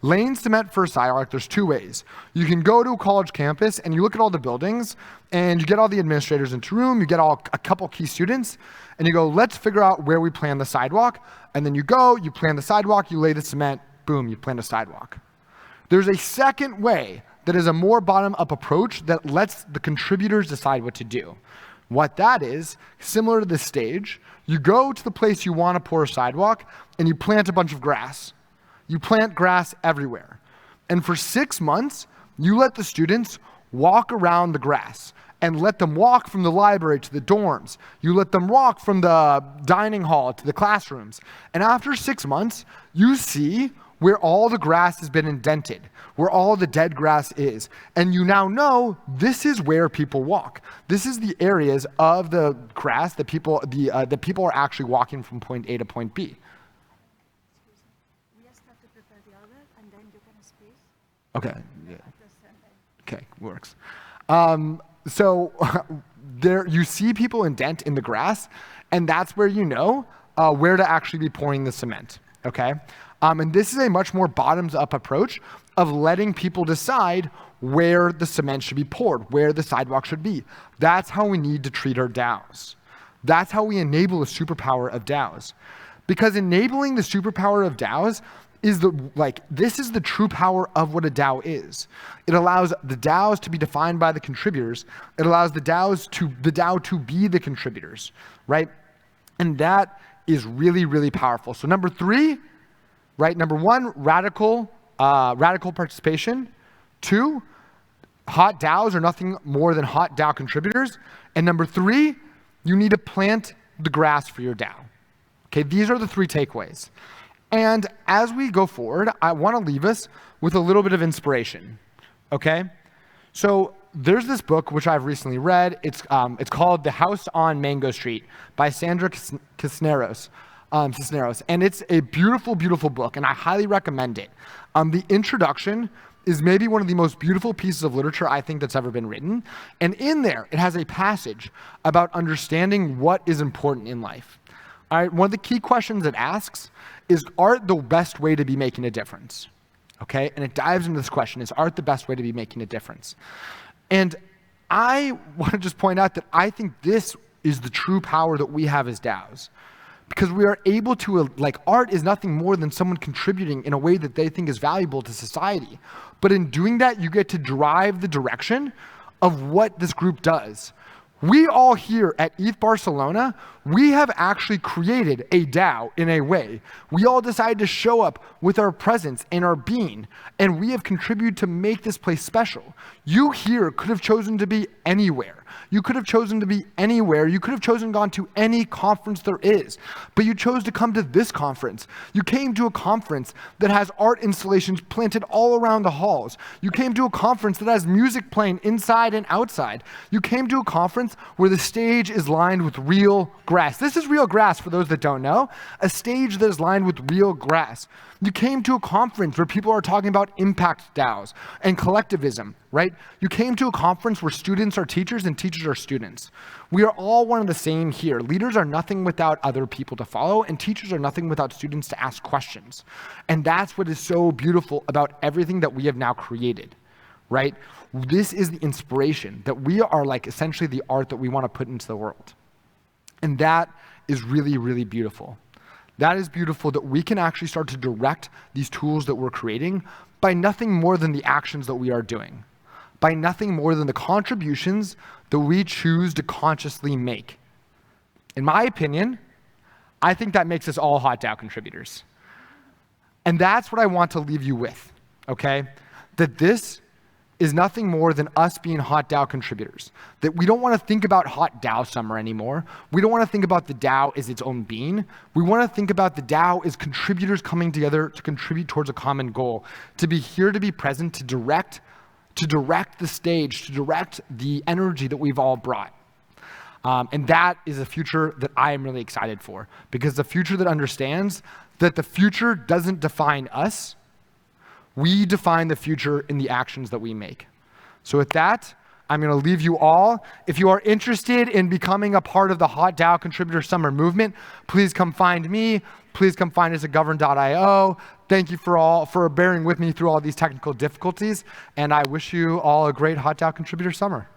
Laying cement for a sidewalk, there's two ways. You can go to a college campus and you look at all the buildings and you get all the administrators into a room, you get a couple key students, and you go, let's figure out where we plan the sidewalk. And then you go, you plan the sidewalk, you lay the cement, boom, you plan a sidewalk. There's a second way that is a more bottom-up approach that lets the contributors decide what to do. What that is, similar to this stage, you go to the place you want to pour a sidewalk and you plant a bunch of grass. You plant grass everywhere. And for 6 months, you let the students walk around the grass and let them walk from the library to the dorms. You let them walk from the dining hall to the classrooms. And after 6 months, you see where all the grass has been indented, where all the dead grass is. And you now know this is where people walk. This is the areas of the grass that people are actually walking from point A to point B. Okay. Yeah. Okay, works. So there, you see people indent in the grass, and that's where you know where to actually be pouring the cement. Okay, and this is a much more bottoms-up approach of letting people decide where the cement should be poured, where the sidewalk should be. That's how we need to treat our DAOs. That's how we enable the superpower of DAOs, because enabling the superpower of DAOs is this is the true power of what a DAO is. It allows the DAOs to be defined by the contributors. It allows the DAO to be the contributors, right? And that is really, really powerful. So number 3, right? Number 1, radical participation. 2, hot DAOs are nothing more than hot DAO contributors. And number 3, you need to plant the grass for your DAO. Okay, these are the 3 takeaways. And as we go forward, I want to leave us with a little bit of inspiration, okay? So there's this book which I've recently read. It's called The House on Mango Street by Sandra Cisneros. And it's a beautiful, beautiful book, and I highly recommend it. The introduction is maybe one of the most beautiful pieces of literature I think that's ever been written. And in there, it has a passage about understanding what is important in life. All right, one of the key questions it asks is art the best way to be making a difference? Okay, and it dives into this question, is art the best way to be making a difference? And I want to just point out that I think this is the true power that we have as DAOs. Because we are able to, art is nothing more than someone contributing in a way that they think is valuable to society. But in doing that, you get to drive the direction of what this group does. We all here at ETH Barcelona, we have actually created a DAO in a way. We all decided to show up with our presence and our being, and we have contributed to make this place special. You here could have chosen to be anywhere. You could have chosen to be anywhere. You could have chosen gone to any conference there is, but you chose to come to this conference. You came to a conference that has art installations planted all around the halls. You came to a conference that has music playing inside and outside. You came to a conference where the stage is lined with real grass. This is real grass for those that don't know, a stage that is lined with real grass. You came to a conference where people are talking about impact DAOs and collectivism, right? You came to a conference where students are teachers and teachers are students. We are all one and the same here. Leaders are nothing without other people to follow, and teachers are nothing without students to ask questions. And that's what is so beautiful about everything that we have now created, right? This is the inspiration, that we are essentially the art that we want to put into the world. And that is really, really beautiful. That is beautiful that we can actually start to direct these tools that we're creating by nothing more than the actions that we are doing, by nothing more than the contributions that we choose to consciously make. In my opinion, I think that makes us all hot DAO contributors. And that's what I want to leave you with, okay? That this is nothing more than us being hot DAO contributors. That we don't want to think about hot DAO summer anymore. We don't want to think about the DAO as its own being. We want to think about the DAO as contributors coming together to contribute towards a common goal, to be here, to be present, to direct the stage, to direct the energy that we've all brought. And that is a future that I am really excited for, because the future that understands that the future doesn't define us. We define the future in the actions that we make. So with that, I'm going to leave you all. If you are interested in becoming a part of the Hot DAO Contributor Summer movement, please come find me. Please come find us at govern.io. Thank you for bearing with me through all these technical difficulties, and I wish you all a great Hot DAO Contributor Summer.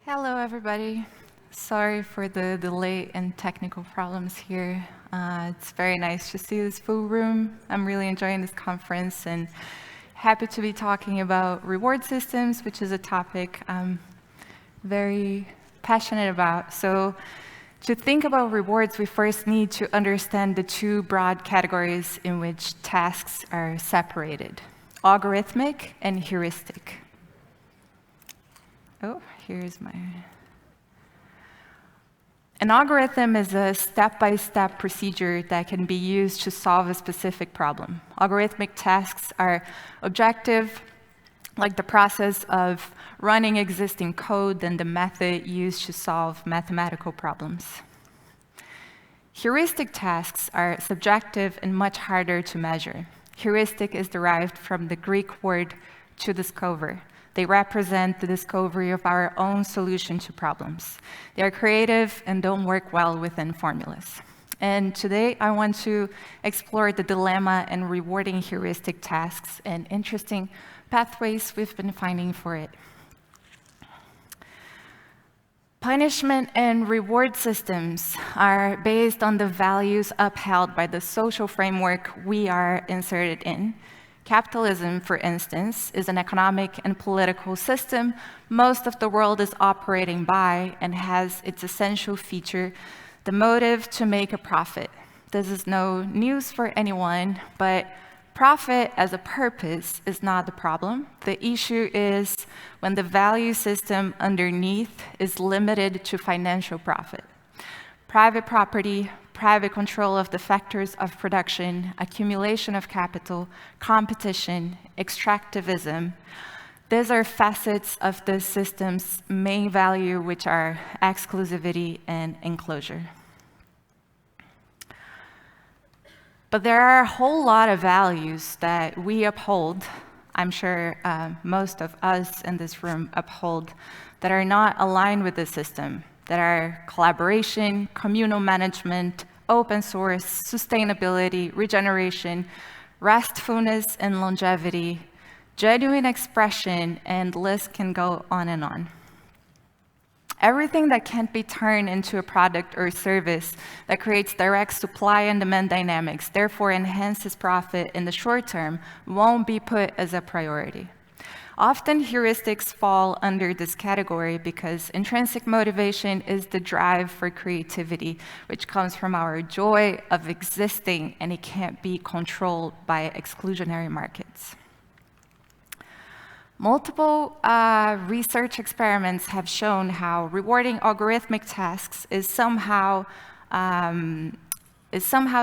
Hello, everybody. Sorry for the delay and technical problems here. It's very nice to see this full room. I'm really enjoying this conference and happy to be talking about reward systems, which is a topic I'm very passionate about. So to think about rewards, we first need to understand the two broad categories in which tasks are separated: algorithmic and heuristic. Oh, here's my... An algorithm is a step-by-step procedure that can be used to solve a specific problem. Algorithmic tasks are objective, like the process of running existing code and the method used to solve mathematical problems. Heuristic tasks are subjective and much harder to measure. Heuristic is derived from the Greek word to discover. They represent the discovery of our own solution to problems. They are creative and don't work well within formulas. And today, I want to explore the dilemma in rewarding heuristic tasks and interesting pathways we've been finding for it. Punishment and reward systems are based on the values upheld by the social framework we are inserted in. Capitalism, for instance, is an economic and political system most of the world is operating by and has its essential feature, the motive to make a profit. This is no news for anyone, but profit as a purpose is not the problem. The issue is when the value system underneath is limited to financial profit. Private property, private control of the factors of production, accumulation of capital, competition, extractivism. These are facets of the system's main value, which are exclusivity and enclosure. But there are a whole lot of values that we uphold, I'm sure most of us in this room uphold, that are not aligned with the system, that are collaboration, communal management, open source, sustainability, regeneration, restfulness and longevity, genuine expression, and the list can go on and on. Everything that can't be turned into a product or service that creates direct supply and demand dynamics, therefore enhances profit in the short term, won't be put as a priority. Often heuristics fall under this category because intrinsic motivation is the drive for creativity, which comes from our joy of existing, and it can't be controlled by exclusionary markets. Multiple research experiments have shown how rewarding algorithmic tasks is somehow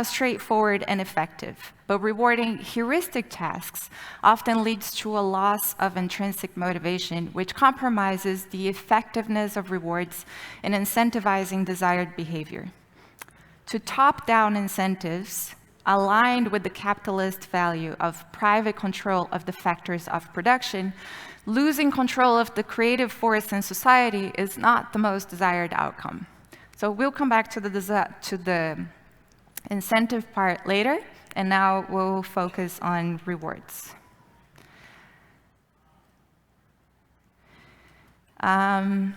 straightforward and effective, but rewarding heuristic tasks often leads to a loss of intrinsic motivation, which compromises the effectiveness of rewards in incentivizing desired behavior. To top-down incentives aligned with the capitalist value of private control of the factors of production, losing control of the creative force in society is not the most desired outcome. So we'll come back to the incentive part later, and now we'll focus on rewards. In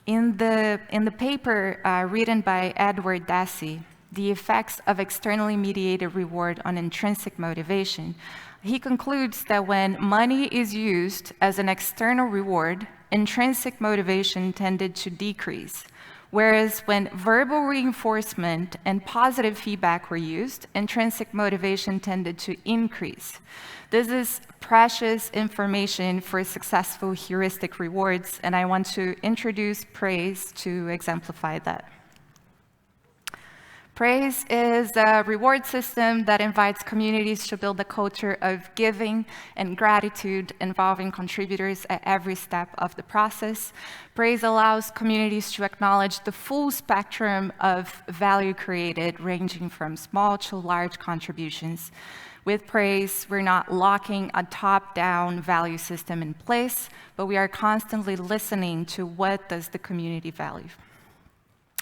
the paper written by Edward Dassey, The Effects of Externally Mediated Reward on Intrinsic Motivation, he concludes that when money is used as an external reward, intrinsic motivation tended to decrease, whereas when verbal reinforcement and positive feedback were used, intrinsic motivation tended to increase. This is precious information for successful heuristic rewards, and I want to introduce praise to exemplify that. Praise is a reward system that invites communities to build a culture of giving and gratitude involving contributors at every step of the process. Praise allows communities to acknowledge the full spectrum of value created, ranging from small to large contributions. With praise, we're not locking a top-down value system in place, but we are constantly listening to what does the community value.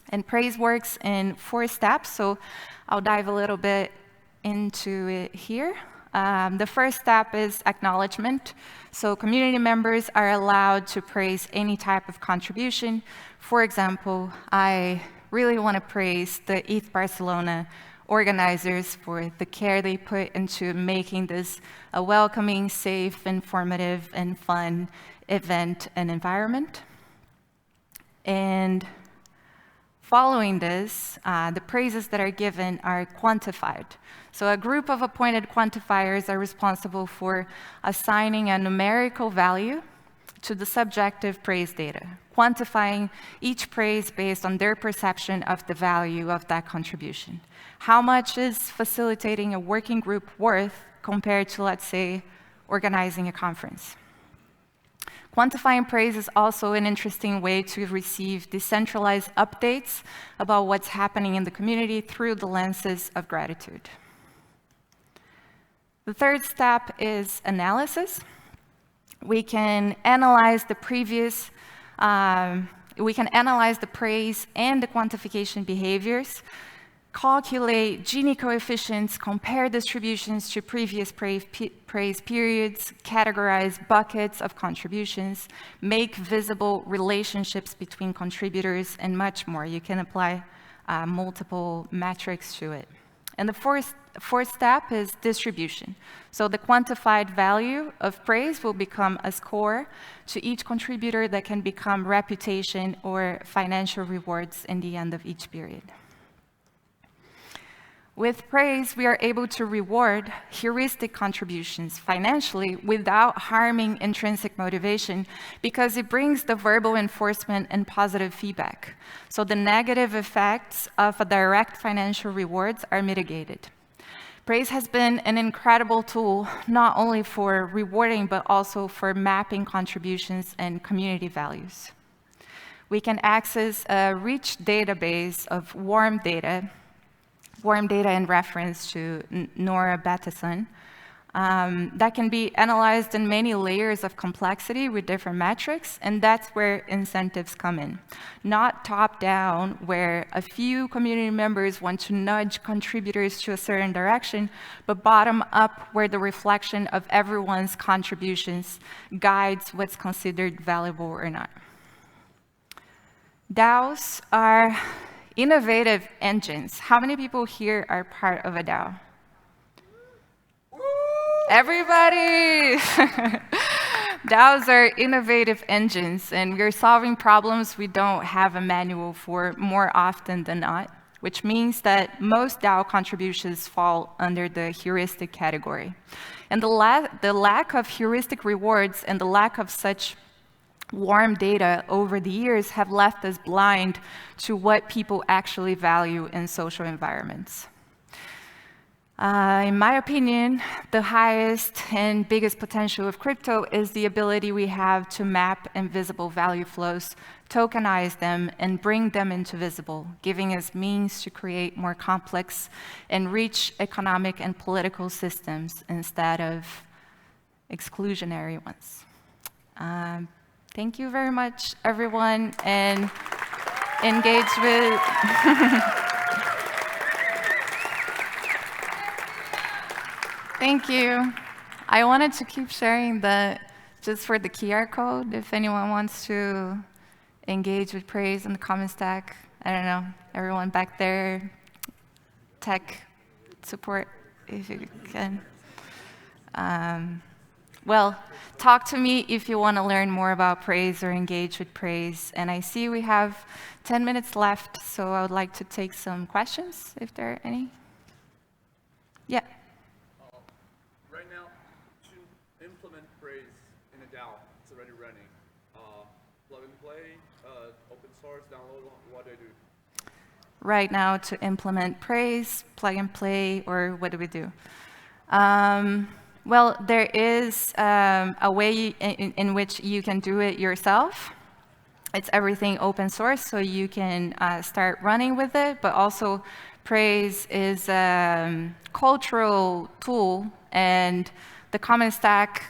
And praise works in 4 steps, so I'll dive a little bit into it here. The first step is acknowledgement. So community members are allowed to praise any type of contribution. For example, I really want to praise the ETH Barcelona organizers for the care they put into making this a welcoming, safe, informative, and fun event and environment. And following this, the praises that are given are quantified. So a group of appointed quantifiers are responsible for assigning a numerical value to the subjective praise data, quantifying each praise based on their perception of the value of that contribution. How much is facilitating a working group worth compared to, let's say, organizing a conference? Quantifying praise is also an interesting way to receive decentralized updates about what's happening in the community through the lenses of gratitude. The third step is analysis. We can analyze the praise and the quantification behaviors calculate Gini coefficients, compare distributions to previous praise periods, categorize buckets of contributions, make visible relationships between contributors, and much more. You can apply multiple metrics to it. And the fourth step is distribution. So the quantified value of praise will become a score to each contributor that can become reputation or financial rewards in the end of each period. With praise, we are able to reward heuristic contributions financially without harming intrinsic motivation because it brings the verbal enforcement and positive feedback. So the negative effects of a direct financial rewards are mitigated. Praise has been an incredible tool, not only for rewarding, but also for mapping contributions and community values. We can access a rich database of warm data in reference to Nora Bateson, that can be analyzed in many layers of complexity with different metrics, and that's where incentives come in. Not top-down, where a few community members want to nudge contributors to a certain direction, but bottom-up, where the reflection of everyone's contributions guides what's considered valuable or not. DAOs are innovative engines. How many people here are part of a DAO? Everybody! DAOs are innovative engines, and we're solving problems we don't have a manual for more often than not, which means that most DAO contributions fall under the heuristic category. And the lack of heuristic rewards and the lack of such warm data over the years have left us blind to what people actually value in social environments. In my opinion, the highest and biggest potential of crypto is the ability we have to map invisible value flows, tokenize them, and bring them into visible, giving us means to create more complex and rich economic and political systems instead of exclusionary ones. Thank you very much, everyone, and engage with... Thank you. I wanted to keep sharing that just for the QR code, if anyone wants to engage with praise in the comment stack. I don't know, everyone back there, tech support, if you can. Well, talk to me if you want to learn more about praise or engage with praise. And I see we have 10 minutes left, so I would like to take some questions, if there are any. Yeah. Right now, to implement praise in a DAO, it's already running. Plug and play, open source, download, what do I do? Right now, to implement praise, plug and play, or what do we do? Well, there is a way in which you can do it yourself. It's everything open source, so you can start running with it, but also praise is a cultural tool, and the Common Stack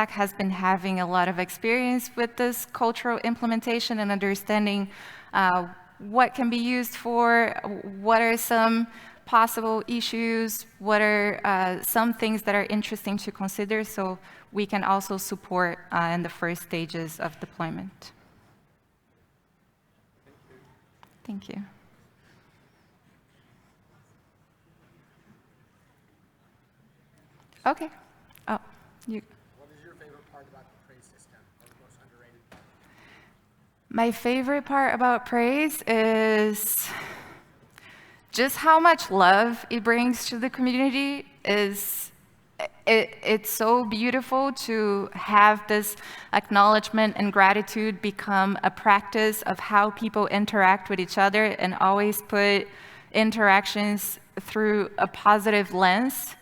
has been having a lot of experience with this cultural implementation and understanding what can be used for, what are some possible issues, what are some things that are interesting to consider, so we can also support in the first stages of deployment. Thank you. Okay. Oh, you. What is your favorite part about the praise system, or the most underrated part? My favorite part about praise is just how much love it brings to the community. It's so beautiful to have this acknowledgement and gratitude become a practice of how people interact with each other, and always put interactions through a positive lens.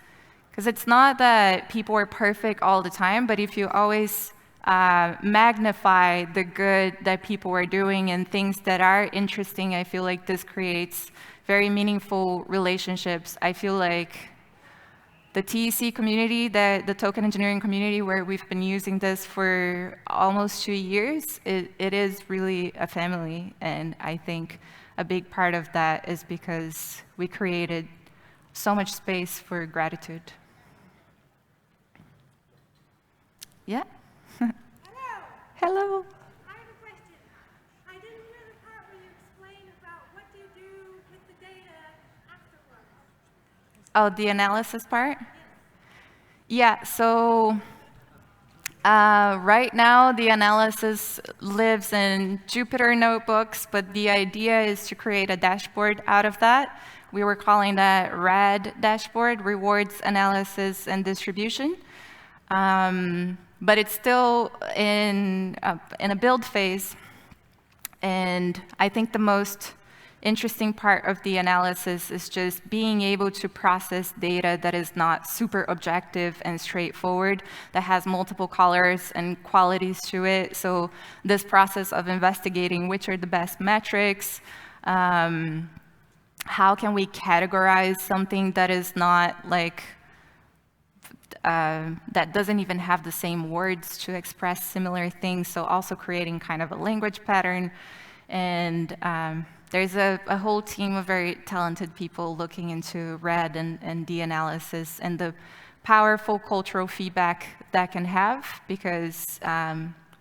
Because it's not that people are perfect all the time, but if you always magnify the good that people are doing and things that are interesting, I feel like this creates very meaningful relationships. I feel like the TEC community, the token engineering community, where we've been using this for almost 2 years, it is really a family. And I think a big part of that is because we created so much space for gratitude. Yeah? Hello. Hello. I have a question. I didn't hear the part where you explained about what do you do with the data afterwards. Oh, the analysis part? Yeah, so right now the analysis lives in Jupyter notebooks, but the idea is to create a dashboard out of that. We were calling that RAD dashboard, Rewards, Analysis, and Distribution. But it's still in a build phase. And I think the most interesting part of the analysis is just being able to process data that is not super objective and straightforward, that has multiple colors and qualities to it. So this process of investigating which are the best metrics, how can we categorize something that is not like, that doesn't even have the same words to express similar things, so also creating kind of a language pattern. And there's a whole team of very talented people looking into RAD and the analysis and the powerful cultural feedback that can have, because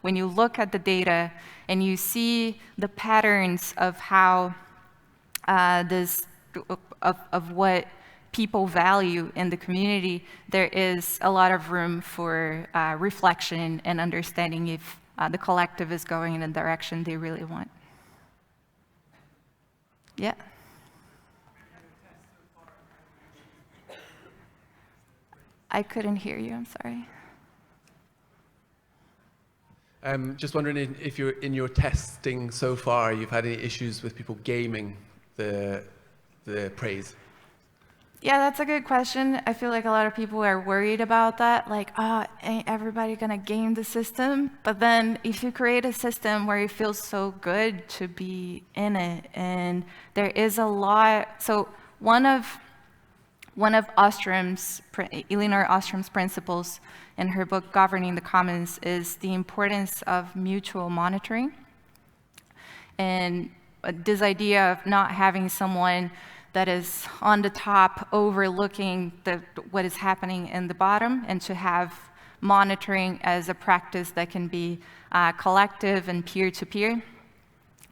when you look at the data and you see the patterns of how of what people value in the community, there is a lot of room for reflection and understanding if the collective is going in the direction they really want. Yeah. I couldn't hear you, I'm sorry. Just wondering if you're in your testing so far, you've had any issues with people gaming the praise? Yeah, that's a good question. I feel like a lot of people are worried about that, like, oh, ain't everybody gonna game the system? But then if you create a system where it feels so good to be in it, and there is a lot, so one of Ostrom's, Elinor Ostrom's principles in her book, Governing the Commons, is the importance of mutual monitoring. And this idea of not having someone that is on the top overlooking what is happening in the bottom, and to have monitoring as a practice that can be collective and peer-to-peer.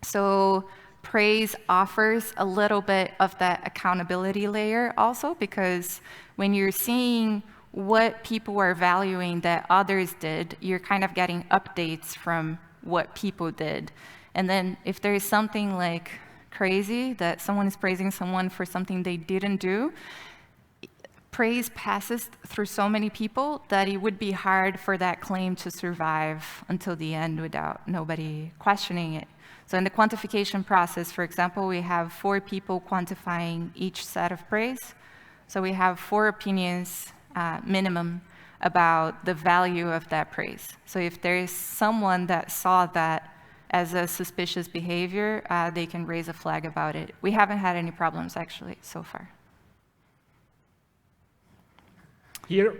So praise offers a little bit of that accountability layer also, because when you're seeing what people are valuing that others did, you're kind of getting updates from what people did. And then if there is something like crazy that someone is praising someone for something they didn't do, praise passes through so many people that it would be hard for that claim to survive until the end without nobody questioning it. So in the quantification process, for example, we have 4 people quantifying each set of praise. So we have 4 opinions minimum about the value of that praise. So if there is someone that saw that as a suspicious behavior, they can raise a flag about it. We haven't had any problems, actually, so far. Here,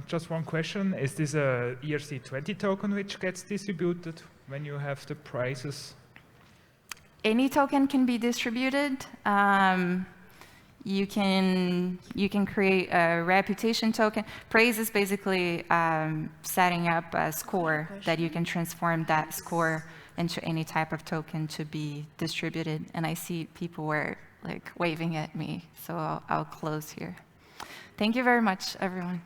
just one question. Is this a ERC20 token which gets distributed when you have the prices? Any token can be distributed. You can create a reputation token. Praise is basically setting up a score that you can transform that score into any type of token to be distributed. And I see people were like waving at me, so I'll close here. Thank you very much, everyone.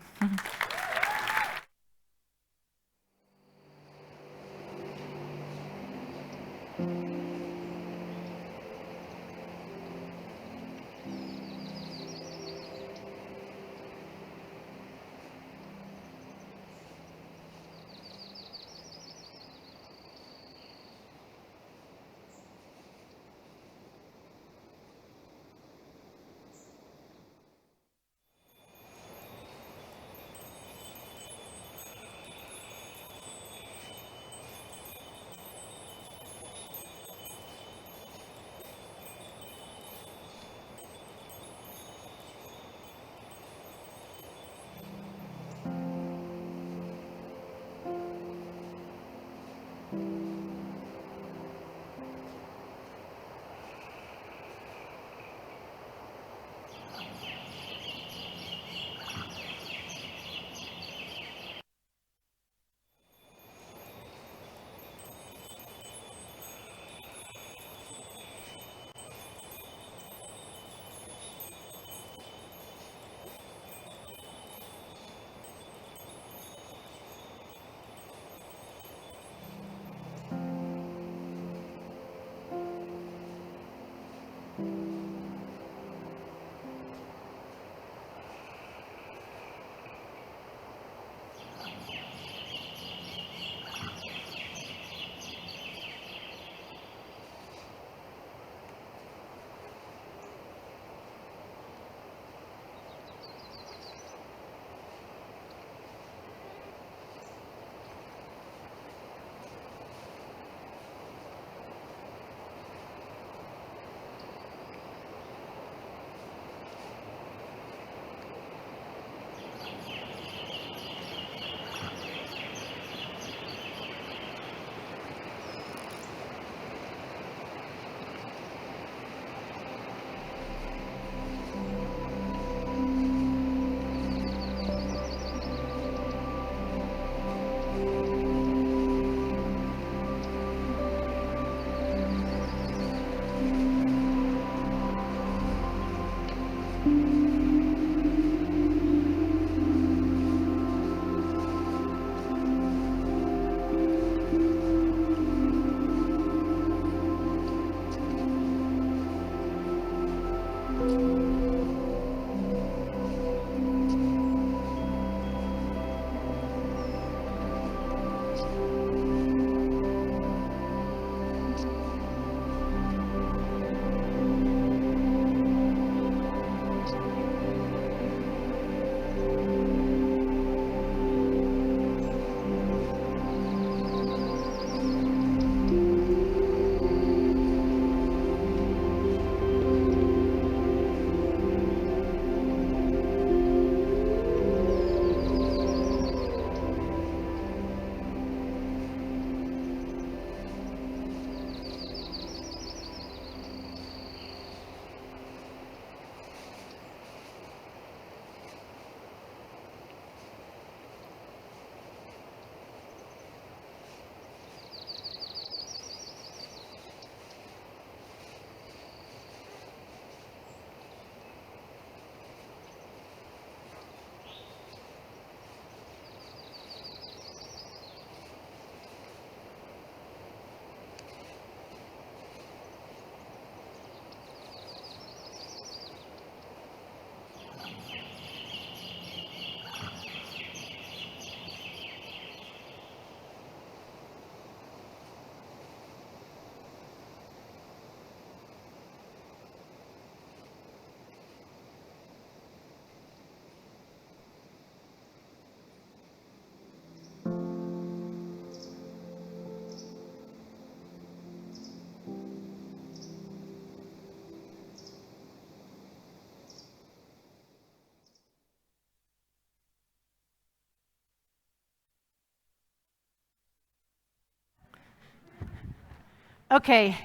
Okay.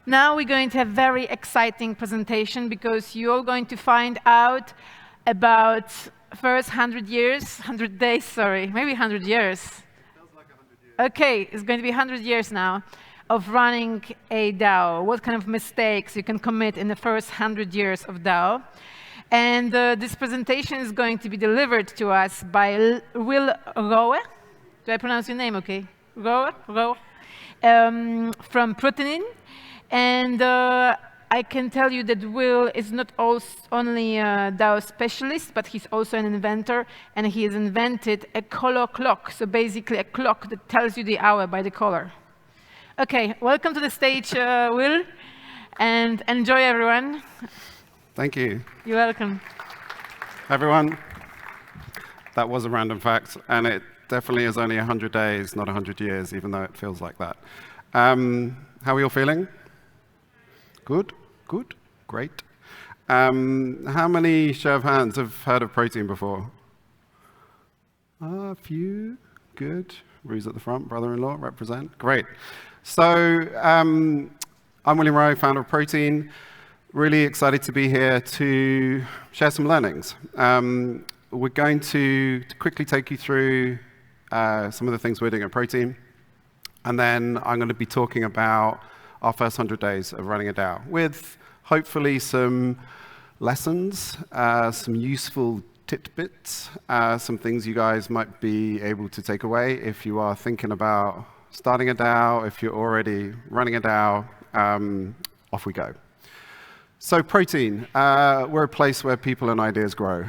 Now we're going to have a very exciting presentation because you're all going to find out about first 100 years, 100 days, sorry, maybe 100 years. Feels like 100 years. Okay, it's going to be 100 years now of running a DAO, what kind of mistakes you can commit in the first 100 years of DAO. And this presentation is going to be delivered to us by Will Rowe. Do I pronounce your name okay? Rowe? From Protein. And I can tell you that Will is not only a DAO specialist, but he's also an inventor, and he has invented a color clock, so basically a clock that tells you the hour by the color. Okay, welcome to the stage, Will, and enjoy, everyone. Thank you. You're welcome. Hi, everyone. That was a random fact, and it definitely is only 100 days, not 100 years, even though it feels like that. How are you all feeling? Good? Good? Great. How many, show of hands, have heard of Protein before? A few. Good. Rue's at the front, brother-in-law, represent. Great. So I'm William Rowe, founder of Protein. Really excited to be here to share some learnings. We're going to quickly take you through some of the things we're doing at Protein. And then I'm going to be talking about our first 100 days of running a DAO with hopefully some lessons, some useful tidbits, some things you guys might be able to take away if you are thinking about starting a DAO, if you're already running a DAO. Off we go. So Protein, we're a place where people and ideas grow.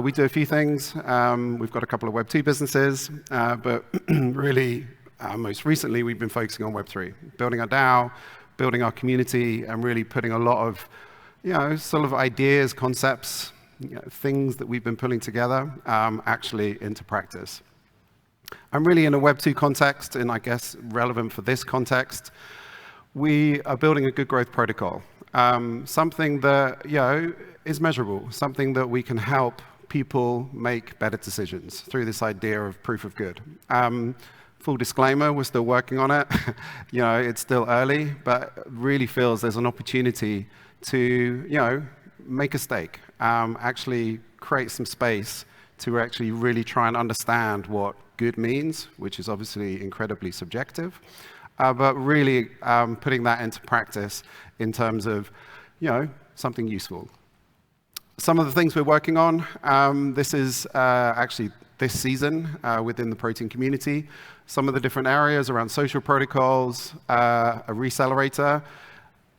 We do a few things. We've got a couple of Web2 businesses, but really, most recently, we've been focusing on Web3, building our DAO, building our community, and really putting a lot of, sort of ideas, concepts, things that we've been pulling together actually into practice. And really in a Web2 context, and I guess relevant for this context, we are building a good growth protocol, something that is measurable, something that we can help people make better decisions through this idea of proof of good. Full disclaimer, we're still working on it. It's still early, but really feels there's an opportunity to, make a stake, actually create some space to actually really try and understand what good means, which is obviously incredibly subjective, but really putting that into practice in terms of, something useful. Some of the things we're working on, this is actually this season within the Protein community. Some of the different areas around social protocols, a recelerator,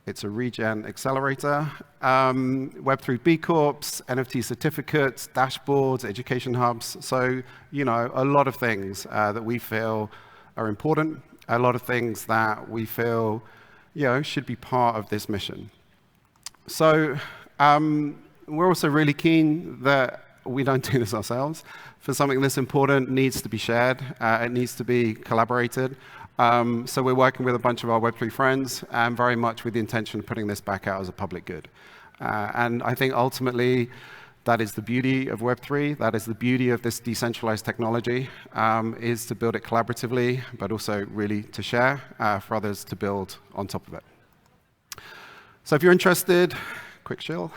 it's a regen accelerator, Web3 B Corps, NFT certificates, dashboards, education hubs. So, a lot of things that we feel are important, a lot of things that we feel, should be part of this mission. So, we're also really keen that we don't do this ourselves. For something this important, needs to be shared. It needs to be collaborated. So we're working with a bunch of our Web3 friends, and very much with the intention of putting this back out as a public good. And I think ultimately, that is the beauty of Web3. That is the beauty of this decentralized technology, is to build it collaboratively, but also really to share for others to build on top of it. So if you're interested, quick shill,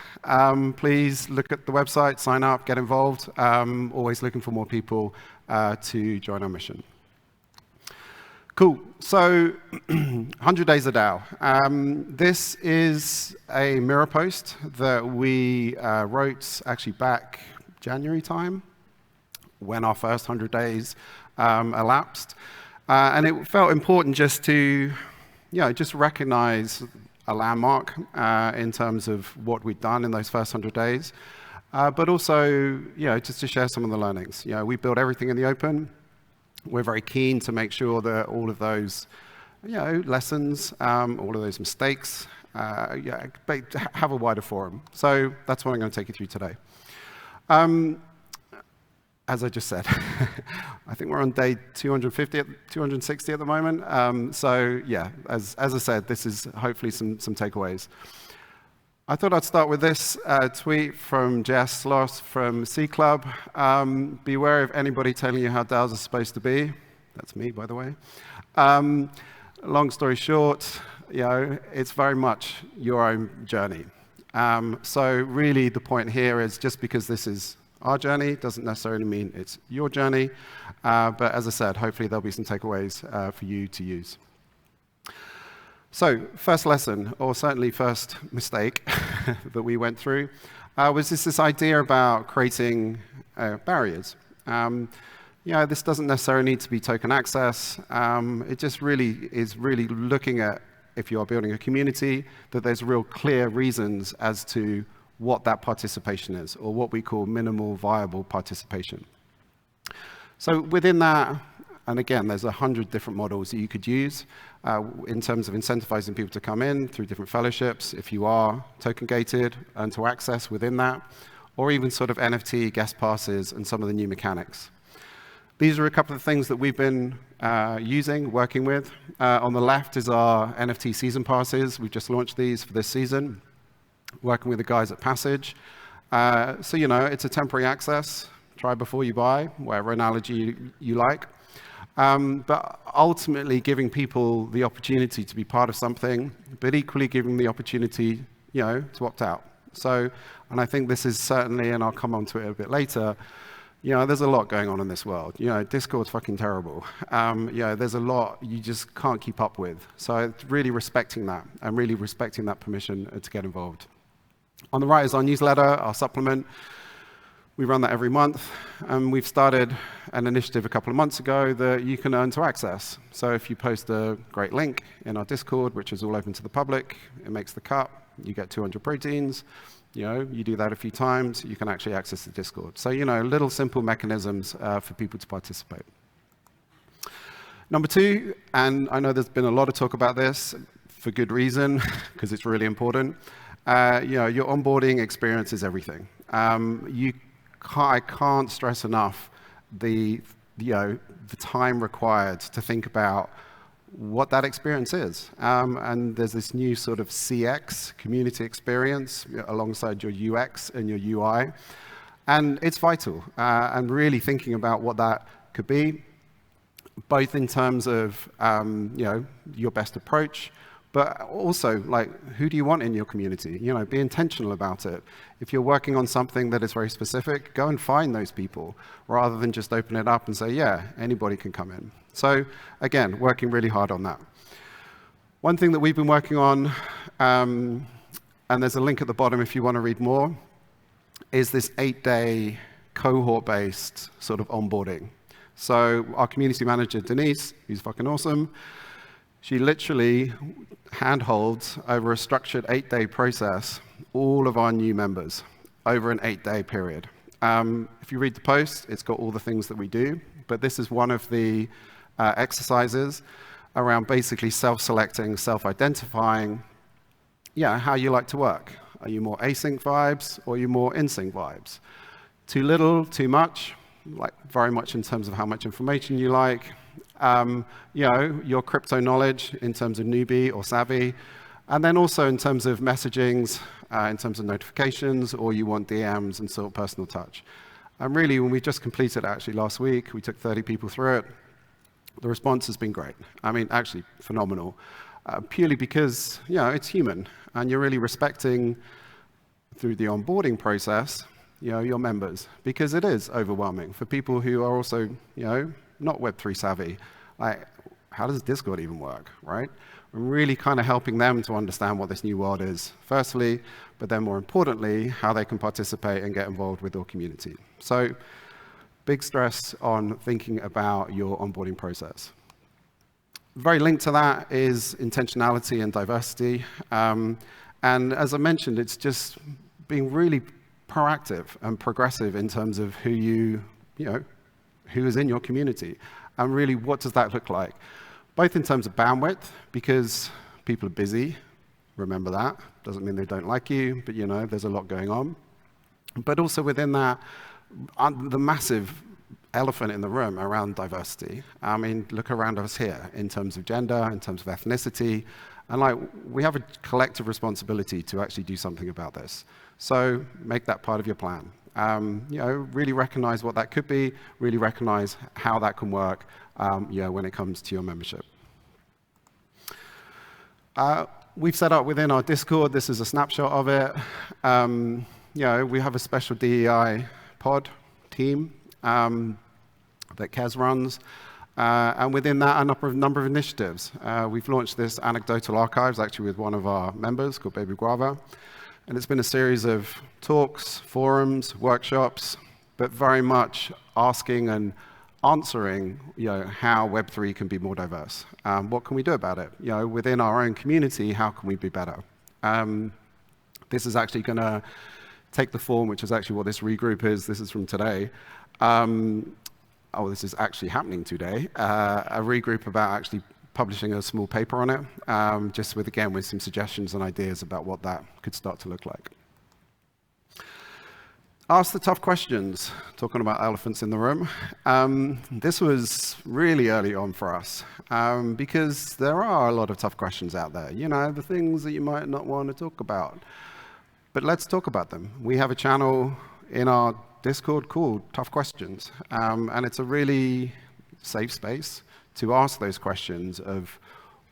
please look at the website, sign up, get involved. Always looking for more people to join our mission. Cool. So 100 Days of DAO. This is a mirror post that we wrote actually back January time when our first 100 days elapsed. And it felt important just to just recognize a landmark in terms of what we'd done in those first 100 days, but also just to share some of the learnings. We built everything in the open. We're very keen to make sure that all of those, lessons, all of those mistakes, have a wider forum. So that's what I'm going to take you through today. As I just said, I think we're on day 260 at the moment. So yeah, as I said, this is hopefully some takeaways. I thought I'd start with this tweet from Jess Sloss from C Club. Beware of anybody telling you how DAOs are supposed to be. That's me, by the way. long story short, it's very much your own journey. So really the point here is just because this is our journey doesn't necessarily mean it's your journey. But as I said, hopefully there'll be some takeaways for you to use. So first lesson, or certainly first mistake that we went through, was this idea about creating barriers. This doesn't necessarily need to be token access. It just really is looking at, if you are building a community, that there's real clear reasons as to what that participation is, or what we call minimal viable participation. So within that, and again, there's 100 different models that you could use in terms of incentivizing people to come in through different fellowships, if you are token gated, and to access within that, or even sort of NFT guest passes and some of the new mechanics. These are a couple of things that we've been working with. On the left is our NFT season passes. We've just launched these for this season, working with the guys at Passage. So, it's a temporary access. Try before you buy, whatever analogy you like. But ultimately giving people the opportunity to be part of something, but equally giving the opportunity, to opt out. So, and I think this is certainly, and I'll come on to it a bit later, there's a lot going on in this world. Discord's fucking terrible. There's a lot you just can't keep up with. So it's really respecting that, and really respecting that permission to get involved. On the right is our newsletter, our supplement. We run that every month, and we've started an initiative a couple of months ago that you can earn to access. So if you post a great link in our Discord, which is all open to the public, it makes the cut, you get 200 proteins. You do that a few times, you can actually access the Discord. So, little simple mechanisms for people to participate. Number two, and I know there's been a lot of talk about this for good reason, because it's really important. Your onboarding experience is everything. I can't stress enough the time required to think about what that experience is. And there's this new sort of CX, community experience, alongside your UX and your UI. And it's vital. And really thinking about what that could be, both in terms of your best approach, but also, who do you want in your community? Be intentional about it. If you're working on something that is very specific, go and find those people, rather than just open it up and say, yeah, anybody can come in. So again, working really hard on that. One thing that we've been working on, and there's a link at the bottom if you want to read more, is this 8-day cohort-based sort of onboarding. So our community manager, Denise, who's fucking awesome, she literally handholds over a structured 8-day process all of our new members over an 8-day period. If you read the post, it's got all the things that we do, but this is one of the exercises around basically self-selecting, self-identifying, how you like to work. Are you more async vibes, or are you more in-sync vibes? Too little, too much, very much in terms of how much information you like. Your crypto knowledge in terms of newbie or savvy, and then also in terms of messagings, in terms of notifications, or you want DMs and sort of personal touch. And really, when we just completed actually last week, we took 30 people through it. The response has been great. I mean, actually phenomenal, purely because it's human, and you're really respecting through the onboarding process, your members, because it is overwhelming for people who are also, not Web3 savvy. How does Discord even work, right? I'm really kind of helping them to understand what this new world is, firstly, but then more importantly, how they can participate and get involved with your community. So big stress on thinking about your onboarding process. Very linked to that is intentionality and diversity. And as I mentioned, it's just being really proactive and progressive in terms of who is in your community. And really, what does that look like? Both in terms of bandwidth, because people are busy, remember that. Doesn't mean they don't like you, but there's a lot going on. But also within that, the massive elephant in the room around diversity. I mean, look around us here in terms of gender, in terms of ethnicity, and we have a collective responsibility to actually do something about this. So make that part of your plan. Really recognize what that could be, really recognize how that can work when it comes to your membership. We've set up within our Discord, this is a snapshot of it. We have a special DEI pod team that Kez runs. And within that, a number of initiatives. We've launched this anecdotal archives, actually with one of our members called Baby Guava. And it's been a series of talks, forums, workshops, but very much asking and answering how Web3 can be more diverse. What can we do about it? Within our own community, how can we be better? This is actually going to take the form, which is actually what this regroup is. This is from today. This is actually happening today. A regroup about actually publishing a small paper on it, just with some suggestions and ideas about what that could start to look like. Ask the tough questions, talking about elephants in the room. This was really early on for us, because there are a lot of tough questions out there, the things that you might not want to talk about. But let's talk about them. We have a channel in our Discord called Tough Questions, and it's a really safe space to ask those questions of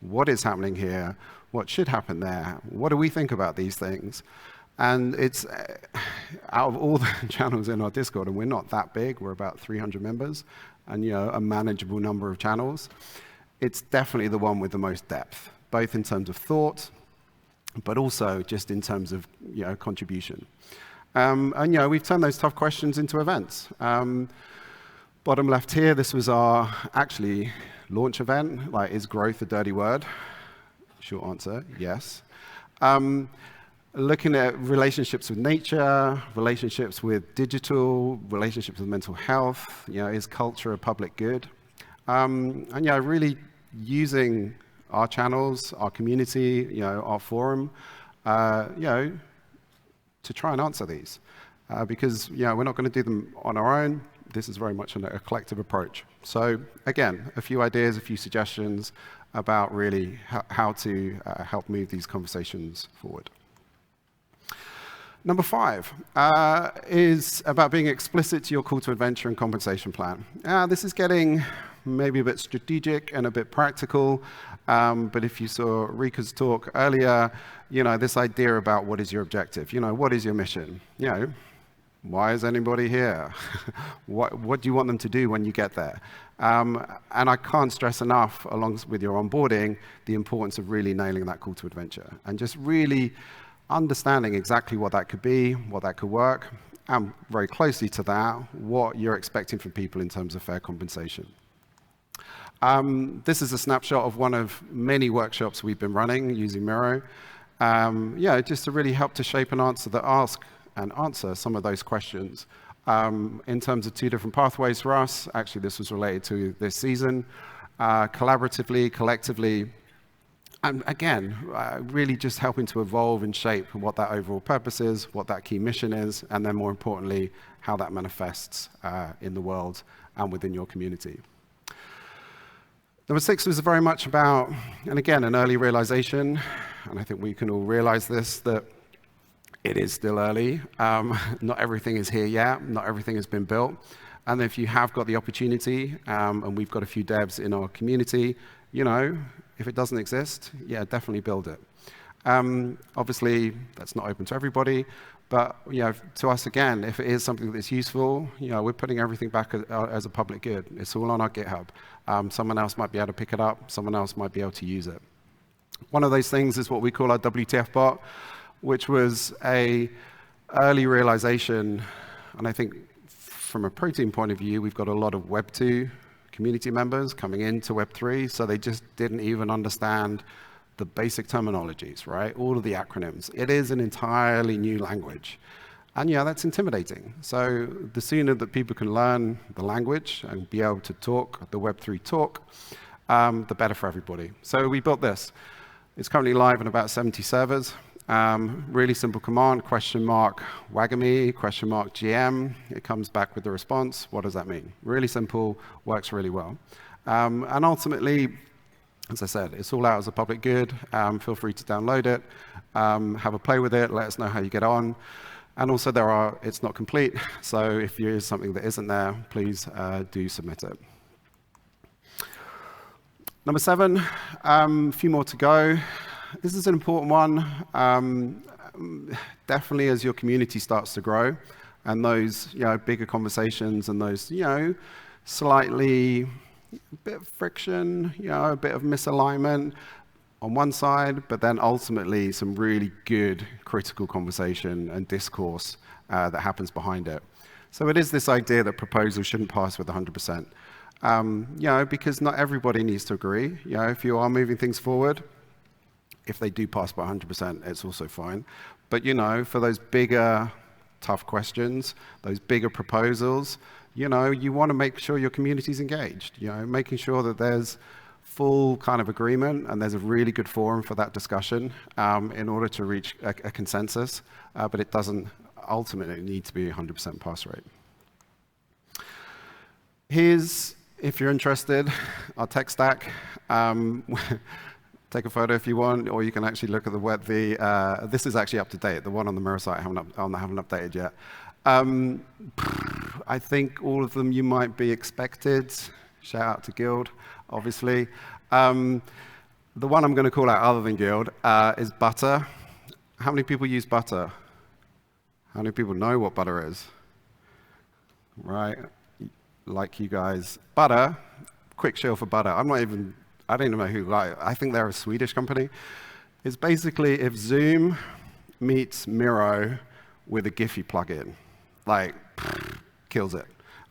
what is happening here, what should happen there, what do we think about these things? And it's out of all the channels in our Discord, and we're not that big, we're about 300 members, and a manageable number of channels, it's definitely the one with the most depth, both in terms of thought, but also just in terms of contribution. We've turned those tough questions into events. Bottom left here, this was our actually launch event. Is growth a dirty word? Short answer, yes. Looking at relationships with nature, relationships with digital, relationships with mental health, is culture a public good? Really using our channels, our community, our forum, to try and answer these. Because we're not going to do them on our own. This is very much a collective approach. So again, a few ideas, a few suggestions about really how to help move these conversations forward. Number 5 is about being explicit to your call to adventure and compensation plan. This is getting maybe a bit strategic and a bit practical, but if you saw Rika's talk earlier, this idea about what is your objective, what is your mission, why is anybody here? What do you want them to do when you get there? And I can't stress enough, along with your onboarding, the importance of really nailing that call to adventure and just really understanding exactly what that could be, what that could work, and very closely to that, what you're expecting from people in terms of fair compensation. This is a snapshot of one of many workshops we've been running using Miro. Just to really help to shape an answer that answer some of those questions. In terms of 2 different pathways for us, actually this was related to this season, collaboratively, collectively, and again, really just helping to evolve and shape what that overall purpose is, what that key mission is, and then more importantly, how that manifests in the world and within your community. Number 6 was very much about, and again, an early realization, and I think we can all realize this, that it is still early. Not everything is here yet. Not everything has been built. And if you have got the opportunity, and we've got a few devs in our community, if it doesn't exist, definitely build it. Obviously, that's not open to everybody, but to us, again, if it is something that's useful, we're putting everything back as a public good. It's all on our GitHub. Someone else might be able to pick it up. Someone else might be able to use it. One of those things is what we call our WTF bot, which was an early realization, and I think from a protein point of view, we've got a lot of Web 2 community members coming into Web 3, so they just didn't even understand the basic terminologies, right? All of the acronyms. It is an entirely new language. And that's intimidating. So the sooner that people can learn the language and be able to talk the Web3 talk, the better for everybody. So we built this. It's currently live on about 70 servers. Really simple command, $wagami, $GM. It comes back with the response. What does that mean? Really simple, works really well. And ultimately, as I said, it's all out as a public good. Feel free to download it, have a play with it, let us know how you get on. And also it's not complete, so if there is something that isn't there, please do submit it. Number 7, a few more to go. this is an important one. Definitely as your community starts to grow, and those bigger conversations and those slightly bit of friction, a bit of misalignment on one side, but then ultimately some really good critical conversation and discourse that happens behind it. So it is this idea that proposals shouldn't pass with 100%. Because not everybody needs to agree. If you are moving things forward, if they do pass by 100%, it's also fine. But for those bigger, tough questions, those bigger proposals, you want to make sure your community's engaged. Making sure that there's full kind of agreement and there's a really good forum for that discussion in order to reach a consensus. But it doesn't ultimately need to be 100% pass rate. Here's, if you're interested, our tech stack. Take a photo if you want, or you can actually look at the web. This is actually up to date. The one on the Mirror site I haven't updated yet. I think all of them you might be expected. Shout out to Guild, obviously. The one I'm going to call out other than Guild is Butter. How many people use Butter? How many people know what Butter is? Right, like you guys. Butter, quick shill for Butter. I don't even know who, I think they're a Swedish company. It's basically if Zoom meets Miro with a Giphy plugin, kills it.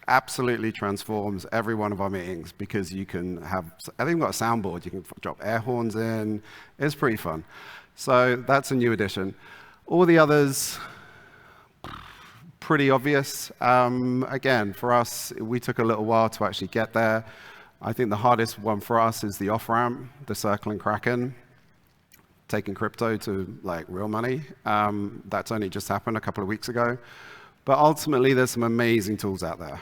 Absolutely transforms every one of our meetings because you can have, I think we've got a soundboard, you can drop air horns in. It's pretty fun. So that's a new addition. All the others, pretty obvious. Again, for us, we took a little while to actually get there. I think the hardest one for us is the off-ramp, the Circle and Kraken, taking crypto to real money. That's only just happened a couple of weeks ago. But ultimately, there's some amazing tools out there.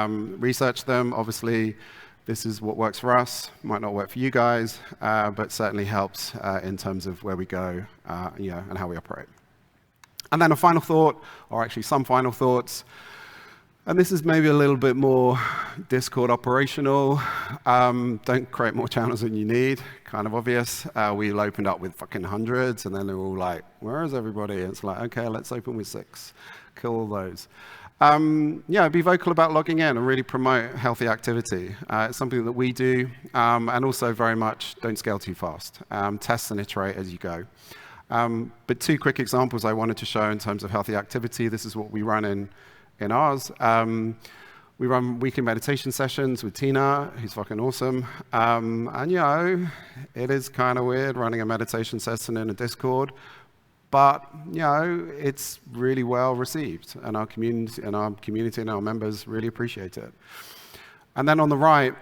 Research them. Obviously, this is what works for us. Might not work for you guys, but certainly helps in terms of where we go and how we operate. And then a final thought, or actually some final thoughts. And this is maybe a little bit more Discord operational. Don't create more channels than you need, kind of obvious. We opened up with fucking hundreds, and then they're all like, where is everybody? And it's like, okay, let's open with 6. Kill all those. Be vocal about logging in and really promote healthy activity. It's something that we do, and also very much don't scale too fast. Test and iterate as you go. But 2 quick examples I wanted to show in terms of healthy activity. This is what we run in ours. We run weekly meditation sessions with Tina, who's fucking awesome. And it is kind of weird running a meditation session in a Discord, but it's really well received, and our community and our members really appreciate it. And then on the right,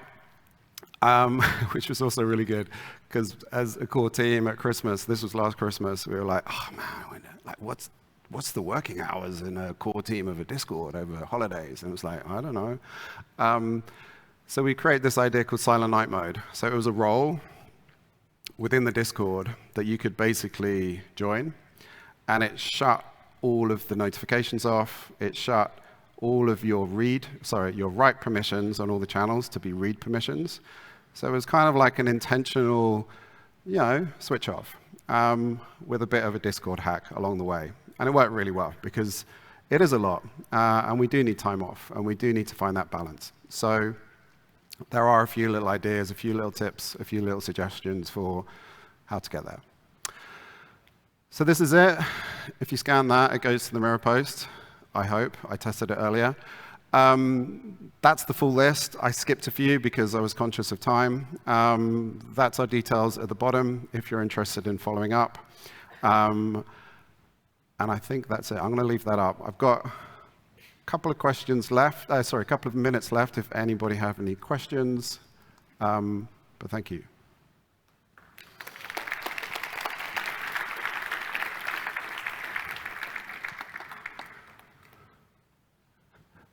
which was also really good, because as a core team at Christmas, this was last Christmas, we were like, oh man, what's the working hours in a core team of a Discord over holidays? And it was like, I don't know. So we created this idea called Silent Night Mode. So it was a role within the Discord that you could basically join, and it shut all of the notifications off. It shut all of your write permissions on all the channels to be read permissions. So it was kind of like an intentional, switch off with a bit of a Discord hack along the way. And it worked really well because it is a lot, and we do need time off, and we do need to find that balance. So there are a few little ideas, a few little tips, a few little suggestions for how to get there. So this is it. If you scan that, it goes to the Mirror post, I hope. I tested it earlier. That's the full list. I skipped a few because I was conscious of time. That's our details at the bottom if you're interested in following up. And I think that's it. I'm going to leave that up. I've got a couple of questions left. A couple of minutes left if anybody have any questions. But thank you.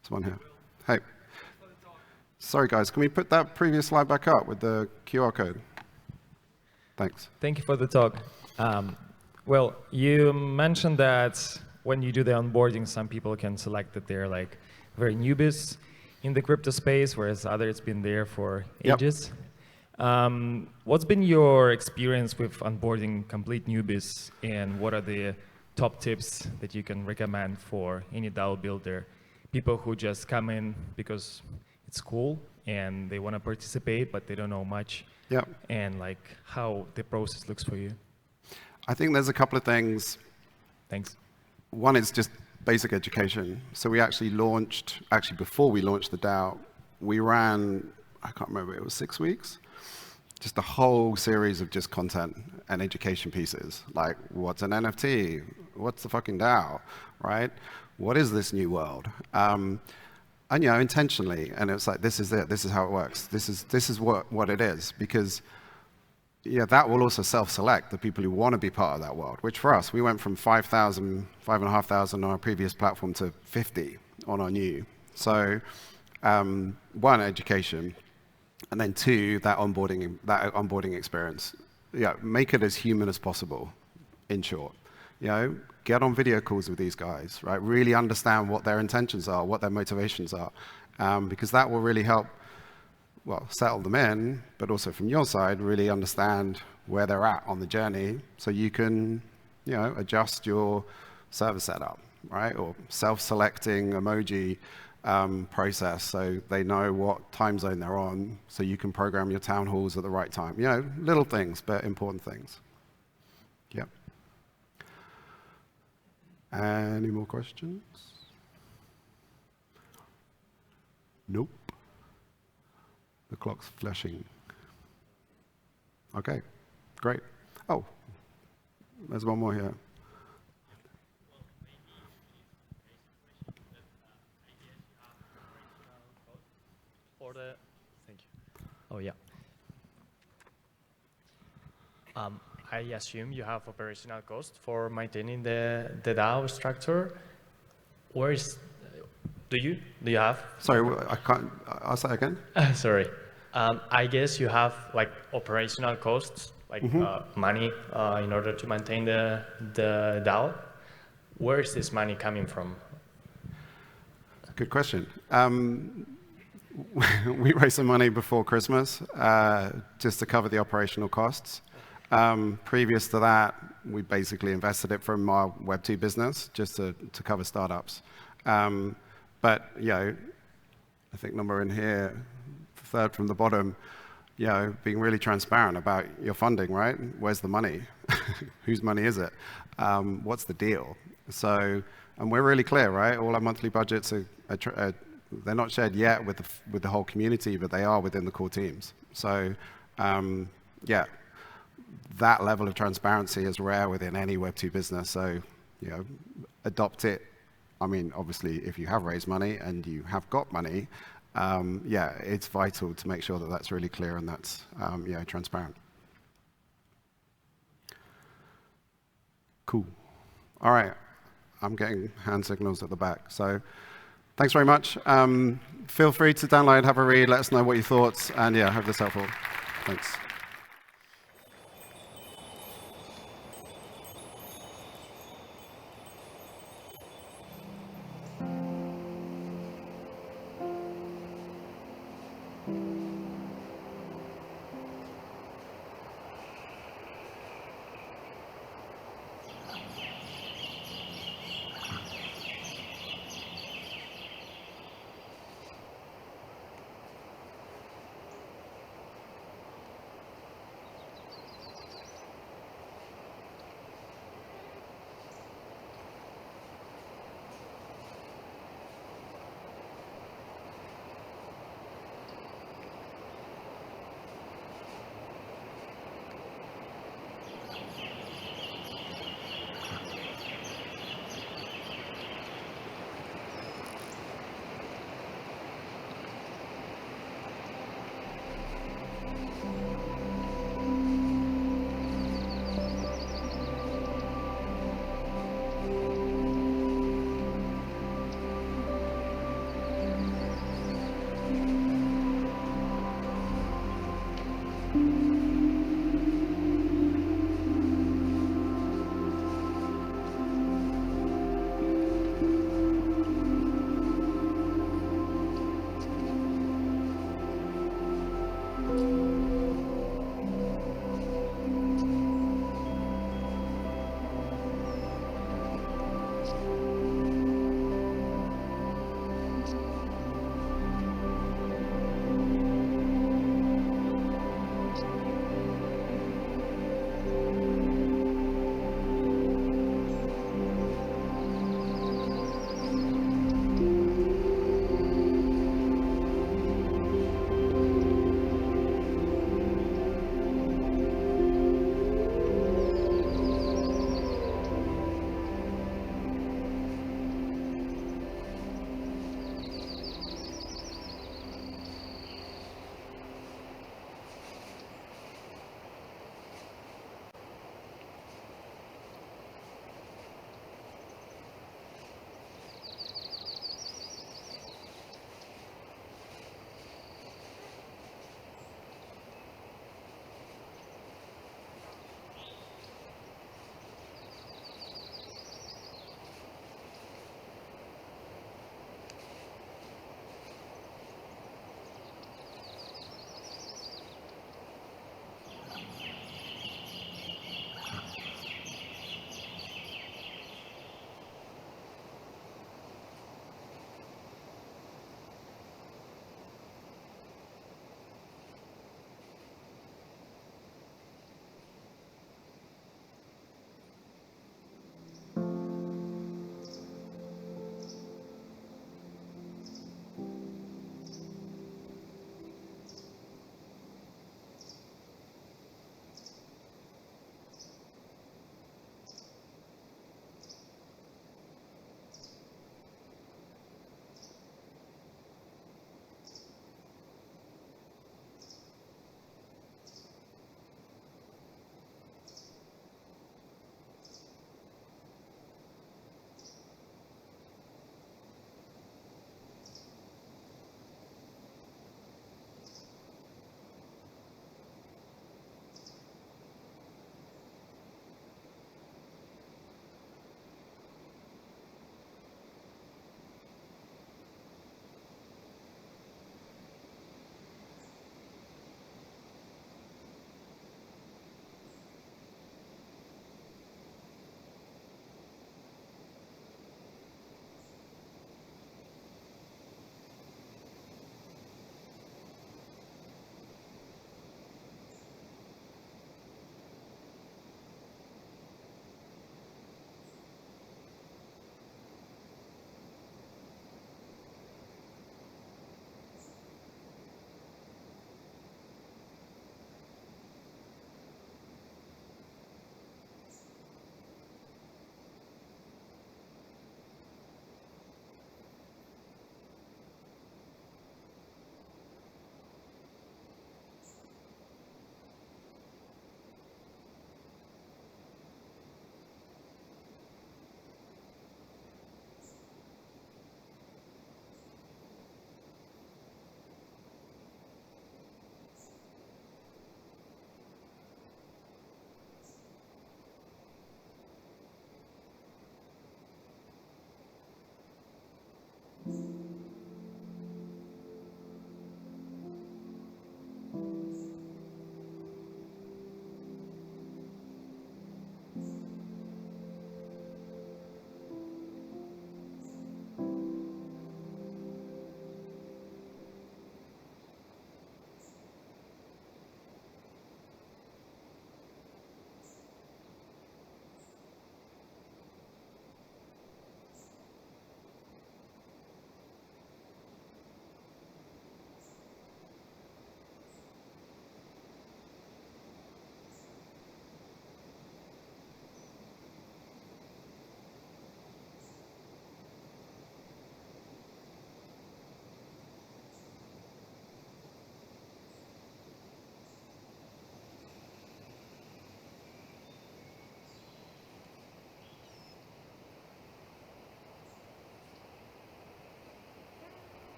There's one here. Hey. Sorry, guys. Can we put that previous slide back up with the QR code? Thanks. Thank you for the talk. Well, you mentioned that when you do the onboarding, some people can select that they're very newbies in the crypto space, whereas others been there for ages. What's been your experience with onboarding complete newbies, and what are the top tips that you can recommend for any DAO builder? People who just come in because it's cool and they want to participate, but they don't know much. Yeah. And like how the process looks for you. I think there's a couple of things. Thanks. One is just basic education. So we actually launched, before we launched the DAO, we ran, I can't remember, it was 6 weeks, just a whole series of just content and education pieces, like what's an NFT, what's the fucking DAO, right? What is this new world? And you know, intentionally, and it's like, this is it, this is how it works, this is what it is, because yeah, that will also self-select the people who want to be part of that world, which for us, we went from 5,000, 5,500 on our previous platform to 50 on our new. So one, education, and then two, that onboarding experience. Yeah, make it as human as possible, in short. You know, get on video calls with these guys, right? Really understand what their intentions are, what their motivations are, because that will really help, well, settle them in, but also from your side, really understand where they're at on the journey, so you can, you know, adjust your server setup, right? Or self-selecting emoji process, so they know what time zone they're on, so you can program your town halls at the right time. You know, little things, but important things. Yeah. Any more questions? Nope. The clock's flashing. Okay, great. Oh, there's one more here. Thank you. Oh, yeah. I assume you have operational cost for maintaining the DAO structure. Where is, do you have? Sorry, I can't, I'll say again. Sorry. I guess you have like operational costs, like money in order to maintain the DAO. Where is this money coming from? Good question. We raised some money before Christmas just to cover the operational costs. Previous to that, we basically invested it from our Web2 business just to cover startups. But, you know, I think number in here, third from the bottom, you know, being really transparent about your funding, right? Where's the money? Whose money is it? What's the deal? So, and we're really clear, right? All our monthly budgets are they're not shared yet with the whole community, but they are within the core teams. So, yeah, that level of transparency is rare within any Web2 business. So, you know, adopt it. I mean, obviously, if you have raised money and you have got money, yeah, it's vital to make sure that that's really clear and that's you know, transparent. Cool. All right. I'm getting hand signals at the back. So thanks very much. Feel free to download, have a read, let us know what your thoughts, and yeah, hope this is helpful. Thanks.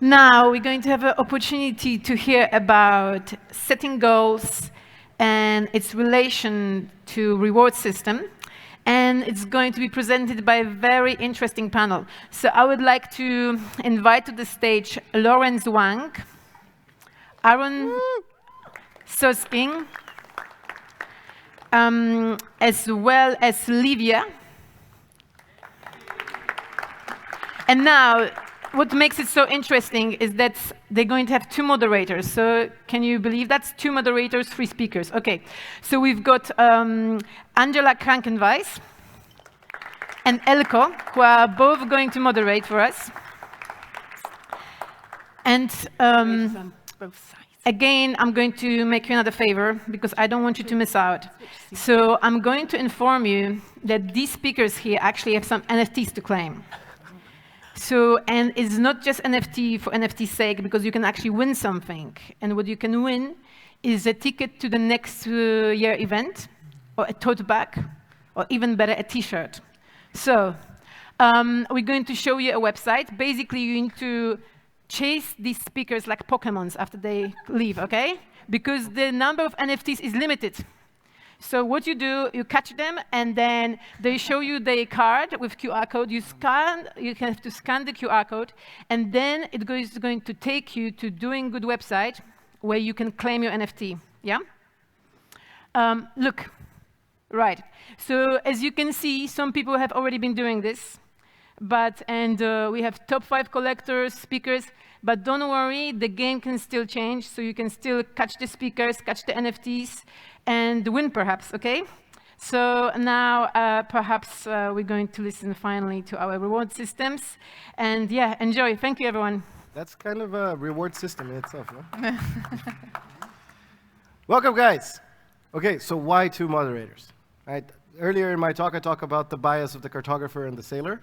Now we're going to have an opportunity to hear about setting goals and its relation to reward system. And it's going to be presented by a very interesting panel. So I would like to invite to the stage Lawrence Wang, Aaron Sosking, as well as Livia. And now, what makes it so interesting is that they're going to have 2 moderators. So can you believe that's 2 moderators, 3 speakers? OK, so we've got Angela Krankenweiss and Elko, who are both going to moderate for us. And again, I'm going to make you another favor, because I don't want you to miss out. So I'm going to inform you that these speakers here actually have some NFTs to claim. So, and it's not just NFT for NFT's sake, because you can actually win something. And what you can win is a ticket to the next year event, or a tote bag, or even better, a T-shirt. So we're going to show you a website. Basically, you need to chase these speakers like Pokemons after they leave, OK? Because the number of NFTs is limited. So what you do, you catch them, and then they show you the card with QR code. You have to scan the QR code, and then it is going to take you to Doing Good website, where you can claim your NFT. Yeah? Look, right. So as you can see, some people have already been doing this. And we have top 5 collectors, speakers. But don't worry, the game can still change. So you can still catch the speakers, catch the NFTs, and win, perhaps, OK? So now, perhaps, we're going to listen finally to our reward systems. And yeah, enjoy. Thank you, everyone. That's kind of a reward system in itself, no? Welcome, guys. OK, so why 2 moderators? Right? Earlier in my talk, I talked about the bias of the cartographer and the sailor.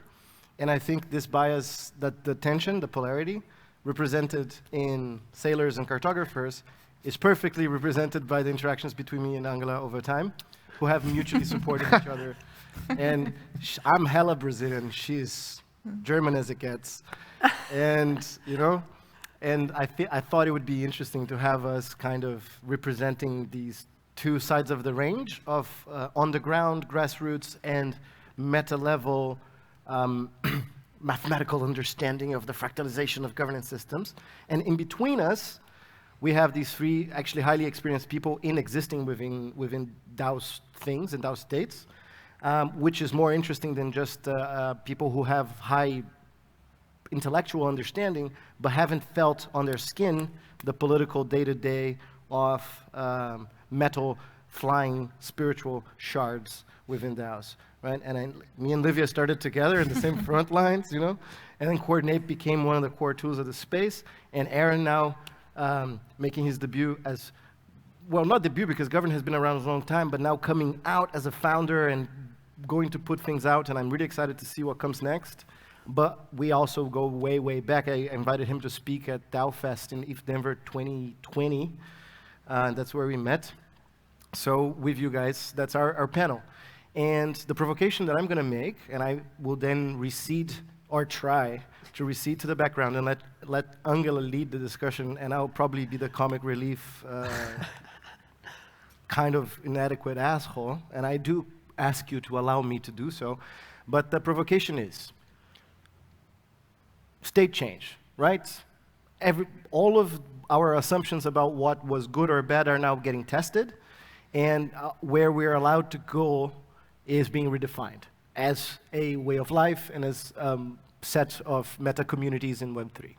And I think this bias, that the tension, the polarity, represented in sailors and cartographers is perfectly represented by the interactions between me and Angela over time, who have mutually supported each other. And I'm hella Brazilian. She's German as it gets. And, you know, and I thought it would be interesting to have us kind of representing these 2 sides of the range of on-the-ground, grassroots, and meta-level mathematical understanding of the fractalization of governance systems. And in between us, we have these 3 actually highly experienced people existing within DAO's things and DAO states, which is more interesting than just people who have high intellectual understanding, but haven't felt on their skin the political day-to-day of metal flying spiritual shards within DAOs. Right? And me and Livia started together in the same front lines, you know? And then Coordinate became one of the core tools of the space. And Aaron now making his debut as, well, not debut because Govern has been around a long time, but now coming out as a founder and going to put things out. And I'm really excited to see what comes next. But we also go way, way back. I invited him to speak at DAOFest in East Denver 2020. And that's where we met. So with you guys, that's our panel. And the provocation that I'm going to make, and I will then recede or try to recede to the background and let Angela lead the discussion, and I'll probably be the comic relief kind of inadequate asshole, and I do ask you to allow me to do so. But the provocation is state change, right? All of our assumptions about what was good or bad are now getting tested, and where we're allowed to go is being redefined as a way of life and as set of meta communities in Web3.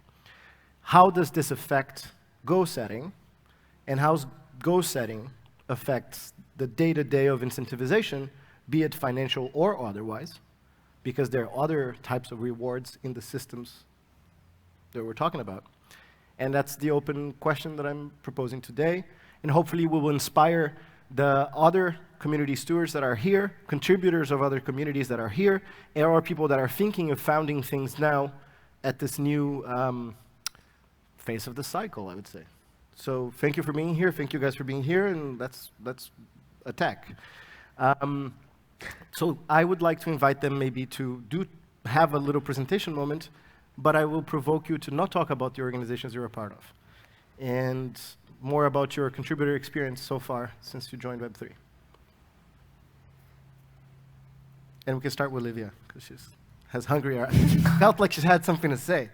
How does this affect goal setting, and how goal setting affects the day-to-day of incentivization, be it financial or otherwise, because there are other types of rewards in the systems that we're talking about. And that's the open question that I'm proposing today, and hopefully we will inspire the other community stewards that are here, contributors of other communities that are here, or people that are thinking of founding things now at this new phase of the cycle, I would say. So thank you for being here. Thank you guys for being here, and let's attack. So I would like to invite them maybe to have a little presentation moment, but I will provoke you to not talk about the organizations you're a part of, and more about your contributor experience so far since you joined Web3. And we can start with Livia, because she has hungry eyes. She felt like she had something to say.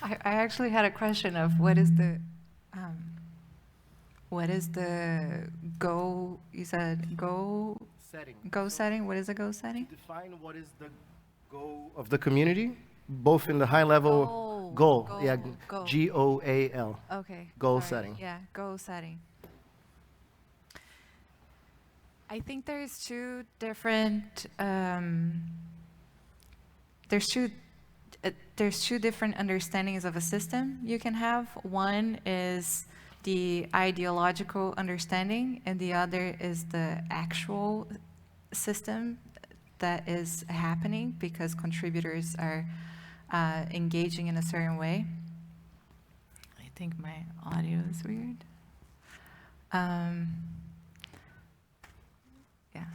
I actually had a question of what is the what is the goal? You said goal setting. Goal setting. What is a goal setting? Define what is the goal of the community, both in the high level goal. Yeah, GOAL. Okay. Goal sorry. setting. Yeah, goal setting. I think there's two different. There's two different understandings of a system you can have. One is the ideological understanding, and the other is the actual system that is happening because contributors are engaging in a certain way. I think my audio is weird. Yeah.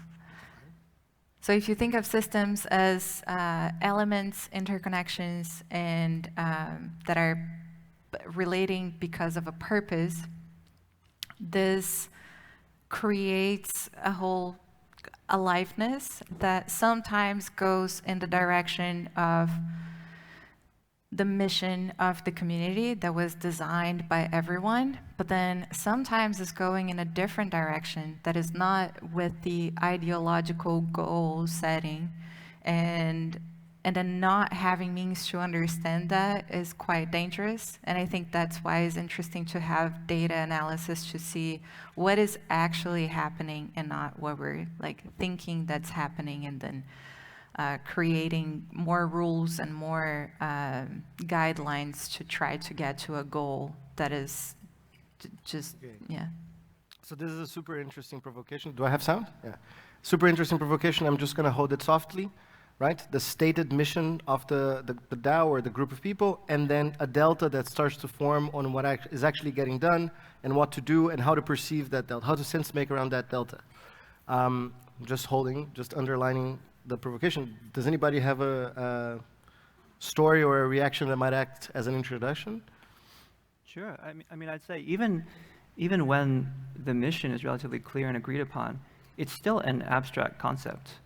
So if you think of systems as elements, interconnections, and that are relating because of a purpose, this creates a whole aliveness that sometimes goes in the direction of the mission of the community that was designed by everyone, but then sometimes it's going in a different direction that is not with the ideological goal setting, and then not having means to understand that is quite dangerous. And I think that's why it's interesting to have data analysis to see what is actually happening and not what we're like thinking that's happening, and then creating more rules and more guidelines to try to get to a goal that is just, yeah. So this is a super interesting provocation. Do I have sound? Yeah. Super interesting provocation. I'm just going to hold it softly, right? The stated mission of the DAO or the group of people, and then a delta that starts to form on what is actually getting done and what to do and how to perceive that delta, how to sense make around that delta. Just underlining the provocation. Does anybody have a story or a reaction that might act as an introduction? Sure. I mean, I'd say even when the mission is relatively clear and agreed upon, it's still an abstract concept.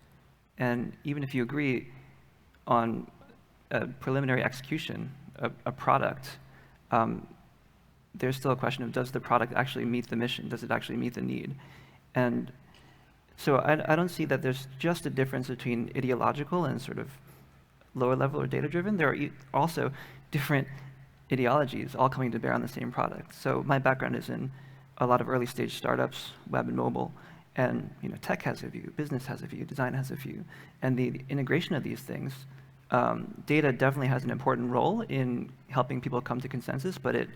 And even if you agree on a preliminary execution, a product, there's still a question of, does the product actually meet the mission? Does it actually meet the need? And so I don't see that there's just a difference between ideological and sort of lower level or data driven. There are also different ideologies all coming to bear on the same product. So my background is in a lot of early stage startups, web and mobile, and tech has a view, business has a view, design has a view. And the integration of these things, data definitely has an important role in helping people come to consensus, but it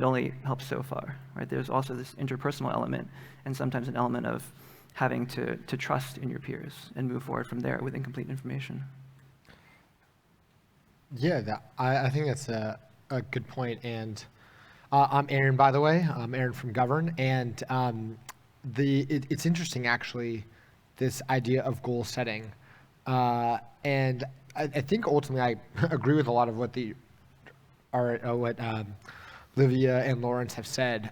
only helps so far, right? There's also this interpersonal element, and sometimes an element of having to trust in your peers and move forward from there with incomplete information. Yeah, I think that's a good point. And I'm Aaron, by the way. I'm Aaron from Govern. And it's interesting, actually, this idea of goal setting. And I think ultimately I agree with a lot of what Livia and Lawrence have said.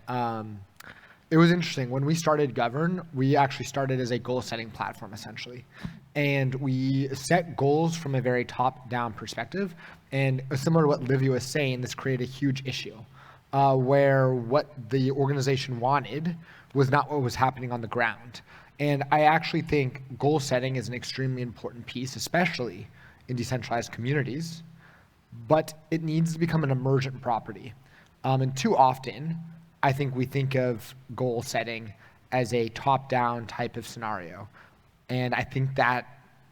It was interesting. When we started Govern, we actually started as a goal-setting platform, essentially. And we set goals from a very top-down perspective. And similar to what Livia was saying, this created a huge issue where what the organization wanted was not what was happening on the ground. And I actually think goal setting is an extremely important piece, especially in decentralized communities, but it needs to become an emergent property. And too often, I think we think of goal setting as a top-down type of scenario. And I think that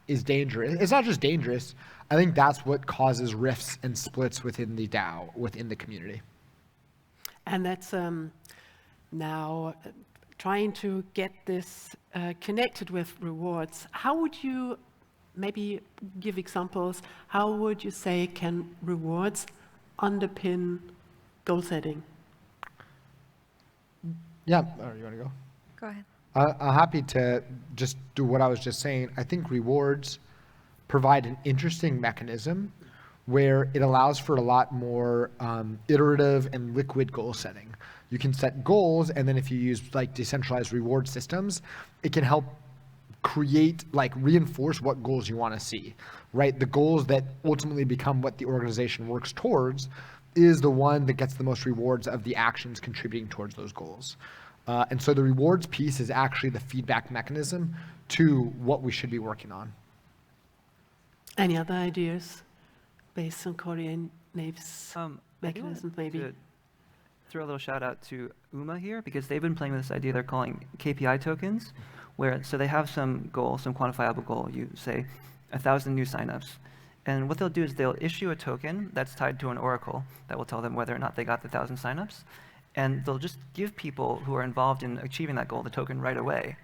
is dangerous. It's not just dangerous. I think that's what causes rifts and splits within the DAO, within the community. And that's now trying to get this connected with rewards. How would you maybe give examples? How would you say can rewards underpin goal setting? Yeah, you want to go? Go ahead. I'm happy to just do what I was just saying. I think rewards provide an interesting mechanism where it allows for a lot more iterative and liquid goal setting. You can set goals, and then if you use like decentralized reward systems, it can help create, like reinforce what goals you want to see, right? The goals that ultimately become what the organization works towards is the one that gets the most rewards of the actions contributing towards those goals. And so the rewards piece is actually the feedback mechanism to what we should be working on. Any other ideas based on Corey Nave's mechanisms, maybe? To throw a little shout out to UMA here, because they've been playing with this idea they're calling KPI tokens, where so they have some goal, some quantifiable goal. You say 1,000 new signups. And what they'll do is they'll issue a token that's tied to an oracle that will tell them whether or not they got the 1,000 signups. And they'll just give people who are involved in achieving that goal the token right away.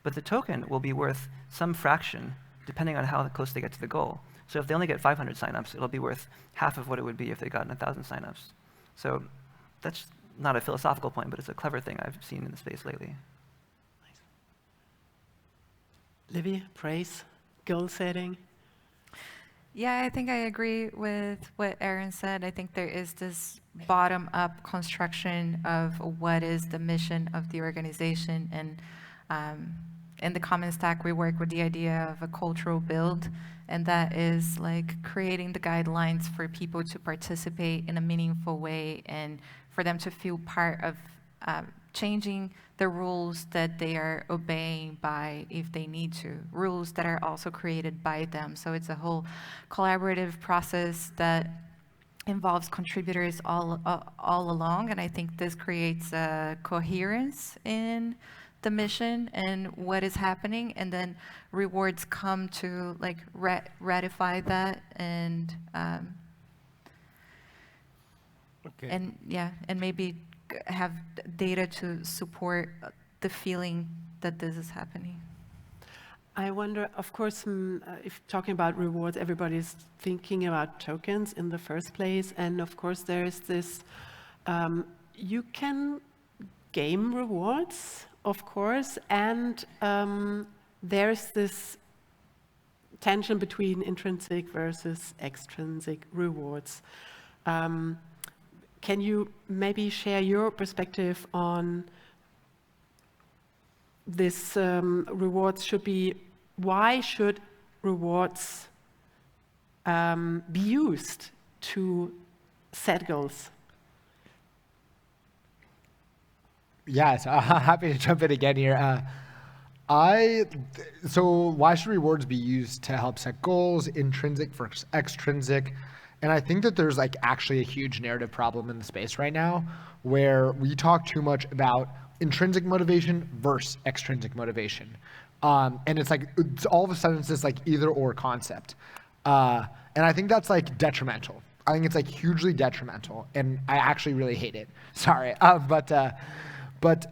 But the token will be worth some fraction depending on how close they get to the goal. So if they only get 500 signups, it'll be worth half of what it would be if they got 1,000 signups. So that's not a philosophical point, but it's a clever thing I've seen in the space lately. Livy, praise, goal setting. Yeah, I think I agree with what Aaron said. I think there is this bottom-up construction of what is the mission of the organization. And in the Common Stack, we work with the idea of a cultural build, and that is like creating the guidelines for people to participate in a meaningful way and for them to feel part of changing the rules that they are obeying by if they need to, rules that are also created by them. So it's a whole collaborative process that involves contributors all along, and I think this creates a coherence in the mission and what is happening, and then rewards come to like ratify that and and yeah, and maybe have data to support the feeling that this is happening. I wonder, of course, if talking about rewards, everybody's thinking about tokens in the first place. And of course, there is this, you can game rewards, of course, and there's this tension between intrinsic versus extrinsic rewards. Can you maybe share your perspective on this rewards should be, why should rewards be used to set goals? Yes, I'm happy to jump in again here. So why should rewards be used to help set goals, intrinsic versus extrinsic? And I think that there's like actually a huge narrative problem in the space right now where we talk too much about intrinsic motivation versus extrinsic motivation. And it's like, all of a sudden it's this like either or concept. And I think that's like detrimental. I think it's like hugely detrimental, and I actually really hate it. Sorry, but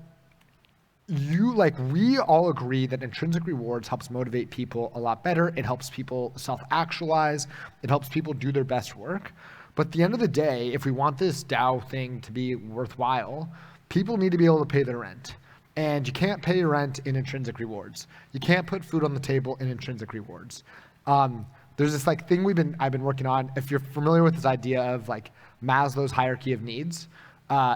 we all agree that intrinsic rewards helps motivate people a lot better. It helps people self-actualize. It helps people do their best work. But at the end of the day, if we want this DAO thing to be worthwhile, people need to be able to pay their rent. And you can't pay rent in intrinsic rewards. You can't put food on the table in intrinsic rewards. There's this like thing I've been working on. If you're familiar with this idea of like Maslow's hierarchy of needs,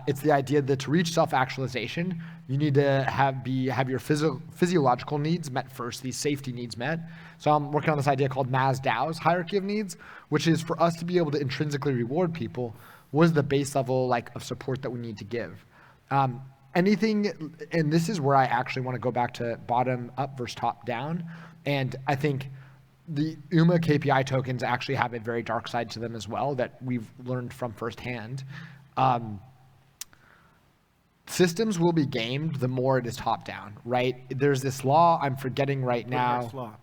it's the idea that to reach self-actualization, you need to have your physiological needs met first, these safety needs met. So I'm working on this idea called MASDAO's hierarchy of needs, which is for us to be able to intrinsically reward people, what is the base level like of support that we need to give? Anything, and this is where I actually want to go back to bottom up versus top down. And I think the UMA KPI tokens actually have a very dark side to them as well that we've learned from firsthand. Systems will be gamed the more it is top down, right? There's this law I'm forgetting right now. Law.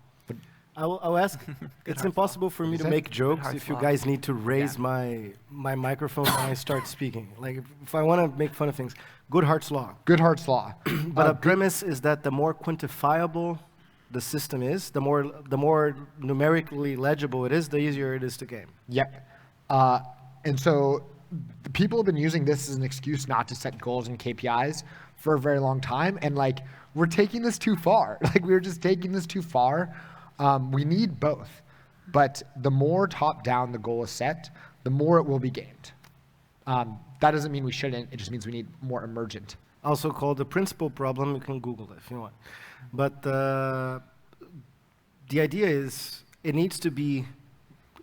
I'll ask. It's impossible for me to make jokes if you guys need to raise my microphone when I start speaking. Like if I want to make fun of things, Goodhart's law. Goodhart's law. But the premise is that the more quantifiable the system is, the more numerically legible it is, the easier it is to game. Yep. And so people have been using this as an excuse not to set goals and KPIs for a very long time. And like, we're taking this too far. Like we're just taking this too far. We need both. But the more top down the goal is set, the more it will be gamed. That doesn't mean we shouldn't. It just means we need more emergent. Also called the principal problem. You can Google it if you want. But the idea is it needs to be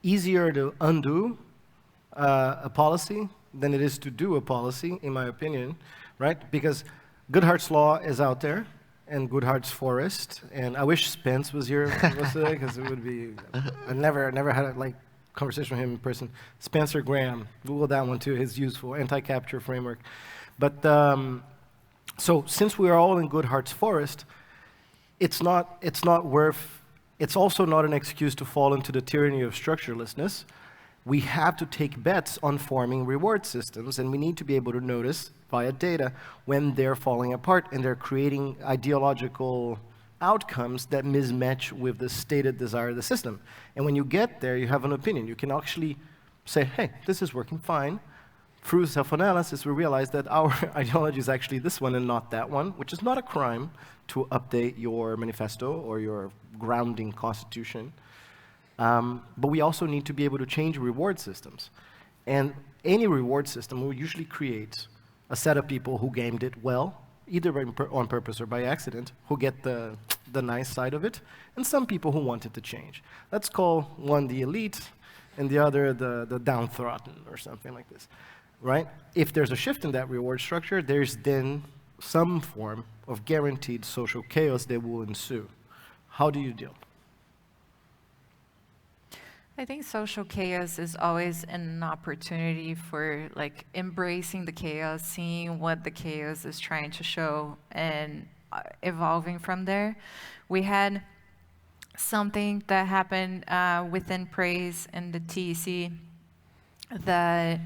easier to undo a policy than it is to do a policy, in my opinion, right? Because Goodhart's Law is out there, and Goodhart's Forest. And I wish Spence was here today, because it would be, I never had a conversation with him in person. Spencer Graham, Google that one too, his useful anti-capture framework. But so since we are all in Goodhart's Forest, it's also not an excuse to fall into the tyranny of structurelessness. We have to take bets on forming reward systems, and we need to be able to notice via data when they're falling apart and they're creating ideological outcomes that mismatch with the stated desire of the system. And when you get there, you have an opinion. You can actually say, hey, this is working fine. Through self-analysis, we realize that our ideology is actually this one and not that one, which is not a crime to update your manifesto or your grounding constitution. But we also need to be able to change reward systems. And any reward system will usually create a set of people who gamed it well, either on purpose or by accident, who get the nice side of it, and some people who want it to change. Let's call one the elite and the other the downtrodden or something like this, right? If there's a shift in that reward structure, there's then some form of guaranteed social chaos that will ensue. How do you deal? I think social chaos is always an opportunity for embracing the chaos, seeing what the chaos is trying to show, and evolving from there. We had something that happened within praise and the TEC that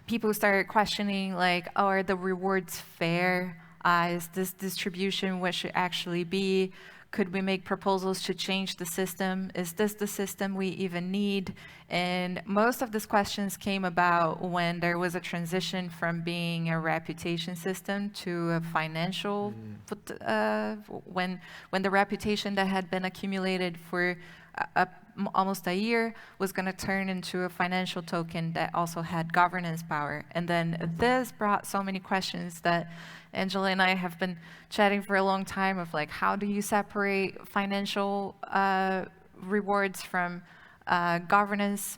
people started questioning, are the rewards fair? Is this distribution what should actually be? Could we make proposals to change the system? Is this the system we even need? And most of these questions came about when there was a transition from being a reputation system to a financial, when the reputation that had been accumulated for almost a year was going to turn into a financial token that also had governance power. And then this brought so many questions that Angela and I have been chatting for a long time of how do you separate financial rewards from governance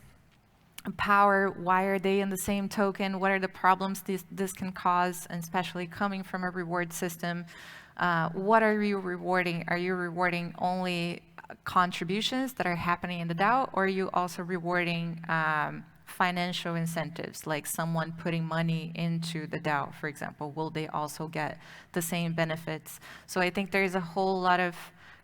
power? Why are they in the same token? What are the problems this can cause, and especially coming from a reward system? What are you rewarding? Are you rewarding only contributions that are happening in the DAO, or are you also rewarding financial incentives, like someone putting money into the DAO, for example? Will they also get the same benefits? So I think there's a whole lot of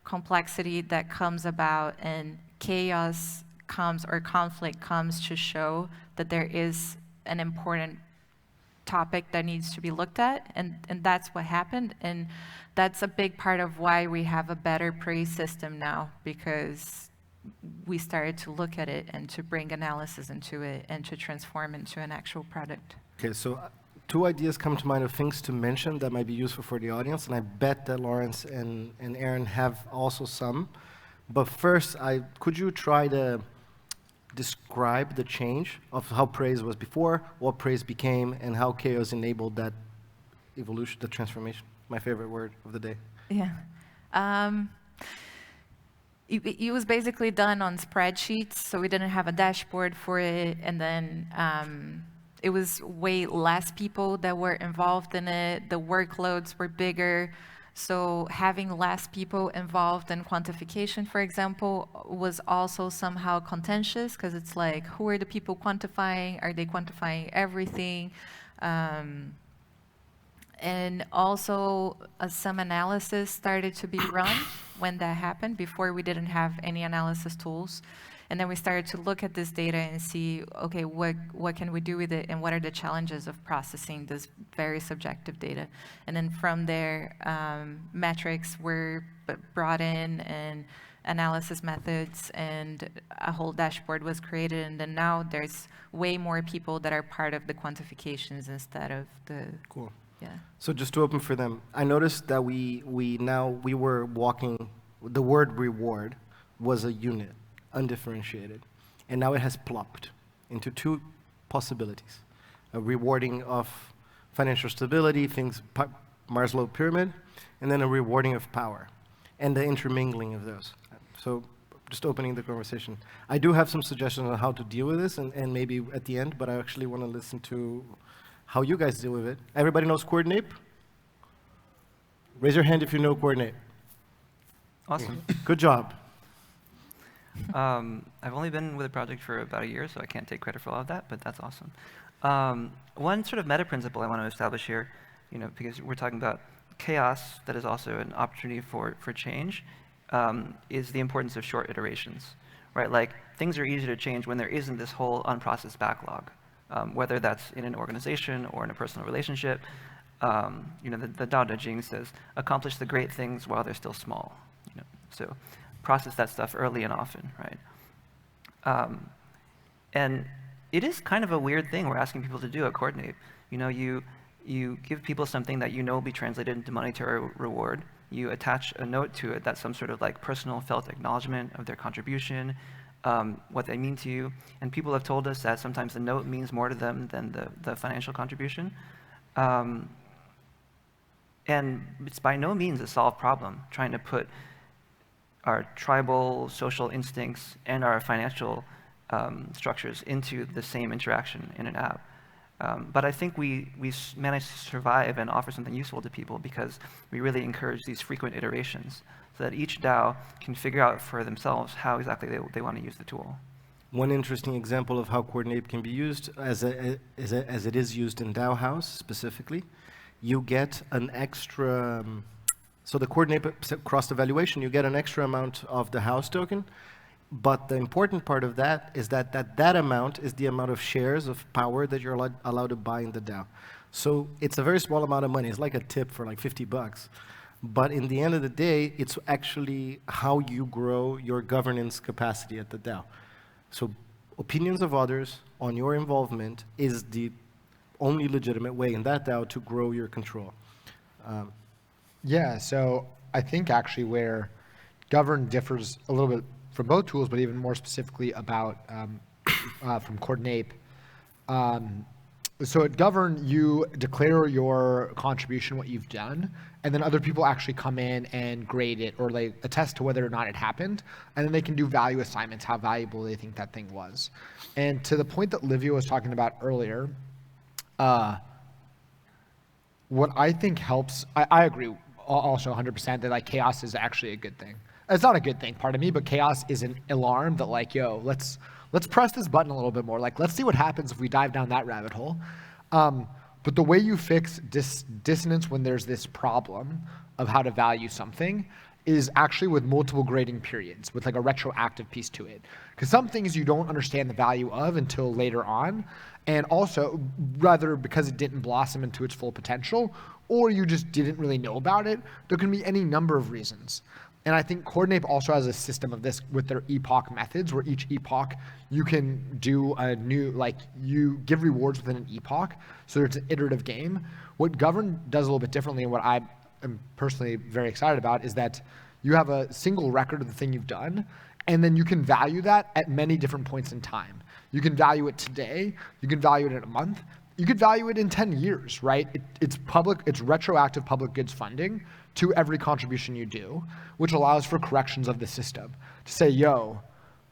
complexity that comes about, and chaos comes, or conflict comes, to show that there is an important topic that needs to be looked at, and that's what happened. And that's a big part of why we have a better praise system now, because we started to look at it and to bring analysis into it and to transform into an actual product. Okay, so two ideas come to mind of things to mention that might be useful for the audience, and I bet that Lawrence and Aaron have also some. But first, could you try to describe the change of how praise was before, what praise became, and how chaos enabled that evolution, the transformation? My favorite word of the day. Yeah. It was basically done on spreadsheets, so we didn't have a dashboard for it, and then it was way less people that were involved in it. The workloads were bigger, so having less people involved in quantification, for example, was also somehow contentious, because it's who are the people quantifying? Are they quantifying everything? And also some analysis started to be run when that happened. Before, we didn't have any analysis tools. And then we started to look at this data and see, okay, what can we do with it, and what are the challenges of processing this very subjective data? And then from there, metrics were brought in, and analysis methods, and a whole dashboard was created. And then now there's way more people that are part of the quantifications instead of the... Cool. Yeah. So just to open for them, I noticed that we were walking, the word reward was a unit, undifferentiated, and now it has plopped into two possibilities: a rewarding of financial stability, Maslow pyramid, and then a rewarding of power, and the intermingling of those. So just opening the conversation. I do have some suggestions on how to deal with this, and maybe at the end, but I actually want to listen to how you guys deal with it. Everybody knows Coordinape? Raise your hand if you know Coordinate. Awesome. Good job. I've only been with the project for about a year, so I can't take credit for all of that, but that's awesome. One sort of meta principle I want to establish here, because we're talking about chaos that is also an opportunity for change, is the importance of short iterations, right? Like, things are easy to change when there isn't this whole unprocessed backlog, whether that's in an organization or in a personal relationship. The Tao Te Ching says, accomplish the great things while they're still small. So process that stuff early and often, right? And it is kind of a weird thing we're asking people to do at Coordinate. You give people something that will be translated into monetary reward. You attach a note to it that's some sort of like personal felt acknowledgement of their contribution, what they mean to you. And people have told us that sometimes the note means more to them than the financial contribution. And it's by no means a solved problem, trying to put our tribal social instincts and our financial structures into the same interaction in an app. But I think we managed to survive and offer something useful to people because we really encourage these frequent iterations so that each DAO can figure out for themselves how exactly they want to use the tool. One interesting example of how Coordinate can be used, as it is used in DAO House specifically, you get an extra, so the Coordinate cross evaluation, you get an extra amount of the house token, but the important part of that is that amount is the amount of shares of power that you're allowed to buy in the DAO. So it's a very small amount of money. It's like a tip for like $50. But in the end of the day, it's actually how you grow your governance capacity at the DAO. So opinions of others on your involvement is the only legitimate way in that DAO to grow your control. Yeah, so I think actually where govern differs a little bit from both tools, but even more specifically about from Coordinate. So at Govern, you declare your contribution, what you've done, and then other people actually come in and grade it or like attest to whether or not it happened, and then they can do value assignments, how valuable they think that thing was. And to the point that Livia was talking about earlier, what I think helps, I agree also 100% that like chaos is actually a good thing. It's not a good thing, pardon me, but chaos is an alarm that like, yo, let's press this button a little bit more. Like, let's see what happens if we dive down that rabbit hole. But the way you fix dissonance when there's this problem of how to value something is actually with multiple grading periods, with like a retroactive piece to it. Because some things you don't understand the value of until later on, and also rather because it didn't blossom into its full potential, or you just didn't really know about it, there can be any number of reasons. And I think Coordinate also has a system of this with their epoch methods, where each epoch you can do a new, like you give rewards within an epoch, so it's an iterative game. What Govern does a little bit differently, and what I am personally very excited about, is that you have a single record of the thing you've done, and then you can value that at many different points in time. You can value it today, you can value it in a month, you could value it in 10 years, right? It's retroactive public goods funding to every contribution you do, which allows for corrections of the system. To say, yo,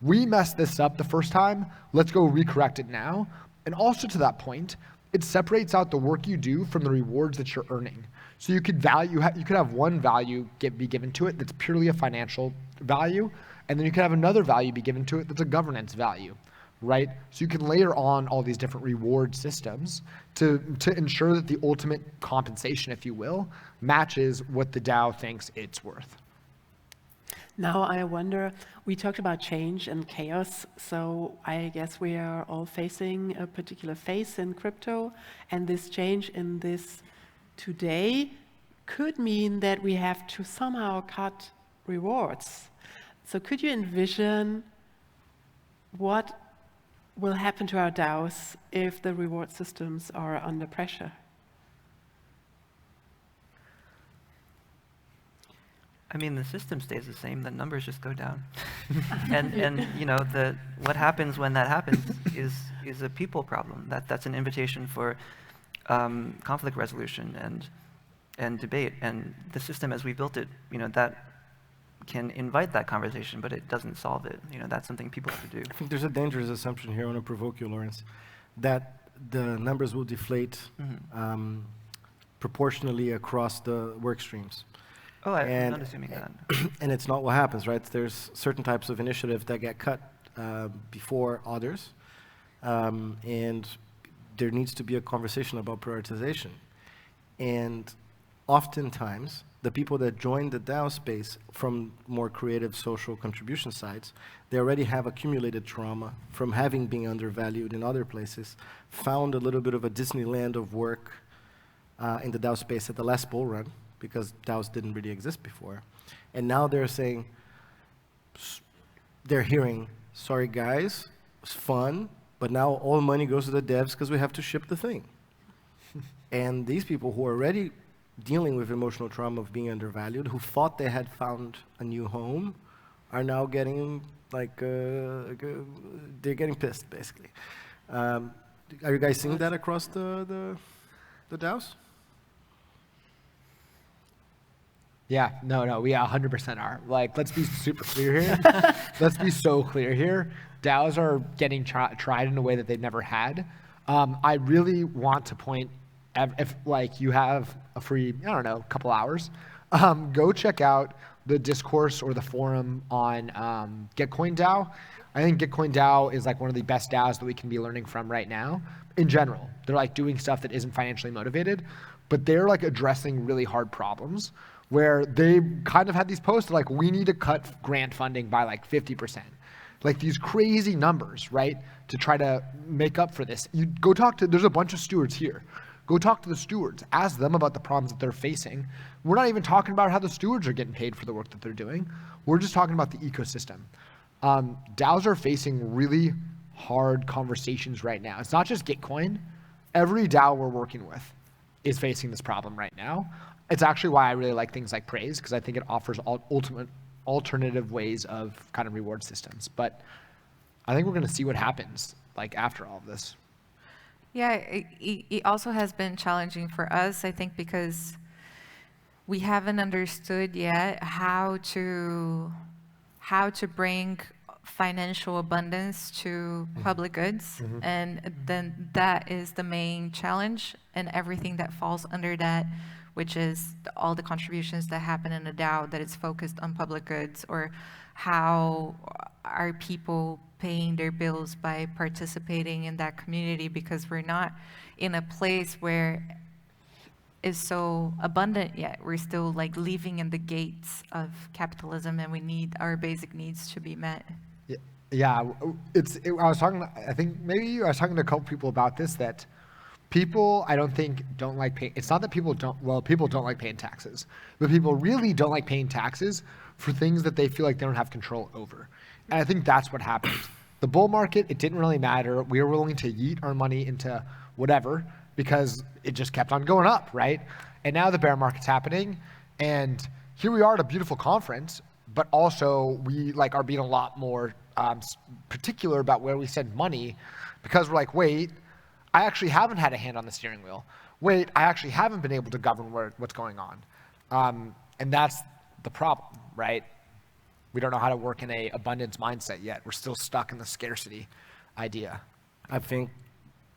we messed this up the first time, let's go recorrect it now. And also to that point, it separates out the work you do from the rewards that you're earning. So you could have one value be given to it that's purely a financial value, and then you could have another value be given to it that's a governance value. Right? So you can layer on all these different reward systems to ensure that the ultimate compensation, if you will, matches what the DAO thinks it's worth. Now I wonder, we talked about change and chaos, so I guess we are all facing a particular phase in crypto, and this change in this today could mean that we have to somehow cut rewards. So could you envision what will happen to our DAOs if the reward systems are under pressure? I mean, the system stays the same, the numbers just go down. and what happens when that happens is a people problem. That's an invitation for conflict resolution and debate. And the system as we built it, that can invite that conversation, but it doesn't solve it. That's something people have to do. I think there's a dangerous assumption here. I want to provoke you, Lawrence, that the numbers will deflate proportionally across the work streams. Oh, I'm not assuming that. And it's not what happens, right? There's certain types of initiatives that get cut before others, and there needs to be a conversation about prioritization. And oftentimes, the people that join the DAO space from more creative social contribution sites, they already have accumulated trauma from having been undervalued in other places, found a little bit of a Disneyland of work in the DAO space at the last bull run, because DAOs didn't really exist before. And now they're saying, they're hearing, sorry guys, it's fun, but now all money goes to the devs because we have to ship the thing. And these people who are already dealing with emotional trauma of being undervalued, who thought they had found a new home, are now getting they're getting pissed, basically. Are you guys seeing that across the DAOs? Yeah, no, we 100% are. Like, let's be super clear here. Let's be so clear here. DAOs are getting tried in a way that they've never had. I really want to point, if like you have a free, I don't know, couple hours, go check out the discourse or the forum on Gitcoin DAO. I think Gitcoin DAO is like one of the best DAOs that we can be learning from right now. In general, they're like doing stuff that isn't financially motivated, but they're like addressing really hard problems where they kind of had these posts like, we need to cut grant funding by like 50%. Like these crazy numbers, right? To try to make up for this. You go talk to, there's a bunch of stewards here. Go talk to the stewards, ask them about the problems that they're facing. We're not even talking about how the stewards are getting paid for the work that they're doing. We're just talking about the ecosystem. DAOs are facing really hard conversations right now. It's not just Gitcoin. Every DAO we're working with is facing this problem right now. It's actually why I really like things like Praise, because I think it offers alternative ways of kind of reward systems. But I think we're going to see what happens like after all of this. Yeah, it also has been challenging for us, I think, because we haven't understood yet how to bring financial abundance to public goods. And then that is the main challenge, and everything that falls under that, which is all the contributions that happen in a DAO that is focused on public goods, or how are people paying their bills by participating in that community, because we're not in a place where it's so abundant yet. We're still like living in the gates of capitalism, and we need our basic needs to be met. Yeah, I was talking to a couple people about this, that people, I don't think, don't like paying, it's not that people don't like paying taxes, but people really don't like paying taxes for things that they feel like they don't have control over. And I think that's what happened. The bull market, it didn't really matter. We were willing to yeet our money into whatever because it just kept on going up, right? And now the bear market's happening, and here we are at a beautiful conference, but also we like are being a lot more particular about where we send money, because we're like, wait, I actually haven't had a hand on the steering wheel. Wait, I actually haven't been able to govern what's going on. And that's the problem, right? We don't know how to work in an abundance mindset yet. We're still stuck in the scarcity idea. I think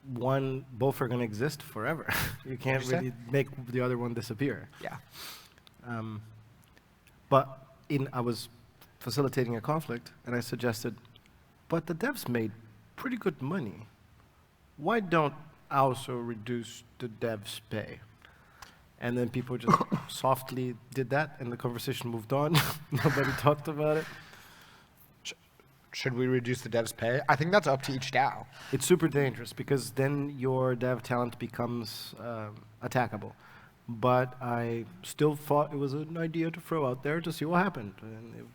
both are going to exist forever. You can't really make the other one disappear. Yeah. But I was facilitating a conflict, and I suggested, but the devs made pretty good money. Why don't I also reduce the devs' pay? And then people just softly did that, and the conversation moved on. Nobody talked about it. Should we reduce the devs' pay? I think that's up to each DAO. It's super dangerous, because then your dev talent becomes attackable. But I still thought it was an idea to throw out there to see what happened. And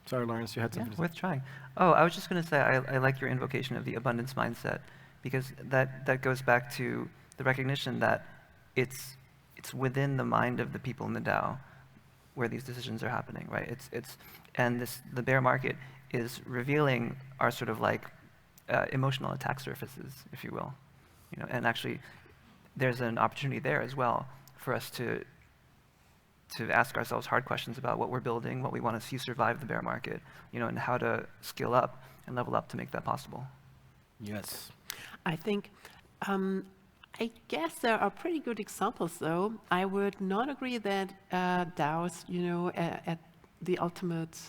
sorry, Lawrence, you had something to say. Worth trying. Oh, I was just going to say, I like your invocation of the abundance mindset, because that goes back to the recognition that it's within the mind of the people in the DAO where these decisions are happening, right? The bear market is revealing our sort of like emotional attack surfaces, if you will, and actually there's an opportunity there as well for us to ask ourselves hard questions about what we're building, what we want to see survive the bear market, and how to scale up and level up to make that possible. Yes. I think I guess there are pretty good examples, though. I would not agree that DAOs, at the ultimate,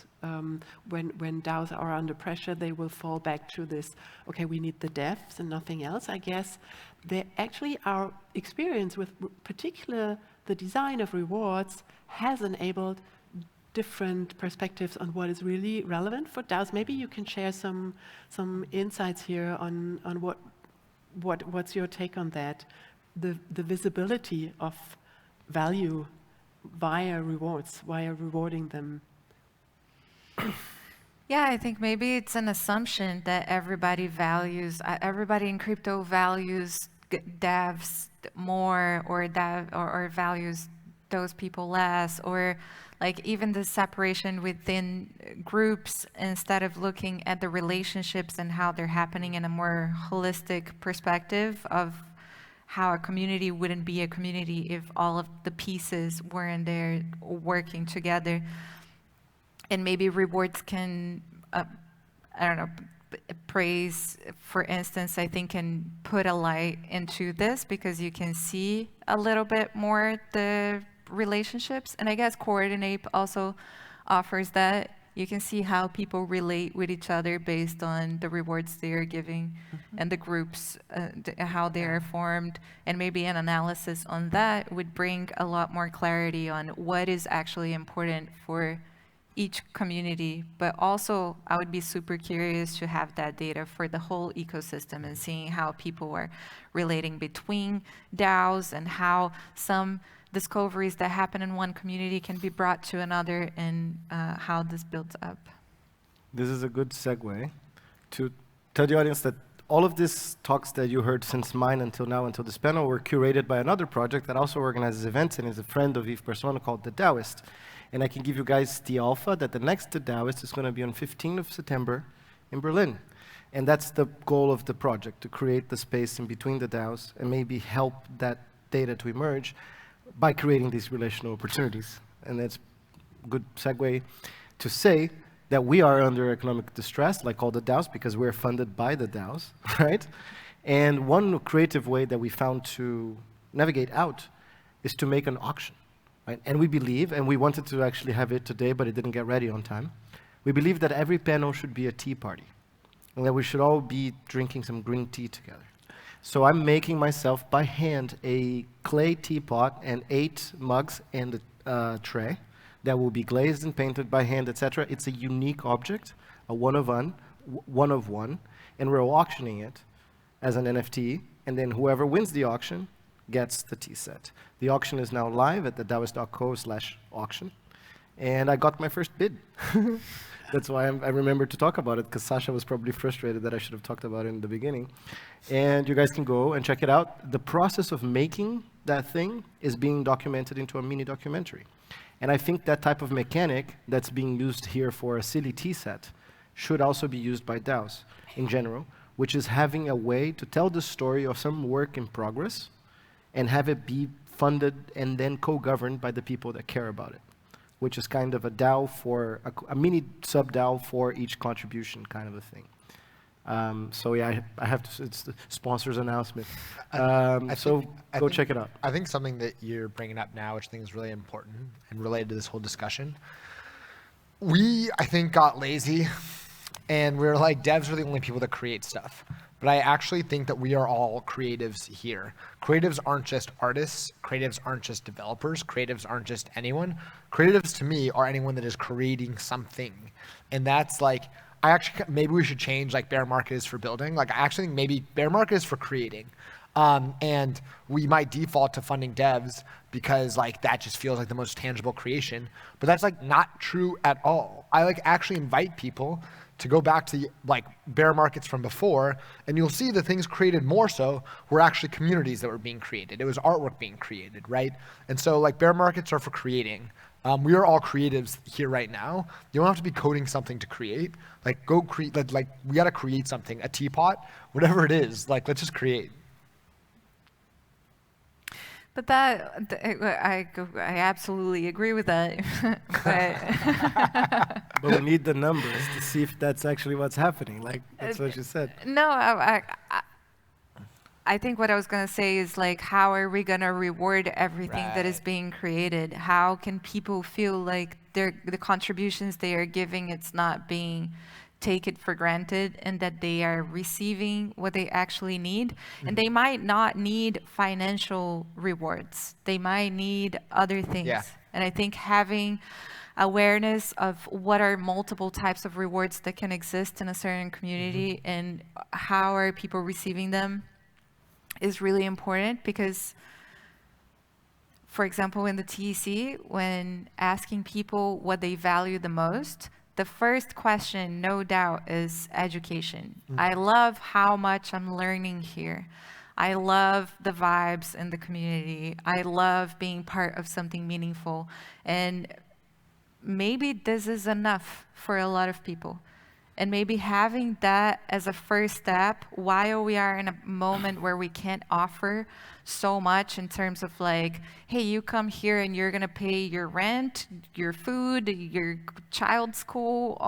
when DAOs are under pressure, they will fall back to this, okay, we need the devs and nothing else. I guess they actually, our experience with particular the design of rewards has enabled different perspectives on what is really relevant for DAOs. Maybe you can share some insights here on what's your take on that, the visibility of value via rewards, via rewarding them. Yeah, I think maybe it's an assumption that everybody in crypto values devs more, or values those people less, or like even the separation within groups, instead of looking at the relationships and how they're happening in a more holistic perspective of how a community wouldn't be a community if all of the pieces weren't there working together. And maybe rewards can, I don't know, praise, for instance, I think can put a light into this, because you can see a little bit more the relationships. And I guess Coordinate also offers that. You can see how people relate with each other based on the rewards they are giving and the groups, how they are formed. And maybe an analysis on that would bring a lot more clarity on what is actually important for each community. But also, I would be super curious to have that data for the whole ecosystem and seeing how people are relating between DAOs and how some discoveries that happen in one community can be brought to another, and how this builds up. This is a good segue to tell the audience that all of these talks that you heard since mine until now, until this panel, were curated by another project that also organizes events and is a friend of Yves Barcelona called The Daoist. And I can give you guys the alpha that the next The Daoist is going to be on 15th of September in Berlin. And that's the goal of the project, to create the space in between the DAOs and maybe help that data to emerge by creating these relational opportunities. And that's a good segue to say that we are under economic distress, like all the DAOs, because we're funded by the DAOs, right? And one creative way that we found to navigate out is to make an auction, right? And we believe, and we wanted to actually have it today, but it didn't get ready on time. We believe that every panel should be a tea party, and that we should all be drinking some green tea together. So I'm making myself by hand a clay teapot and 8 mugs and a tray that will be glazed and painted by hand, etc. It's a unique object, a one of one, and we're auctioning it as an NFT, and then whoever wins the auction gets the tea set. The auction is now live at the daoist.co/auction, and I got my first bid. That's why I remembered to talk about it, because Sasha was probably frustrated that I should have talked about it in the beginning. And you guys can go and check it out. The process of making that thing is being documented into a mini documentary. And I think that type of mechanic that's being used here for a silly tea set should also be used by DAOs in general, which is having a way to tell the story of some work in progress and have it be funded and then co-governed by the people that care about it, which is kind of a DAO for, a mini sub-DAO for each contribution kind of a thing. So yeah, I have to, it's the sponsor's announcement. Go check it out. I think something that you're bringing up now, which I think is really important and related to this whole discussion, we, I think, got lazy and we were like, devs are the only people that create stuff. But I actually think that we are all creatives here. Creatives aren't just artists. Creatives aren't just developers. Creatives aren't just anyone. Creatives to me are anyone that is creating something. And that's like, maybe we should change like bear market is for building. Like I actually think maybe bear market is for creating. And we might default to funding devs because like that just feels like the most tangible creation. But that's like not true at all. I like actually invite people to go back to like bear markets from before, and you'll see the things created more so were actually communities that were being created. It was artwork being created, right? And so like bear markets are for creating. We are all creatives here right now. You don't have to be coding something to create. Like go create, like we gotta create something, a teapot, whatever it is, like let's just create. But that, I absolutely agree with that. But we need the numbers to see if that's actually what's happening. Like, that's what you said. No, I think what I was going to say is like, how are we going to reward everything that is being created? How can people feel like the contributions they are giving, it's not being taken for granted, and that they are receiving what they actually need? And they might not need financial rewards. They might need other things. Yeah. And I think having awareness of what are multiple types of rewards that can exist in a certain community and how are people receiving them is really important, because, for example, in the TEC, when asking people what they value the most, the first question, no doubt, is education. I love how much I'm learning here. I love the vibes in the community. I love being part of something meaningful. And maybe this is enough for a lot of people. And maybe having that as a first step, while we are in a moment where we can't offer so much in terms of like, hey, you come here and you're going to pay your rent, your food, your child's school,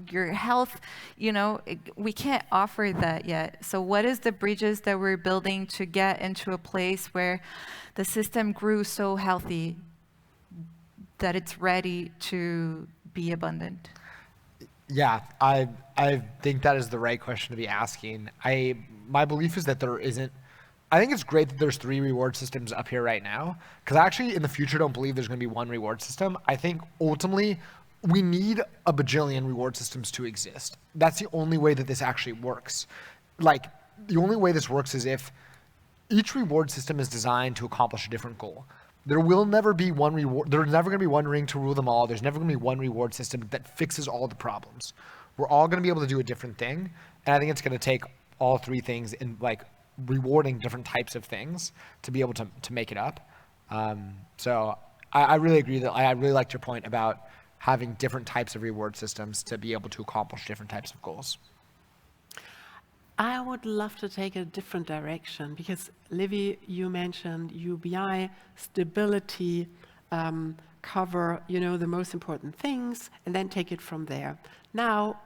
your health, you know, we can't offer that yet. So what is the bridges that we're building to get into a place where the system grew so healthy that it's ready to be abundant? Yeah, I think that is the right question to be asking. My belief is that there isn't. I think it's great that there's 3 reward systems up here right now, because I actually in the future don't believe there's going to be one reward system. I think ultimately we need a bajillion reward systems to exist. That's the only way that this actually works. Like, the only way this works is if each reward system is designed to accomplish a different goal. There will never be one reward. There's never going to be one ring to rule them all. There's never going to be one reward system that fixes all the problems. We're all going to be able to do a different thing, and I think it's going to take all 3 things in like rewarding different types of things to be able to make it up. So I really agree that I really liked your point about having different types of reward systems to be able to accomplish different types of goals. I would love to take a different direction, because Livy, you mentioned UBI, stability, cover, you know, the most important things, and then take it from there. Now,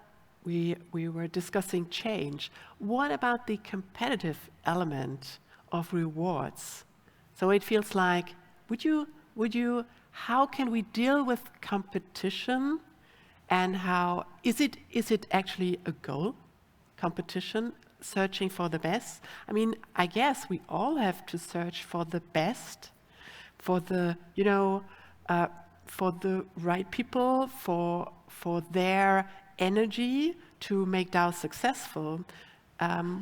we were discussing change. What about the competitive element of rewards? So it feels like, how can we deal with competition, and how, is it actually a goal? Competition, searching for the best. I mean, I guess we all have to search for the best, for the, you know, for the right people, for their energy to make DAO successful.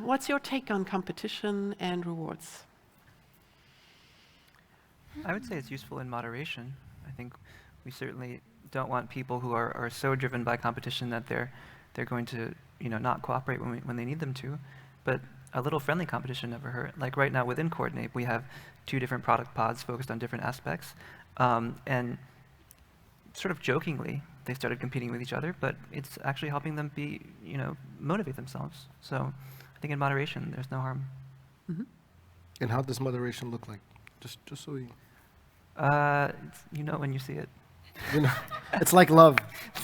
What's your take on competition and rewards? I would say it's useful in moderation. I think we certainly don't want people who are so driven by competition that they're going to, you know, not cooperate when they need them to. But a little friendly competition never hurt. Like right now within Coordinate, we have 2 different product pods focused on different aspects. And sort of jokingly, they started competing with each other, but it's actually helping them be, you know, motivate themselves. So I think in moderation, there's no harm. And how does moderation look like? Just so we... you know when you see it. You know, it's like love.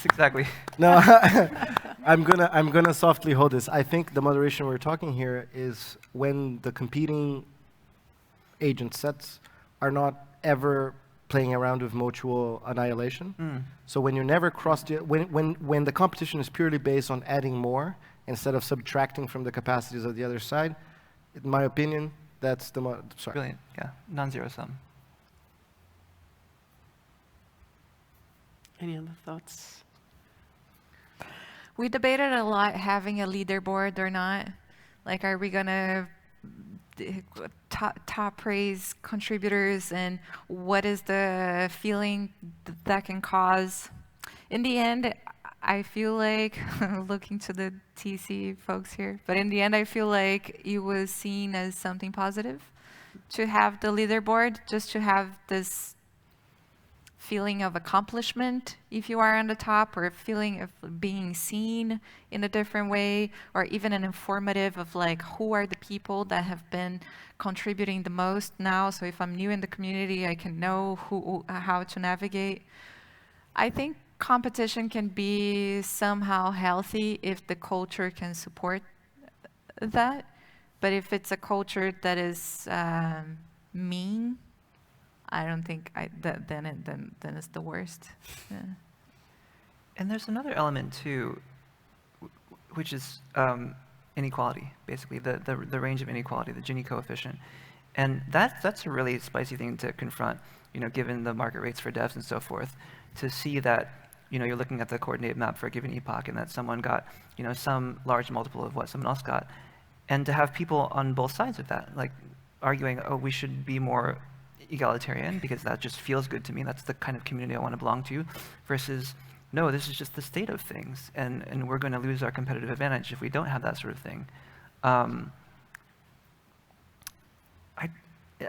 Exactly. No, I'm gonna softly hold this. I think the moderation we're talking here is when the competing agent sets are not ever playing around with mutual annihilation. So when you're never when the competition is purely based on adding more instead of subtracting from the capacities of the other side, in my opinion, that's the sorry. Brilliant. Yeah, non-zero sum. Any other thoughts? We debated a lot having a leaderboard or not. Like, are we gonna top praise contributors, and what is the feeling that can cause? In the end, I feel like, looking to the TC folks here, but in the end I feel like it was seen as something positive to have the leaderboard, just to have this feeling of accomplishment if you are on the top, or a feeling of being seen in a different way, or even an informative of like, who are the people that have been contributing the most now, so if I'm new in the community I can know how to navigate. I think competition can be somehow healthy if the culture can support that, But if it's a culture that is mean, I don't think then it's the worst. Yeah. And there's another element too, which is inequality, basically the range of inequality, the Gini coefficient, and that's a really spicy thing to confront. Given the market rates for devs and so forth, to see that you're looking at the coordinate map for a given epoch, and that someone got some large multiple of what someone else got, and to have people on both sides of that, like arguing, oh, we should be more egalitarian because that just feels good to me. That's the kind of community I want to belong to, versus no, this is just the state of things, and we're going to lose our competitive advantage if we don't have that sort of thing.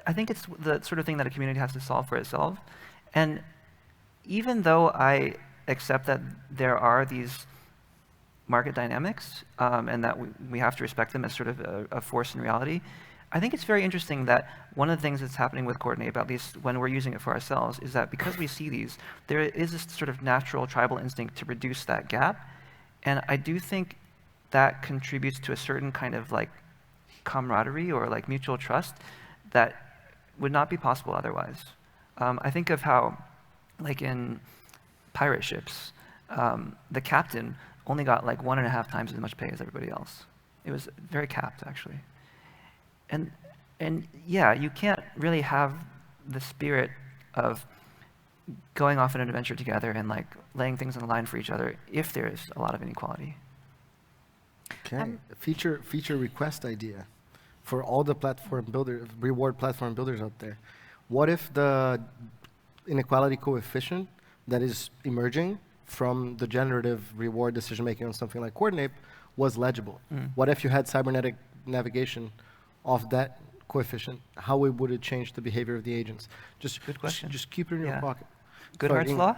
I think it's the sort of thing that a community has to solve for itself. And even though I accept that there are these market dynamics and that we have to respect them as sort of a force in reality, I think it's very interesting that one of the things that's happening with Coordinate, at least when we're using it for ourselves, is that because we see these, there is this sort of natural tribal instinct to reduce that gap. And I do think that contributes to a certain kind of like camaraderie or like mutual trust that would not be possible otherwise. I think of how, like in pirate ships, the captain only got like 1.5 times as much pay as everybody else. It was very capped, actually. And yeah, you can't really have the spirit of going off on an adventure together and like laying things on the line for each other if there's a lot of inequality. Okay, feature request idea for all the reward platform builders out there. What if the inequality coefficient that is emerging from the generative reward decision making on something like Coordinate was legible? What if you had cybernetic navigation of that coefficient? How would it change the behavior of the agents? Good question. Just keep it in your pocket. Goodhart's law?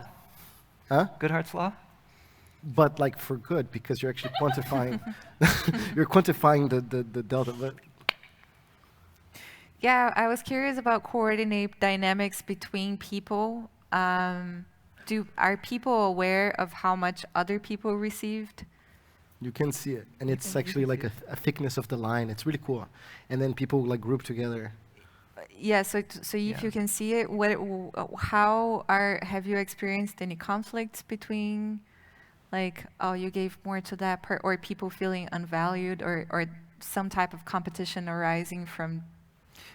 Huh? Goodhart's law? But like for good, because you're actually quantifying you're quantifying the delta. Yeah, I was curious about coordinate dynamics between people. Are people aware of how much other people received? You can see it, and it's actually like a thickness of the line. It's really cool, and then people like group together. Yeah, so if you can see it, have you experienced any conflicts between, like, oh, you gave more to that part, or people feeling unvalued, or some type of competition arising from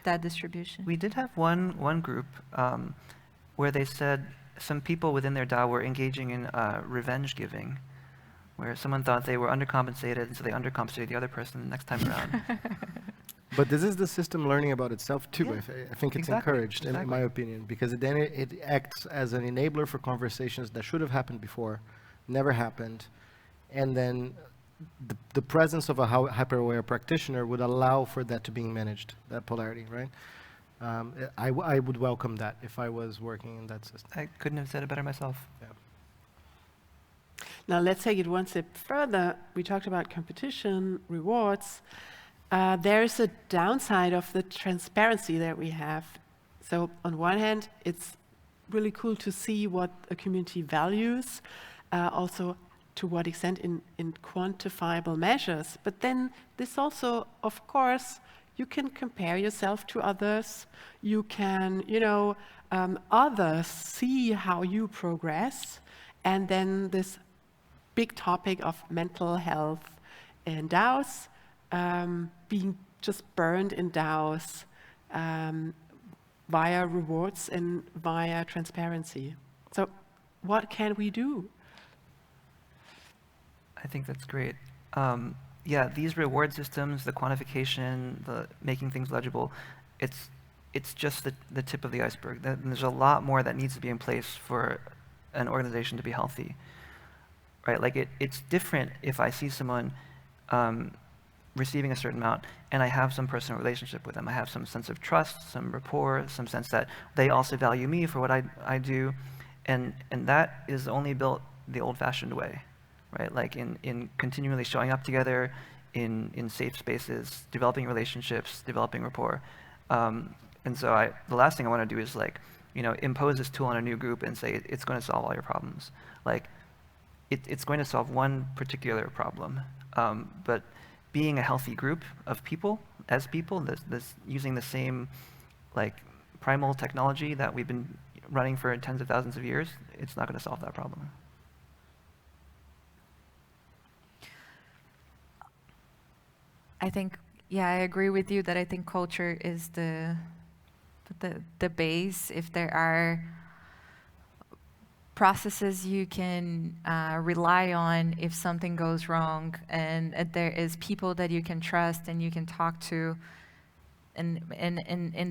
that distribution? We did have one group where they said some people within their DAO were engaging in revenge giving, where someone thought they were undercompensated, and so they undercompensated the other person the next time around. But this is the system learning about itself too. Yeah, I think it's encouraged, in my opinion, because then it acts as an enabler for conversations that should have happened before, never happened, and then the presence of a hyper-aware practitioner would allow for that to be managed, that polarity, right? I would welcome that if I was working in that system. I couldn't have said it better myself. Yeah. Now let's take it one step further. We talked about competition, rewards. There's a downside of the transparency that we have. So on one hand, it's really cool to see what a community values, also to what extent in quantifiable measures. But then this also, of course, you can compare yourself to others. You can, others see how you progress. And then this big topic of mental health in DAOs, being just burned in DAOs via rewards and via transparency. So what can we do? I think that's great. Yeah, these reward systems, the quantification, the making things legible, it's just the tip of the iceberg. There's a lot more that needs to be in place for an organization to be healthy, right? Like it's different if I see someone receiving a certain amount and I have some personal relationship with them. I have some sense of trust, some rapport, some sense that they also value me for what I do, and that is only built the old-fashioned way. Right, like in continually showing up together, in safe spaces, developing relationships, developing rapport, and so the last thing I want to do is impose this tool on a new group and say it's going to solve all your problems. Like it's going to solve one particular problem, but being a healthy group of people, as people, using the same like primal technology that we've been running for tens of thousands of years, it's not going to solve that problem. I think, yeah, I agree with you that I think culture is the base. If there are processes you can rely on if something goes wrong, and there is people that you can trust and you can talk to. In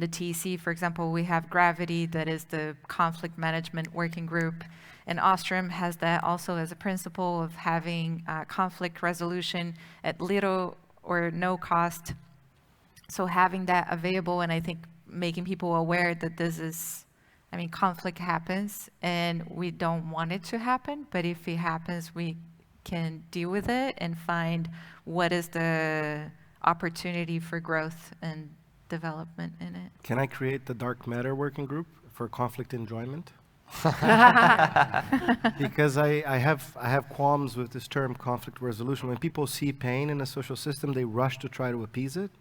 the TEC, for example, we have Gravity, that is the conflict management working group, and Ostrom has that also as a principle of having conflict resolution at little or no cost. So having that available, and I think making people aware that this is, I mean, conflict happens and we don't want it to happen, but if it happens, we can deal with it and find what is the opportunity for growth and development in it. Can I create the dark matter working group for conflict enjoyment? Because I have qualms with this term conflict resolution. When people see pain in a social system, they rush to try to appease it.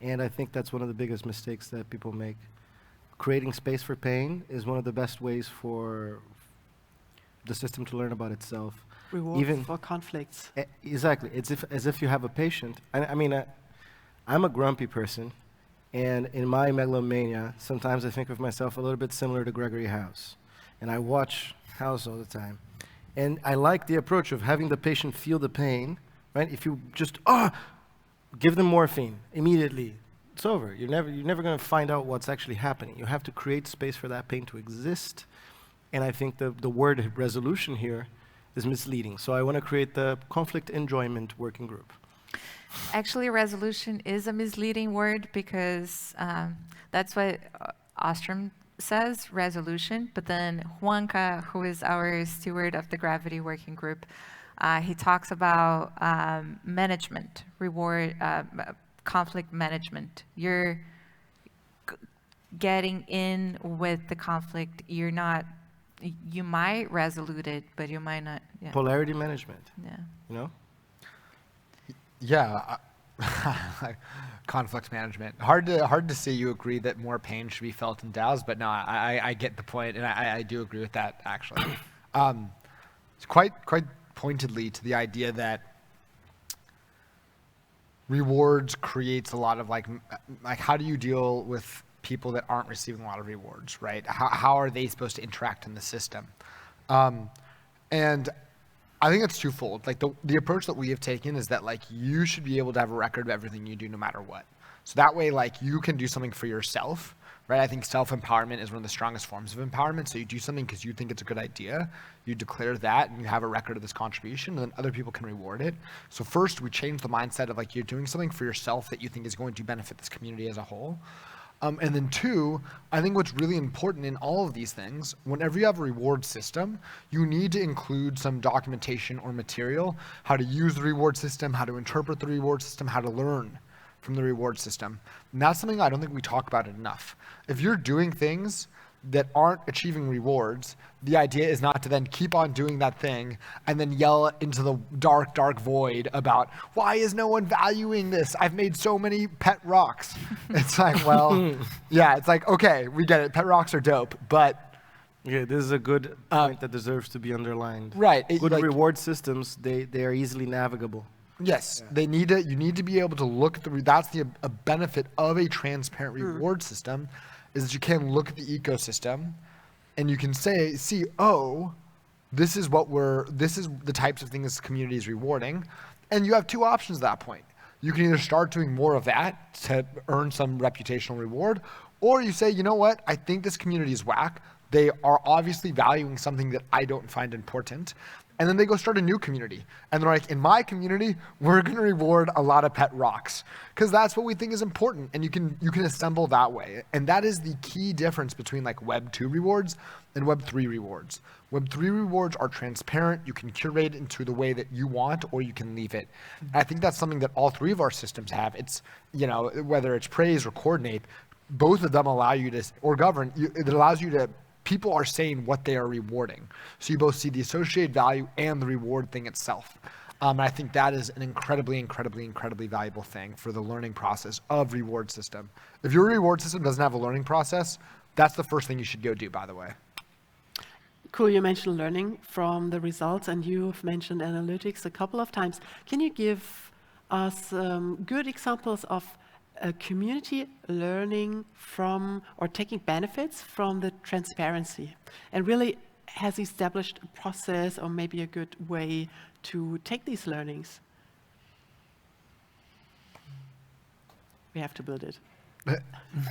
And I think that's one of the biggest mistakes that people make. Creating space for pain is one of the best ways for the system to learn about itself. Rewards for conflicts. Exactly. It's as if you have a patient. I mean, I'm a grumpy person. And in my megalomania, sometimes I think of myself a little bit similar to Gregory House. And I watch House all the time. And I like the approach of having the patient feel the pain, right? If you just, give them morphine immediately, it's over. You're never going to find out what's actually happening. You have to create space for that pain to exist. And I think the word resolution here is misleading. So I want to create the conflict enjoyment working group. Actually, resolution is a misleading word because that's what Ostrom says, resolution. But then Juanca, who is our steward of the Gravity Working Group, he talks about management, reward, conflict management. You're getting in with the conflict. You're not, you might resolute it, but you might not. Yeah. Polarity management. Yeah. You know? Yeah, conflict management. Hard to see you agree that more pain should be felt in DAOs, but no, I get the point, and I do agree with that actually. It's quite pointedly to the idea that rewards creates a lot of like how do you deal with people that aren't receiving a lot of rewards, right? How are they supposed to interact in the system? And I think it's twofold. Like the approach that we have taken is that like you should be able to have a record of everything you do no matter what. So that way like you can do something for yourself, right? I think self-empowerment is one of the strongest forms of empowerment. So you do something because you think it's a good idea, you declare that and you have a record of this contribution, and then other people can reward it. So first we change the mindset of like you're doing something for yourself that you think is going to benefit this community as a whole. And then two, I think what's really important in all of these things, whenever you have a reward system, you need to include some documentation or material, how to use the reward system, how to interpret the reward system, how to learn from the reward system. And that's something I don't think we talk about enough. If you're doing things that aren't achieving rewards, the idea is not to then keep on doing that thing and then yell into the dark, dark void about, why is no one valuing this? I've made so many pet rocks. It's like, well, yeah, it's like, okay, we get it. Pet rocks are dope, but yeah, this is a good point that deserves to be underlined. Right. Good reward systems, they are easily navigable. Yes, you need to be able to look at that's a benefit of a transparent reward system, is that you can look at the ecosystem and you can see, oh, this is the types of things this community is rewarding. And you have two options at that point. You can either start doing more of that to earn some reputational reward, or you say, you know what, I think this community is whack. They are obviously valuing something that I don't find important. And then they go start a new community. And they're like, in my community, we're going to reward a lot of pet rocks because that's what we think is important. And you can assemble that way. And that is the key difference between like Web 2 rewards and Web 3 rewards. Web 3 rewards are transparent. You can curate it into the way that you want, or you can leave it. And I think that's something that all three of our systems have. It's, whether it's praise or coordinate, both of them allow you to, or govern, it allows you to, people are saying what they are rewarding. So you both see the associated value and the reward thing itself. And I think that is an incredibly, incredibly, incredibly valuable thing for the learning process of reward system. If your reward system doesn't have a learning process, that's the first thing you should go do, by the way. Cool, you mentioned learning from the results, and you've mentioned analytics a couple of times. Can you give us good examples of a community learning from or taking benefits from the transparency and really has established a process or maybe a good way to take these learnings? We have to build it.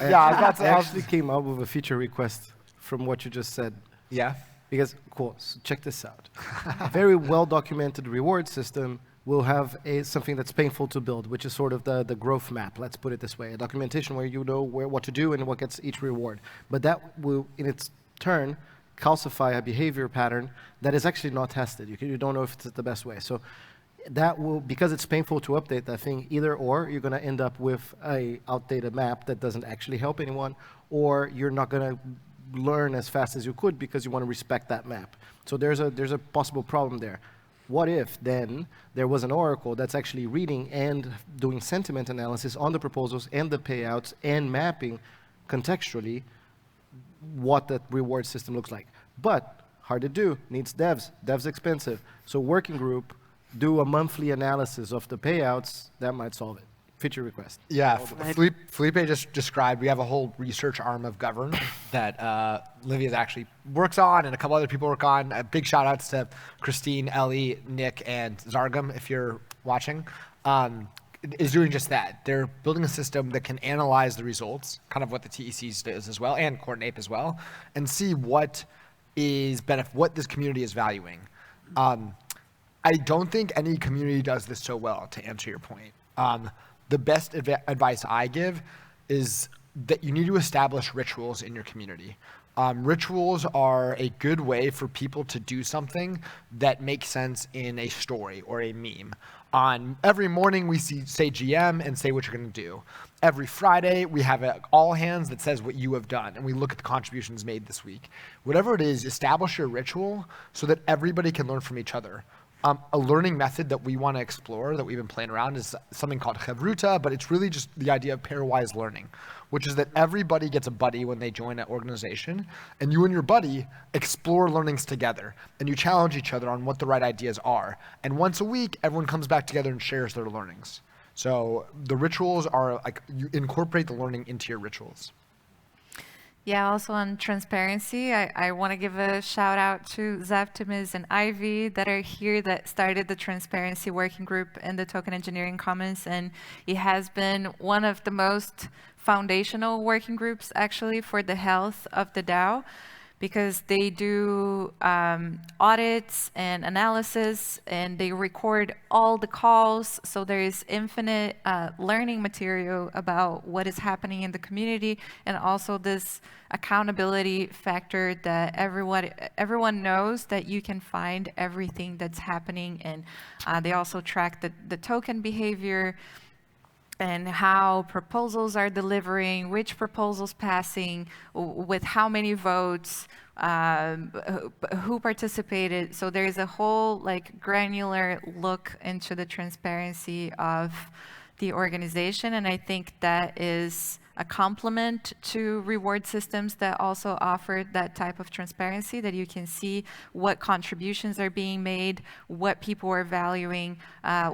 I actually came up with a feature request from what you just said. Yeah. Because, cool, so check this out. A very well-documented reward system will have something that's painful to build, which is sort of the growth map, let's put it this way, a documentation where you know what to do and what gets each reward. But that will, in its turn, calcify a behavior pattern that is actually not tested. You don't know if it's the best way. So that will, because it's painful to update that thing, either or you're going to end up with a outdated map that doesn't actually help anyone, or you're not going to learn as fast as you could because you want to respect that map. So there's a possible problem there. What if then there was an oracle that's actually reading and doing sentiment analysis on the proposals and the payouts and mapping contextually what that reward system looks like? But hard to do, needs devs. Devs expensive. So working group, do a monthly analysis of the payouts, that might solve it. Feature request. Yeah, Felipe just described, we have a whole research arm of Govern that Livia's actually works on and a couple other people work on. Big shout outs to Christine, Ellie, Nick, and Zargam, if you're watching, is doing just that. They're building a system that can analyze the results, kind of what the TEC does as well, and Coordinape as well, and see what this community is valuing. I don't think any community does this so well, to answer your point. The best advice I give is that you need to establish rituals in your community. Rituals are a good way for people to do something that makes sense in a story or a meme. Every morning we say GM and say what you're going to do. Every Friday we have an all hands that says what you have done, and we look at the contributions made this week. Whatever it is, establish your ritual so that everybody can learn from each other. A learning method that we want to explore, that we've been playing around, is something called Chevruta, but it's really just the idea of pairwise learning, which is that everybody gets a buddy when they join an organization, and you and your buddy explore learnings together, and you challenge each other on what the right ideas are. And once a week, everyone comes back together and shares their learnings. So the rituals are like, you incorporate the learning into your rituals. Yeah, also on transparency, I want to give a shout out to Zeptimus and Ivy that are here that started the transparency working group in the Token Engineering Commons, and it has been one of the most foundational working groups actually for the health of the DAO, because they do audits and analysis, and they record all the calls, so there is infinite learning material about what is happening in the community, and also this accountability factor that everyone knows that you can find everything that's happening, and they also track the token behavior and how proposals are delivering, which proposals passing, with how many votes, who participated. So there's a whole granular look into the transparency of the organization, and I think that is a complement to reward systems that also offer that type of transparency, that you can see what contributions are being made, what people are valuing,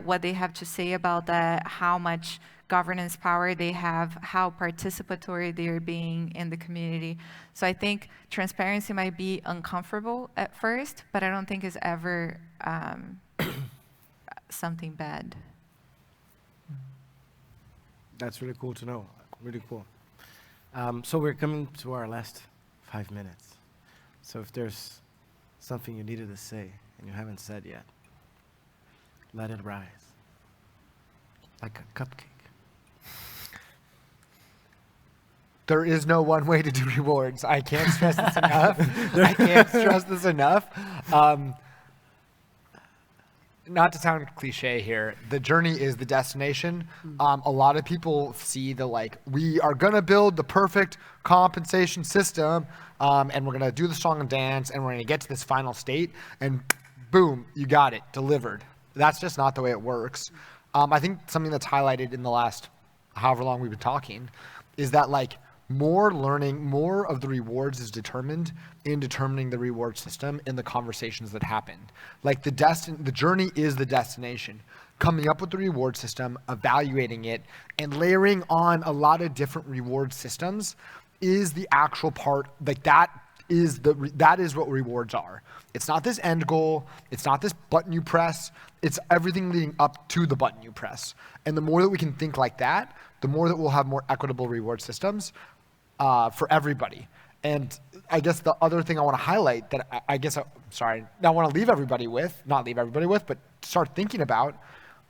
what they have to say about that, how much governance power they have, how participatory they are being in the community. So I think transparency might be uncomfortable at first, but I don't think it's ever something bad. That's really cool to know. Really cool. So we're coming to our last 5 minutes. So if there's something you needed to say and you haven't said yet, let it rise. Like a cupcake. There is no one way to do rewards. I can't stress this enough. I can't stress this enough. Not to sound cliche here, the journey is the destination. A lot of people see we are gonna build the perfect compensation system, and we're gonna do the song and dance, and we're gonna get to this final state, and boom, you got it, delivered. that's just not the way it works. I think something that's highlighted in the last however long we've been talking is that like more learning, more of the rewards is determined in determining the reward system in the conversations that happen. Like the journey is the destination. Coming up with the reward system, evaluating it, and layering on a lot of different reward systems is the actual part. Like that is what rewards are. It's not this end goal. It's not this button you press. It's everything leading up to the button you press. And the more that we can think like that, the more that we'll have more equitable reward systems for everybody. And I guess the other thing I want to highlight that I want to leave everybody with, not leave everybody with, but start thinking about,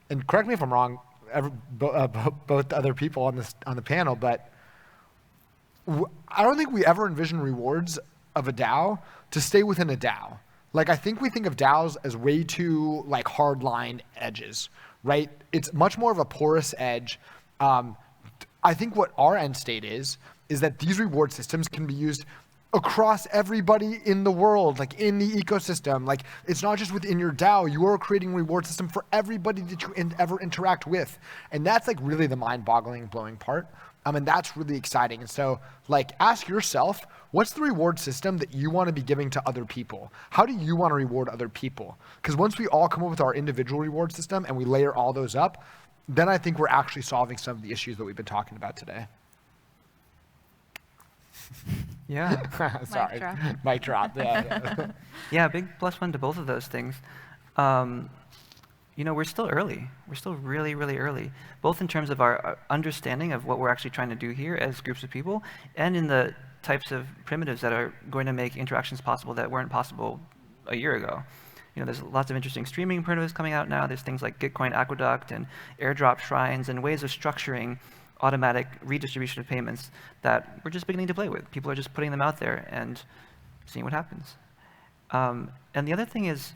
and correct me if I'm wrong, both other people on the panel, but I don't think we ever envision rewards of a DAO to stay within a DAO. Like I think we think of DAOs as way too like hard line edges, right? It's much more of a porous edge. I think what our end state is that these reward systems can be used across everybody in the world, like in the ecosystem. Like it's not just within your DAO, you are creating a reward system for everybody that you ever interact with. And that's like really the mind-boggling, blowing part. And that's really exciting. And so like ask yourself, what's the reward system that you want to be giving to other people? How do you want to reward other people? Because once we all come up with our individual reward system and we layer all those up, then I think we're actually solving some of the issues that we've been talking about today. Yeah. Sorry. Mic drop. Yeah. Yeah, big plus one to both of those things. You know, we're still early. We're still really, really early, both in terms of our understanding of what we're actually trying to do here as groups of people, and in the types of primitives that are going to make interactions possible that weren't possible a year ago. You know, there's lots of interesting streaming primitives coming out now. There's things like Gitcoin Aqueduct and airdrop shrines and ways of structuring automatic redistribution of payments that we're just beginning to play with. People are just putting them out there and seeing what happens. And the other thing is,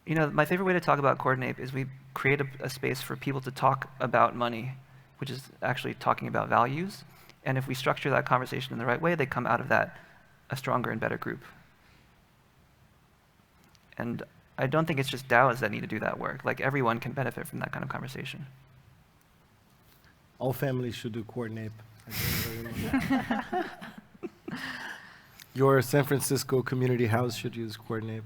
you know, my favorite way to talk about Coordinape is we create a space for people to talk about money, which is actually talking about values. And if we structure that conversation in the right way, they come out of that a stronger and better group. And I don't think it's just DAOs that need to do that work. Like everyone can benefit from that kind of conversation. All families should do Coordinape. Your San Francisco community house should use Coordinape.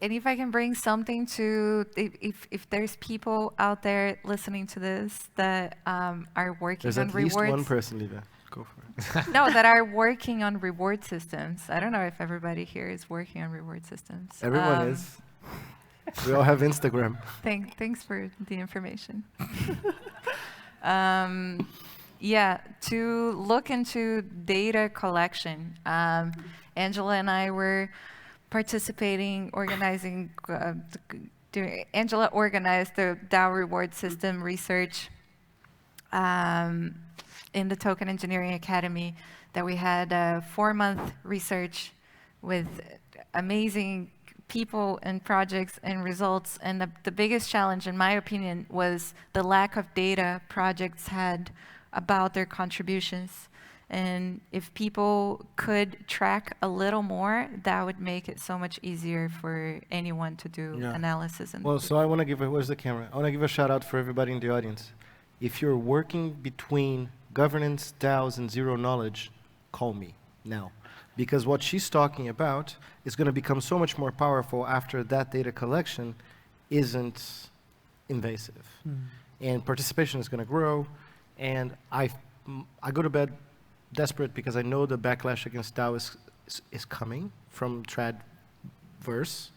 And if I can bring something to, if there's people out there listening to this that are working There's on at rewards. least one person, Lida. Go for it. No, that are working on reward systems. I don't know if everybody here is working on reward systems. Everyone is. We all have Instagram. Thanks for the information. Yeah, to look into data collection. Angela and I were participating, organizing, Angela organized the DAO reward system research in the Toucan Engineering Academy that we had a 4-month research with amazing people and projects and results. And the biggest challenge, in my opinion, was the lack of data projects had about their contributions. And if people could track a little more, that would make it so much easier for anyone to do analysis. And well, so I want to give where's the camera? I want to give a shout out for everybody in the audience. If you're working between governance, DAOs, and zero knowledge, call me now. Because what she's talking about is going to become so much more powerful after that data collection isn't invasive. And participation is going to grow. And I go to bed desperate because I know the backlash against DAO is coming from Tradverse.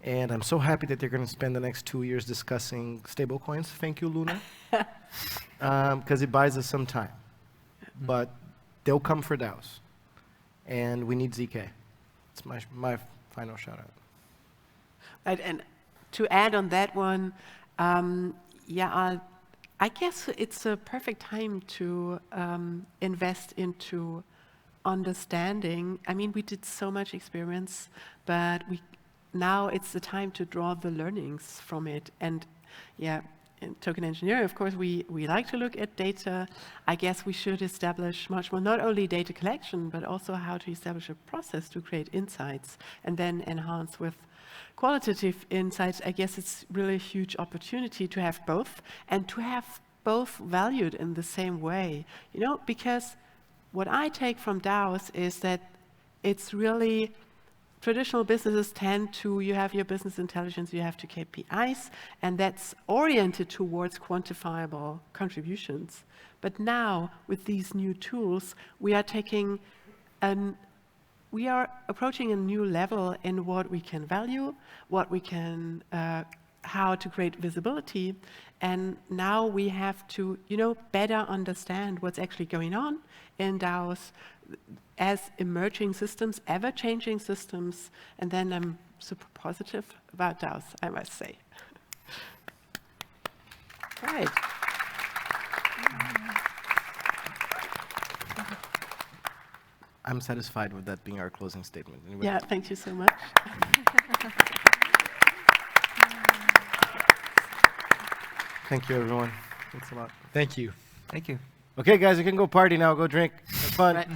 And I'm so happy that they're going to spend the next 2 years discussing stablecoins. Thank you, Luna. Because it buys us some time. But they'll come for DAOs. And we need ZK. It's my final shout out. And to add on that one, I guess it's a perfect time to invest into understanding. I mean, we did so much experiments, but now it's the time to draw the learnings from it. And in token engineering, of course, we like to look at data. I guess we should establish much more, not only data collection, but also how to establish a process to create insights and then enhance with qualitative insights. I guess it's really a huge opportunity to have both and to have both valued in the same way, you know, because what I take from DAOs is that it's really traditional businesses tend to, you have your business intelligence, you have to KPIs, and that's oriented towards quantifiable contributions. But now, with these new tools, we are approaching a new level in what we can value, what we can, how to create visibility, and now we have to, you know, better understand what's actually going on in DAOs as emerging systems, ever-changing systems, and then I'm super positive about DAOs, I must say. Right. I'm satisfied with that being our closing statement. Anyway. Yeah, thank you so much. Thank you, everyone. Thanks a lot. Thank you. Thank you. Okay, guys, you can go party now. Go drink. Have fun. Right.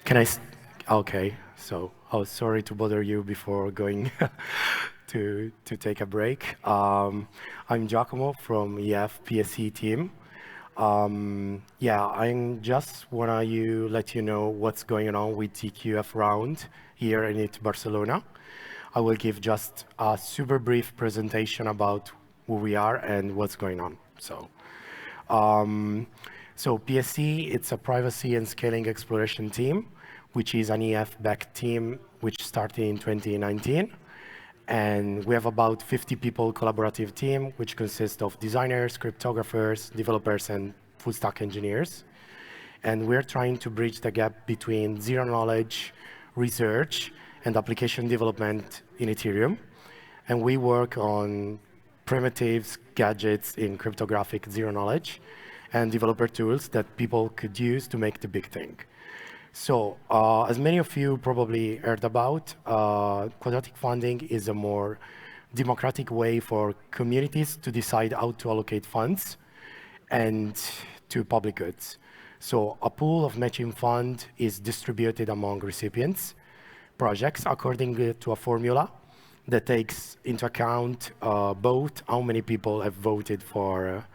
Can I? Okay. So, sorry to bother you before going to take a break. I'm Giacomo from EF PSC team. Yeah, I just want to let you know what's going on with TQF round here in Barcelona. I will give just a super brief presentation about who we are and what's going on. So PSC, it's a privacy and scaling exploration team, which is an EF-backed team which started in 2019. And we have about 50 people collaborative team, which consists of designers, cryptographers, developers, and full stack engineers. And we're trying to bridge the gap between zero knowledge, research, and application development in Ethereum. And we work on primitives, gadgets in cryptographic zero knowledge, and developer tools that people could use to make the big thing. So, as many of you probably heard about, quadratic funding is a more democratic way for communities to decide how to allocate funds and to public goods. So, a pool of matching fund is distributed among recipients, projects according to a formula that takes into account both how many people have voted for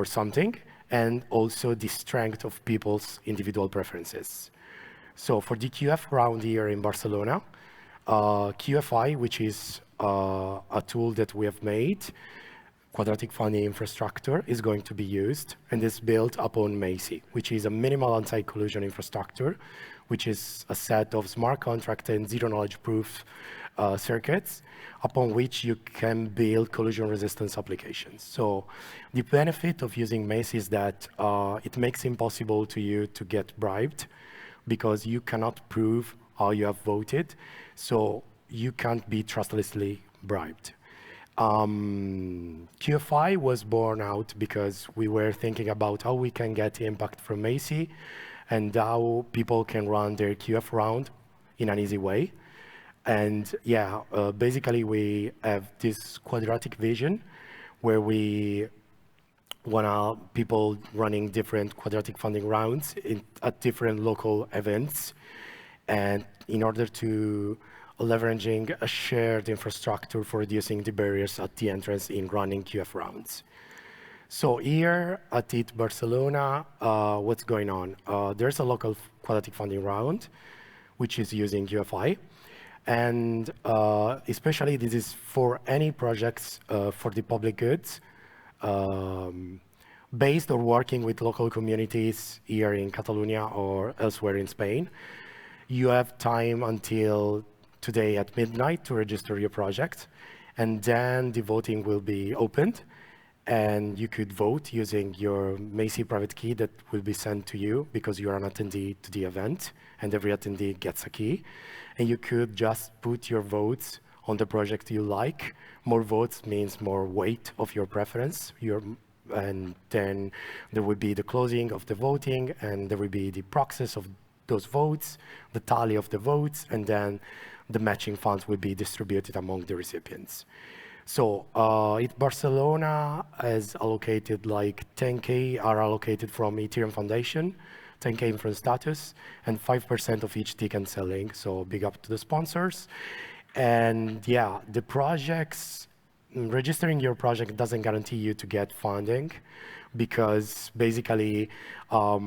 something and also the strength of people's individual preferences. So for the QF round here in Barcelona, QFI, which is a tool that we have made, quadratic funding infrastructure, is going to be used and is built upon Macy, which is a minimal anti-collusion infrastructure, which is a set of smart contract and zero knowledge proof circuits upon which you can build collusion resistance applications. So the benefit of using Macy is that it makes it impossible to you to get bribed because you cannot prove how you have voted, so you can't be trustlessly bribed. QFI was born out because we were thinking about how we can get impact from Macy and how people can run their QF round in an easy way. And yeah, basically we have this quadratic vision where we want people running different quadratic funding rounds at different local events. And in order to leveraging a shared infrastructure for reducing the barriers at the entrance in running QF rounds. So here at IT Barcelona, what's going on? There's a local quadratic funding round, which is using QFI. And especially this is for any projects for the public goods, based or working with local communities here in Catalonia or elsewhere in Spain. You have time until today at midnight to register your project, and then the voting will be opened, and you could vote using your Macy private key that will be sent to you because you are an attendee to the event, and every attendee gets a key. And you could just put your votes on the project you like. More votes means more weight of your preference, and then there will be the closing of the voting, and there will be the process of those votes, the tally of the votes, and then the matching funds will be distributed among the recipients. So Barcelona has allocated like 10K are allocated from Ethereum Foundation, 10K from Status, and 5% of each ticket selling. So big up to the sponsors. And yeah, the projects, registering your project doesn't guarantee you to get funding, because basically how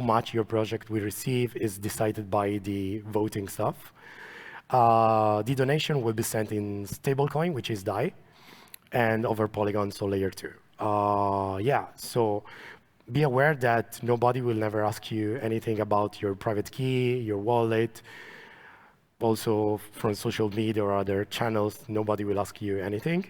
much your project will receive is decided by the voting stuff. The donation will be sent in stablecoin, which is DAI, and over Polygon, so layer 2. Yeah, so be aware that nobody will never ask you anything about your private key, your wallet. Also from social media or other channels, nobody will ask you anything.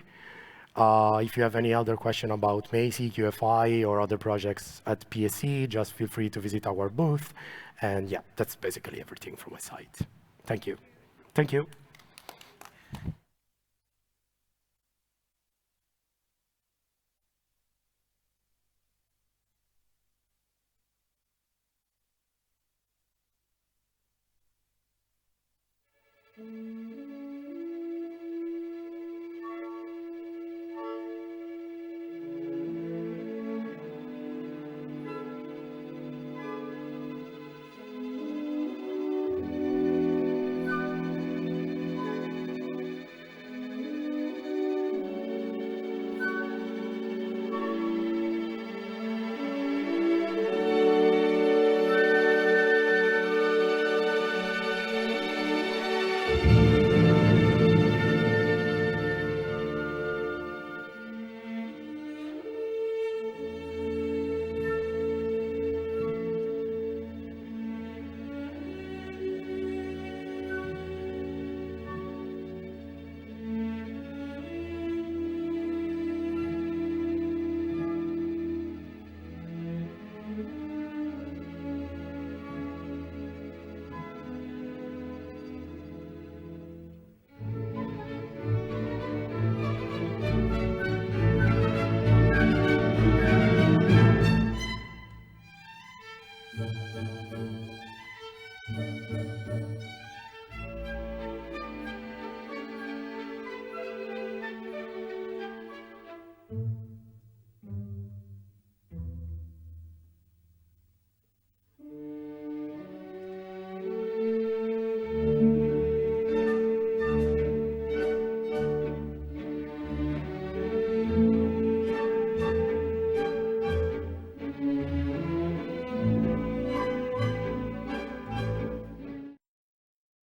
If you have any other question about Macy, QFI, or other projects at PSC, just feel free to visit our booth. And yeah, that's basically everything from my side. Thank you. Thank you.